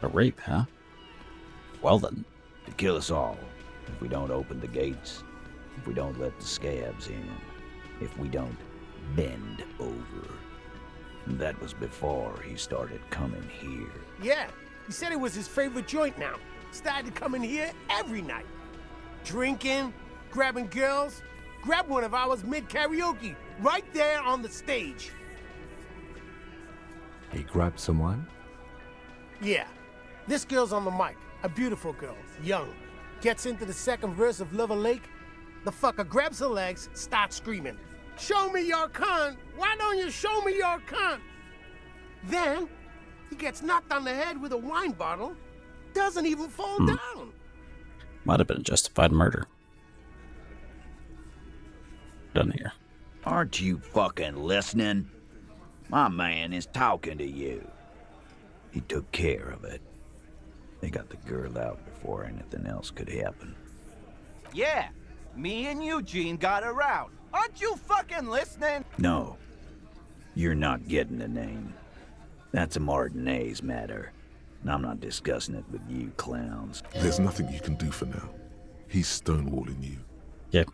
A rape, huh? Well then. To kill us all, if we don't open the gates, if we don't let the scabs in, if we don't bend over. And that was before he started coming here. Yeah, he said it was his favorite joint now. Started coming here every night. Drinking, grabbing girls. Grab one of ours mid-karaoke, right there on the stage. He grabbed someone? Yeah, this girl's on the mic. A beautiful girl, young. Gets into the second verse of Lover Lake. The fucker grabs her legs, starts screaming. Show me your cunt! Why don't you show me your cunt? Then, he gets knocked on the head with a wine bottle. Doesn't even fall down. Might have been a justified murder. Done here. Aren't you fucking listening? My man is talking to you. He took care of it. They got the girl out before anything else could happen. Yeah, me and Eugene got her out. Aren't you fucking listening? No, you're not getting the name. That's a Martinez matter, and I'm not discussing it with you clowns. There's nothing you can do for now. He's stonewalling you. Yep.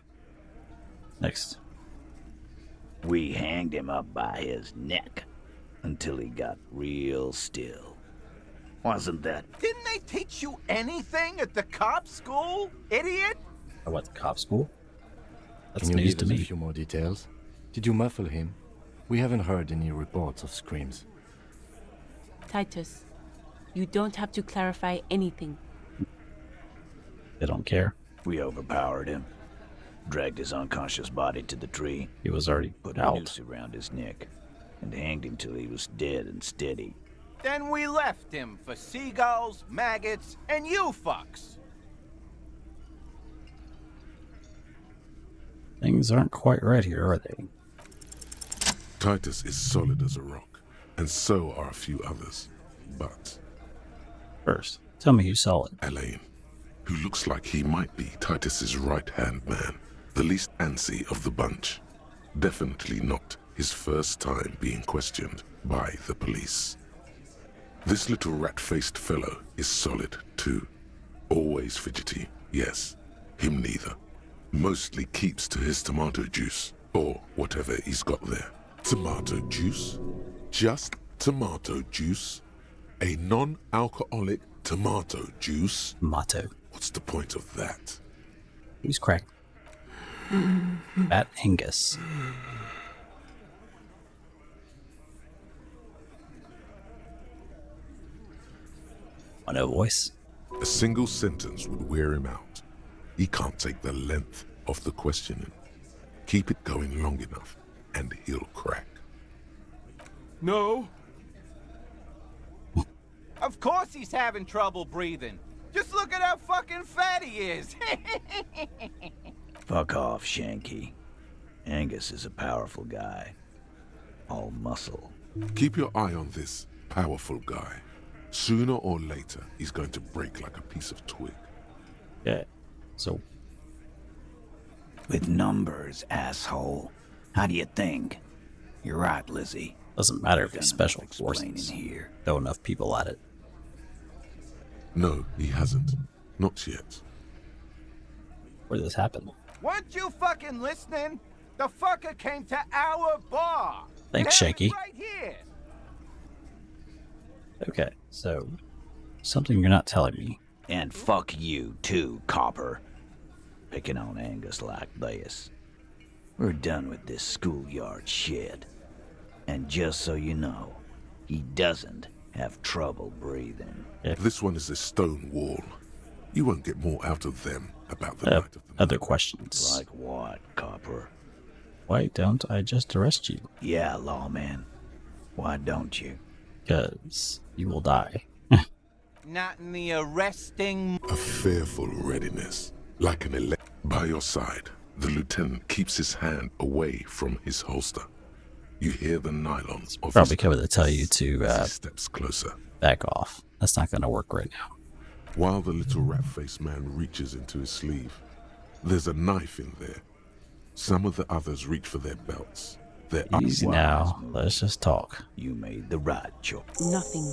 Next. We hanged him up by his neck until he got real still. Wasn't that? Didn't they teach you anything at the cop school, idiot? I went to cop school. That's Can you news give to us me. a few more details? Did you muffle him? We haven't heard any reports of screams. Titus, you don't have to clarify anything. They don't care. We overpowered him. Dragged his unconscious body to the tree. He was already put out. a noose around his neck and hanged him till he was dead and steady. Then we left him for seagulls, maggots, and you fucks. Things aren't quite right here, are they? Titus is solid as a rock, and so are a few others. But first, tell me who's solid. Elaine, who looks like he might be Titus's right-hand man, the least antsy of the bunch. Definitely not his first time being questioned by the police. This little rat-faced fellow is solid, too. Always fidgety, yes, him neither. Mostly keeps to his tomato juice, or whatever he's got there. Tomato juice? Just tomato juice? A non-alcoholic tomato juice? Motto. What's the point of that? Who's cracked? Bat Angus. Want a voice? A single sentence would wear him out. He can't take the length of the questioning. Keep it going long enough, and he'll crack. No. Of course he's having trouble breathing. Just look at how fucking fat he is. Fuck off, Shanky. Angus is a powerful guy. All muscle. Keep your eye on this powerful guy. Sooner or later, he's going to break like a piece of twig. Yeah, so... With numbers, asshole. How do you think? You're right, Lizzie. Doesn't matter if he's special forces. Here. Know enough people at it. No, he hasn't. Not yet. Where did this happen? Weren't you fucking listening? The fucker came to our bar. Thanks, Shanky. Right here. Okay, so... something you're not telling me. And fuck you, too, copper. Picking on Angus like this. We're done with this schoolyard shit. And just so you know, he doesn't have trouble breathing. This one is a stone wall. You won't get more out of them about the night of the other questions. Like what, copper? Why don't I just arrest you? Yeah, lawman. Why don't you? Because you will die. Not in the arresting... A fearful readiness, like an by your side. The lieutenant keeps his hand away from his holster. You hear the nylons of Probably his coming to tell you to steps closer. back off. That's not going to work right now. While the little rat-faced man reaches into his sleeve, there's a knife in there. Some of the others reach for their belts. Easy now. Let's just talk. You made the right choice. Nothing.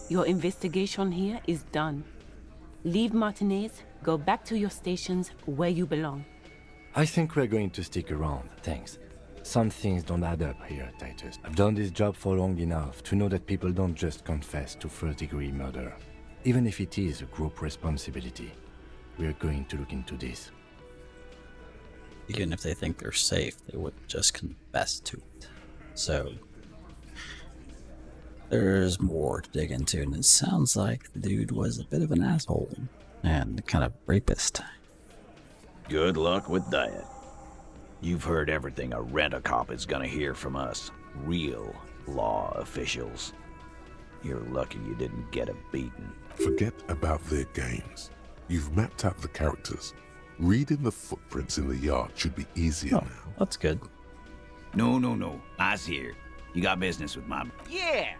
Your investigation here is done. Leave Martinez, go back to your stations where you belong. I think we're going to stick around, thanks. Some things don't add up here, Titus. I've done this job for long enough to know that people don't just confess to first-degree murder. Even if it is a group responsibility, we're going to look into this. Even if they think they're safe, they wouldn't just confess to it. So, there's more to dig into, and it sounds like the dude was a bit of an asshole and kind of rapist. Good luck with that. You've heard everything a rent-a-cop is gonna hear from us, real law officials. You're lucky you didn't get a beating. Forget about their games. You've mapped out the characters. Reading the footprints in the yard should be easier now. That's good. No. I's here. You got business with my... Yeah!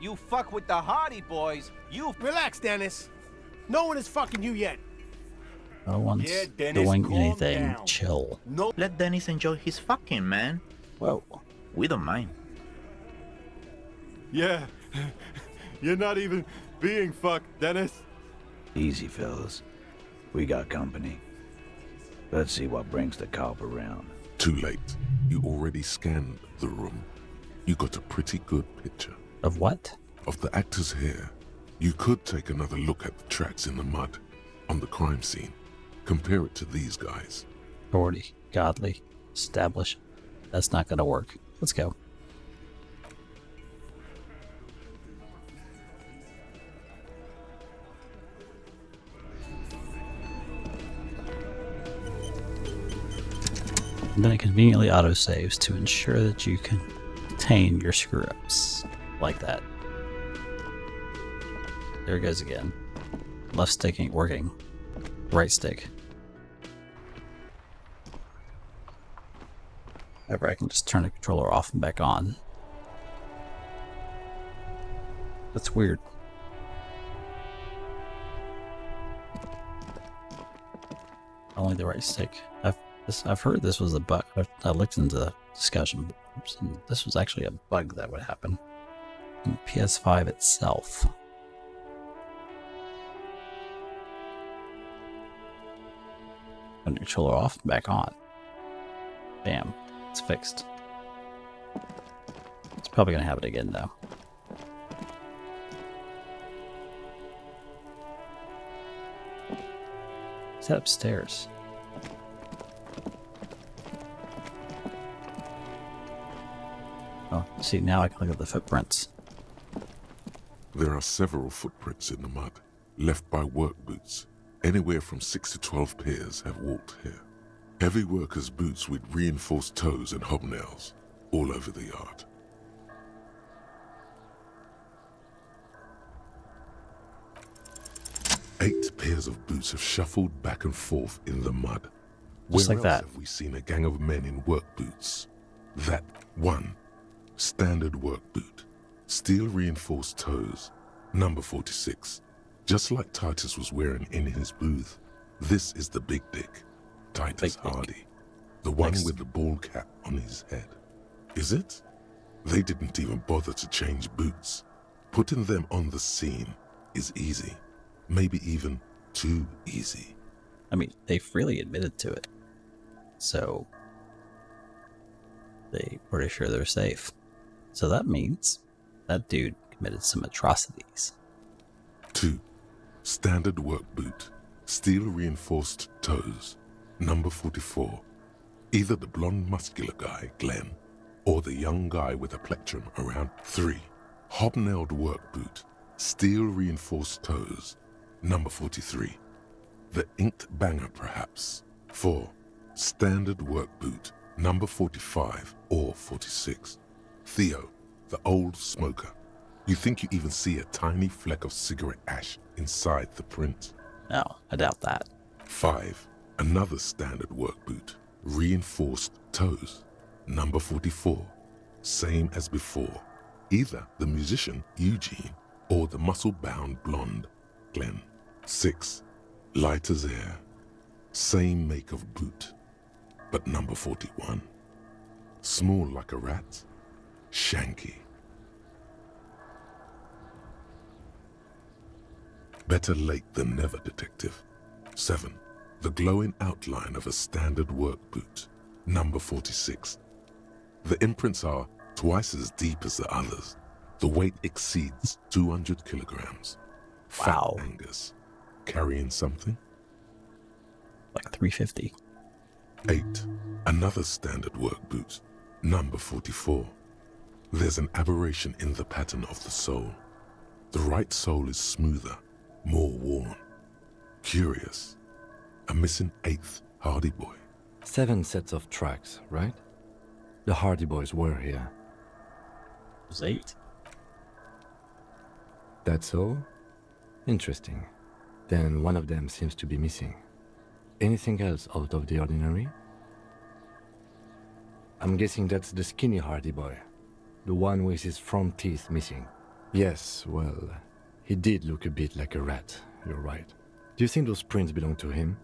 You fuck with the Hardy Boys, you... Relax, Dennis. No one is fucking you yet. No one's Dennis, doing calm anything. down. Chill. No. Let Dennis enjoy his fucking, man. Whoa. We don't mind. Yeah. You're not even being fucked, Dennis. Easy, fellas. We got company. Let's see what brings the cop around. Too late. You already scanned the room. You got a pretty good picture. Of what? Of the actors here. You could take another look at the tracks in the mud on the crime scene. Compare it to these guys. Authority, godly, establish. That's not gonna work. Let's go. And then it conveniently autosaves to ensure that you can contain your screw-ups. Like that. There it goes again. Left stick ain't working. Right stick. However, I can just turn the controller off and back on. That's weird. Only the right stick. I've heard this was a bug. I looked into the discussion boards, and this was actually a bug that would happen in PS5 itself. Turn the controller off and back on. Bam. It's fixed. It's probably gonna happen again though. Is that upstairs? Oh, see, now I can look at the footprints. There are several footprints in the mud, left by work boots. Anywhere from 6 to 12 pairs have walked here. Heavy workers' boots with reinforced toes and hobnails, all over the yard. Eight pairs of boots have shuffled back and forth in the mud. Just Where like else that. have we seen a gang of men in work boots? That one. Standard work boot. Steel reinforced toes. Number 46. Just like Titus was wearing in his booth. This is the big dick. Titus Hardy. The one with the ball cap on his head. Is it? They didn't even bother to change boots. Putting them on the scene is easy. Maybe even too easy. I mean, they freely admitted to it. So, they're pretty sure they're safe. So that means that dude committed some atrocities. 2. Standard work boot. Steel reinforced toes. Number 44. Either the blonde muscular guy, Glenn, or the young guy with a plectrum around. 3. Hobnailed work boot. Steel reinforced toes. Number 43. The inked banger, perhaps. 4. Standard work boot. number 45 or 46. Theo, the old smoker. You think you even see a tiny fleck of cigarette ash inside the print? No, I doubt that. 5. Another standard work boot. Reinforced toes. Number 44. Same as before. Either the musician, Eugene, or the muscle-bound blonde, Glenn. 6. Light as air. Same make of boot. But number 41. Small like a rat. Shanky. Better late than never, detective. 7. The glowing outline of a standard work boot. Number 46. The imprints are twice as deep as the others. The weight exceeds 200 kilograms. Wow. Fat Angus. Carrying something? Like 350. 8. Another standard work boot. Number 44. There's an aberration in the pattern of the sole. The right sole is smoother, more worn. Curious. A missing 8th Hardy Boy. 7 sets of tracks, right? The Hardy Boys were here. It was 8. That's all? Interesting. Then one of them seems to be missing. Anything else out of the ordinary? I'm guessing that's the skinny Hardy Boy. The one with his front teeth missing. Yes, well, he did look a bit like a rat, you're right. Do you think those prints belong to him?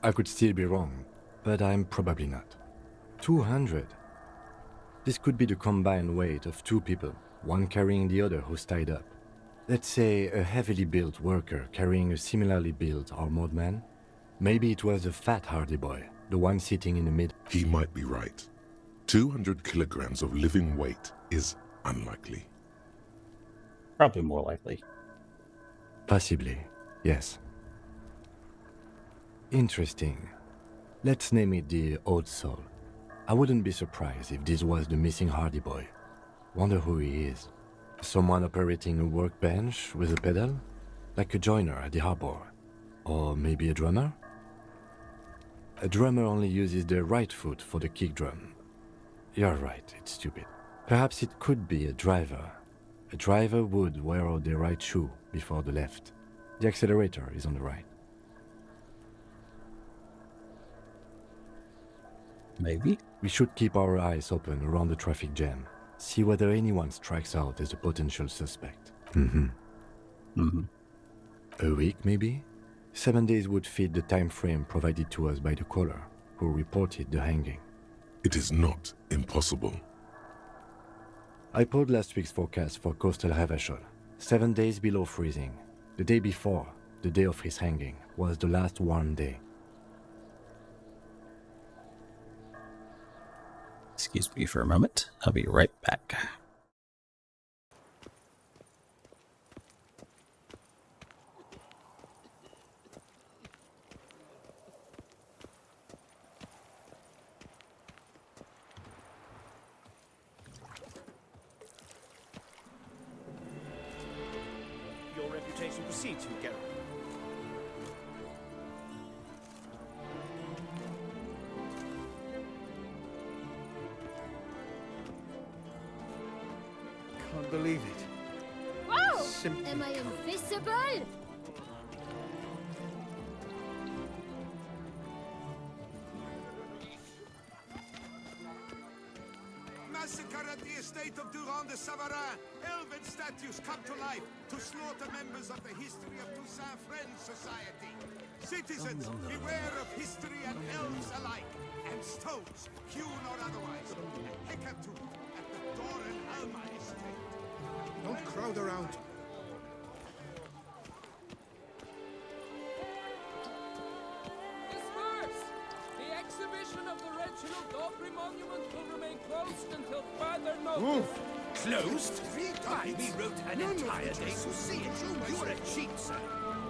I could still be wrong, but I'm probably not. 200. This could be the combined weight of 2 people, one carrying the other who's tied up. Let's say a heavily built worker carrying a similarly built armored man. Maybe it was a fat Hardy Boy, the one sitting in the mid. He might be right. 200 kilograms of living weight is unlikely. Probably more likely. Possibly, yes. Interesting. Let's name it the Old Soul. I wouldn't be surprised if this was the missing Hardy Boy. Wonder who he is. Someone operating a workbench with a pedal? Like a joiner at the harbor. Or maybe a drummer? A drummer only uses the right foot for the kick drum. You're right, it's stupid. Perhaps it could be a driver. A driver would wear out the right shoe before the left. The accelerator is on the right. Maybe. We should keep our eyes open around the traffic jam. See whether anyone strikes out as a potential suspect. A week, maybe? 7 days would fit the time frame provided to us by the caller, who reported the hanging. It is not impossible. I pulled last week's forecast for coastal Havashol. 7 days below freezing. The day before, the day of his hanging, was the last warm day. Excuse me for a moment. I'll be right back. Your reputation precedes you, Geralt. Can't believe it. Wow! Simply Am I invisible? Massacre at the estate of Durand de Savarin. Elven statues come to life to slaughter members of the History of Toussaint Friends Society. Citizens, beware of history and elves alike. And stones, hewn or otherwise. A hecatomb at the Doran Alma estate. Don't crowd around. Disperse! The exhibition of the Reginald Daubry monument will remain closed until further notice. Closed? 3 times? We wrote an entire day to see it. You're a cheat, sir.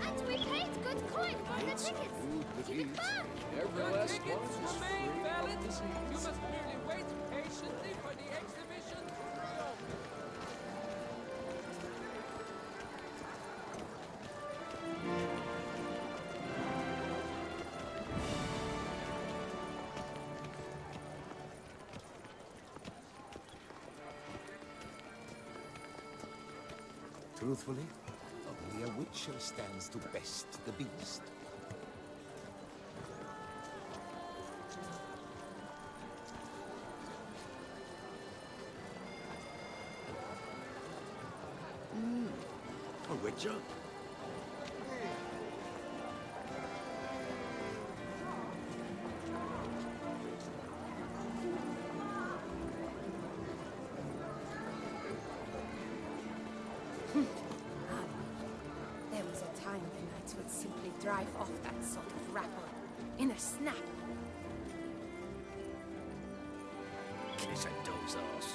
And we paid good coin for the tickets. Give it back. Your tickets remain valid. You must merely wait patiently for the exhibition to reopen. Truthfully, only a witcher stands to best the beast. A witcher? There was a time the knights would simply drive off that sort of rabble in a snap. It's a doze us.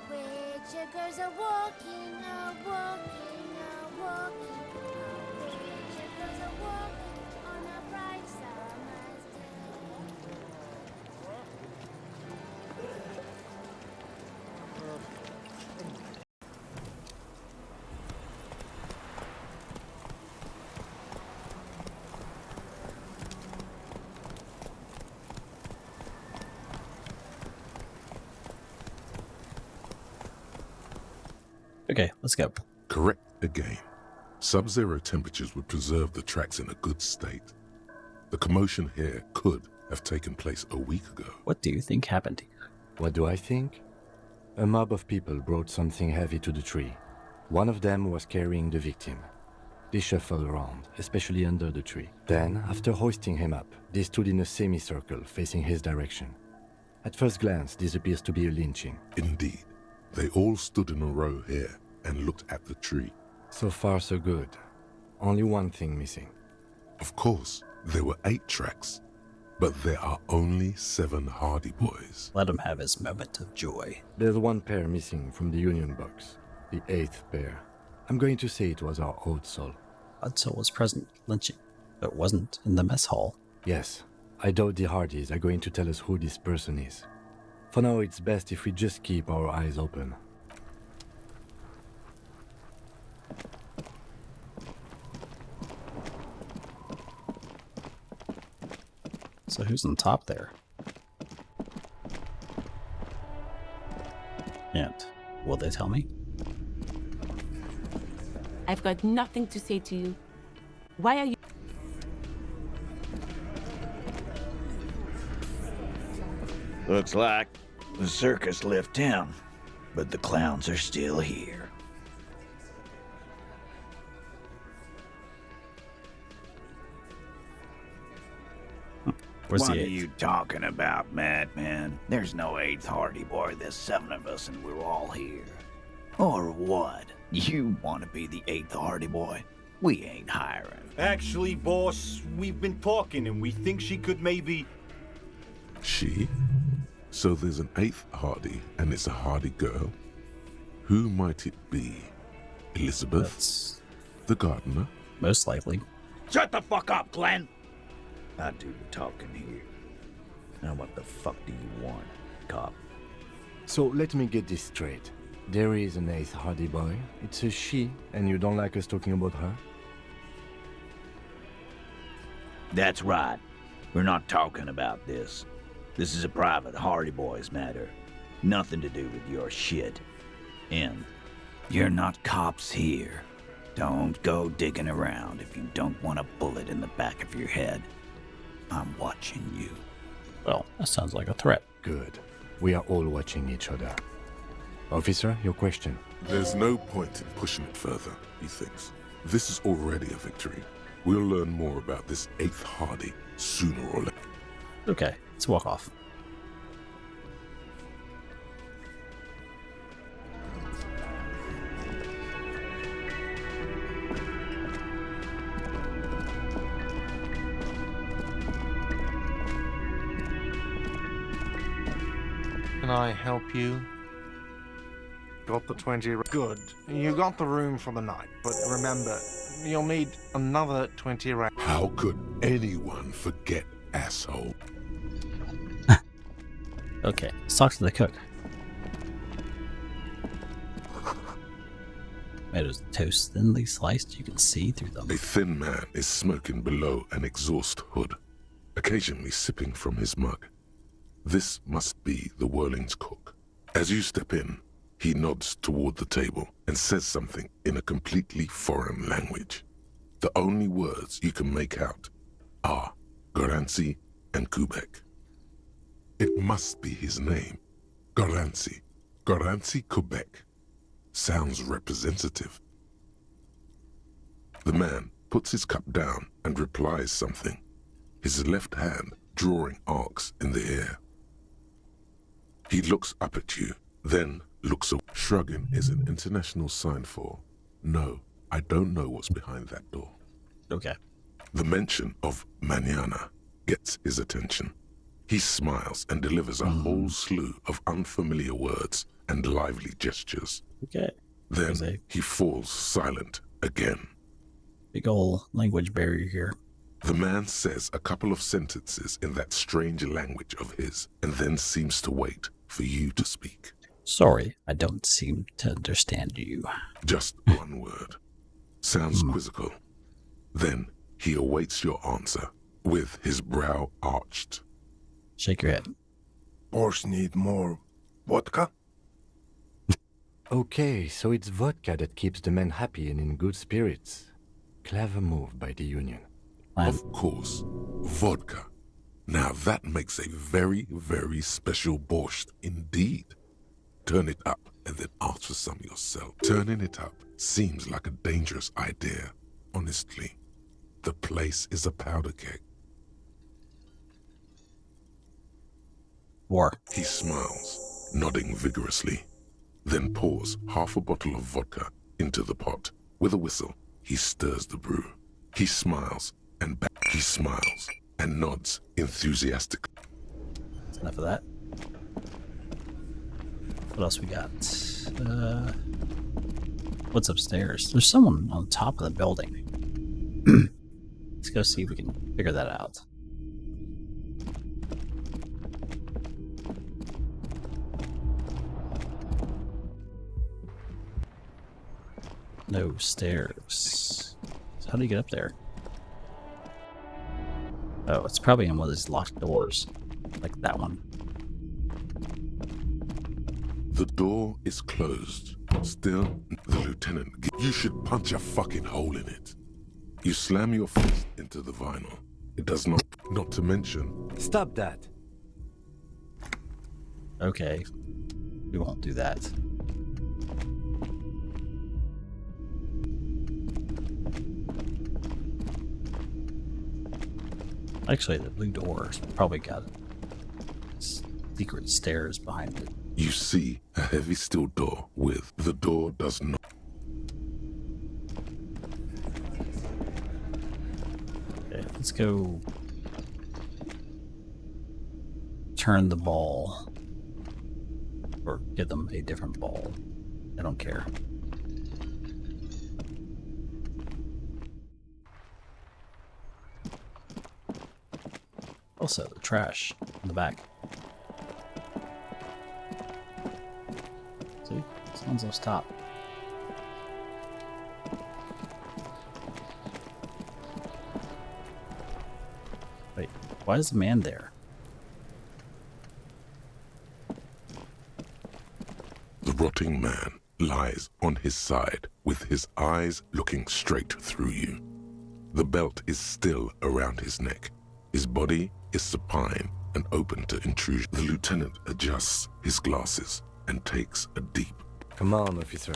Witcher girls are walking, walking, walking. Witcher girls are walking on a bright summer's day. Okay, let's go. Correct again. Sub-zero temperatures would preserve the tracks in a good state. The commotion here could have taken place a week ago. What do you think happened here? What do I think? A mob of people brought something heavy to the tree. One of them was carrying the victim. They shuffled around, especially under the tree. Then, after hoisting him up, they stood in a semicircle facing his direction. At first glance, this appears to be a lynching. Indeed. They all stood in a row here and looked at the tree. So far, so good. Only one thing missing. Of course, there were 8 tracks, but there are only 7 Hardy Boys. Let him have his moment of joy. There's one pair missing from the Union box. The 8th pair. I'm going to say it was our old soul. Odd Soul was present, lynching, but wasn't in the mess hall. Yes, I doubt the Hardys are going to tell us who this person is. For now, it's best if we just keep our eyes open. So who's on top there? And will they tell me? I've got nothing to say to you. Why are you... Looks like the circus left town, but the clowns are still here. Where's what the are 8th? you talking about, madman? There's no 8th Hardy Boy. There's 7 of us and we're all here. Or what? You want to be the 8th Hardy Boy? We ain't hiring. Actually, boss, we've been talking and we think she could maybe... She? So there's an 8th Hardy, and it's a Hardy girl? Who might it be? Elizabeth? That's the gardener? most likely. Shut the fuck up, Glenn! I do the talking here. Now what the fuck do you want, cop? So let me get this straight. There is an 8th Hardy Boy. It's a she, and you don't like us talking about her? That's right. We're not talking about this. This is a private Hardy Boys matter. Nothing to do with your shit. And you're not cops here. Don't go digging around if you don't want a bullet in the back of your head. I'm watching you. Well, that sounds like a threat. Good. We are all watching each other. Officer, your question. There's no point in pushing it further, he thinks. This is already a victory. We'll learn more about this 8th Hardy sooner or later. Okay, let's walk off. Can I help you? Got the 20. Good. You got the room for the night, but remember, you'll need another 20 rand. How could anyone forget, asshole? Okay, let's talk to the cook. Tomatoes toast thinly sliced, you can see through them. A thin man is smoking below an exhaust hood. occasionally sipping from his mug. This must be the Whirling's cook. As you step in, he nods toward the table and says something in a completely foreign language. The only words you can make out are Garancy and Kubek. It must be his name. Garancy. Garancy Kubek. Sounds representative. The man puts his cup down and replies something, his left hand drawing arcs in the air. He looks up at you, then looks away. Shrugging is an international sign for, no, I don't know what's behind that door. Okay. The mention of mañana gets his attention. He smiles and delivers a whole slew of unfamiliar words and lively gestures. Okay. Then he falls silent again. Big ol' language barrier here. The man says a couple of sentences in that strange language of his, and then seems to wait for you to speak. Sorry, I don't seem to understand you. Just one word. Sounds quizzical. Then he awaits your answer, with his brow arched. Shake your head. Boss need more vodka? Okay, so it's vodka that keeps the men happy and in good spirits. Clever move by the Union. Of course, vodka. Now that makes a very, very special borscht indeed. Turn it up and then ask for some yourself. Turning it up seems like a dangerous idea, honestly. The place is a powder keg. War. He smiles, nodding vigorously, then pours half a bottle of vodka into the pot. With a whistle, he stirs the brew. He smiles and back. He smiles and nods enthusiastically. That's enough of that. What else we got? What's upstairs? There's someone on top of the building. Let's go see if we can figure that out. No stairs. So how do you get up there? Oh, it's probably in one of these locked doors. Like that one. The door is closed. Still, the lieutenant... You should punch a fucking hole in it. You slam your fist into the vinyl. It does not... Not to mention... Stop that! Okay. We won't do that. Actually, the blue door's probably got secret stairs behind it. You see a heavy steel door with... The door does not... Okay, let's go... turn the ball. Or give them a different ball. I don't care. Also, the trash in the back. See? Someone's on top. Wait, why is the man there? The rotting man lies on his side with his eyes looking straight through you. The belt is still around his neck. His body is supine and open to intrusion. The lieutenant adjusts his glasses and takes a deep... Come on, officer.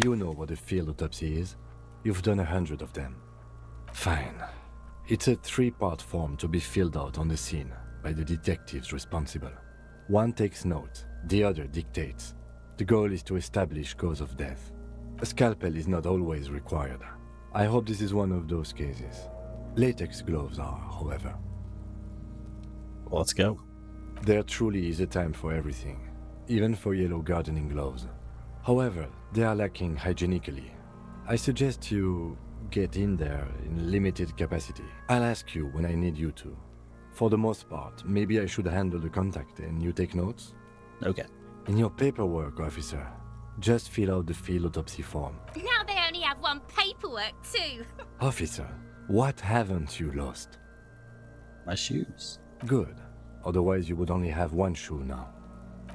You know what a field autopsy is. You've done 100 of them. Fine. It's a 3-part form to be filled out on the scene by the detectives responsible. One takes notes, the other dictates. The goal is to establish cause of death. A scalpel is not always required. I hope this is one of those cases. Latex gloves are, however. Well, let's go. There truly is a time for everything, even for yellow gardening gloves. However, they are lacking hygienically. I suggest you get in there in limited capacity. I'll ask you when I need you to. For the most part, maybe I should handle the contact and you take notes? Okay. In your paperwork, officer, just fill out the field autopsy form. Now they only have one paperwork too. Officer, what haven't you lost? My shoes. Good. Otherwise, you would only have one shoe now.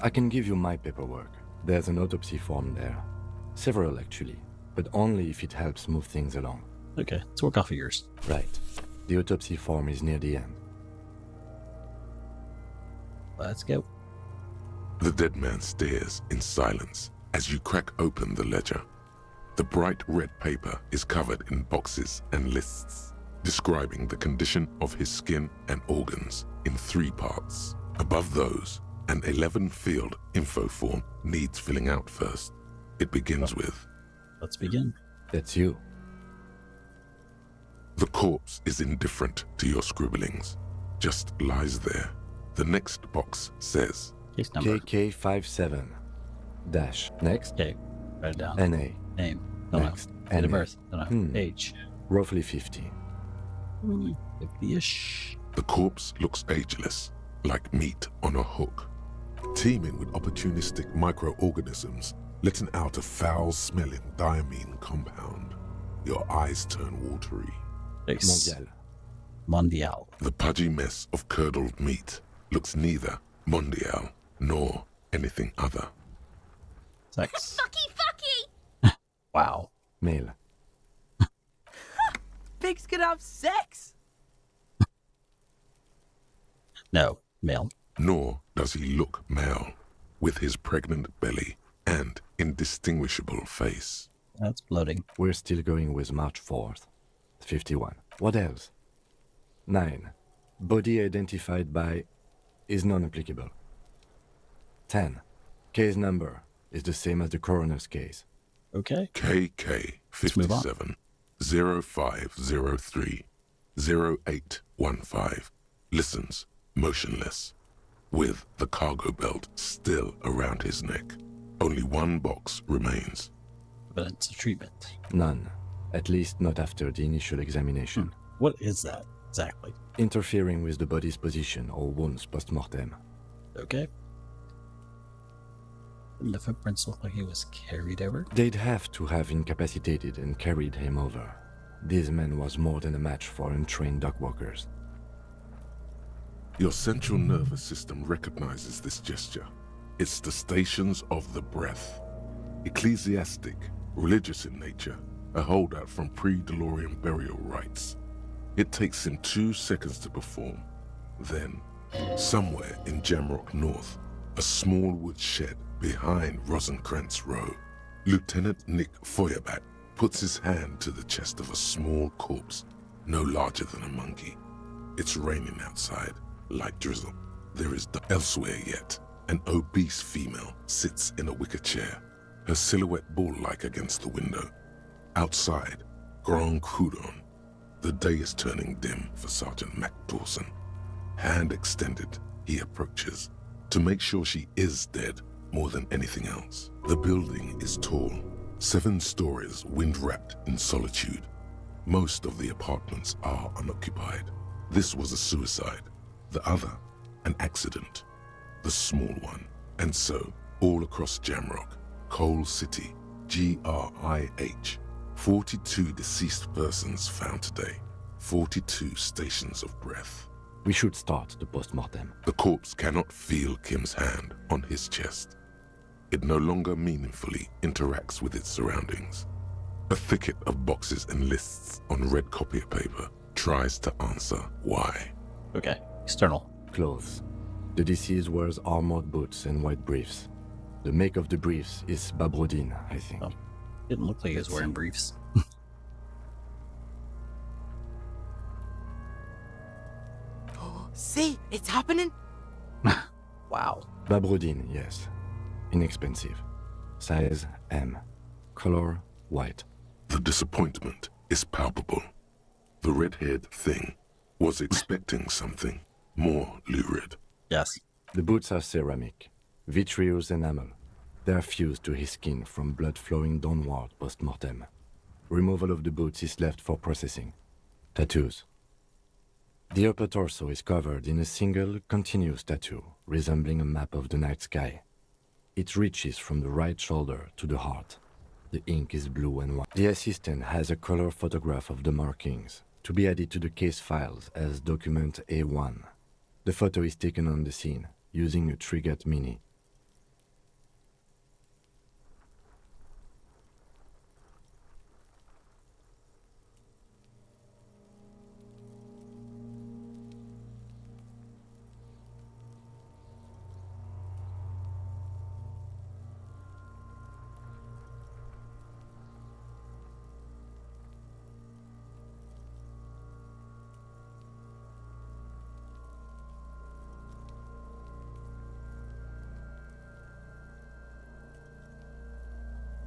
I can give you my paperwork. There's an autopsy form there. Several, actually, but only if it helps move things along. Okay, let's work off of yours. Right. The autopsy form is near the end. Let's go. The dead man stares in silence as you crack open the ledger. The bright red paper is covered in boxes and lists, describing the condition of his skin and organs in 3 parts. Above those, an 11-field info form needs filling out first. It begins with, Let's begin. That's you. The corpse is indifferent to your scribblings, just lies there. The next box says, Case number. KK57. Dash. Next. Okay, write it down. NA. Name. Don't Next. know. Date of birth. Don't know. Age. Roughly 50. 50-ish. The corpse looks ageless, like meat on a hook, teeming with opportunistic microorganisms letting out a foul-smelling diamine compound. Your eyes turn watery. Mondial. Mondial. The pudgy mess of curdled meat looks neither mondial nor anything other. Sex. Fucky! Wow. Male. Pigs can have sex? No, male. Nor does he look male, with his pregnant belly and indistinguishable face. That's bloating. We're still going with March 4th. 51. What else? 9. Body identified by is non-applicable. 10. Case number is the same as the coroner's case. Okay. KK57 0503 0815 listens motionless, with the cargo belt still around his neck. Only one box remains. Evidence of treatment. None. At least not after the initial examination. What is that exactly? Interfering with the body's position or wounds post-mortem. Okay. Didn't the footprints look like he was carried over? They'd have to have incapacitated and carried him over. This man was more than a match for untrained dogwalkers. Your central nervous system recognizes this gesture. It's the stations of the breath. Ecclesiastic, religious in nature, a holdout from pre-DeLorean burial rites. It takes him 2 seconds to perform. Then, somewhere in Jamrock North, a small wood shed behind Rosencrantz Row, Lieutenant Nick Feuerbat puts his hand to the chest of a small corpse, no larger than a monkey. It's raining outside, light drizzle. There is elsewhere yet. An obese female sits in a wicker chair, her silhouette bull-like against the window. Outside, Grand Coudon. The day is turning dim for Sergeant Mac Dawson. Hand extended, he approaches, to make sure she is dead more than anything else. The building is tall, 7 stories wind-wrapped in solitude. Most of the apartments are unoccupied. This was a suicide, the other an accident, the small one. And so, all across Jamrock, Coal City, GRIH, 42 deceased persons found today, 42 stations of breath. We should start the post-mortem. The corpse cannot feel Kim's hand on his chest. It no longer meaningfully interacts with its surroundings. A thicket of boxes and lists on red copier paper tries to answer why. Okay, external. Clothes. The deceased wears armored boots and white briefs. The make of the briefs is Babrodine, I think. Oh, didn't look like he was wearing briefs. See, it's happening. Wow. Babrodine, yes. Inexpensive. Size M. Color white. The disappointment is palpable. The red-haired thing was expecting something more lurid. Yes. The boots are ceramic, vitreous enamel. They are fused to his skin from blood flowing downward post-mortem. Removal of the boots is left for processing. Tattoos. The upper torso is covered in a single, continuous tattoo, resembling a map of the night sky. It reaches from the right shoulder to the heart. The ink is blue and white. The assistant has a color photograph of the markings, to be added to the case files as document A1. The photo is taken on the scene, using a Trigat Mini.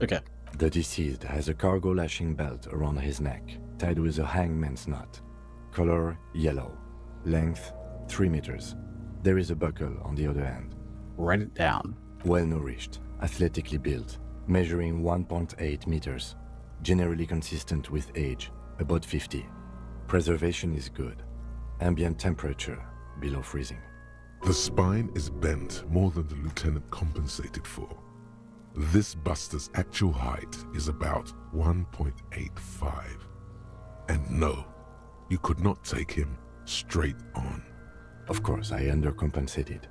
Okay. The deceased has a cargo lashing belt around his neck, tied with a hangman's knot. Color yellow. Length 3 meters. There is a buckle on the other end. Write it down. Well nourished, athletically built, measuring 1.8 meters. Generally consistent with age, about 50. Preservation is good. Ambient temperature below freezing. The spine is bent more than the lieutenant compensated for. This buster's actual height is about 1.85. And no, you could not take him straight on. Of course, I undercompensated.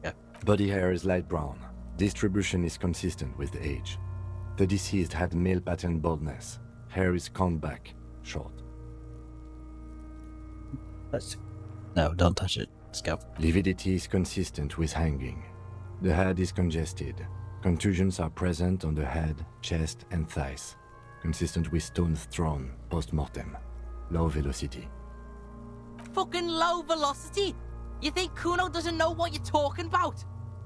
Yeah. Body hair is light brown. Distribution is consistent with age. The deceased had male pattern baldness. Hair is combed back, short. No, don't touch it. Let's go. Lividity is consistent with hanging. The head is congested. Contusions are present on the head, chest, and thighs. Consistent with stones thrown post-mortem. Low velocity. Fucking low velocity? You think Kuno doesn't know what you're talking about?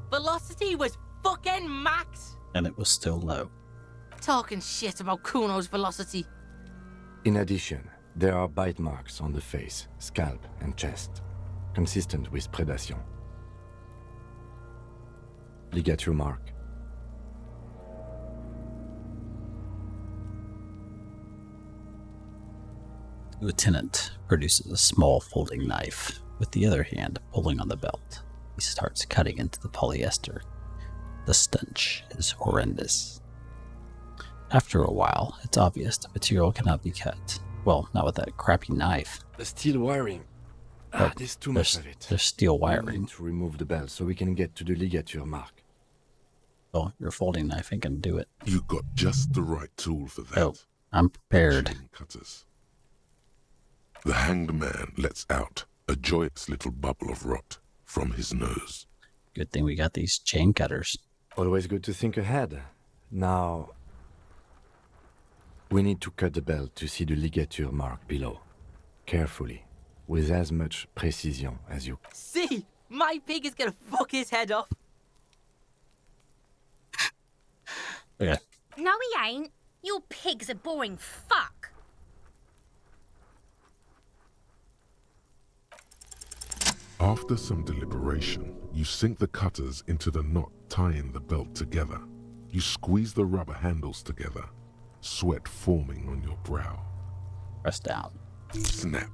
Velocity was fucking max. And it was still low. Talking shit about Kuno's velocity. In addition, there are bite marks on the face, scalp, and chest. Consistent with predation. Ligature mark. The lieutenant produces a small folding knife, with the other hand pulling on the belt. He starts cutting into the polyester. The stench is horrendous. After a while, it's obvious the material cannot be cut. Well, not with that crappy knife. The steel wiring. But There's too much of it. There's steel We wiring. need to remove the belt so we can get to the ligature mark. Well, your folding knife ain't gonna do it. You got just the right tool for that. Oh, I'm prepared. Chain cutters. The hanged man lets out a joyous little bubble of rot from his nose. Good thing we got these chain cutters. Always good to think ahead. Now, we need to cut the belt to see the ligature mark below. Carefully, with as much precision as you. See? My pig is gonna fuck his head off. Okay. No, he ain't. Your pig's a boring fuck. After some deliberation, you sink the cutters into the knot tying the belt together. You squeeze the rubber handles together, sweat forming on your brow. Press down. Snap.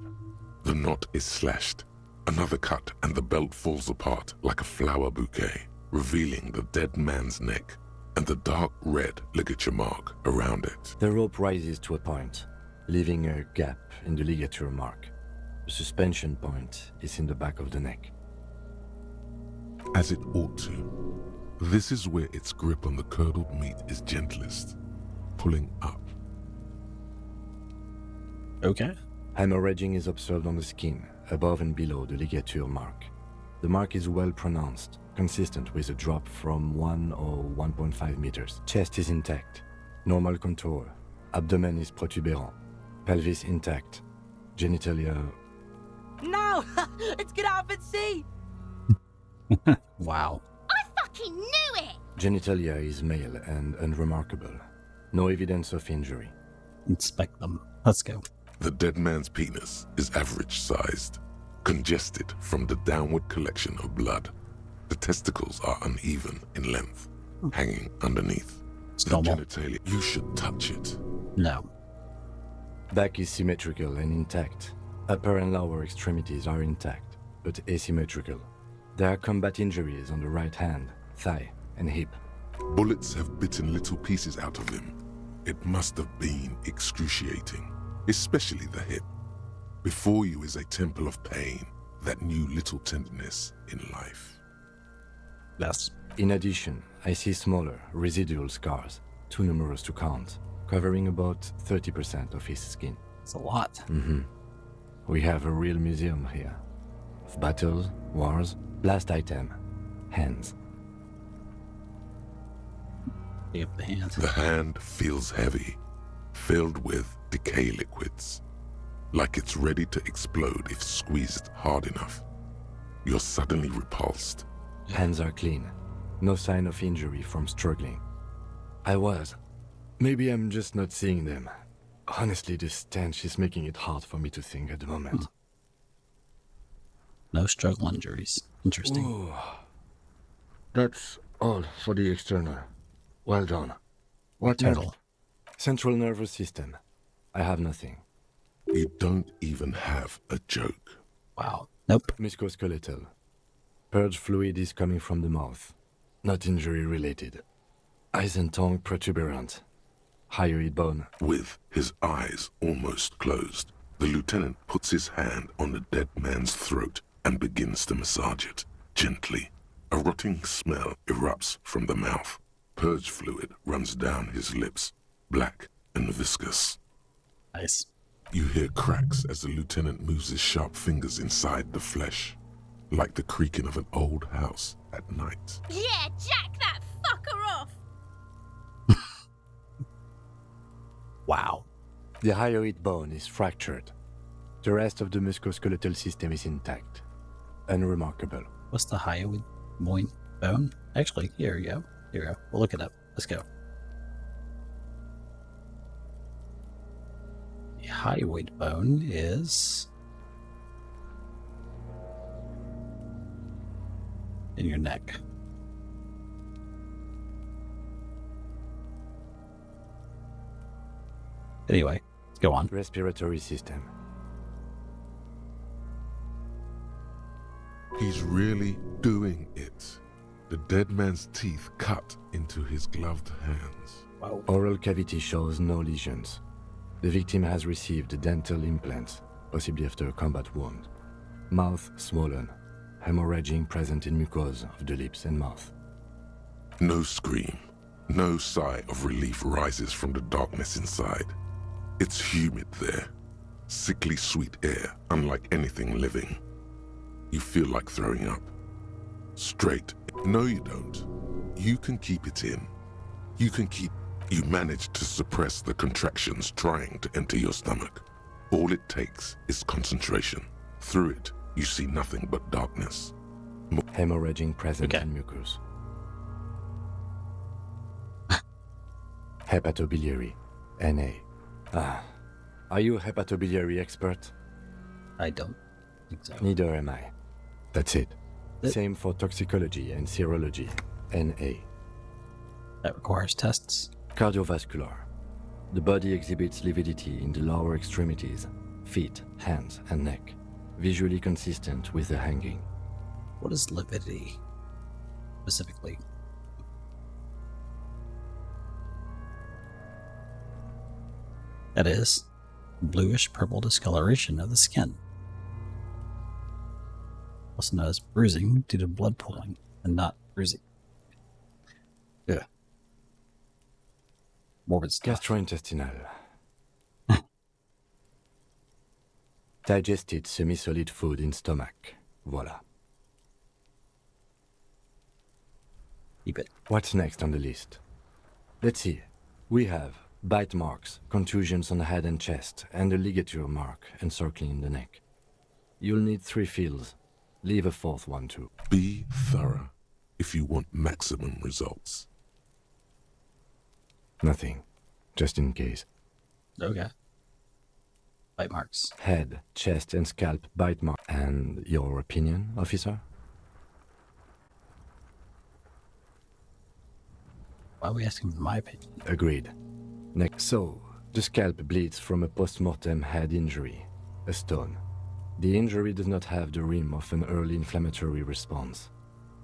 The knot is slashed. Another cut and the belt falls apart like a flower bouquet, revealing the dead man's neck and the dark red ligature mark around it. The rope rises to a point, leaving a gap in the ligature mark. The suspension point is in the back of the neck. As it ought to. This is where its grip on the curdled meat is gentlest, pulling up. Okay. Hemorrhaging is observed on the skin, above and below the ligature mark. The mark is well pronounced, consistent with a drop from 1 or 1.5 meters. Chest is intact, normal contour. Abdomen is protuberant, pelvis intact, genitalia. No! Let's get out and see! Wow. I fucking knew it! Genitalia is male and unremarkable. No evidence of injury. Inspect them. Let's go. The dead man's penis is average-sized, congested from the downward collection of blood. The testicles are uneven in length, hanging underneath. The normal. genitalia, you should touch it. No. Back is symmetrical and intact. Upper and lower extremities are intact, but asymmetrical. There are combat injuries on the right hand, thigh, and hip. Bullets have bitten little pieces out of him. It must have been excruciating, especially the hip. Before you is a temple of pain that knew little tenderness in life. Yes. In addition, I see smaller, residual scars, too numerous to count, covering about 30% of his skin. It's a lot. Mm-hmm. We have a real museum here. Of battles, wars, last item, hands. Give the hand. The hand feels heavy, filled with decay liquids, like it's ready to explode if squeezed hard enough. You're suddenly repulsed. Hands are clean. No sign of injury from struggling. I was. Maybe I'm just not seeing them. Honestly, this stench is making it hard for me to think at the moment. No struggle injuries. Interesting. Ooh. That's all for the external. Well done. What Total. Central nervous system. I have nothing. You don't even have a joke. Wow. Nope. Musculoskeletal. Purge fluid is coming from the mouth. Not injury related. Eyes and tongue protuberant. Hyoid bone. With his eyes almost closed, the lieutenant puts his hand on the dead man's throat and begins to massage it, gently. A rotting smell erupts from the mouth. Purge fluid runs down his lips, black and viscous. Nice. You hear cracks as the lieutenant moves his sharp fingers inside the flesh, like the creaking of an old house at night. Yeah, jack that fucker off! Wow. The hyoid bone is fractured. The rest of the musculoskeletal system is intact. Unremarkable. What's the hyoid bone? Actually, here you go. Here we go. We'll look it up. Let's go. The hyoid bone is in your neck. Anyway, let's go on. Respiratory system. He's really doing it. The dead man's teeth cut into his gloved hands. Wow. Oral cavity shows no lesions. The victim has received dental implants, possibly after a combat wound. Mouth swollen. Hemorrhaging present in mucosa of the lips and mouth. No scream, no sigh of relief rises from the darkness inside. It's humid there. Sickly sweet air, unlike anything living. You feel like throwing up. Straight. No, you don't. You can keep it in. You manage to suppress the contractions trying to enter your stomach. All it takes is concentration. Through it, you see nothing but darkness. Hemorrhaging present in mucus. Hepatobiliary. NA. Are you a hepatobiliary expert? I don't think so. Neither am I. That's it. Same for toxicology and serology. NA. That requires tests. Cardiovascular. The body exhibits lividity in the lower extremities, feet, hands, and neck, visually consistent with the hanging. What is lividity, specifically? That is, bluish-purple discoloration of the skin. Also known as bruising due to blood pooling and not bruising. Yeah. Morbid stuff. Gastrointestinal. Digested semi-solid food in stomach. Voila. Keep it. What's next on the list? Let's see. We have bite marks, contusions on the head and chest, and a ligature mark encircling the neck. You'll need 3 feels. Leave a 4th one too. Be thorough if you want maximum results. Nothing. Just in case. Okay. Bite marks. Head, chest, and scalp bite mark. And your opinion, officer? Why are we asking for my opinion? Agreed. Next. So, the scalp bleeds from a post-mortem head injury. A stone. The injury does not have the rim of an early inflammatory response.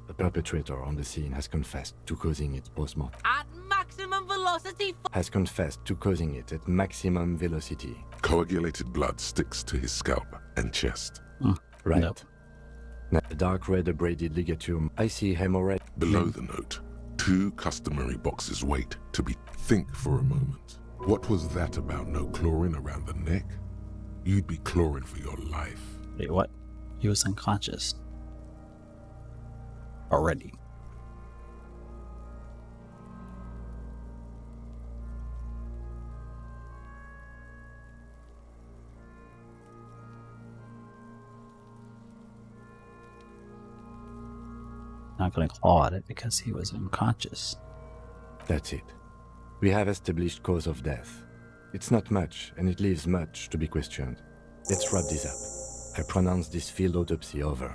The perpetrator on the scene has confessed to causing it post-mortem. At maximum velocity. Velocity has confessed to causing it at maximum velocity. Coagulated blood sticks to his scalp and chest. Right. Nope. Now, dark red abraded ligature. I see hemorrhage. Below the note, 2 customary boxes wait to be... Think for a moment. What was that about no chlorine around the neck? You'd be chlorine for your life. Wait, what? He was unconscious. Already. Not going to claw at it because he was unconscious. That's it. We have established cause of death. It's not much, and it leaves much to be questioned. Let's wrap this up. I pronounce this field autopsy over.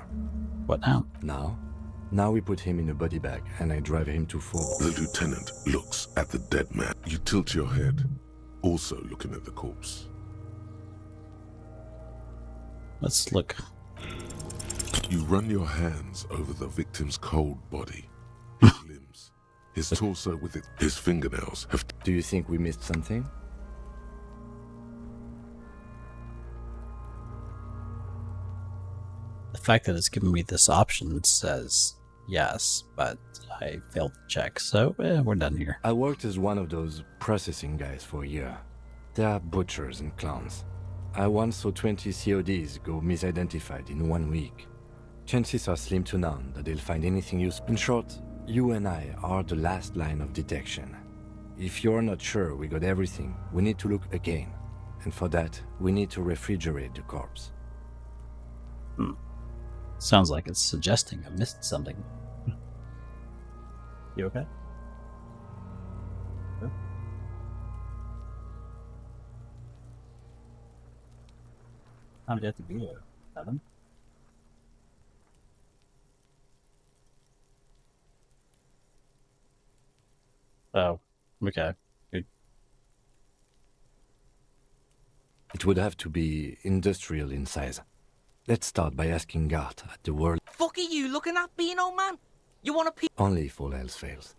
What now? Now we put him in a body bag, and I drive him to Fort. The lieutenant looks at the dead man. You tilt your head, also looking at the corpse. Let's look. You run your hands over the victim's cold body, his limbs, his torso with his fingernails have... Do you think we missed something? The fact that it's given me this option says yes, but I failed to check, so we're done here. I worked as one of those processing guys for a year. They are butchers and clowns. I once saw 20 CODs go misidentified in 1 week. Chances are slim to none that they'll find anything useful. In short, you and I are the last line of detection. If you're not sure we got everything, we need to look again. And for that, we need to refrigerate the corpse. Sounds like it's suggesting I missed something. You okay? No? How did you have to be there? 7? Oh, okay. Good. It would have to be industrial in size. Let's start by asking Gart at the world. fuck are you looking at, Beano man? You want to Only if all else fails.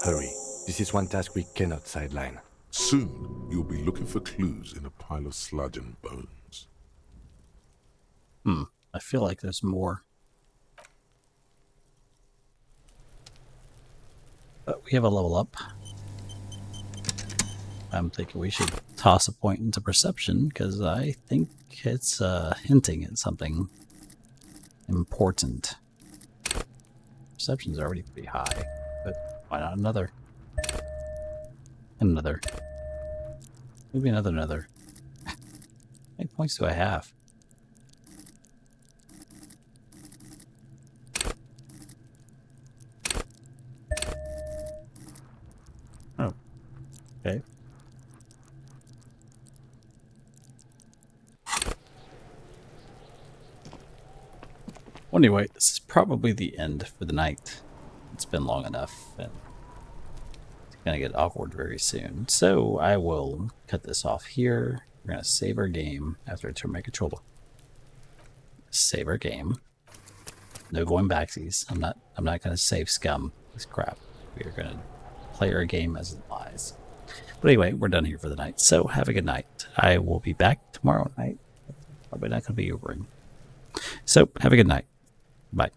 Hurry. This is one task we cannot sideline. Soon, you'll be looking for clues in a pile of sludge and bones. I feel like there's more. But we have a level up. I'm thinking we should toss a point into perception, because I think it's hinting at something important. Perception's already pretty high, but why not another? Another. Maybe another. How many points do I have? Oh. Okay. Well, anyway, this is probably the end for the night. It's been long enough, and it's gonna get awkward very soon. So I will cut this off here. We're gonna save our game after I turn my controller. Save our game. No going backsies. I'm not gonna save scum. This crap. We are gonna play our game as it lies. But anyway, we're done here for the night. So have a good night. I will be back tomorrow night. Probably not gonna be Ubering. So have a good night. Bye.